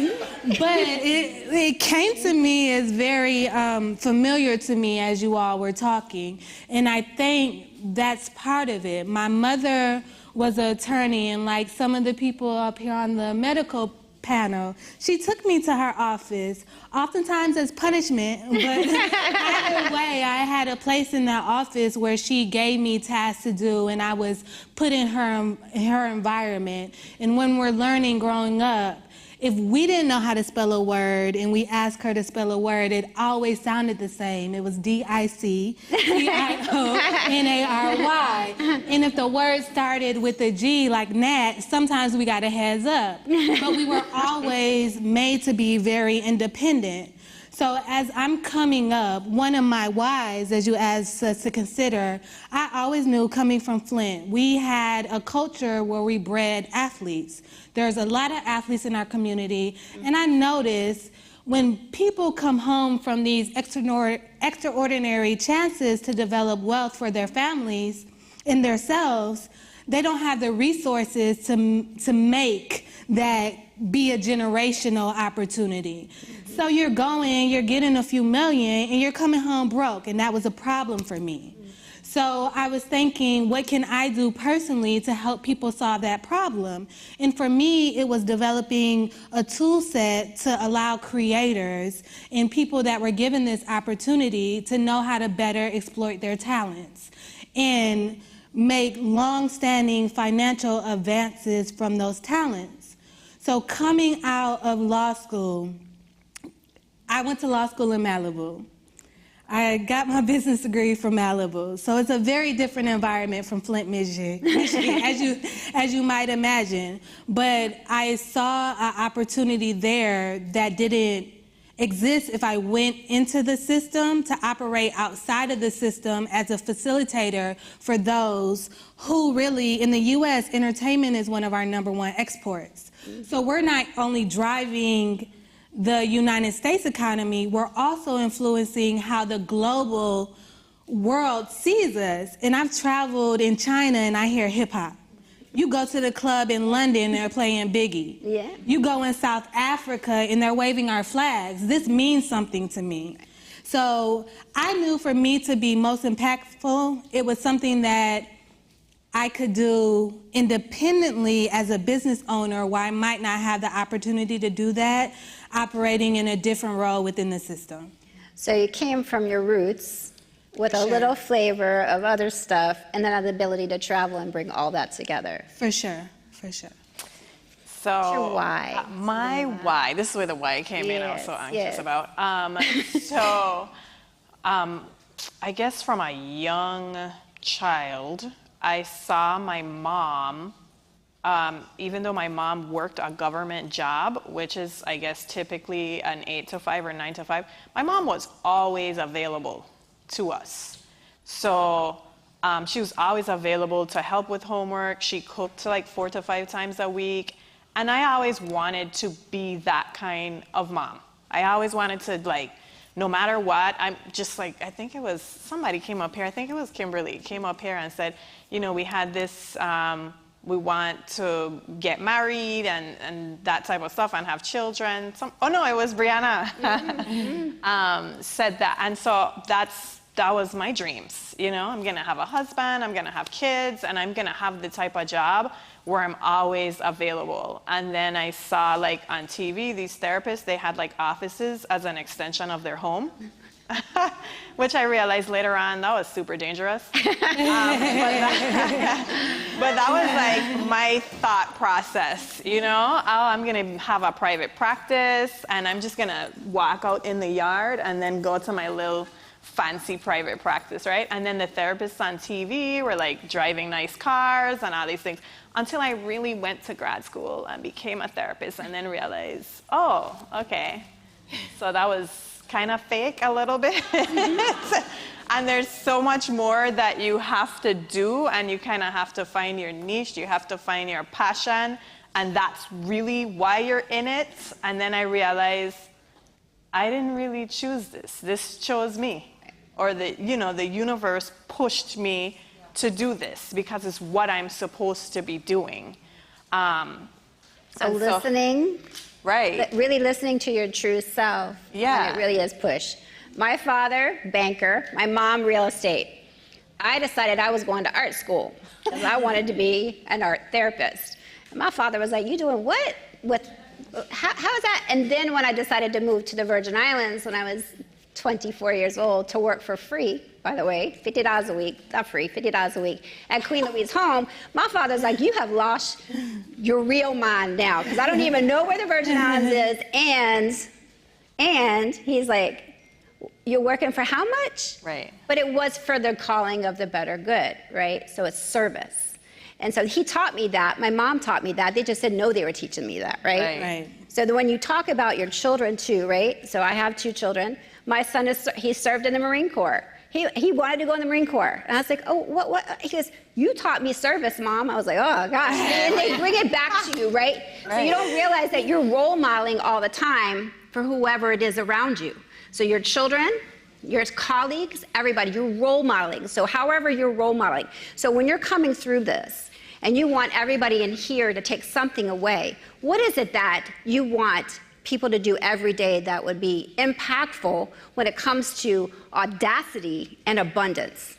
But it came to me as very familiar to me as you all were talking. And I think that's part of it. My mother was an attorney, and like some of the people up here on the medical panel, she took me to her office, oftentimes as punishment, but either way, I had a place in that office where she gave me tasks to do, and I was put in her environment. And when we're learning growing up, if we didn't know how to spell a word and we asked her to spell a word, it always sounded the same. It was DICPIONARY. And if the word started with a G, like Nat, sometimes we got a heads up. But we were always made to be very independent. So as I'm coming up, one of my whys, as you asked us to consider, I always knew coming from Flint, we had a culture where we bred athletes. There's a lot of athletes in our community, and I noticed when people come home from these extraordinary chances to develop wealth for their families and themselves, they don't have the resources to make that be a generational opportunity. So you're getting a few million, and you're coming home broke, and that was a problem for me. So I was thinking, what can I do personally to help people solve that problem? And for me, it was developing a tool set to allow creators and people that were given this opportunity to know how to better exploit their talents and make long-standing financial advances from those talents. So coming out of law school, I went to law school in Malibu. I got my business degree from Malibu. So it's a very different environment from Flint, Michigan, as you might imagine. But I saw an opportunity there that didn't exist if I went into the system to operate outside of the system as a facilitator for those who really, in the US, entertainment is one of our #1 exports. So we're not only driving the United States economy, we're also influencing how the global world sees us. And I've traveled in China and I hear hip hop. You go to the club in London, they're playing Biggie. Yeah. You go in South Africa and they're waving our flags. This means something to me. So I knew for me to be most impactful, it was something that I could do independently as a business owner, where I might not have the opportunity to do that, operating in a different role within the system. So you came from your roots with a little flavor of other stuff, and then the ability to travel and bring all that together. For sure, for sure. So What's your why? My why. This is where the why came in. I was so anxious about. I guess from a young child, I saw my mom. Even though my mom worked a government job, which is, I guess, typically an 8 to 5 or 9 to 5, my mom was always available to us. So she was always available to help with homework. She cooked like 4 to 5 times a week. And I always wanted to be that kind of mom. I always wanted to, like, no matter what, I'm just like, I think it was, somebody came up here, I think it was Kimberly, came up here and said, you know, we had this, we want to get married and that type of stuff and have children. Oh no, it was Brianna said that. And so that was my dreams. You know, I'm gonna have a husband, I'm gonna have kids, and I'm gonna have the type of job where I'm always available. And then I saw, like, on TV, these therapists, they had like offices as an extension of their home. Which I realized later on, that was super dangerous. But that was like my thought process, you know? Oh, I'm gonna have a private practice and I'm just gonna walk out in the yard and then go to my little fancy private practice, right? And then the therapists on TV were like driving nice cars and all these things, until I really went to grad school and became a therapist and then realized, oh, okay. So that was kind of fake a little bit. And there's so much more that you have to do, and you kind of have to find your niche, you have to find your passion, and that's really why you're in it. And then I realized I didn't really choose this. This chose me. Or the universe pushed me to do this because it's what I'm supposed to be doing. So listening. Right. Really listening to your true self. Yeah. When it really is push. My father, banker. My mom, real estate. I decided I was going to art school because I wanted to be an art therapist. And my father was like, you doing what? How is that? And then when I decided to move to the Virgin Islands when I was 24 years old to work for free, by the way, $50 a week, not free, $50 a week, at Queen Louise' home. My father's like, you have lost your real mind now, because I don't even know where the Virgin Islands is, and he's like, you're working for how much? Right. But it was for the calling of the better good, right? So it's service. And so he taught me that. My mom taught me that. They just didn't know they were teaching me that, right? Right. So when you talk about your children too, right? So I have 2 children. My son he served in the Marine Corps. He wanted to go in the Marine Corps. And I was like, oh, what? He goes, you taught me service, Mom. I was like, oh, gosh. And they bring it back to you, right? So you don't realize that you're role modeling all the time for whoever it is around you. So your children, your colleagues, everybody, you're role modeling. So however you're role modeling. So when you're coming through this and you want everybody in here to take something away, what is it that you want people to do every day that would be impactful when it comes to audacity and abundance?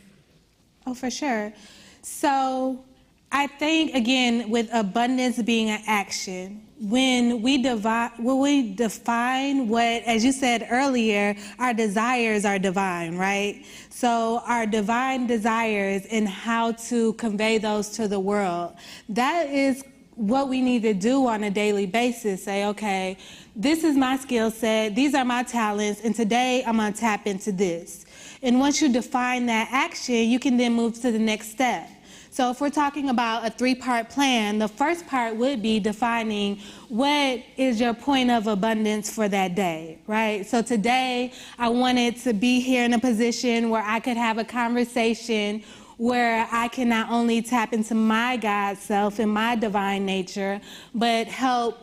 Oh, for sure. So I think, again, with abundance being an action, when we define what, as you said earlier, our desires are divine, right? So our divine desires and how to convey those to the world, that is what we need to do on a daily basis. Say, okay, this is my skill set, these are my talents, and today I'm gonna tap into this. And once you define that action, you can then move to the next step. So if we're talking about a 3-part plan, the first part would be defining what is your point of abundance for that day, right? So today, I wanted to be here in a position where I could have a conversation where I can not only tap into my God self and my divine nature, but help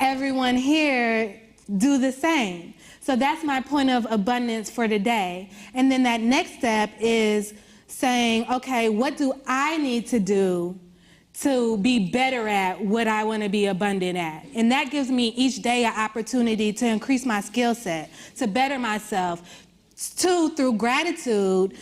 everyone here do the same. So that's my point of abundance for today. And then that next step is saying, okay, what do I need to do to be better at what I want to be abundant at? And that gives me each day an opportunity to increase my skill set, to better myself, through gratitude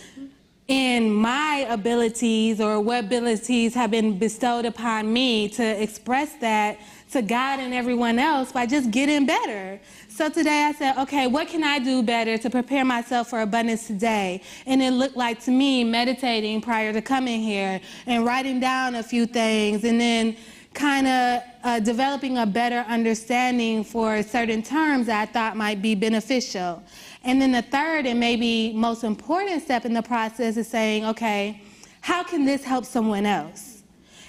in my abilities or what abilities have been bestowed upon me, to express that to God and everyone else by just getting better. So today I said, okay, what can I do better to prepare myself for abundance today? And it looked like to me meditating prior to coming here and writing down a few things, and then kind of developing a better understanding for certain terms that I thought might be beneficial. And then the third and maybe most important step in the process is saying, okay, how can this help someone else?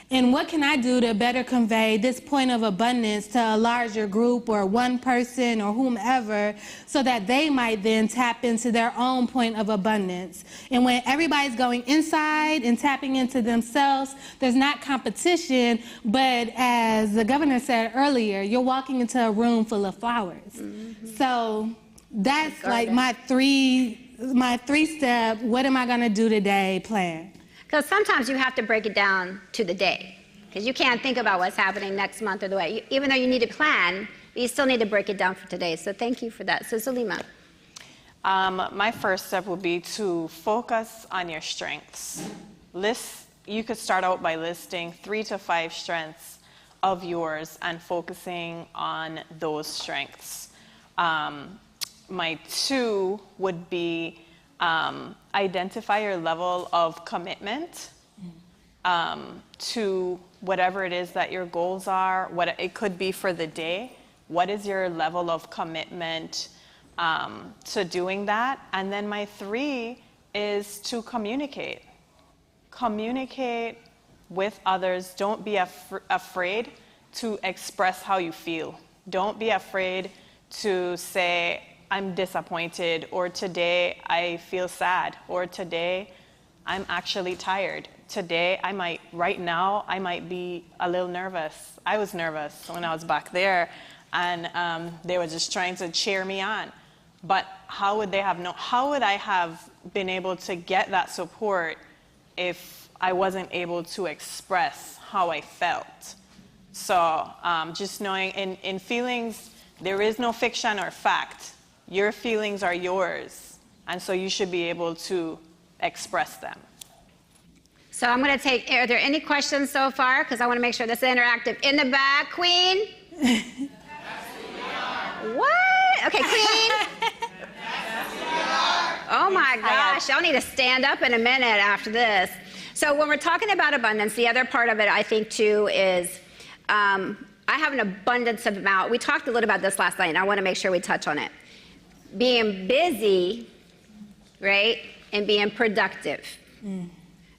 And what can I do to better convey this point of abundance to a larger group or one person or whomever, so that they might then tap into their own point of abundance? And when everybody's going inside and tapping into themselves, there's not competition, but as the governor said earlier, you're walking into a room full of flowers. Mm-hmm. So that's like my three-step, what am I gonna do today plan. Because sometimes you have to break it down to the day, because you can't think about what's happening next month or the way. Even though you need to plan, you still need to break it down for today. So thank you for that. So Zulima. My first step would be to focus on your strengths. You could start out by listing 3 to 5 strengths of yours and focusing on those strengths. My 2 would be identify your level of commitment to whatever it is that your goals are, what it could be for the day. What is your level of commitment to doing that? And then my 3 is to communicate. Communicate with others. Don't be afraid to express how you feel. Don't be afraid to say, I'm disappointed, or today I feel sad, or today I'm actually tired. Today right now I might be a little nervous. I was nervous when I was back there, and they were just trying to cheer me on. But how would I have been able to get that support if I wasn't able to express how I felt? So just knowing in feelings, there is no fiction or fact. Your feelings are yours, and so you should be able to express them. So I'm going to take, are there any questions so far? Because I want to make sure this is interactive. In the back, Queen? Yes, we are. What? Okay, Queen? Yes, we gosh, y'all need to stand up in a minute after this. So when we're talking about abundance, the other part of it, I think, too, is I have an abundance of amount. We talked a little about this last night, and I want to make sure we touch on it. Being busy, right, and being productive,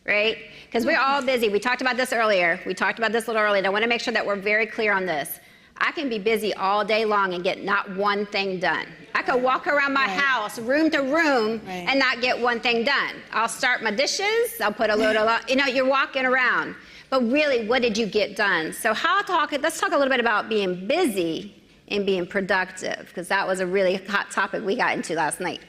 right? Because we're all busy. We talked about this earlier. We talked about this a little earlier. And I want to make sure that we're very clear on this. I can be busy all day long and get not one thing done. I could walk around my house, room to room, and not get one thing done. I'll start my dishes, I'll put a load of, you're walking around. But really, what did you get done? So let's talk a little bit about being busy and being productive, because that was a really hot topic we got into last night.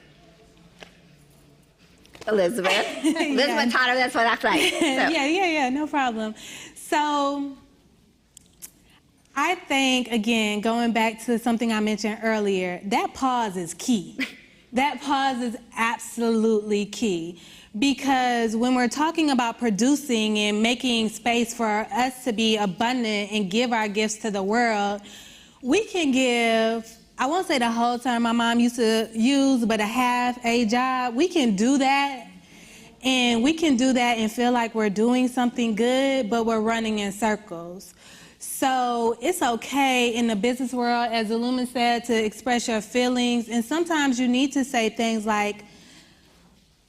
Elizabeth. Elizabeth taught her this one last night. So. Yeah, no problem. So I think, again, going back to something I mentioned earlier, that pause is key. That pause is absolutely key. Because when we're talking about producing and making space for us to be abundant and give our gifts to the world, we can give, I won't say the whole time my mom used to use, but a half a job. We can do that. And we can do that and feel like we're doing something good, but we're running in circles. So it's okay in the business world, as Illuma said, to express your feelings. And sometimes you need to say things like,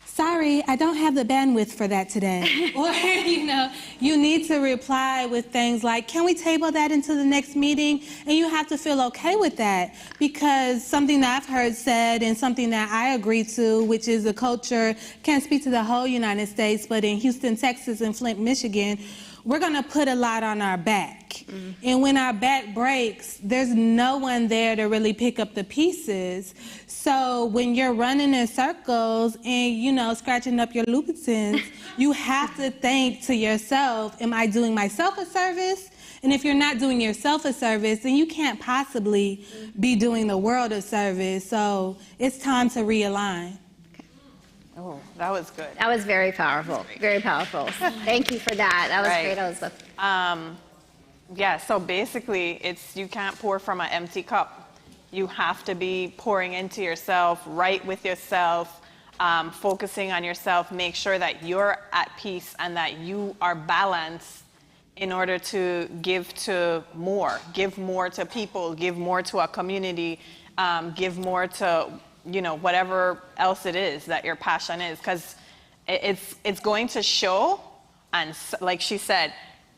sorry, I don't have the bandwidth for that today. Or, you need to reply with things like, can we table that into the next meeting? And you have to feel okay with that, because something that I've heard said and something that I agree to, which is a culture, can't speak to the whole United States, but in Houston, Texas, and Flint, Michigan, we're gonna put a lot on our back. And when our back breaks, there's no one there to really pick up the pieces. So when you're running in circles and, scratching up your Louboutins, you have to think to yourself, am I doing myself a service? And if you're not doing yourself a service, then you can't possibly be doing the world a service. So it's time to realign. Oh, that was good. That was very powerful. Very powerful. Thank you for that. That was great, Elizabeth. Yeah, so basically, you can't pour from an empty cup. You have to be pouring into yourself, right with yourself, focusing on yourself, make sure that you're at peace and that you are balanced in order to give more to people, give more to a community, give more to whatever else it is that your passion is, because it's going to show. And like she said,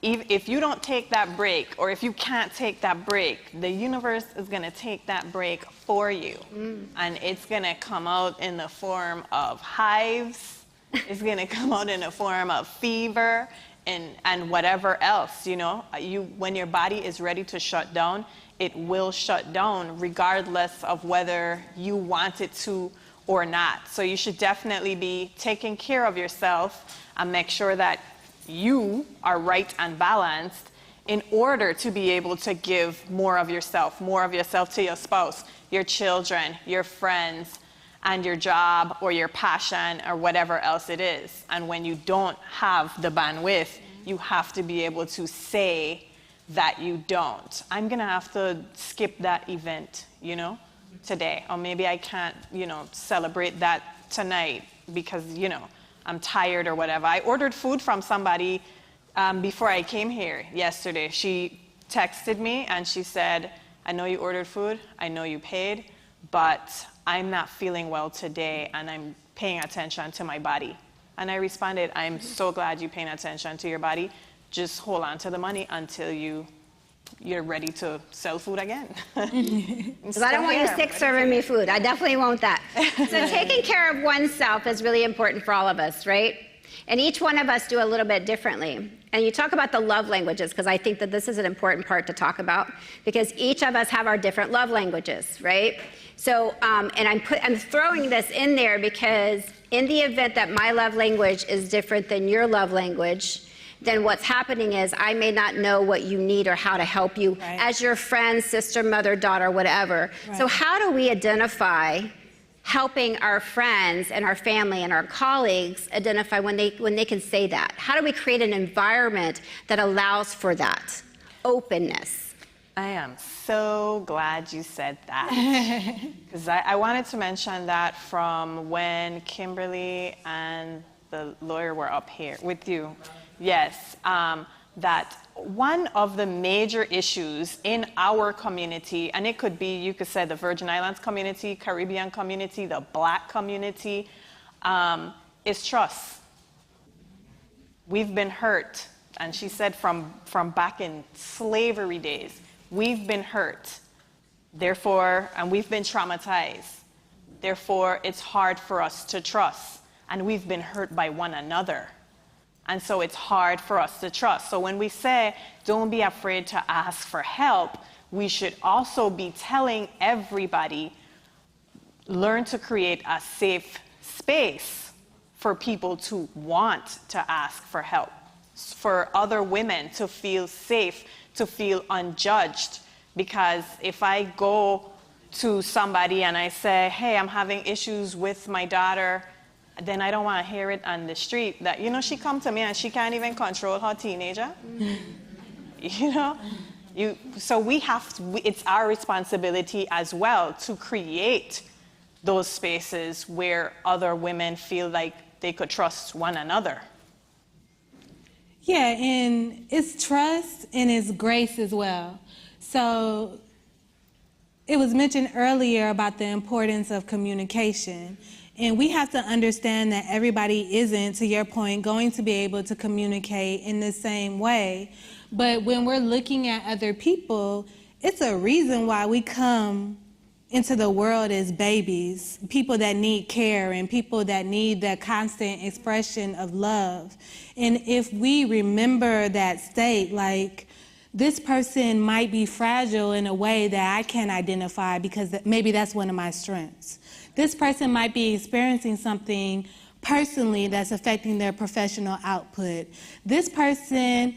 if you don't take that break, or if you can't take that break, the universe is going to take that break for you. And it's going to come out in the form of hives. It's going to come out in the form of fever and whatever else. When your body is ready to shut down, it will shut down regardless of whether you want it to or not. So you should definitely be taking care of yourself and make sure that you are right and balanced in order to be able to give more of yourself to your spouse, your children, your friends, and your job or your passion or whatever else it is. And when you don't have the bandwidth, you have to be able to say that you don't. I'm gonna have to skip that event, today. Or maybe I can't, celebrate that tonight because, I'm tired or whatever. I ordered food from somebody before I came here yesterday. She texted me and she said, I know you ordered food, I know you paid, but I'm not feeling well today and I'm paying attention to my body. And I responded, I'm so glad you're paying attention to your body. Just hold on to the money until you're ready to sell food again. Because I don't want you sick serving me food. I definitely won't that. So taking care of oneself is really important for all of us, right? And each one of us do a little bit differently. And you talk about the love languages, because I think that this is an important part to talk about, because each of us have our different love languages, right? So, and I'm throwing this in there because in the event that my love language is different than your love language, then what's happening is I may not know what you need or how to help you as your friend, sister, mother, daughter, whatever. So how do we identify helping our friends and our family and our colleagues identify when they can say that? How do we create an environment that allows for that openness? I am so glad you said that. Because I wanted to mention that from when Kimberly and the lawyer were up here with you. Yes, that one of the major issues in our community, and it could be, you could say the Virgin Islands community, Caribbean community, the Black community, is trust. We've been hurt. And she said from back in slavery days, we've been hurt. Therefore, and we've been traumatized. Therefore, it's hard for us to trust. And we've been hurt by one another. And so it's hard for us to trust. So when we say, don't be afraid to ask for help, we should also be telling everybody, learn to create a safe space for people to want to ask for help, for other women to feel safe, to feel unjudged. Because if I go to somebody and I say, hey, I'm having issues with my daughter, then I don't want to hear it on the street that, you know, she come to me and she can't even control her teenager. You know? So we have to, it's our responsibility as well to create those spaces where other women feel like they could trust one another. Yeah, and it's trust and it's grace as well. So it was mentioned earlier about the importance of communication. And we have to understand that everybody isn't, to your point, going to be able to communicate in the same way. But when we're looking at other people, it's a reason why we come into the world as babies, people that need care and people that need the constant expression of love. And if we remember that state, like, this person might be fragile in a way that I can't identify because maybe that's one of my strengths. This person might be experiencing something personally that's affecting their professional output. This person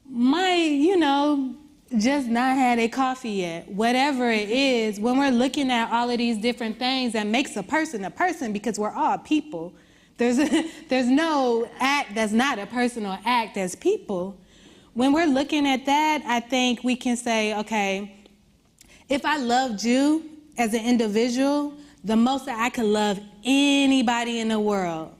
might, you know, just not had a coffee yet. Whatever it is, when we're looking at all of these different things that makes a person because we're all people. There's no act that's not a personal act as people. When we're looking at that, I think we can say, okay, if I loved you as an individual, the most that I could love anybody in the world,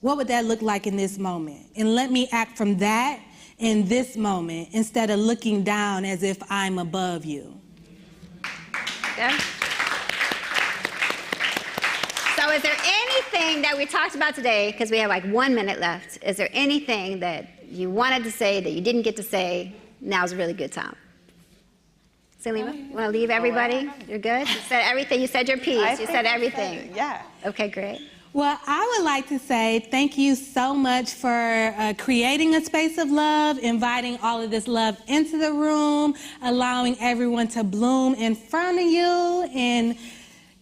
what would that look like in this moment? And let me act from that in this moment instead of looking down as if I'm above you. Yeah. So is there anything that we talked about today, because we have like 1 minute left, is there anything that you wanted to say that you didn't get to say? Now's a really good time. Selima, you want to leave everybody? You're good? You said everything. You said your piece. You said everything. Yeah. Okay, great. Well, I would like to say thank you so much for creating a space of love, inviting all of this love into the room, allowing everyone to bloom in front of you, and,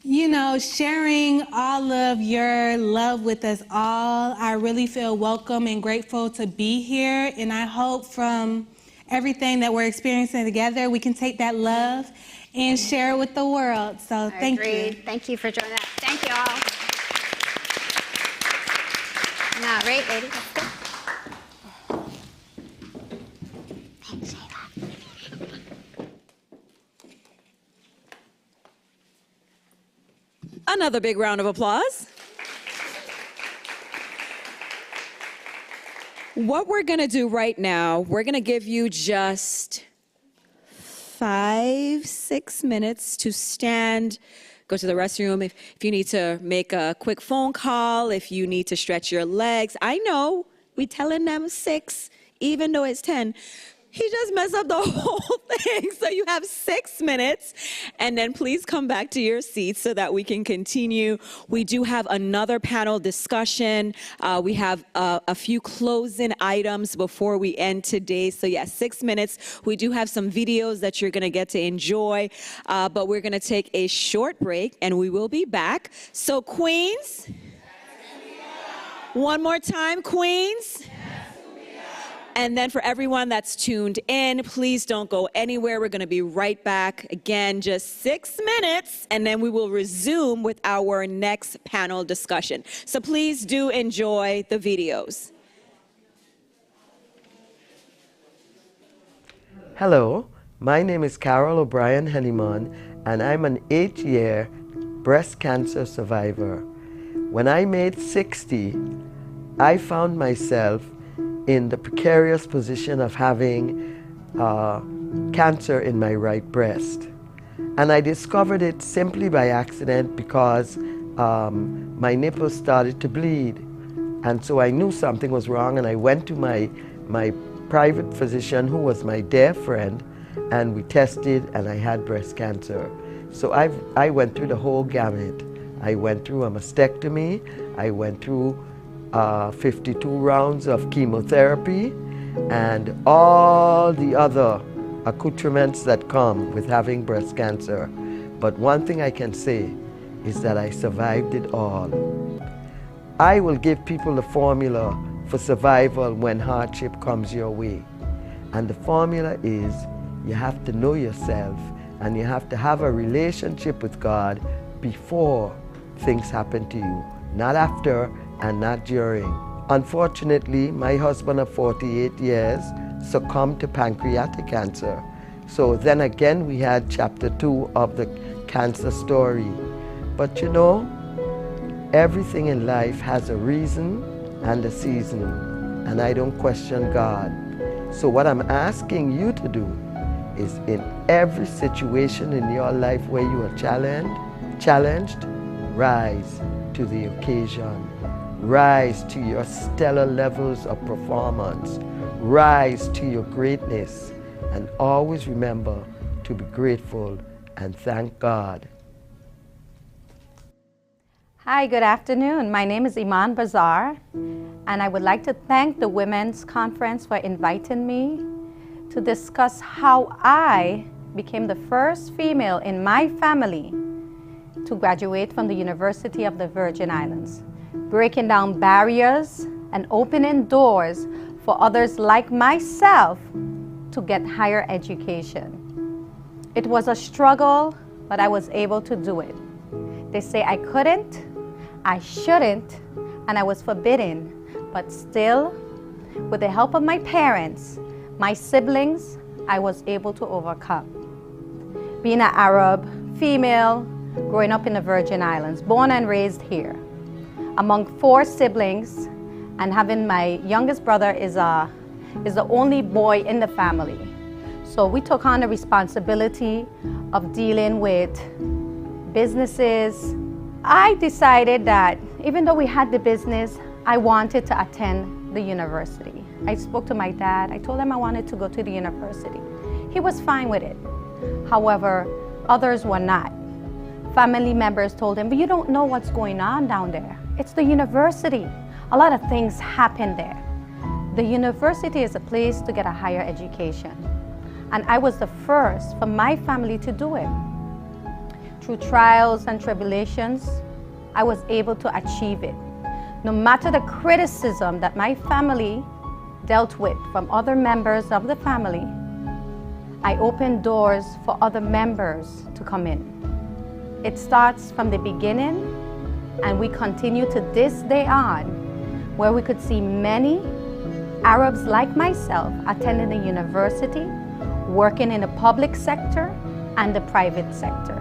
you know, sharing all of your love with us all. I really feel welcome and grateful to be here, and I hope from everything that we're experiencing together, we can take that love and share it with the world. So thank you. Thank you for joining us. Thank you all. Now, right, lady? Thanks, Shayla. Another big round of applause. What we're going to do right now, we're going to give you just 5-6 minutes to stand, go to the restroom. If you need to make a quick phone call, if you need to stretch your legs. I know we telling them 6, even though it's 10. He just messed up the whole thing. So you have 6 minutes, and then please come back to your seats so that we can continue. We do have another panel discussion. We have a few closing items before we end today. So yes, 6 minutes. We do have some videos that you're gonna get to enjoy, but we're gonna take a short break and we will be back. So Queens, one more time, Queens. And then for everyone that's tuned in, please don't go anywhere. We're going to be right back. Again, just 6 minutes, and then we will resume with our next panel discussion. So please do enjoy the videos. Hello, My name is Carol O'Brien Henneman, and I'm an 8-year breast cancer survivor. When I made 60, I found myself in the precarious position of having cancer in my right breast. And I discovered it simply by accident because my nipples started to bleed. And so I knew something was wrong, and I went to my private physician, who was my dear friend, and we tested, and I had breast cancer. So I went through the whole gamut. I went through a mastectomy, I went through 52 rounds of chemotherapy, and all the other accoutrements that come with having breast cancer. But one thing I can say is that I survived it all. I will give people the formula for survival when hardship comes your way. And the formula is you have to know yourself, and you have to have a relationship with God before things happen to you, not after and not during. Unfortunately, my husband of 48 years succumbed to pancreatic cancer. So then again we had chapter 2 of the cancer story. But you know, everything in life has a reason and a season, and I don't question God. So what I'm asking you to do is, in every situation in your life where you are challenged, rise to the occasion. Rise to your stellar levels of performance. Rise to your greatness, and always remember to be grateful and thank God. Hi, good afternoon. My name is Iman Bazar, and I would like to thank the Women's Conference for inviting me to discuss how I became the first female in my family to graduate from the University of the Virgin Islands, breaking down barriers and opening doors for others like myself to get higher education. It was a struggle, but I was able to do it. They say I couldn't, I shouldn't, and I was forbidden, but still, with the help of my parents, my siblings, I was able to overcome. Being an Arab, female, growing up in the Virgin Islands, born and raised here, among 4 siblings, and having my youngest brother is the only boy in the family. So we took on the responsibility of dealing with businesses. I decided that even though we had the business, I wanted to attend the university. I spoke to my dad. I told him I wanted to go to the university. He was fine with it. However, others were not. Family members told him, but you don't know what's going on down there. It's the university. A lot of things happen there. The university is a place to get a higher education. And I was the first for my family to do it. Through trials and tribulations, I was able to achieve it. No matter the criticism that my family dealt with from other members of the family, I opened doors for other members to come in. It starts from the beginning, and we continue to this day on, where we could see many Arabs like myself attending the university, working in the public sector and the private sector.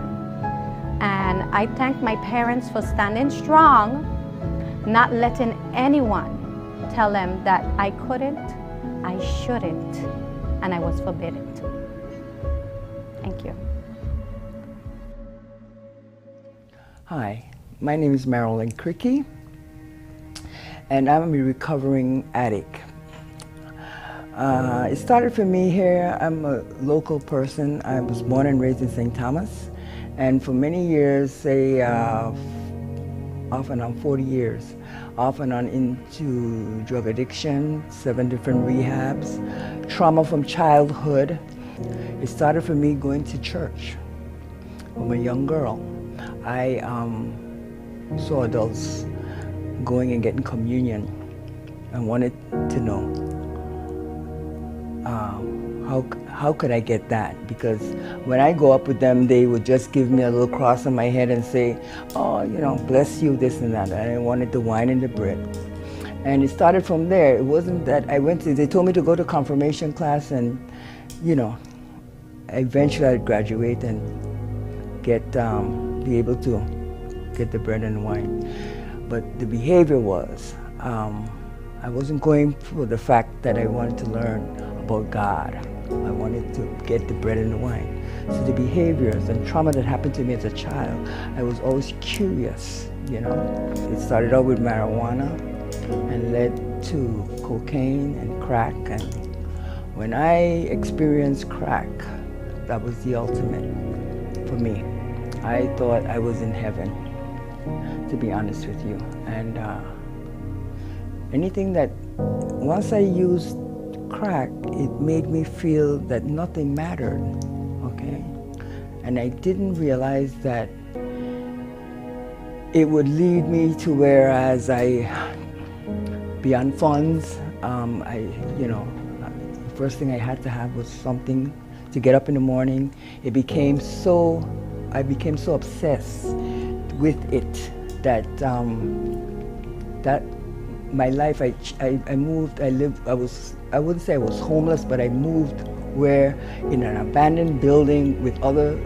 And I thank my parents for standing strong, not letting anyone tell them that I couldn't, I shouldn't, and I was forbidden to. Thank you. Hi, my name is Marilyn Cricky, and I'm a recovering addict. It started for me here. I'm a local person. I was born and raised in St. Thomas, and for many years, say off and on 40 years, off and on into drug addiction, 7 different rehabs, trauma from childhood. It started for me going to church. I'm a young girl. I saw adults going and getting communion and wanted to know how could I get that? Because when I go up with them, they would just give me a little cross on my head and say, oh, you know, bless you, this and that. And I wanted the wine and the bread. And it started from there. It wasn't that I went to, they told me to go to confirmation class and, you know, eventually I'd graduate and be able to get the bread and wine. But the behavior was, I wasn't going for the fact that I wanted to learn about God. I wanted to get the bread and the wine. So the behaviors and trauma that happened to me as a child, I was always curious, you know. It started out with marijuana and led to cocaine and crack. And when I experienced crack, that was the ultimate for me. I thought I was in heaven, to be honest with you. And anything that, once I used crack, it made me feel that nothing mattered, okay? And I didn't realize that it would lead me to whereas beyond funds, the first thing I had to have was something to get up in the morning. I became so obsessed with it that my life, I moved, I wouldn't say I was homeless, but I moved where in an abandoned building with other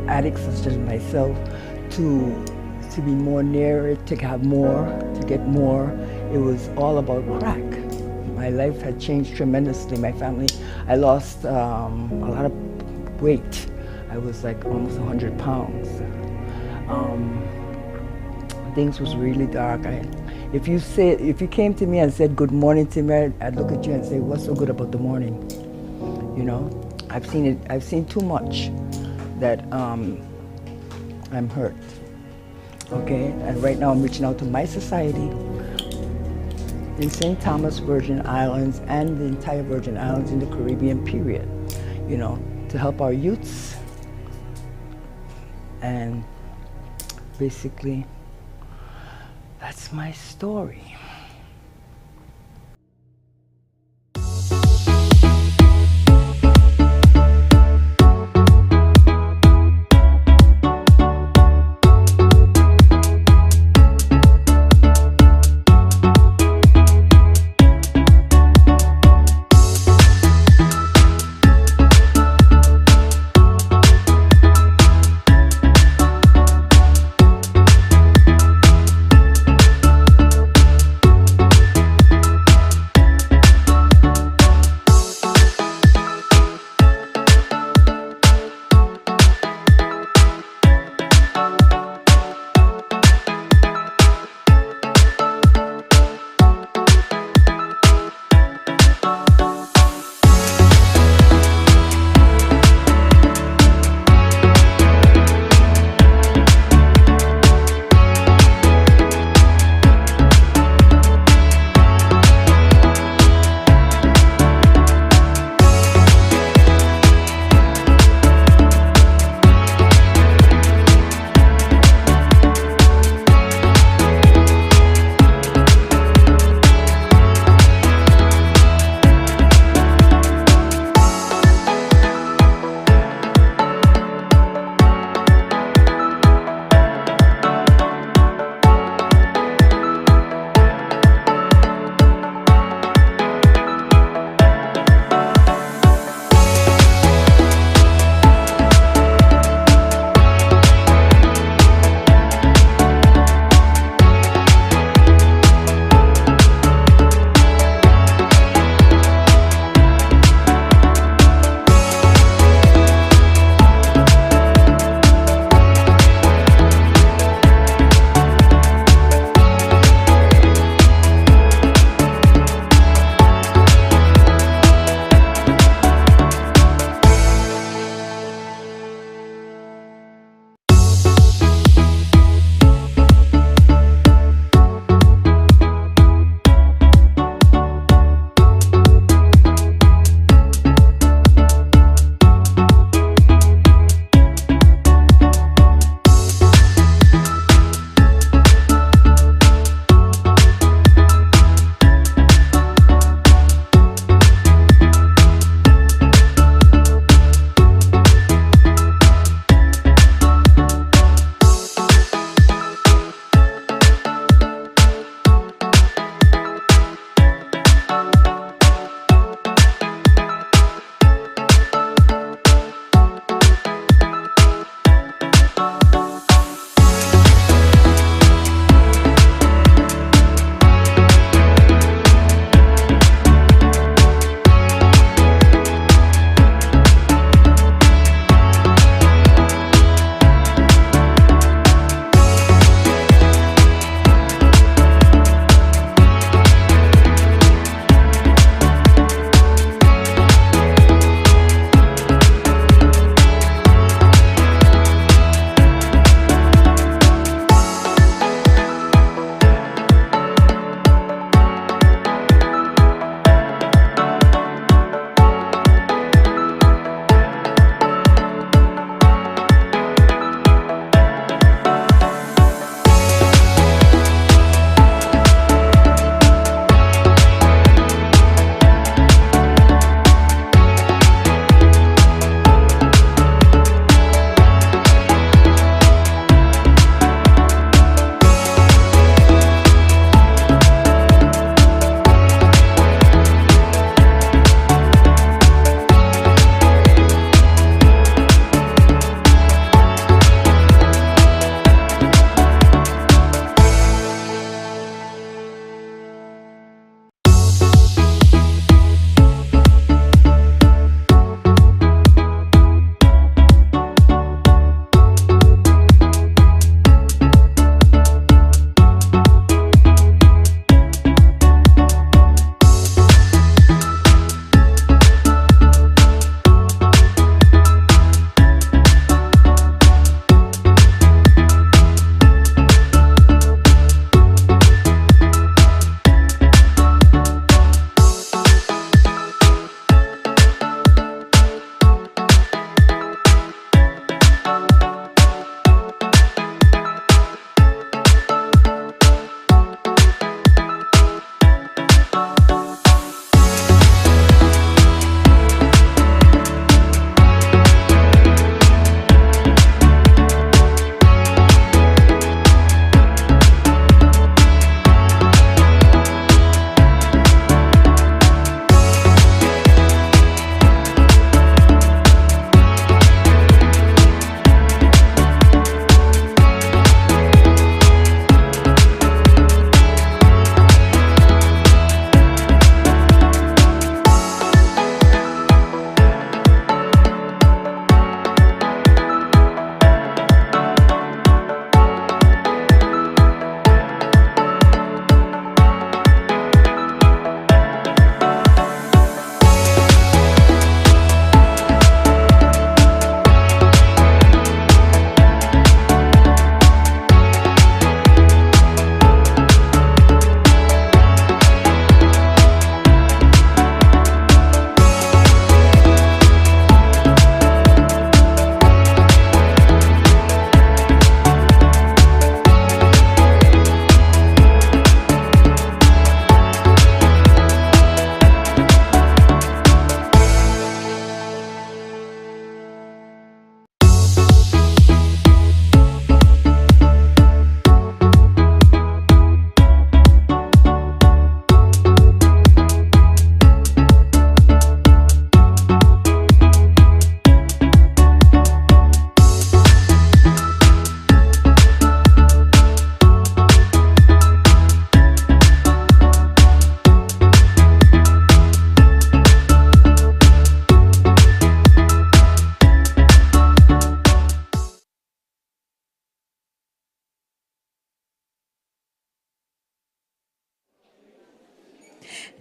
addicts such as myself to be more near it, to have more, to get more. It was all about crack. My life had changed tremendously. My family, I lost a lot of weight. I was like almost 100 pounds. Things was really dark. If you came to me and said good morning to me, I'd look at you and say, what's so good about the morning? You know, I've seen too much that I'm hurt. Okay, and right now I'm reaching out to my society in St. Thomas Virgin Islands and the entire Virgin Islands in the Caribbean period, you know, to help our youths. And basically, that's my story.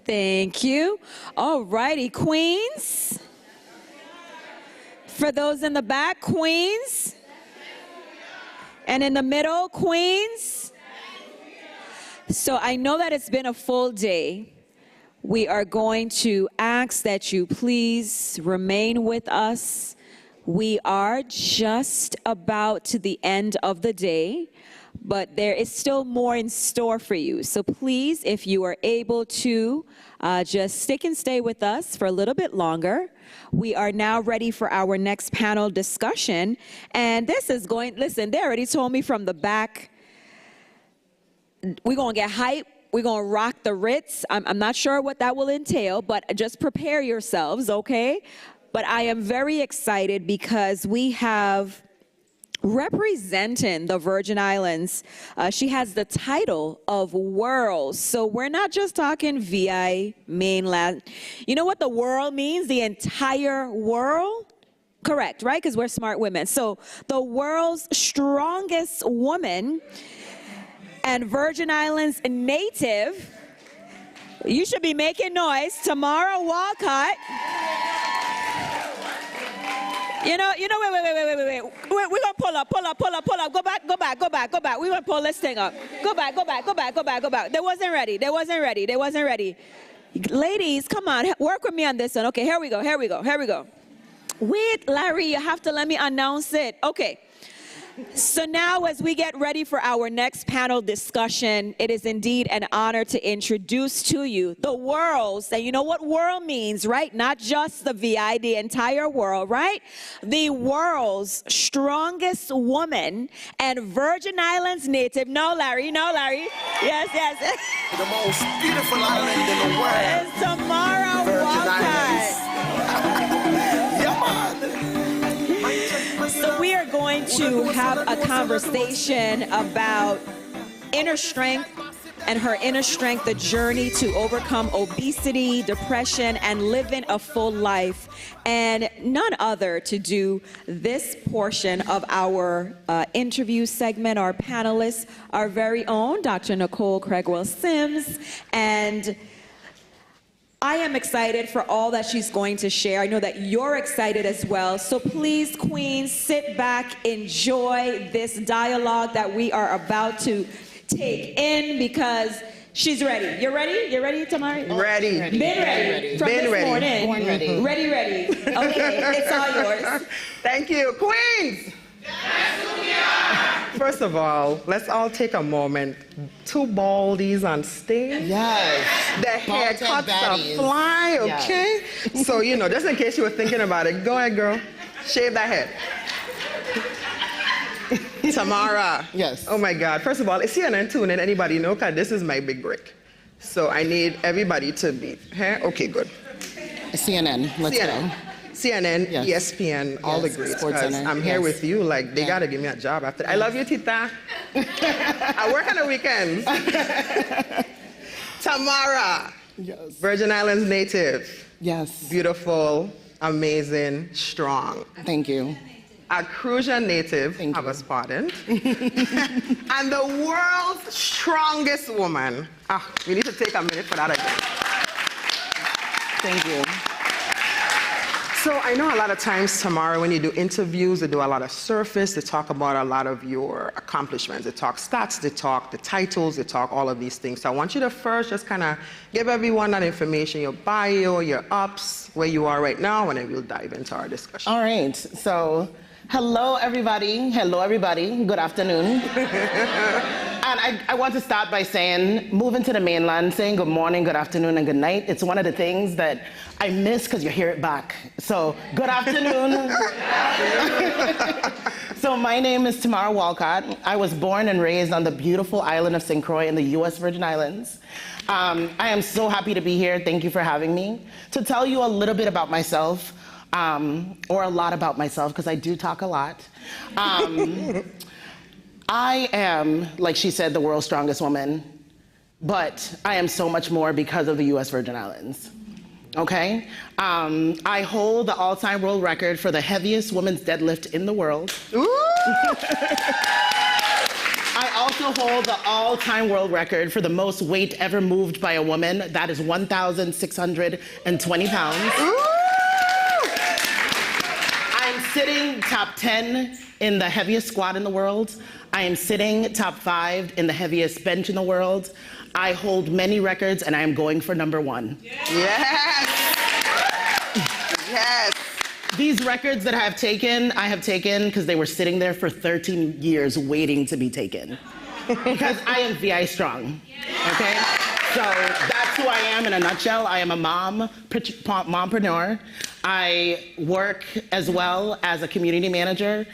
Thank you. All righty, Queens. For those in the back, Queens. And in the middle, Queens. So I know that it's been a full day. We are going to ask that you please remain with us. We are just about to the end of the day, but there is still more in store for you. So please, if you are able to, just stick and stay with us for a little bit longer. We are now ready for our next panel discussion. And this is going, listen, they already told me from the back, we're going to get hype. We're going to rock the Ritz. I'm not sure what that will entail, but just prepare yourselves, okay? But I am very excited because we have representing the Virgin Islands, she has the title of World. So we're not just talking VI mainland. You know what the world means? The entire world? Correct, right? Because we're smart women. So the world's strongest woman and Virgin Islands native, you should be making noise, Tamara Walcott. Wait. We're gonna pull up. Go back. We're gonna pull this thing up. Go back. They wasn't ready. Ladies, come on, work with me on this one. Okay, here we go. Wait, Larry, you have to let me announce it. Okay. So now as we get ready for our next panel discussion, it is indeed an honor to introduce to you the world's, and you know what world means, right? Not just the VI, the entire world, right? The world's strongest woman and Virgin Islands native. No, Larry. Yes. The most beautiful island in the world. It's Tamara Walcott. So we are going to have a conversation about inner strength and her inner strength, the journey to overcome obesity, depression, and living a full life. And none other to do this portion of our interview segment, our panelists, our very own Dr. Nicole Cregwell-Sims. And I am excited for all that she's going to share. I know that you're excited as well. So please, queens, sit back, enjoy this dialogue that we are about to take in because she's ready. You're ready? You ready, Tamara? Ready. Been ready. From Been this ready. morning. Born ready. Ready. Okay, it's all yours. Thank you. Queens! First of all, let's all take a moment. Two baldies on stage. Yes. The haircuts are fly, okay? Yes. So, just in case you were thinking about it, go ahead, girl. Shave that head. Tamara. Yes. Oh my God. First of all, is CNN tuning? Anybody know? Because this is my big break. So I need everybody to be here. Okay, good. CNN. Let's go. CNN, Yes. ESPN, all the greats. Sports Because Center. I'm here Yes. with you. Like, they got to give me a job after. I love you, Tita. I work on the weekends. Tamara. Yes. Virgin Islands native. Yes. Beautiful, amazing, strong. Thank you. A Crucian native, have us pardoned. And the world's strongest woman. We need to take a minute for that again. Thank you. So I know a lot of times, Tamara, when you do interviews, they do a lot of surface, they talk about a lot of your accomplishments. They talk stats, they talk the titles, they talk all of these things. So I want you to first just kind of give everyone that information, your bio, your ups, where you are right now, and then we'll dive into our discussion. All right. So, hello, everybody. Good afternoon. And I want to start by saying, moving to the mainland, saying good morning, good afternoon, and good night. It's one of the things that I miss because you hear it back. So, good afternoon. So, my name is Tamara Walcott. I was born and raised on the beautiful island of St. Croix in the U.S. Virgin Islands. I am so happy to be here. Thank you for having me. To tell you a little bit about myself, or a lot about myself, because I do talk a lot. I am, like she said, the world's strongest woman, but I am so much more because of the U.S. Virgin Islands, okay? I hold the all-time world record for the heaviest women's deadlift in the world. Ooh! I also hold the all-time world record for the most weight ever moved by a woman. That is 1,620 pounds. Ooh! I'm sitting top 10 in the heaviest squat in the world. I am sitting top 5 in the heaviest bench in the world. I hold many records, and I am going for number 1. Yes! Yes! These records that I have taken because they were sitting there for 13 years waiting to be taken. Because I am VI strong, okay? So that's who I am in a nutshell. I am a mompreneur. I work as well as a community manager.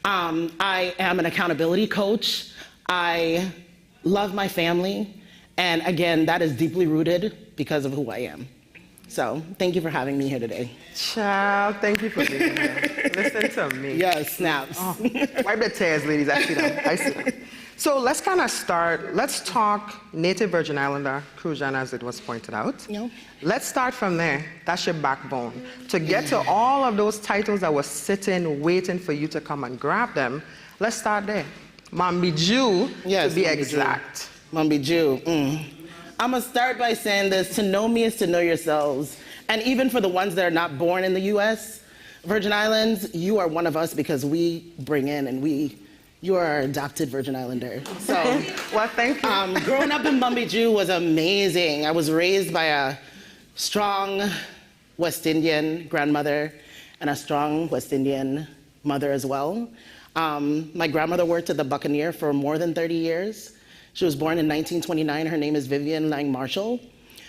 I am an accountability coach. I love my family. And again, that is deeply rooted because of who I am. So thank you for having me here today. Child, thank you for being here. Listen to me. Yes, snaps. Oh, wipe the tears, ladies. I see them. I see them. So let's kind of start. Let's talk Native Virgin Islander, Crujan, as it was pointed out. Yeah. Let's start from there. That's your backbone. To get to all of those titles that were sitting, waiting for you to come and grab them, let's start there. Mambi Jew, yes, to be Mambi exact. Jew. Mambi Jew. I'm going to start by saying this. To know me is to know yourselves. And even for the ones that are not born in the U.S., Virgin Islands, you are one of us because we bring in and you are our adopted Virgin Islander. So, well, thank you. Growing up in Mambi Jew was amazing. I was raised by a strong West Indian grandmother and a strong West Indian mother as well. My grandmother worked at the Buccaneer for more than 30 years. She was born in 1929. Her name is Vivian Lang Marshall.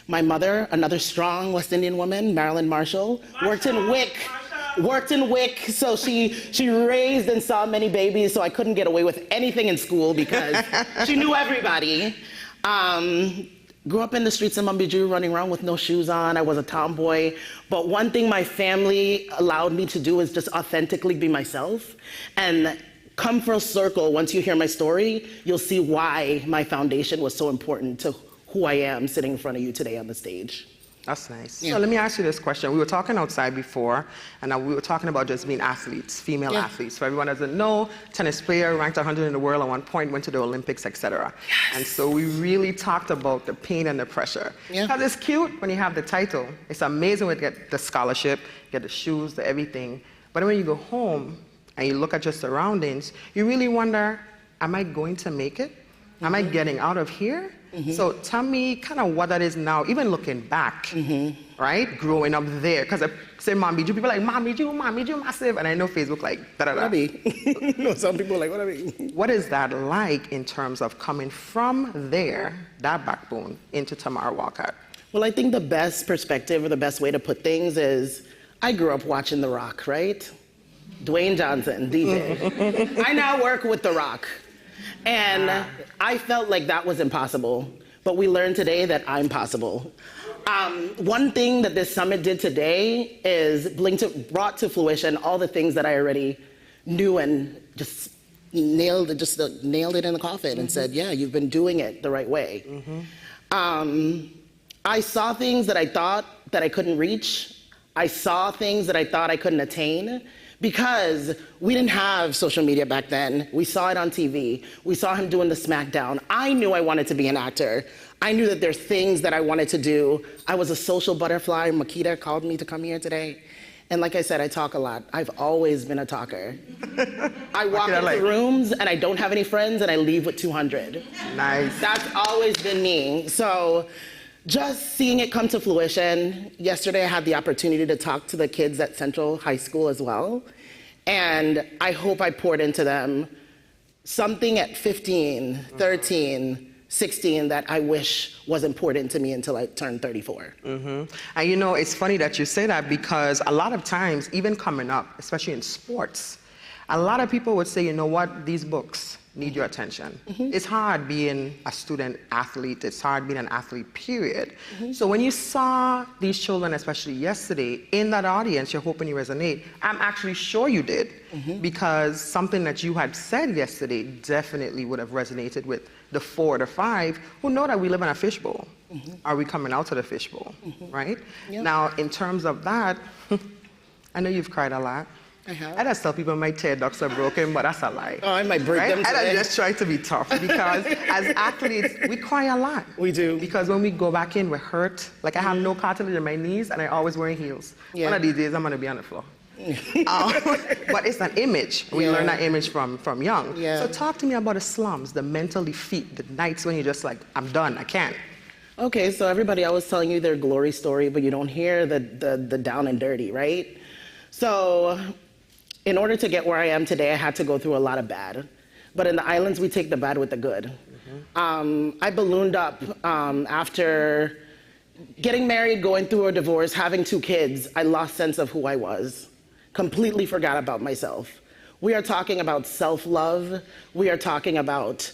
My mother, another strong West Indian woman, Marilyn Marshall, worked in WIC, so she raised and saw many babies, so I couldn't get away with anything in school because she knew everybody. Grew up in the streets of Mambi Jew, running around with no shoes on. I was a tomboy. But one thing my family allowed me to do is just authentically be myself. And come full circle, once you hear my story, you'll see why my foundation was so important to who I am sitting in front of you today on the stage. That's nice. Yeah. So let me ask you this question. We were talking outside before, and we were talking about just being athletes, female athletes. For everyone that doesn't know, tennis player, ranked 100 in the world at one point, went to the Olympics, etc. Yes. And so we really talked about the pain and the pressure. Yeah. Because it's cute when you have the title. It's amazing when you get the scholarship, get the shoes, the everything. But when you go home and you look at your surroundings, you really wonder, am I going to make it? Am I getting out of here? So tell me kind of what that is now, even looking back, right? Growing up there, because I say Mambi Jew, people are like, Mambi Jew, massive. And I know Facebook like, da-da-da. No, some people are like, what I mean? What is that like in terms of coming from there, that backbone, into Tamara Walcott? Well, I think the best perspective or the best way to put things is, I grew up watching The Rock, right? Dwayne Johnson, DJ. I now work with The Rock. And I felt like that was impossible, but we learned today that I'm possible. One thing that this summit did today is brought to fruition all the things that I already knew and just nailed it in the coffin and said, yeah, you've been doing it the right way. I saw things that I thought that I couldn't reach. I saw things that I thought I couldn't attain. Because we didn't have social media back then. We saw it on TV. We saw him doing the SmackDown. I knew I wanted to be an actor. I knew that there's things that I wanted to do. I was a social butterfly. Makita called me to come here today. And like I said, I talk a lot. I've always been a talker. I walk into rooms and I don't have any friends and I leave with 200. Nice. That's always been me. So just seeing it come to fruition. Yesterday I had the opportunity to talk to the kids at Central High School as well. And I hope I poured into them something at 15, 13, 16 that I wish was important to me until I turned 34. And you know, it's funny that you say that because a lot of times, even coming up, especially in sports, a lot of people would say, you know what, these books need your attention. It's hard being a student athlete. It's hard being an athlete, period. So when you saw these children, especially yesterday, in that audience, you're hoping you resonate. I'm actually sure you did, because something that you had said yesterday definitely would have resonated with the 4 to 5 who know that we live in a fishbowl. Are we coming out of the fishbowl, right? Yep. Now, in terms of that, I know you've cried a lot. I have. I just tell people my tear ducts are broken, but that's a lie. Oh, I might break right? them today. I just try to be tough because as athletes, we cry a lot. We do. Because when we go back in, we're hurt. Like I have no cartilage in my knees and I always wearing heels. One of these days, I'm gonna be on the floor. But it's an image. We learn that image from young. So talk to me about the slums, the mental defeat, the nights when you're just like, I'm done, I can't. Okay, so everybody always telling you their glory story, but you don't hear the down and dirty, right? So in order to get where I am today, I had to go through a lot of bad. But in the islands, we take the bad with the good. I ballooned up after getting married, going through a divorce, having 2 kids. I lost sense of who I was. Completely forgot about myself. We are talking about self-love. We are talking about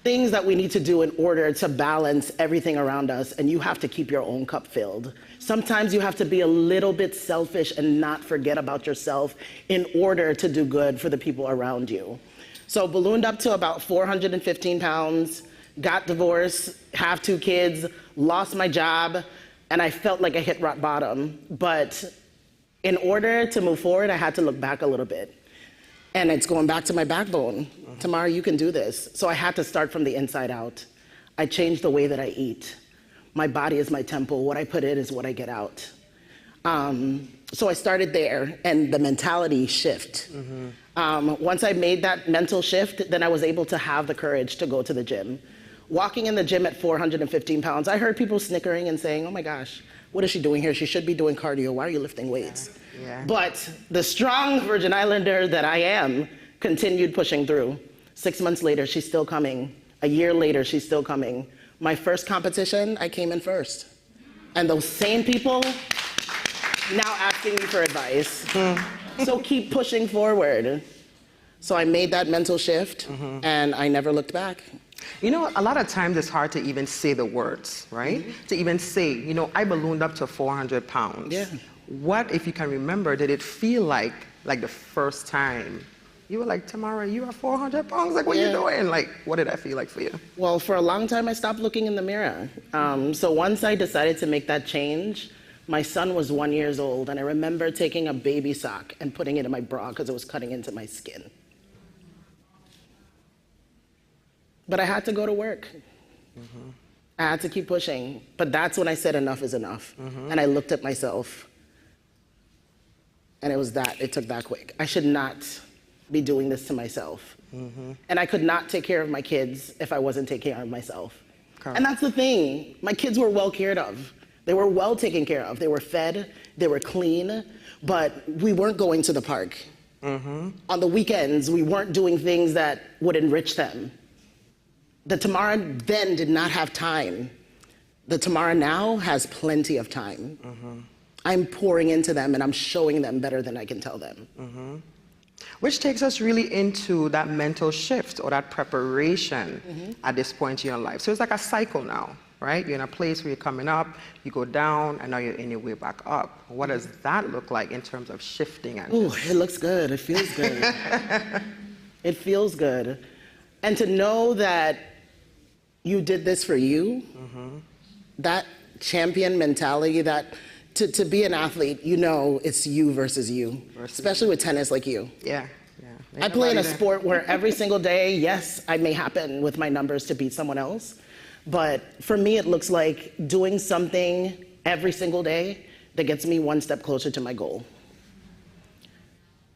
things that we need to do in order to balance everything around us, and you have to keep your own cup filled. Sometimes you have to be a little bit selfish and not forget about yourself in order to do good for the people around you. So ballooned up to about 415 pounds, got divorced, have 2 kids, lost my job, and I felt like I hit rock bottom. But in order to move forward, I had to look back a little bit. And it's going back to my backbone. Tamara, you can do this. So I had to start from the inside out. I changed the way that I eat. My body is my temple. What I put in is what I get out. So I started there, and the mentality shift. Once I made that mental shift, then I was able to have the courage to go to the gym. Walking in the gym at 415 pounds, I heard people snickering and saying, oh my gosh, what is she doing here? She should be doing cardio. Why are you lifting weights? Yeah. But the strong Virgin Islander that I am continued pushing through. 6 months later, she's still coming. A year later, she's still coming. My first competition, I came in first. And those same people now asking me for advice. So keep pushing forward. So I made that mental shift, and I never looked back. You know, a lot of times it's hard to even say the words, right? To even say, you know, I ballooned up to 400 pounds. Yeah. What, if you can remember, did it feel like the first time? You were like, Tamara, you are 400 pounds? Like, what are you doing? Like, what did that feel like for you? Well, for a long time, I stopped looking in the mirror. So once I decided to make that change, my son was 1 year old, and I remember taking a baby sock and putting it in my bra because it was cutting into my skin. But I had to go to work. I had to keep pushing. But that's when I said enough is enough. And I looked at myself. And it took that quick. I should not be doing this to myself. And I could not take care of my kids if I wasn't taking care of myself. Correct. And that's the thing. My kids were well cared of. They were well taken care of. They were fed, they were clean, but we weren't going to the park. On the weekends, we weren't doing things that would enrich them. The Tamara then did not have time. The Tamara now has plenty of time. I'm pouring into them, and I'm showing them better than I can tell them. Which takes us really into that mental shift or that preparation at this point in your life. So it's like a cycle now, right? You're in a place where you're coming up, you go down, and now you're in your way back up. What does that look like in terms of shifting? Oh, it looks good. It feels good. It feels good. And to know that you did this for you, that champion mentality, that to be an athlete, you know it's you versus you, especially with tennis like you. Yeah. I play in a sport where every single day, yes, I may happen with my numbers to beat someone else, but for me it looks like doing something every single day that gets me one step closer to my goal.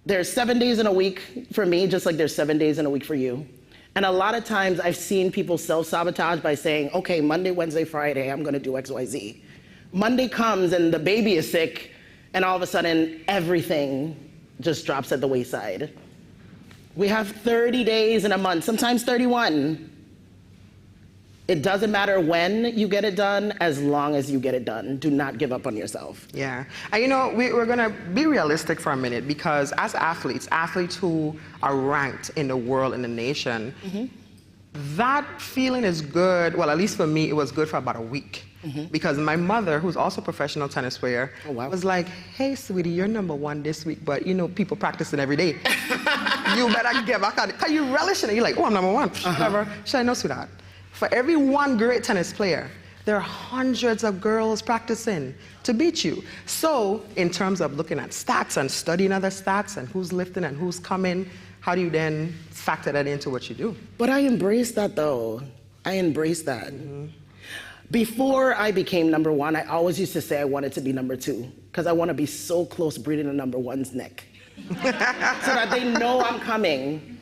There's 7 days in a week for me, just like there's 7 days in a week for you. And a lot of times I've seen people self-sabotage by saying, okay, Monday, Wednesday, Friday, I'm gonna do X, Y, Z. Monday comes and the baby is sick, and all of a sudden everything just drops at the wayside. We have 30 days in a month, sometimes 31. It doesn't matter when you get it done, as long as you get it done. Do not give up on yourself. Yeah. And you know, we're going to be realistic for a minute, because as athletes who are ranked in the world, in the nation, that feeling is good. Well, at least for me, it was good for about a week. Because my mother, who's also a professional tennis player, was like, hey, sweetie, you're #1 this week, but you know, people practicing every day. You better get back on it. Because you relish in it. You're like, oh, I'm #1. Whatever. Should I know, sweetheart? For every one great tennis player, there are hundreds of girls practicing to beat you. So in terms of looking at stats and studying other stats and who's lifting and who's coming, how do you then factor that into what you do? But I embrace that, though. I embrace that. Before I became #1, I always used to say I wanted to be #2, because I want to be so close breathing the #1's neck. So that they know I'm coming.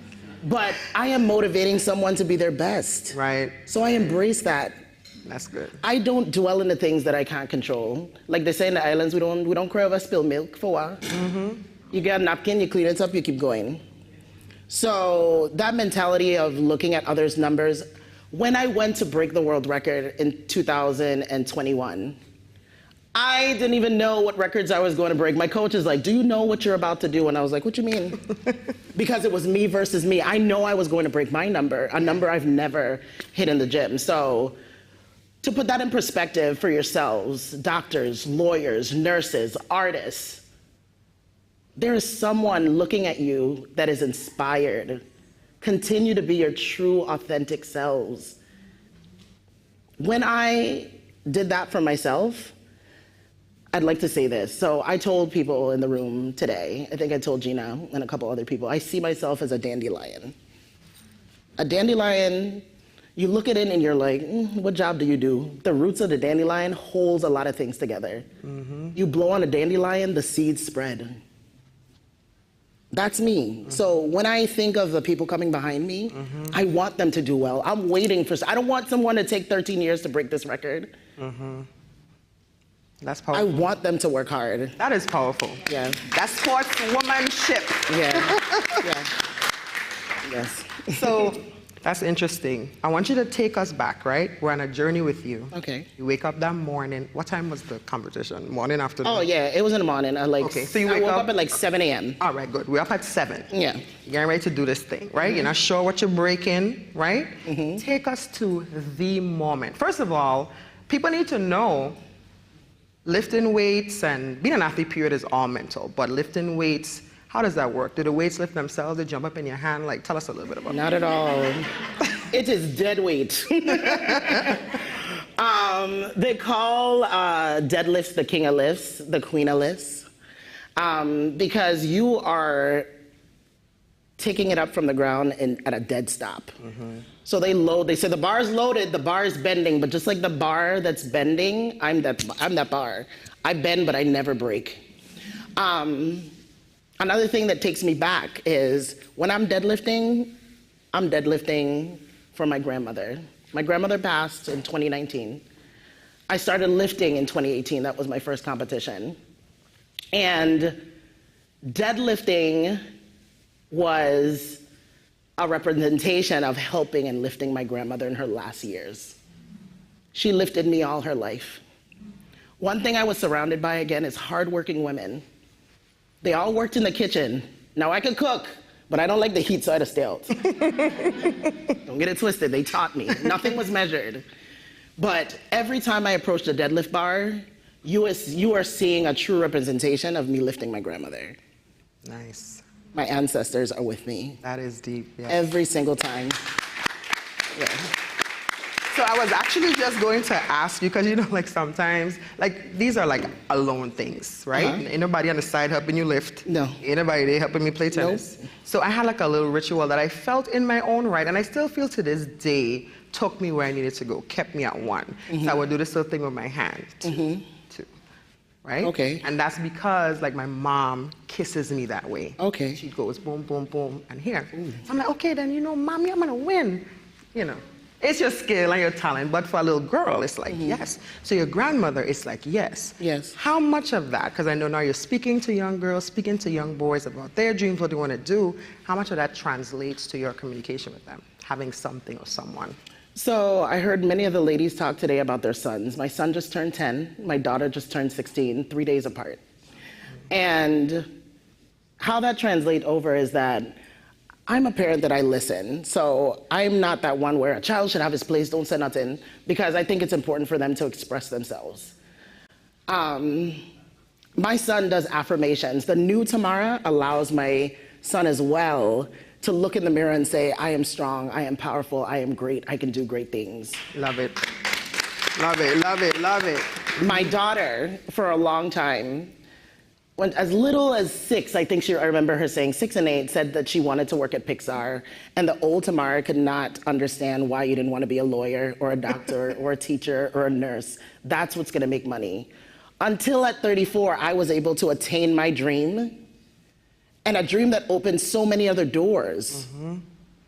But I am motivating someone to be their best. Right. So I embrace that. That's good. I don't dwell in the things that I can't control. Like they say in the islands, we don't cry over spilled milk for what? You get a napkin, you clean it up, you keep going. So that mentality of looking at others' numbers, when I went to break the world record in 2021, I didn't even know what records I was going to break. My coach is like, do you know what you're about to do? And I was like, what do you mean? Because it was me versus me. I know I was going to break my number, a number I've never hit in the gym. So to put that in perspective for yourselves, doctors, lawyers, nurses, artists, there is someone looking at you that is inspired. Continue to be your true, authentic selves. When I did that for myself, I'd like to say this. So I told people in the room today, I think I told Gina and a couple other people, I see myself as a dandelion. A dandelion, you look at it and you're like, what job do you do? The roots of the dandelion holds a lot of things together. You blow on a dandelion, the seeds spread. That's me. So when I think of the people coming behind me, I want them to do well. I'm waiting for, I don't want someone to take 13 years to break this record. That's powerful. I want them to work hard. That is powerful. Yeah. That's sportswomanship. Yeah. Yeah. Yes. So that's interesting. I want you to take us back, right? We're on a journey with you. Okay. You wake up that morning. What time was the competition? Morning, afternoon? Oh, yeah. It was in the morning. Okay. So you wake I woke up up at like 7 a.m. All right, good. We're up at 7. Yeah. You're getting ready to do this thing, right? You're not sure what you're breaking, right? Take us to the moment. First of all, people need to know lifting weights and being an athlete period is all mental, but lifting weights, how does that work? Do the weights lift themselves? They jump up in your hand? Like, tell us a little bit about Not at all. It is dead weight. They call deadlifts the king of lifts, the queen of lifts, because you are taking it up from the ground at a dead stop. So they load, they say the bar's loaded, the bar's bending, but just like the bar that's bending, I'm that bar. I bend, but I never break. Another thing that takes me back is when I'm deadlifting for my grandmother. My grandmother passed in 2019. I started lifting in 2018, that was my first competition. And deadlifting was a representation of helping and lifting my grandmother in her last years. She lifted me all her life. One thing I was surrounded by, again, is hardworking women. They all worked in the kitchen. Now I could cook, but I don't like the heat, so I had to stay out. Don't get it twisted, they taught me. Nothing was measured. But every time I approached a deadlift bar, you are seeing a true representation of me lifting my grandmother. Nice. My ancestors are with me. That is deep, yeah. Every single time. Yeah. So I was actually just going to ask you, because you know, like sometimes, like these are like alone things, right? Ain't nobody on the side helping you lift. No. Ain't nobody there helping me play tennis. Nope. So I had like a little ritual that I felt in my own right, and I still feel to this day, took me where I needed to go, kept me at 1. So I would do this little thing with my hand, 2, right? Okay. And that's because like my mom kisses me that way. Okay. She goes boom, boom, boom, and here. So I'm like, okay, then you know, mommy, I'm gonna win, you know. It's your skill and your talent, but for a little girl, it's like, yes. So your grandmother is like, yes. Yes. How much of that, because I know now you're speaking to young girls, speaking to young boys about their dreams, what they want to do, how much of that translates to your communication with them, having something or someone? So I heard many of the ladies talk today about their sons. My son just turned 10, my daughter just turned 16, 3 days apart. And how that translates over is that I'm a parent that I listen. So I'm not that one where a child should have his place, don't say nothing, because I think it's important for them to express themselves. My son does affirmations. The new Tamara allows my son as well to look in the mirror and say, I am strong, I am powerful, I am great, I can do great things. Love it. Love it, love it, love it. My daughter, for a long time, when as little as 6, I think I remember her saying 6 and 8, said that she wanted to work at Pixar, and the old Tamara could not understand why you didn't want to be a lawyer or a doctor or a teacher or a nurse. That's what's gonna make money. Until at 34, I was able to attain my dream, and a dream that opened so many other doors.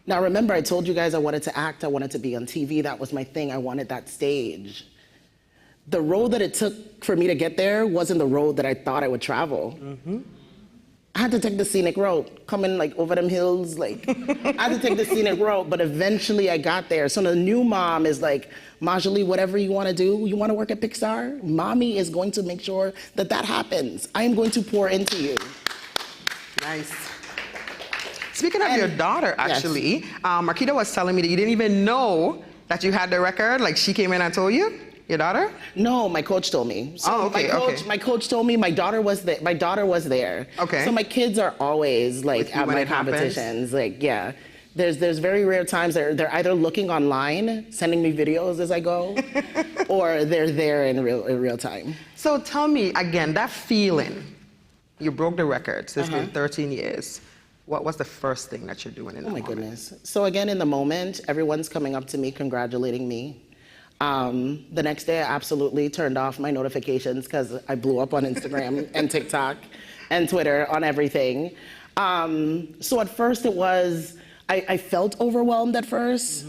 Now remember, I told you guys I wanted to act, I wanted to be on TV, that was my thing, I wanted that stage. The road that it took for me to get there wasn't the road that I thought I would travel. I had to take the scenic route, coming like over them hills, like, I had to take the scenic route, but eventually I got there. So the new mom is like, Majali, whatever you want to do, you want to work at Pixar? Mommy is going to make sure that that happens. I am going to pour into you. Nice. Speaking of your daughter, actually, Marquita was telling me that you didn't even know that you had the record. Like, she came in and told you? Your daughter? No, my coach told me. So my coach told me my daughter was there. My daughter was there. Okay. So my kids are always like at my competitions. Like, yeah. There's very rare times they're either looking online, sending me videos as I go, or they're there in real time. So tell me again, that feeling. You broke the record. So it's been 13 years. What was the first thing that you're doing in the moment? Goodness. So again, in the moment, everyone's coming up to me, congratulating me. The next day, I absolutely turned off my notifications because I blew up on Instagram and TikTok and Twitter on everything. So at first it was, I felt overwhelmed at first,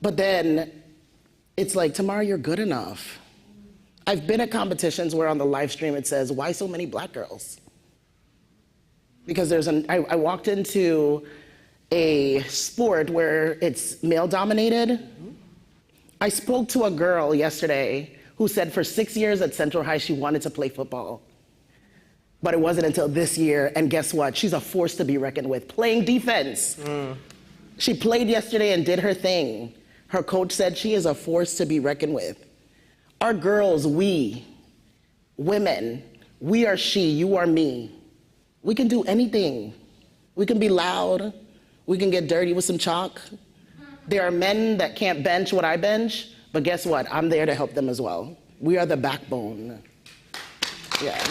but then it's like, Tamara, you're good enough. I've been at competitions where on the live stream it says, why so many black girls? Because I walked into a sport where it's male dominated. I spoke to a girl yesterday who said for 6 years at Central High she wanted to play football. But it wasn't until this year, and guess what? She's a force to be reckoned with, playing defense. She played yesterday and did her thing. Her coach said she is a force to be reckoned with. Our girls, we, women, we are she, you are me. We can do anything. We can be loud. We can get dirty with some chalk. There are men that can't bench what I bench, but guess what? I'm there to help them as well. We are the backbone. Yeah.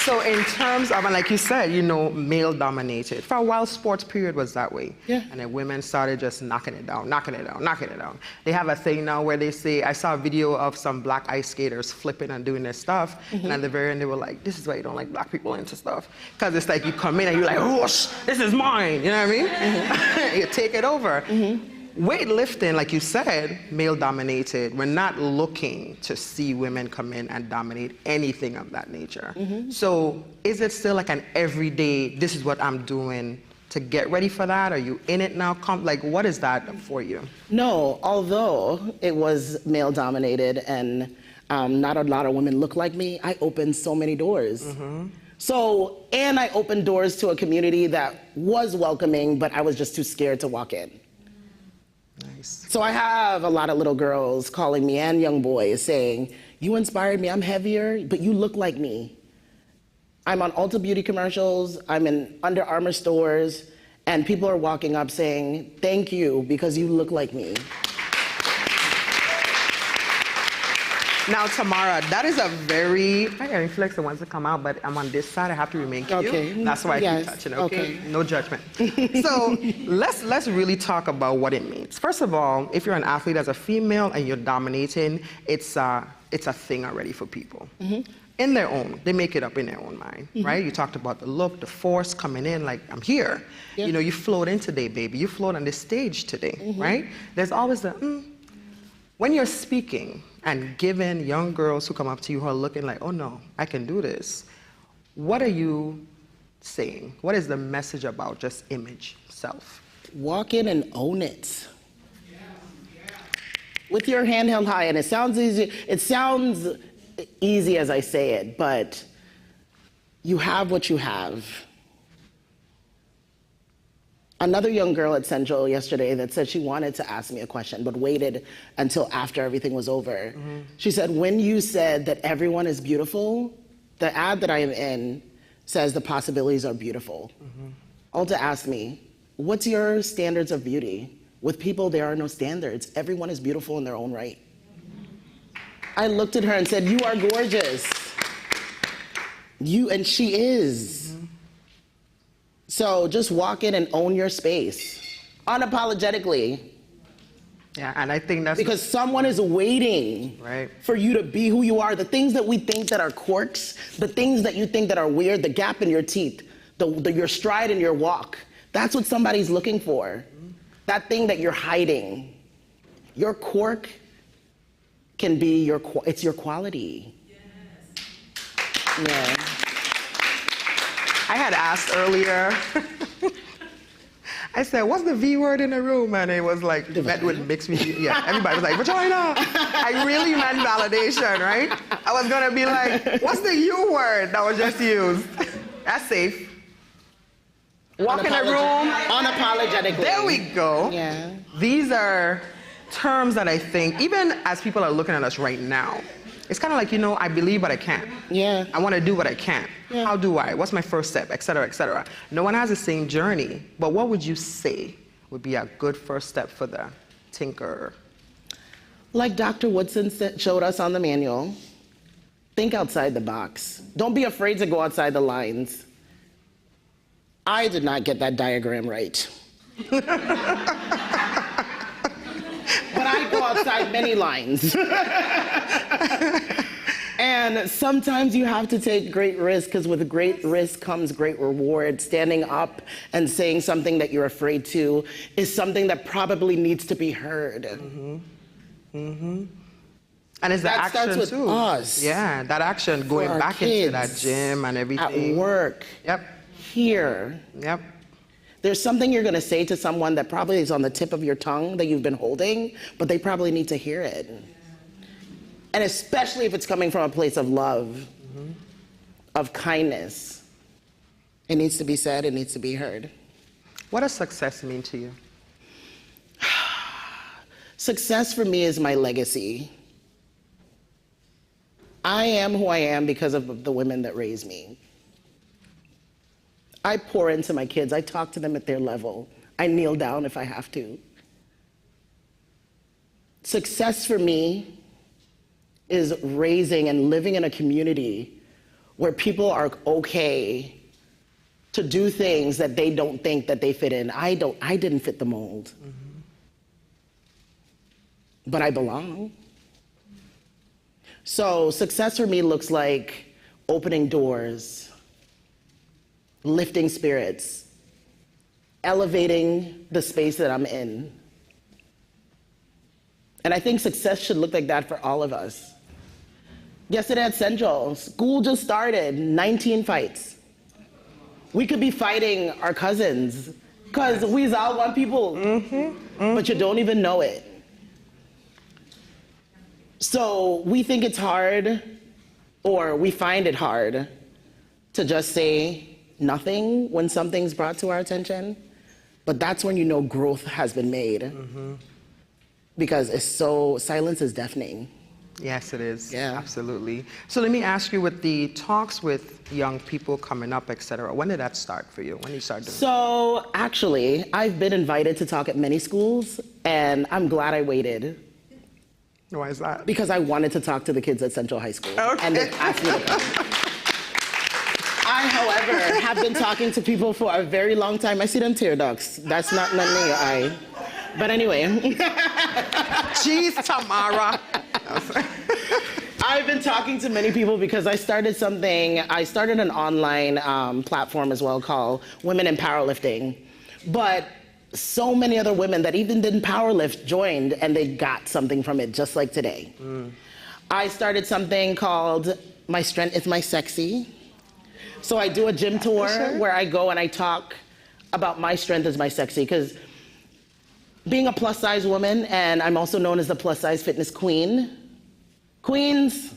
So in terms of, and like you said, you know, male dominated. For a while, sports period was that way. Yeah. And then women started just knocking it down, knocking it down, knocking it down. They have a thing now where they say, I saw a video of some black ice skaters flipping and doing their stuff. And at the very end, they were like, this is why you don't like black people into stuff. Because it's like you come in and you're like, whoosh, this is mine. You know what I mean? You take it over. Weightlifting, like you said, male dominated. We're not looking to see women come in and dominate anything of that nature. So is it still like an everyday, this is what I'm doing to get ready for that? Are you in it now? Like, what is that for you? No, although it was male dominated and not a lot of women look like me, I opened so many doors. So, and I opened doors to a community that was welcoming, but I was just too scared to walk in. Nice. So I have a lot of little girls calling me and young boys saying, you inspired me, I'm heavier, but you look like me. I'm on Ulta Beauty commercials, I'm in Under Armour stores, and people are walking up saying, thank you, because you look like me. Now, Tamara, that is a very, my earring flex wants to come out, but I'm on this side, I have to remain cute. Okay. That's why I keep touching, okay? No judgment. So let's really talk about what it means. First of all, if you're an athlete as a female and you're dominating, it's a thing already for people. In their own, they make it up in their own mind, right? You talked about the look, the force coming in, like, I'm here. You know, you float in today, baby. You float on this stage today, right? There's always the, when you're speaking and giving young girls who come up to you who are looking like, oh no, I can do this, what are you saying? What is the message about just image, self? Walk in and own it. With your hand held high, and it sounds easy. It sounds easy as I say it, but you have what you have. Another young girl at Central yesterday that said she wanted to ask me a question, but waited until after everything was over. She said, when you said that everyone is beautiful, the ad that I am in says the possibilities are beautiful. Ulta asked me, what's your standards of beauty? With people, there are no standards. Everyone is beautiful in their own right. I looked at her and said, you are gorgeous. And she is. So just walk in and own your space, unapologetically. Yeah, and I think that's because someone is waiting for you to be who you are. The things that we think that are quirks, the things that you think that are weird, the gap in your teeth, your stride in your walk, that's what somebody's looking for. That thing that you're hiding. Your quirk can be it's your quality. Yeah. I had asked earlier. I said, what's the V word in the room? And it was like, met with mixed media. Yeah, everybody was like, vagina. I really meant validation, right? I was gonna be like, what's the U word that was just used? That's safe. Walk in the room. Unapologetically. There we go. Yeah. These are terms that I think, even as people are looking at us right now, it's kind of like, I believe, but I can't. Yeah. I want to do, but I can't. Yeah. How do I? What's my first step? Et cetera, et cetera. No one has the same journey, but what would you say would be a good first step for the tinkerer? Like Dr. Woodson showed us on the manual, think outside the box. Don't be afraid to go outside the lines. I did not get that diagram right. But I go outside many lines. And sometimes you have to take great risk, because with great risk comes great reward. Standing up and saying something that you're afraid to is something that probably needs to be heard. Mm-hmm. Mm-hmm. And it's the that action starts with too. us. Yeah, that action, going back into that gym and everything. At work. Yep. Here. Yep. There's something you're going to say to someone that probably is on the tip of your tongue that you've been holding, but they probably need to hear it. And especially if it's coming from a place of love, of kindness. It needs to be said, it needs to be heard. What does success mean to you? Success for me is my legacy. I am who I am because of the women that raised me. I pour into my kids. I talk to them at their level. I kneel down if I have to. Success for me is raising and living in a community where people are okay to do things that they don't think that they fit in. I didn't fit the mold. But I belong. So success for me looks like opening doors, lifting spirits, elevating the space that I'm in. And I think success should look like that for all of us. Yesterday at Central, school just started, 19 fights. We could be fighting our cousins because we all want people, but you don't even know it. So we think it's hard, or we find it hard to just say nothing when something's brought to our attention. But that's when you know growth has been made. Because silence is deafening. Yes, it is. Yeah. Absolutely. So let me ask you, with the talks with young people coming up, et cetera, when did that start for you? When did you start doing it? So actually, I've been invited to talk at many schools, and I'm glad I waited. Why is that? Because I wanted to talk to the kids at Central High School. Okay. And they asked me to come. I, however, have been talking to people for a very long time. I see them tear ducts. That's not in your eye. But anyway. Jeez, Tamara. I've been talking to many people because I started an online platform as well called Women in Powerlifting. But so many other women that even didn't powerlift joined, and they got something from it, just like today. I started something called My Strength is My Sexy. So I do a gym tour where I go and I talk about my strength is my sexy, because being a plus size woman, and I'm also known as the plus size fitness queen. Queens.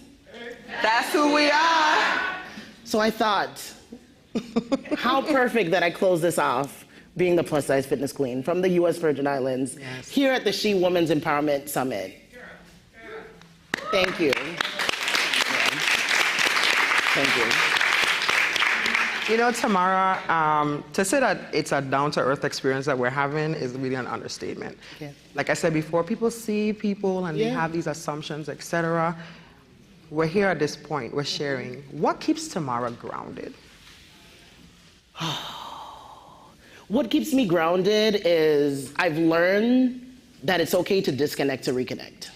That's who we are. So I thought, how perfect that I close this off being the plus size fitness queen from the US Virgin Islands, here at the She Women's Empowerment Summit. Thank you. Thank you. You know, Tamara, to say that it's a down-to-earth experience that we're having is really an understatement. Yeah. Like I said before, people see people and they have these assumptions, etc. We're here at this point, we're sharing. What keeps Tamara grounded? What keeps me grounded is I've learned that it's okay to disconnect to reconnect.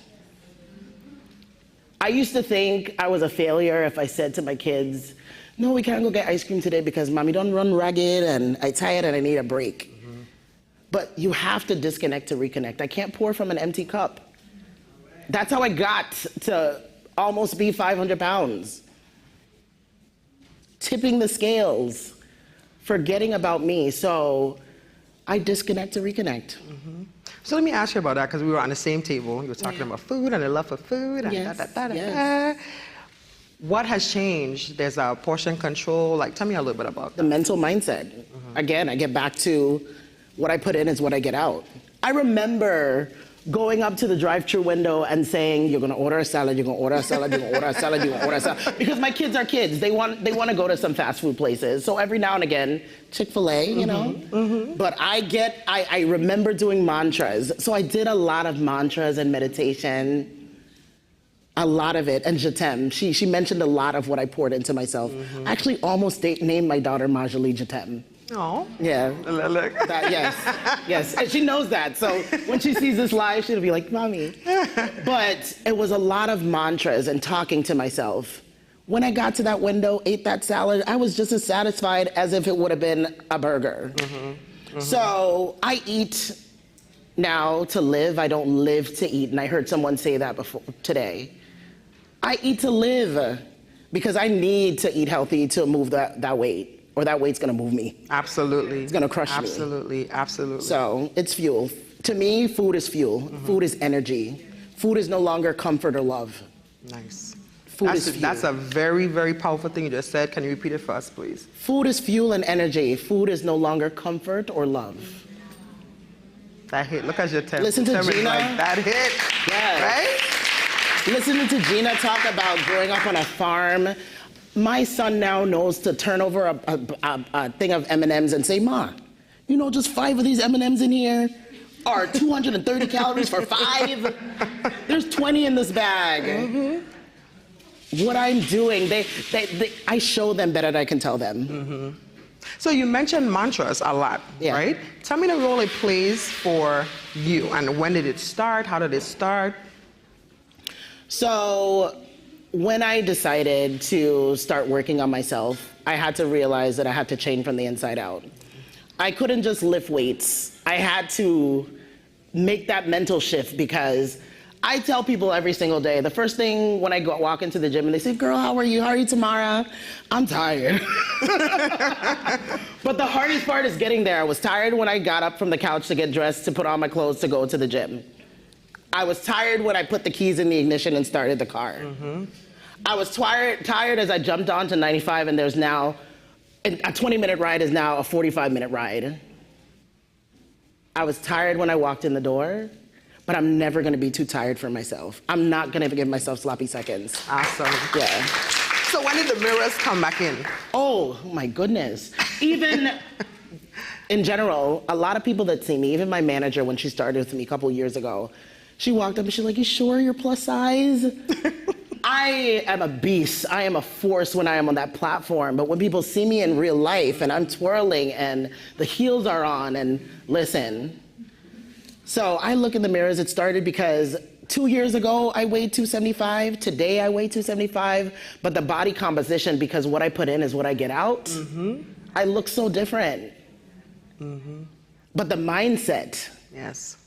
I used to think I was a failure if I said to my kids, no, we can't go get ice cream today because mommy don't run ragged and I'm tired and I need a break. But you have to disconnect to reconnect. I can't pour from an empty cup. That's how I got to almost be 500 pounds. Tipping the scales forgetting about me. So I disconnect to reconnect. So let me ask you about that, because we were on the same table. You were talking about food and the love for food and Yes. What has changed? There's a portion control. Like, tell me a little bit about the mental mindset. Again, I get back to what I put in is what I get out. I remember going up to the drive-thru window and saying, you're gonna order a salad, you're gonna order a salad, you're gonna order a salad, you're gonna order a salad. Because my kids are kids. They want to go to some fast food places. So every now and again, Chick-fil-A, you know? But I remember doing mantras. So I did a lot of mantras and meditation. A lot of it, and je t'aime. She mentioned a lot of what I poured into myself. I actually almost named my daughter Marjorie Je t'aime. Oh. Yeah. Yes. And she knows that. So when she sees this live, she'll be like, Mommy. But it was a lot of mantras and talking to myself. When I got to that window, ate that salad, I was just as satisfied as if it would have been a burger. So I eat now to live. I don't live to eat. And I heard someone say that before today. I eat to live because I need to eat healthy to move that weight, or that weight's gonna move me. Absolutely. It's gonna crush me. Absolutely. So it's fuel. To me, food is fuel. Food is energy. Food is no longer comfort or love. Nice. Food is fuel. That's a very, very powerful thing you just said. Can you repeat it for us, please? Food is fuel and energy. Food is no longer comfort or love. That hit. Look at your temp. Listen to Gina. Like, that hit. Yes. Right? Listening to Gina talk about growing up on a farm, my son now knows to turn over a thing of M&Ms and say, Ma, you know, just 5 of these M&Ms in here are 230 calories for 5. There's 20 in this bag. What I'm doing, I show them better than I can tell them. So you mentioned mantras a lot, right? Tell me the role it plays for you, and when did it start? How did it start? So when I decided to start working on myself, I had to realize that I had to change from the inside out. I couldn't just lift weights. I had to make that mental shift, because I tell people every single day, the first thing when I walk into the gym and they say, girl, how are you? How are you, Tamara? I'm tired. But the hardest part is getting there. I was tired when I got up from the couch to get dressed, to put on my clothes, to go to the gym. I was tired when I put the keys in the ignition and started the car. I was tired as I jumped onto 95, and there's now, a 20-minute ride is now a 45-minute ride. I was tired when I walked in the door, but I'm never gonna be too tired for myself. I'm not gonna give myself sloppy seconds. Awesome. Yeah. So when did the mirrors come back in? Oh my goodness. Even in general, a lot of people that see me, even my manager when she started with me a couple years ago, she walked up and she's like, you sure you're plus size? I am a beast. I am a force when I am on that platform. But when people see me in real life and I'm twirling and the heels are on, and listen. So I look in the mirrors. It started because 2 years ago, I weighed 275. Today, I weigh 275. But the body composition, because what I put in is what I get out, I look so different. But the mindset,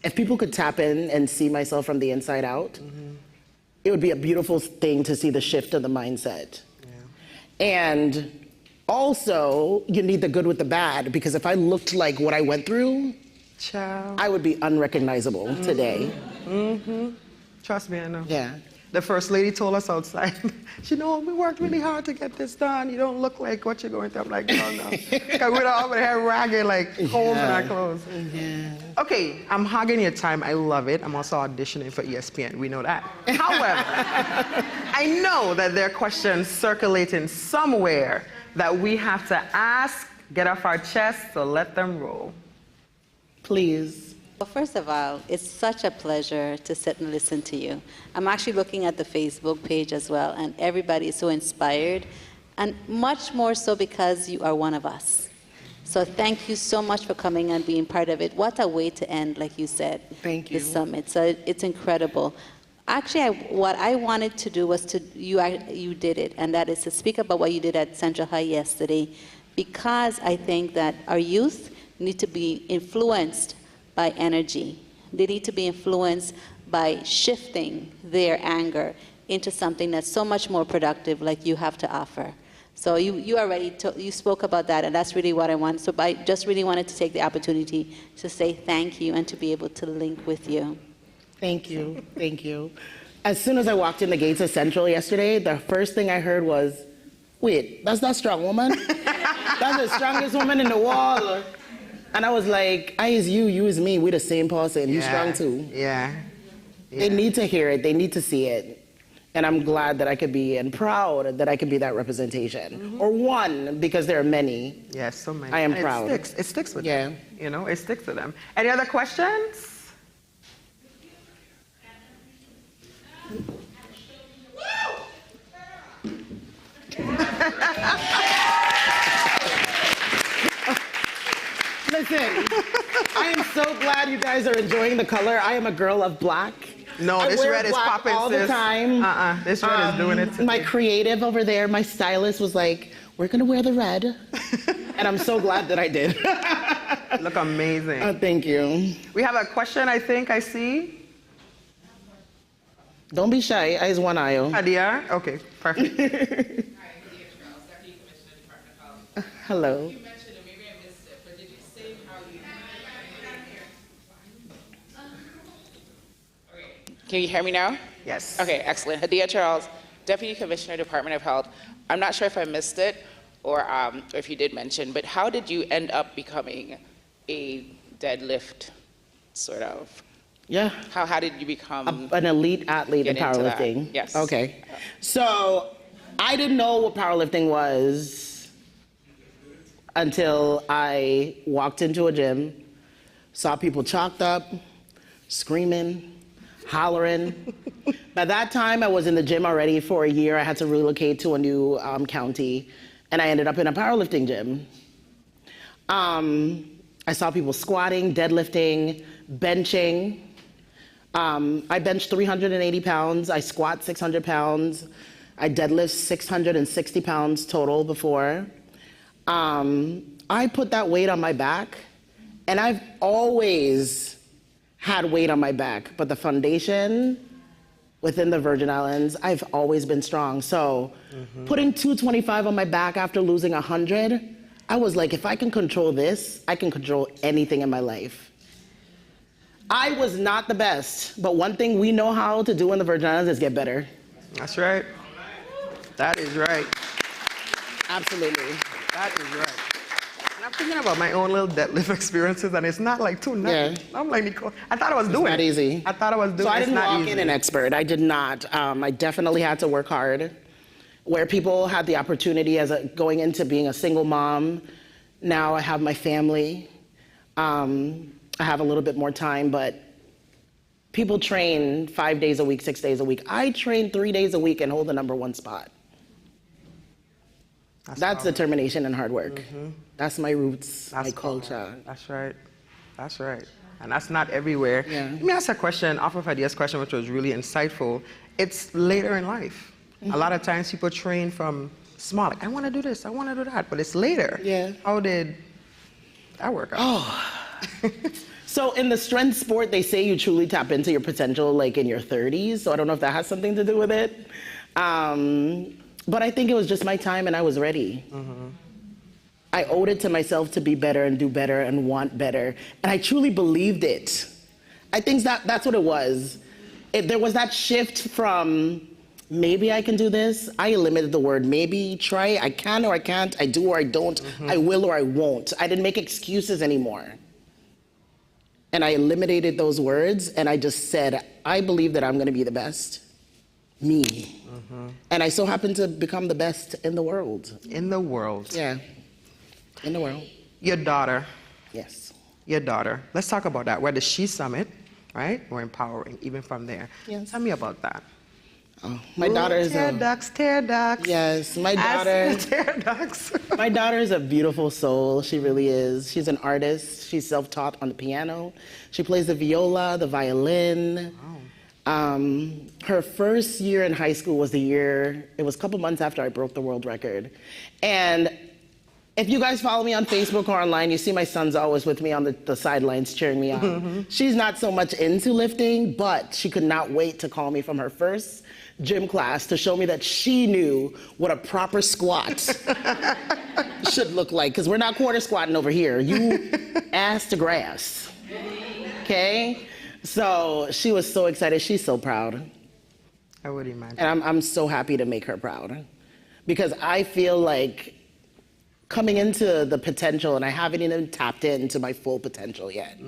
if people could tap in and see myself from the inside out, it would be a beautiful thing to see the shift of the mindset. And also, you need the good with the bad, because if I looked like what I went through, I would be unrecognizable today. Trust me, I know. Yeah. The first lady told us outside, she know, we worked really hard to get this done. You don't look like what you're going through. I'm like, no. Because we'd all have ragged, like, holes in our clothes. Okay, I'm hogging your time. I love it. I'm also auditioning for ESPN. We know that. However, I know that there are questions circulating somewhere that we have to ask, get off our chest, so let them roll. Please. Well, first of all, it's such a pleasure to sit and listen to you. I'm actually looking at the Facebook page as well, and everybody is so inspired, and much more so because you are one of us. So thank you so much for coming and being part of it. What a way to end, like you said, the summit. So it's incredible. Actually, what I wanted to do was you did it, and that is to speak about what you did at Central High yesterday, because I think that our youth need to be influenced by energy. They need to be influenced by shifting their anger into something that's so much more productive, like you have to offer. So you already you spoke about that, and that's really what I want. So I just really wanted to take the opportunity to say thank you and to be able to link with you. Thank you. Thank you. As soon as I walked in the gates of Central yesterday, the first thing I heard was, wait, that's that strong woman? That's the strongest woman in the world. And I was like, I is you, you is me. We're the same person. He's strong too. Yeah. They need to hear it. They need to see it. And I'm glad that I could be, and proud that I could be that representation. Or one, because there are many. Yes, so many. I am And proud. It sticks with them. You know, it sticks with them. Any other questions? Listen, I am so glad you guys are enjoying the color. I am a girl of black. No, I this wear red is black popping, all the sis. time. This red is doing it today. My creative over there, my stylist was like, we're gonna wear the red. And I'm so glad that I did. Look amazing. Oh, thank you. We have a question, I think, I see. Don't be shy, I is one eye. Hadia? Okay, perfect. Hello. Can you hear me now? Yes. Okay, excellent. Hadia Charles, Deputy Commissioner, Department of Health. I'm not sure if I missed it or if you did mention, but how did you end up becoming a deadlift sort of? Yeah. How did you become an elite athlete in get into that? powerlifting? Yes. Okay. So I didn't know what powerlifting was until I walked into a gym, saw people chalked up, screaming, hollering. By that time, I was in the gym already for a year. I had to relocate to a new county, and I ended up in a powerlifting gym. I saw people squatting, deadlifting, benching. I bench 380 pounds. I squat 600 pounds. I deadlift 660 pounds total before. I put that weight on my back, and I've always had weight on my back, but the foundation within the Virgin Islands, I've always been strong. So putting 225 on my back after losing 100, I was like, if I can control this, I can control anything in my life. I was not the best, but one thing we know how to do in the Virgin Islands is get better. That's right. That is right. Absolutely. That is right. And I'm thinking about my own little deadlift experiences, and it's not like too nice. I'm like, Nicole, I thought I was doing it. It's not easy. I thought I was doing it. So I It's didn't not walk easy. in an expert. I did not. I definitely had to work hard. Where people had the opportunity going into being a single mom, now I have my family. I have a little bit more time, but people train 5 days a week, 6 days a week. I train 3 days a week and hold the #1 spot. That's determination and hard work. That's my roots, my culture. That's right. That's right. And that's not everywhere. Yeah. Let me ask a question off of Hadia's question, which was really insightful. It's later in life. A lot of times people train from small, like, I want to do this, I want to do that, but it's later. Yeah. How did that work out? Oh. So in the strength sport, they say you truly tap into your potential like in your 30s. So I don't know if that has something to do with it. But I think it was just my time and I was ready. I owed it to myself to be better and do better and want better. And I truly believed it. I think that's what it was. There was that shift from maybe I can do this. I eliminated the word maybe, try, I can or I can't, I do or I don't, I will or I won't. I didn't make excuses anymore. And I eliminated those words and I just said, I believe that I'm gonna be the best, me. And I so happen to become the best in the world. In the world. Yeah, in the world. Your daughter. Yes. Your daughter. Let's talk about that. We're at the She Summit, right? We're empowering, even from there. Yes. Tell me about that. Oh, my daughter is tear ducts. Yes, my daughter. Tear ducts. My daughter is a beautiful soul. She really is. She's an artist. She's self-taught on the piano. She plays the viola, the violin. Her first year in high school was it was a couple months after I broke the world record. And If you guys follow me on Facebook or online, you see my son's always with me on the sidelines cheering me on. She's not so much into lifting, but she could not wait to call me from her first gym class to show me that she knew what a proper squat should look like, because we're not quarter squatting over here. You ass to grass, okay? So she was so excited. She's so proud. I would imagine. And I'm so happy to make her proud, because I feel like coming into the potential, and I haven't even tapped into my full potential yet.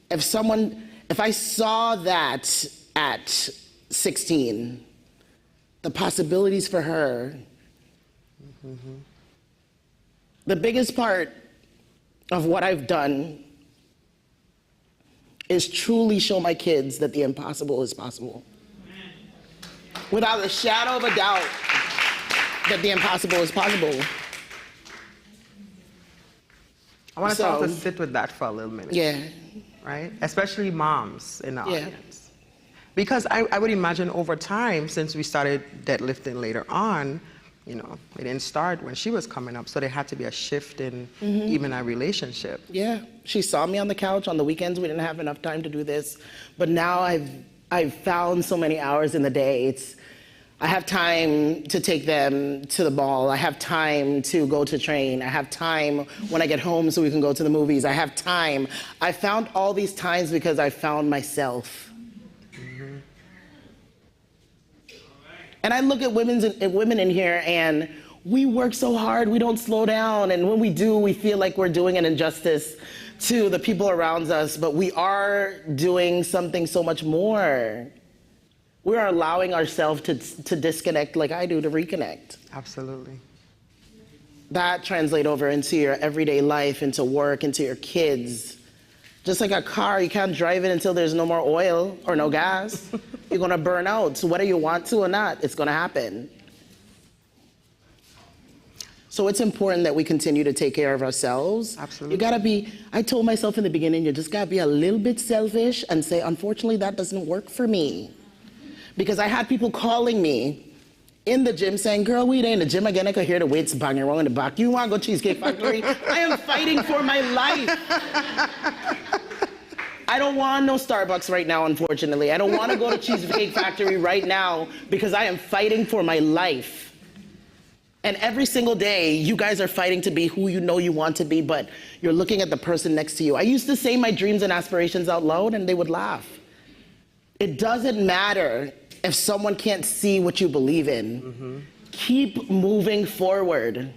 If I saw that at 16, the possibilities for her, the biggest part of what I've done is truly show my kids that the impossible is possible. Without a shadow of a doubt that the impossible is possible. I want us all to sit with that for a little minute. Yeah. Right? Especially moms in the audience. Because I would imagine over time, since we started deadlifting later on, you know, it didn't start when she was coming up, so there had to be a shift in even our relationship. Yeah, she saw me on the couch on the weekends. We didn't have enough time to do this, but now I've found so many hours in the day. I have time to take them to the mall. I have time to go to train. I have time when I get home so we can go to the movies. I have time. I found all these times because I found myself. And I look at women in here, and we work so hard, we don't slow down, and when we do, we feel like we're doing an injustice to the people around us, but we are doing something so much more. We are allowing ourselves to disconnect like I do, to reconnect. Absolutely. That translates over into your everyday life, into work, into your kids. Just like a car, you can't drive it until there's no more oil or no gas. You're gonna burn out. So whether you want to or not, it's gonna happen. So it's important that we continue to take care of ourselves. Absolutely. You gotta be, I told myself in the beginning, you just gotta be a little bit selfish and say, unfortunately, that doesn't work for me. Because I had people calling me in the gym saying, girl, we ain't in the gym again. I could hear the weights banging around in the back. You wanna go Cheesecake Factory? I am fighting for my life. I don't want no Starbucks right now, unfortunately. I don't want to go to Cheesecake Factory right now because I am fighting for my life. And every single day, you guys are fighting to be who you know you want to be, but you're looking at the person next to you. I used to say my dreams and aspirations out loud, and they would laugh. It doesn't matter if someone can't see what you believe in. Keep moving forward.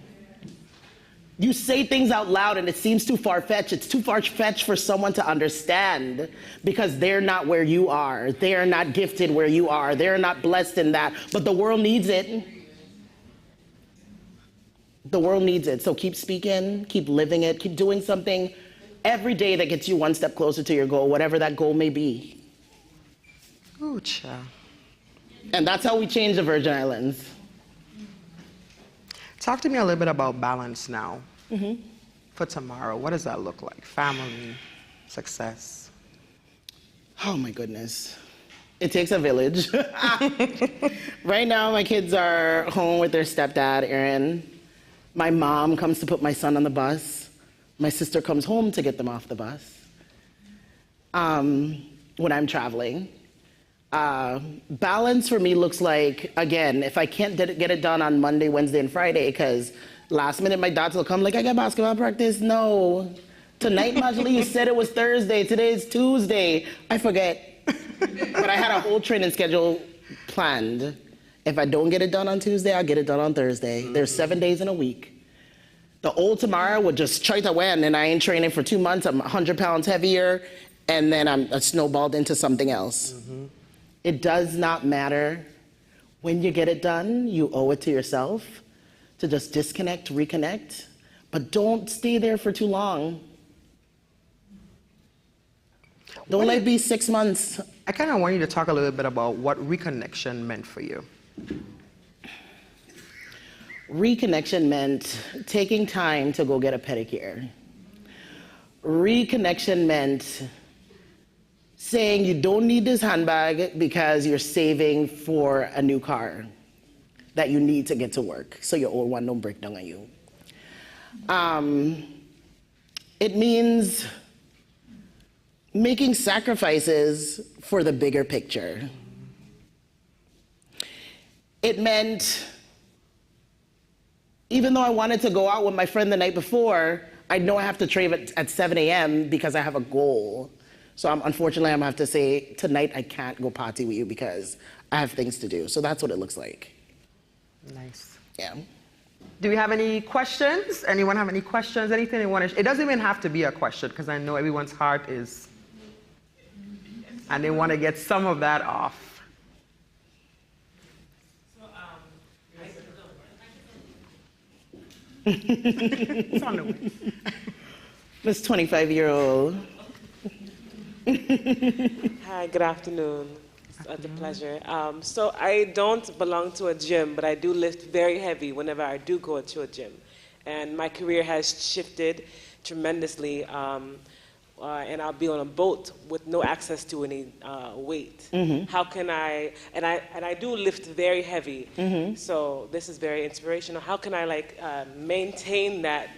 You say things out loud and it seems too far-fetched. It's too far-fetched for someone to understand because they're not where you are. They are not gifted where you are. They're not blessed in that. But the world needs it. The world needs it. So keep speaking, keep living it, keep doing something every day that gets you one step closer to your goal, whatever that goal may be. Ooh, child. And that's how we change the Virgin Islands. Talk to me a little bit about balance now. For tomorrow, what does that look like? Family, success. Oh my goodness. It takes a village. Right now, my kids are home with their stepdad, Aaron. My mom comes to put my son on the bus. My sister comes home to get them off the bus. When I'm traveling. Balance for me looks like, again, if I can't get it done on Monday, Wednesday, and Friday, because last minute my daughters will come like, I got basketball practice. No. Tonight, Majali, you said it was Thursday. Today is Tuesday. I forget. But I had a whole training schedule planned. If I don't get it done on Tuesday, I'll get it done on Thursday. There's 7 days in a week. The old tomorrow would just try to win, and I ain't training for 2 months. I'm 100 pounds heavier, and then I'm snowballed into something else. It does not matter. When you get it done, you owe it to yourself to just disconnect, reconnect, but don't stay there for too long. Don't let it be 6 months. I kind of want you to talk a little bit about what reconnection meant for you. Reconnection meant taking time to go get a pedicure. Reconnection meant saying you don't need this handbag because you're saving for a new car. that you need to get to work so your old one don't break down on you. It means making sacrifices for the bigger picture. It meant, even though I wanted to go out with my friend the night before, I know I have to train at 7 a.m. because I have a goal. So unfortunately, I'm gonna have to say, tonight I can't go party with you because I have things to do. So that's what it looks like. Nice. Yeah. Do we have any questions? Anyone have any questions? Anything they want to? It doesn't even have to be a question because I know everyone's heart is, and they want to get some of that off. It's on the way. This 25-year-old. Hi, good afternoon. It's a pleasure. So I don't belong to a gym, but I do lift very heavy whenever I do go to a gym. And my career has shifted tremendously, and I'll be on a boat with no access to any weight. How can I, and I do lift very heavy, so this is very inspirational. How can I maintain that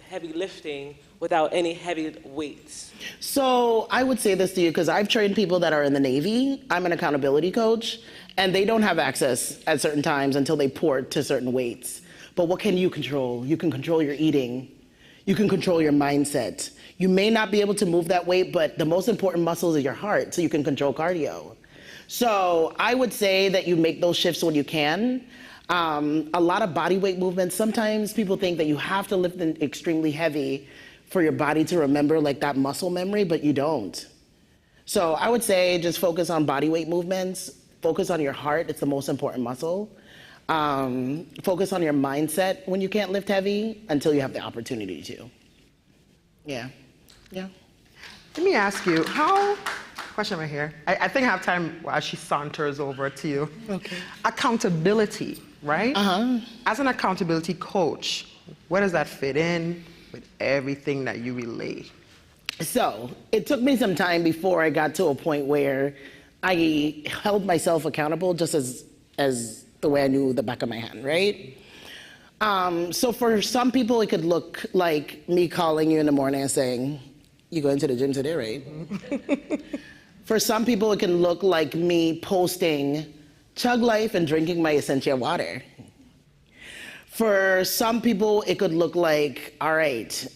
heavy lifting without any heavy weights? So I would say this to you because I've trained people that are in the Navy. I'm an accountability coach, and they don't have access at certain times until they port to certain weights. But what can you control? You can control your eating. You can control your mindset. You may not be able to move that weight, but the most important muscle is your heart, so you can control cardio. So I would say that you make those shifts when you can. A lot of body weight movements, sometimes people think that you have to lift extremely heavy for your body to remember that muscle memory, but you don't. So I would say just focus on body weight movements, focus on your heart, it's the most important muscle. Focus on your mindset when you can't lift heavy until you have the opportunity to. Yeah. Let me ask you, question right here. I think I have time while she saunters over to you. Okay. Accountability, right? As an accountability coach, where does that fit in with everything that you relay? So it took me some time before I got to a point where I held myself accountable just as the way I knew the back of my hand, right? So for some people, it could look like me calling you in the morning and saying, "You going to the gym today, right?" For some people, it can look like me posting Chug Life and drinking my essential water. For some people, it could look like, all right,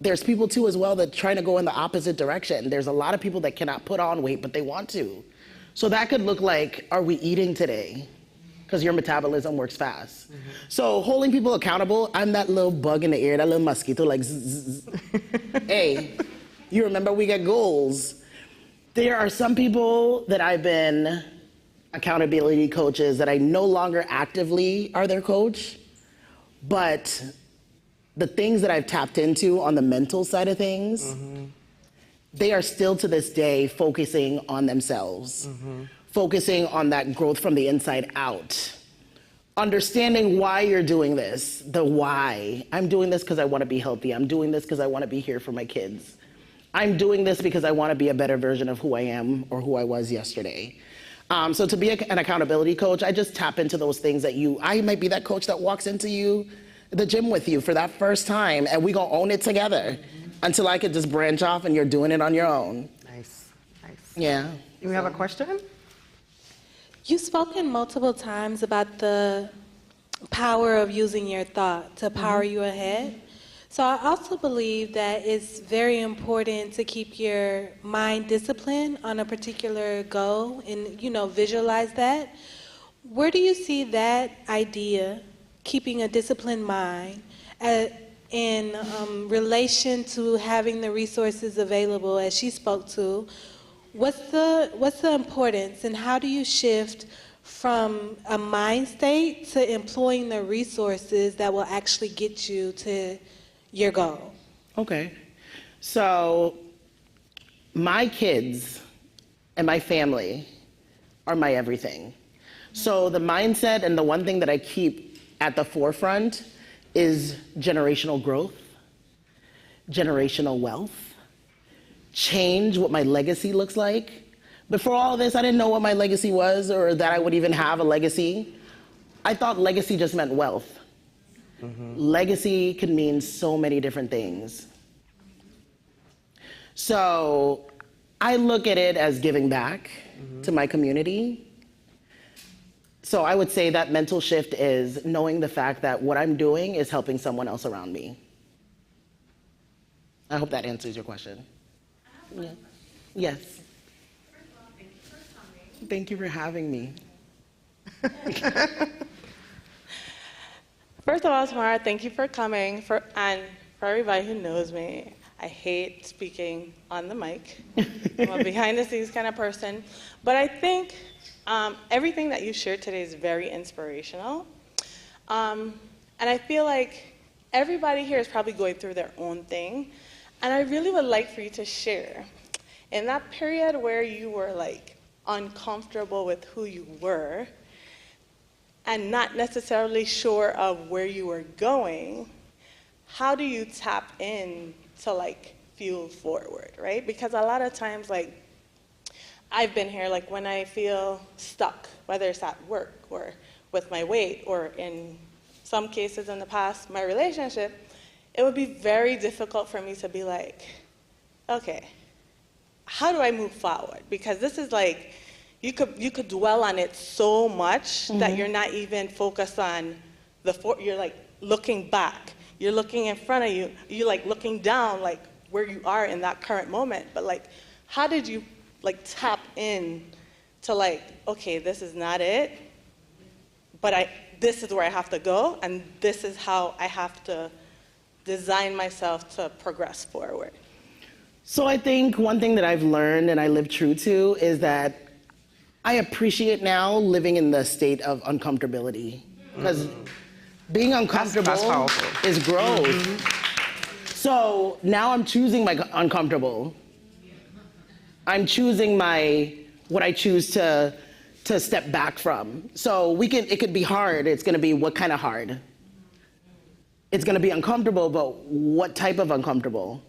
there's people too as well that trying to go in the opposite direction. There's a lot of people that cannot put on weight, but they want to. So that could look like, are we eating today? Because your metabolism works fast. So holding people accountable, I'm that little bug in the ear, that little mosquito like zzz. Hey, you remember we got goals. There are some people that I've been accountability coaches that I no longer actively are their coach, but the things that I've tapped into on the mental side of things, they are still to this day focusing on themselves, focusing on that growth from the inside out. Understanding why you're doing this, the why. I'm doing this because I want to be healthy. I'm doing this because I want to be here for my kids. I'm doing this because I want to be a better version of who I am or who I was yesterday. So to be an accountability coach, I just tap into those things that I might be that coach that walks into the gym with you for that first time, and we gonna own it together until I could just branch off and you're doing it on your own. Nice. Yeah. Do we have a question? You've spoken multiple times about the power of using your thought to power you ahead. So I also believe that it's very important to keep your mind disciplined on a particular goal and, visualize that. Where do you see that idea, keeping a disciplined mind, in relation to having the resources available, as she spoke to? What's the importance, and how do you shift from a mind state to employing the resources that will actually get you to your goal? Okay. So my kids and my family are my everything. So the mindset and the one thing that I keep at the forefront is generational growth, generational wealth, change what my legacy looks like. Before all this, I didn't know what my legacy was or that I would even have a legacy. I thought legacy just meant wealth. Legacy can mean so many different things. So I look at it as giving back to my community. So I would say that mental shift is knowing the fact that what I'm doing is helping someone else around me. I hope that answers your question. Yeah. Yes. Thank you for having me. First of all, Tamara, thank you for coming. And for everybody who knows me, I hate speaking on the mic. I'm a behind-the-scenes kind of person. But I think everything that you shared today is very inspirational. And I feel like everybody here is probably going through their own thing. And I really would like for you to share, in that period where you were like uncomfortable with who you were and not necessarily sure of where you were going, how do you tap in to like fuel forward, right? Because a lot of times, like, I've been here, like when I feel stuck, whether it's at work or with my weight or in some cases in the past, my relationship, it would be very difficult for me to be like, okay, how do I move forward? Because this is like, you could dwell on it so much that you're not even focused on you're like looking back. You're looking in front of you. You're like looking down, like where you are in that current moment. But like, how did you like tap in to like, okay, this is not it, but this is where I have to go, and this is how I have to design myself to progress forward? So I think one thing that I've learned and I live true to is that I appreciate now living in the state of uncomfortability. Because being uncomfortable is growth. So now I'm choosing my uncomfortable. I'm choosing what I choose to step back from. So it could be hard. It's gonna be what kind of hard? It's gonna be uncomfortable, but what type of uncomfortable?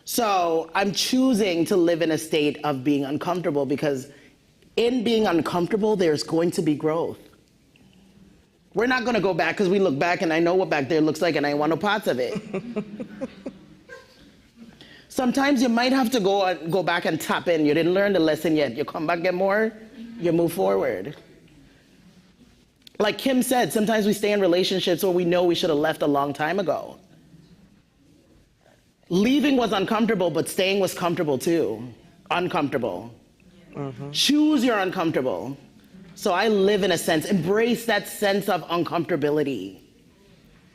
So I'm choosing to live in a state of being uncomfortable, because in being uncomfortable, there's going to be growth. We're not gonna go back because we look back and I know what back there looks like and I want no parts of it. Sometimes you might have to go back and tap in. You didn't learn the lesson yet. You come back, get more, you move forward. Like Kim said, sometimes we stay in relationships where we know we should have left a long time ago. Leaving was uncomfortable, but staying was comfortable too. Uncomfortable. Choose your uncomfortable. So I live in a sense, embrace that sense of uncomfortability.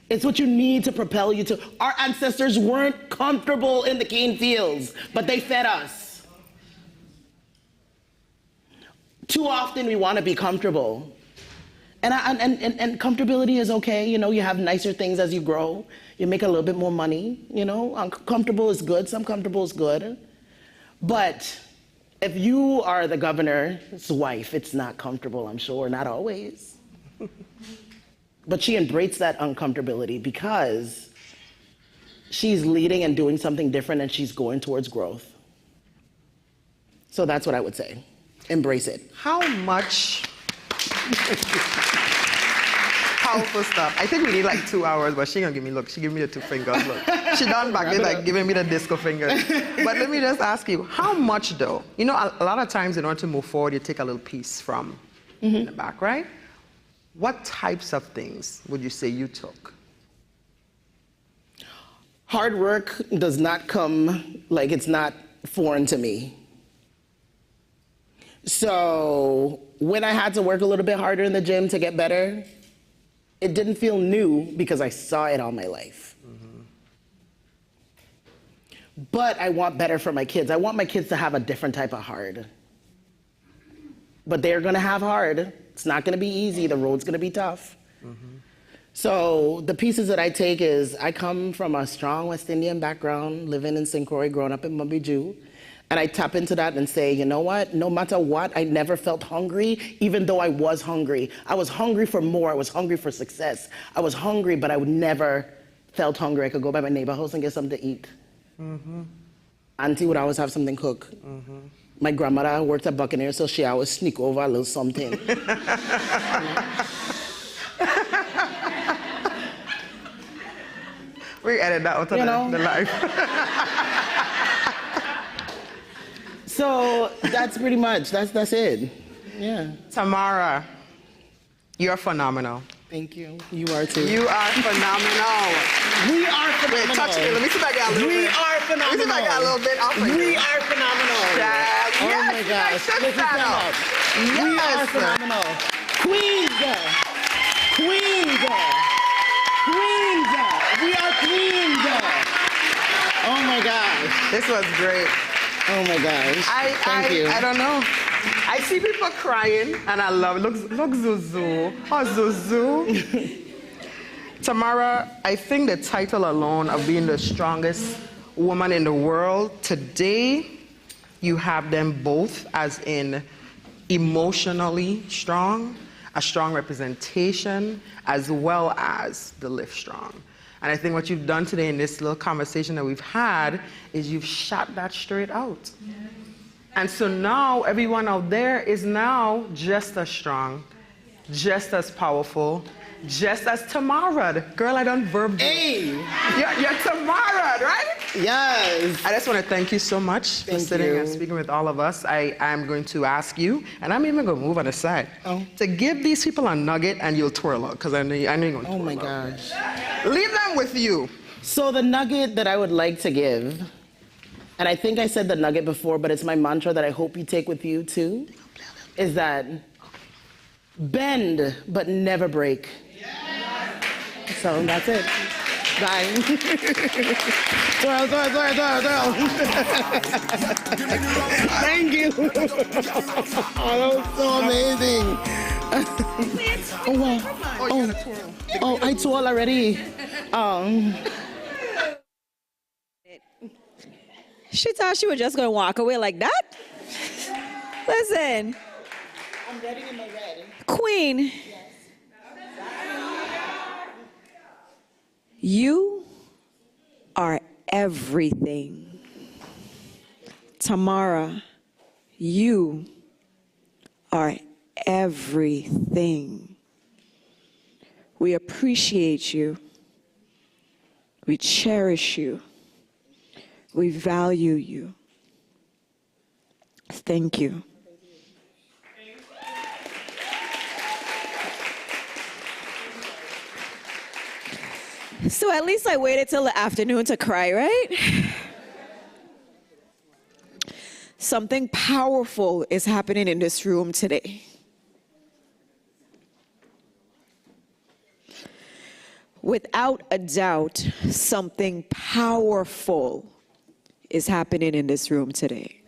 It's what you need to propel you to. Our ancestors weren't comfortable in the cane fields, but they fed us. Too often we want to be comfortable. And comfortability is okay. You know, you have nicer things as you grow. You make a little bit more money. You know, uncomfortable is good. Some comfortable is good. But if you are the governor's wife, it's not comfortable, I'm sure. Not always. But she embraced that uncomfortability because she's leading and doing something different, and she's going towards growth. So that's what I would say. Embrace it. How much? Powerful stuff. I think we need like 2 hours, but she gonna give me, look, she give me the two fingers, look. She done back there like giving me the disco fingers. But let me just ask you, how much though? You know, a lot of times in order to move forward, you take a little piece from in the back, right? What types of things would you say you took? Hard work does not come, like it's not foreign to me. So when I had to work a little bit harder in the gym to get better, it didn't feel new because I saw it all my life. But I want better for my kids. I want my kids to have a different type of hard. But they're gonna have hard. It's not gonna be easy. The road's gonna be tough. So the pieces that I take is, I come from a strong West Indian background, living in St. Croix, growing up in Mabiju. And I tap into that and say, you know what? No matter what, I never felt hungry, even though I was hungry. I was hungry for more. I was hungry for success. I was hungry, but I would never felt hungry. I could go by my neighbor's house and get something to eat. Auntie would always have something cooked. My grandmother worked at Buccaneer, so she always sneak over a little something. We edit that out of the life. So that's pretty much, that's it. Yeah. Tamara, you're phenomenal. Thank you. You are too. You are phenomenal. We are phenomenal. Wait, touch me. Let me see if I got a little bit. We are phenomenal. Let me see if I got a little bit off of you. We are phenomenal. Yes, Oh my gosh. Let's stand up. Yes. We are phenomenal. Queens. Queens. Queens. We are queens. Oh my gosh. This was great. Oh my gosh. Thank you. I don't know. I see people crying, and I love it. Look, Zuzu. Oh, Zuzu. Tamara, I think the title alone of being the strongest woman in the world, today, you have them both as in emotionally strong, a strong representation, as well as the Live Strong. And I think what you've done today in this little conversation that we've had is you've shot that straight out. And so now everyone out there is now just as strong, just as powerful, just as Tamara. Girl, I done verb. Hey! You're Tamara, right? Yes. I just want to thank you so much for sitting and speaking with all of us. I'm going to ask you, and I'm even going to move on the side, to give these people a nugget and you'll twirl out, because I know you're going to twirl out. Oh my gosh. Leave them with you. So the nugget that I would like to give, and I think I said the nugget before, but it's my mantra that I hope you take with you too, is that bend but never break. So that's it. Bye. Twirl, twirl, twirl, twirl, twirl. Thank you. Oh, that was so amazing. Oh, wow. Oh, I twirl already. She thought she was just going to walk away like that? Listen. I'm ready in my red. Queen. Yes. You are everything. Tamara, you are everything. We appreciate you. We cherish you. We value you. Thank you. So at least I waited till the afternoon to cry, right? Something powerful is happening in this room today. Without a doubt, something powerful is happening in this room today.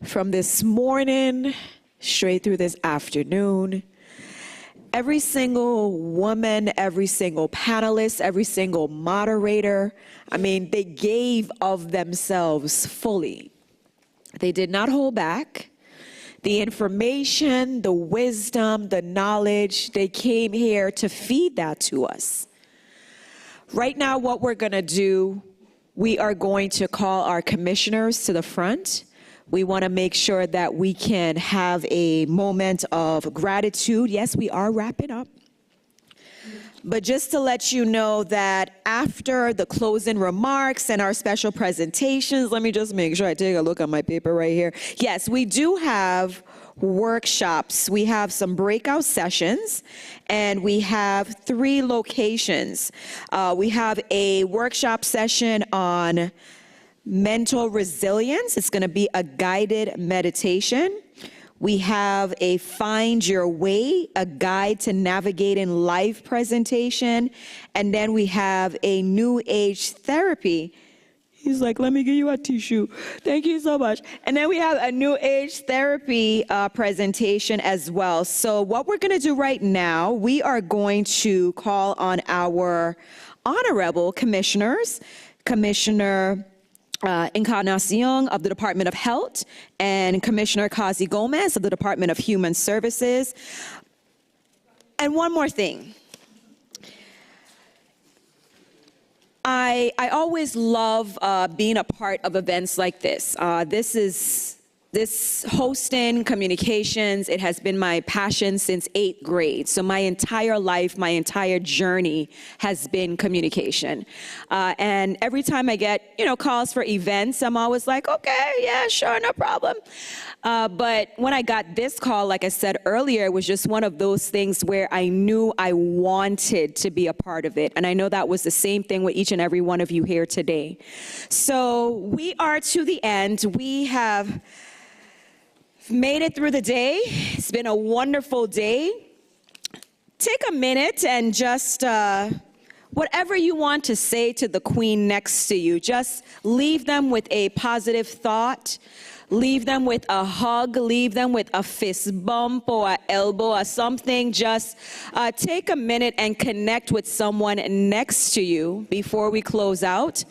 From this morning, straight through this afternoon, every single woman, every single panelist, every single moderator, they gave of themselves fully. They did not hold back. The information, the wisdom, the knowledge, they came here to feed that to us. Right now, what we're going to do, we are going to call our commissioners to the front. We want to make sure that we can have a moment of gratitude. Yes, we are wrapping up. But just to let you know that after the closing remarks and our special presentations, let me just make sure I take a look at my paper right here. Yes, we do have workshops. We have some breakout sessions, and we have 3 locations. We have a workshop session on mental resilience. It's going to be a guided meditation. We have a Find Your Way, a guide to navigating life presentation. And then we have a New Age therapy. He's like, let me give you a tissue. Thank you so much. And then we have a New Age therapy presentation as well. So what we're going to do right now, we are going to call on our honorable commissioners, Commissioner Encarnacion of the Department of Health and Commissioner Kazi Gomez of the Department of Human Services. And one more thing. I always love being a part of events like this. This is This hosting, communications, it has been my passion since 8th grade. So my entire life, my entire journey has been communication. And every time I get, calls for events, I'm always like, okay, yeah, sure, no problem. But when I got this call, like I said earlier, it was just one of those things where I knew I wanted to be a part of it. And I know that was the same thing with each and every one of you here today. So we are to the end. We have made it through the day. It's been a wonderful day. Take a minute and just whatever you want to say to the queen next to you, just leave them with a positive thought. Leave them with a hug, leave them with a fist bump or an elbow or something. Just take a minute and connect with someone next to you before we close out.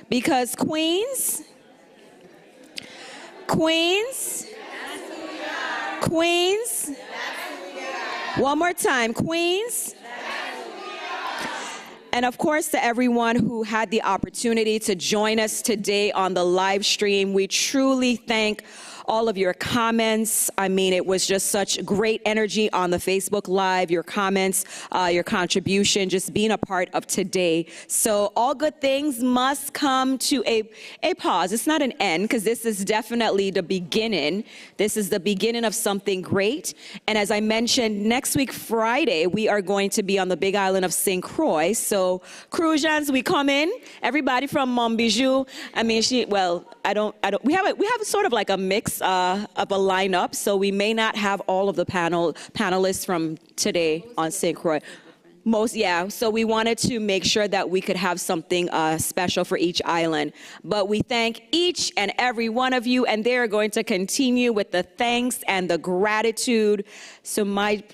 Because queens, one more time, queens. And of course, to everyone who had the opportunity to join us today on the live stream, we truly thank all of your comments. I mean, it was just such great energy on the Facebook Live, your comments, your contribution, just being a part of today. So all good things must come to a pause. It's not an end, because this is definitely the beginning. This is the beginning of something great. And as I mentioned, next week, Friday, we are going to be on the Big Island of St. Croix. So Cruisians, we come in, everybody from Montbijou. I mean, we have sort of like a mix of a lineup, so we may not have all of the panelists from today on St. Croix. So we wanted to make sure that we could have something special for each island. But we thank each and every one of you, and they're going to continue with the thanks and the gratitude. So my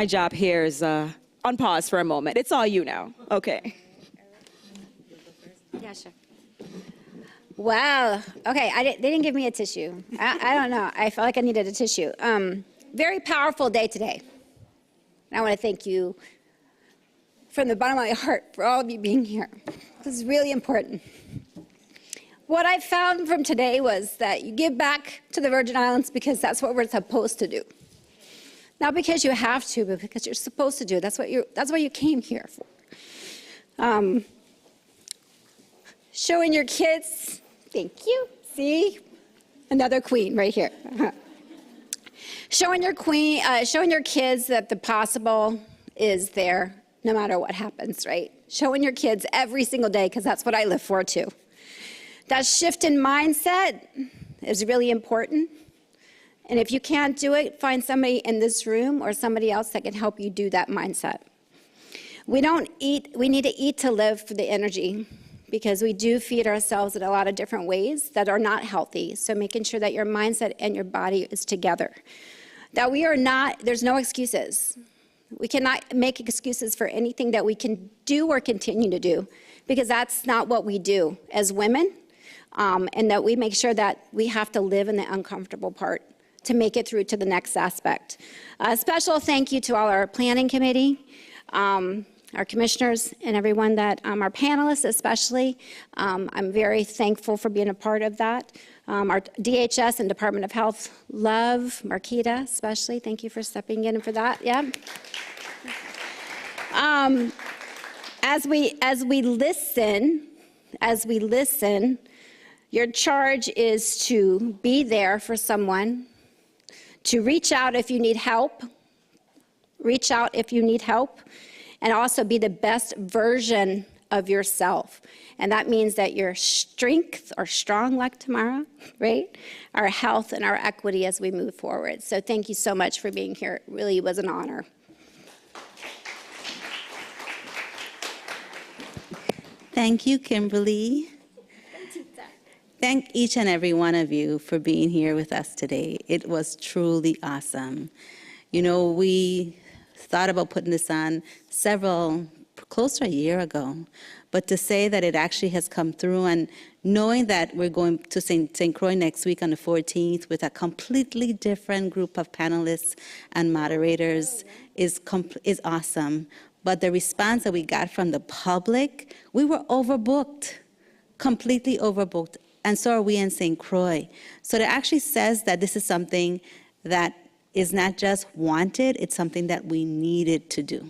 job here is on pause for a moment. It's all you now. Okay. Yeah, sure. Wow. Okay, they didn't give me a tissue. I don't know. I felt like I needed a tissue. Very powerful day today. I want to thank you from the bottom of my heart for all of you being here. This is really important. What I found from today was that you give back to the Virgin Islands because that's what we're supposed to do. Not because you have to, but because you're supposed to do it. That's what you came here for. Showing your kids, thank you, see? Another queen right here. Showing your kids that the possible is there no matter what happens, right? Showing your kids every single day, because that's what I live for too. That shift in mindset is really important. And if you can't do it, find somebody in this room or somebody else that can help you do that mindset. We need to eat to live for the energy, because we do feed ourselves in a lot of different ways that are not healthy. So making sure that your mindset and your body is together. That there's no excuses. We cannot make excuses for anything that we can do or continue to do, because that's not what we do as women, and that we make sure that we have to live in the uncomfortable part to make it through to the next aspect. A special thank you to all our planning committee, our commissioners, and everyone that, our panelists especially. I'm very thankful for being a part of that. Our DHS and Department of Health, love, Marquita especially, thank you for stepping in for that, yeah. As we listen, your charge is to be there for someone, to reach out if you need help, and also be the best version of yourself. And that means that your strength are strong like tomorrow, right? Our health and our equity as we move forward. So thank you so much for being here. It really was an honor. Thank you, Kimberly. Thank each and every one of you for being here with us today. It was truly awesome. You know, we thought about putting this on close to a year ago, but to say that it actually has come through, and knowing that we're going to St. Croix next week on the 14th with a completely different group of panelists and moderators is awesome. But the response that we got from the public, we were overbooked, completely overbooked. and so are we in St. Croix. So it actually says that this is something that is not just wanted, it's something that we needed to do.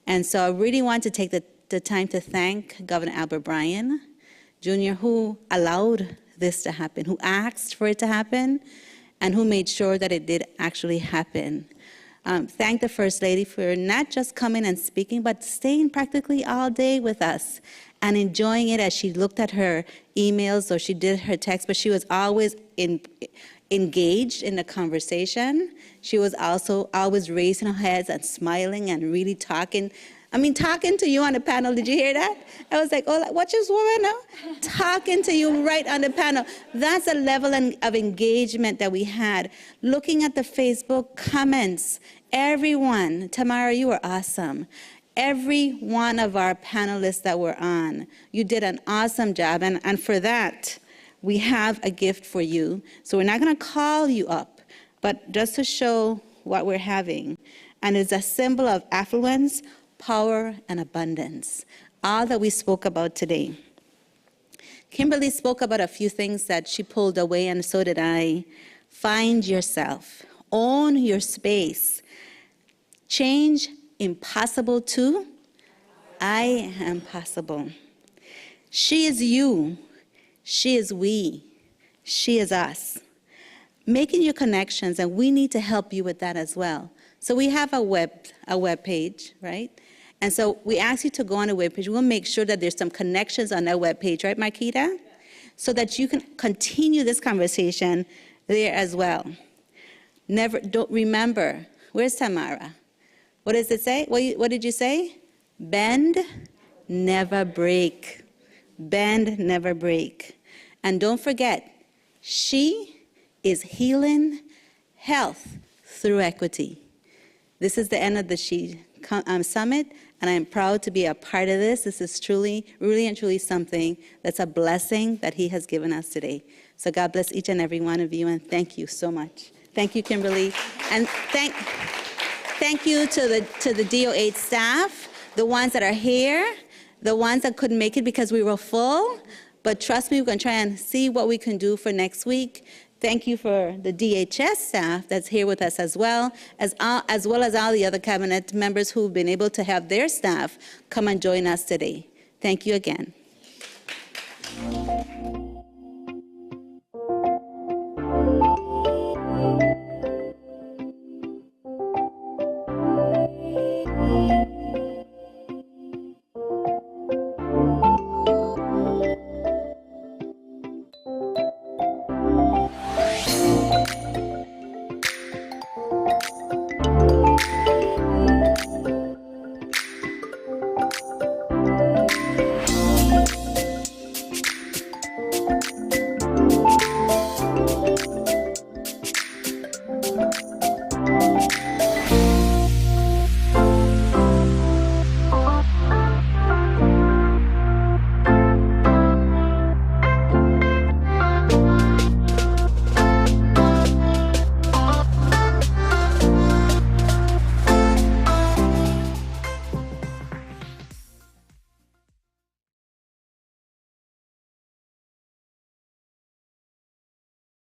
And so I really want to take the time to thank Governor Albert Bryan Jr., who allowed this to happen, who asked for it to happen, and who made sure that it did actually happen. Thank the First Lady for not just coming and speaking, but staying practically all day with us and enjoying it as she looked at her emails or she did her text, but she was always engaged in the conversation. She was also always raising her heads and smiling and really talking. I mean, talking to you on the panel, did you hear that? I was like, oh, watch this woman now? Talking to you right on the panel. That's a level of engagement that we had. Looking at the Facebook comments, everyone, Tamara, you were awesome. Every one of our panelists that were on, you did an awesome job, and for that, we have a gift for you. So we're not gonna call you up, but just to show what we're having. And it's a symbol of affluence, power, and abundance, all that we spoke about today. Kimberly spoke about a few things that she pulled away, and so did I. Find yourself, own your space, change impossible to I am possible. She is you, she is we, she is us. Making your connections, and we need to help you with that as well. So we have a web page, right? And so we ask you to go on a web page. We'll make sure that there's some connections on that web page, right, Marquita? So that you can continue this conversation there as well. Don't remember, where's Tamara? What does it say? What did you say? Bend, never break. Bend, never break. And don't forget, she is healing health through equity. This is the end of the She Summit, and I'm proud to be a part of this. This is truly, really and truly something that's a blessing that he has given us today. So God bless each and every one of you, and thank you so much. Thank you, Kimberly. And thank you to the DO8 staff, the ones that are here, the ones that couldn't make it because we were full. But trust me, we're going to try and see what we can do for next week. Thank you for the DHS staff that's here with us as well as all the other cabinet members who've been able to have their staff come and join us today. Thank you again.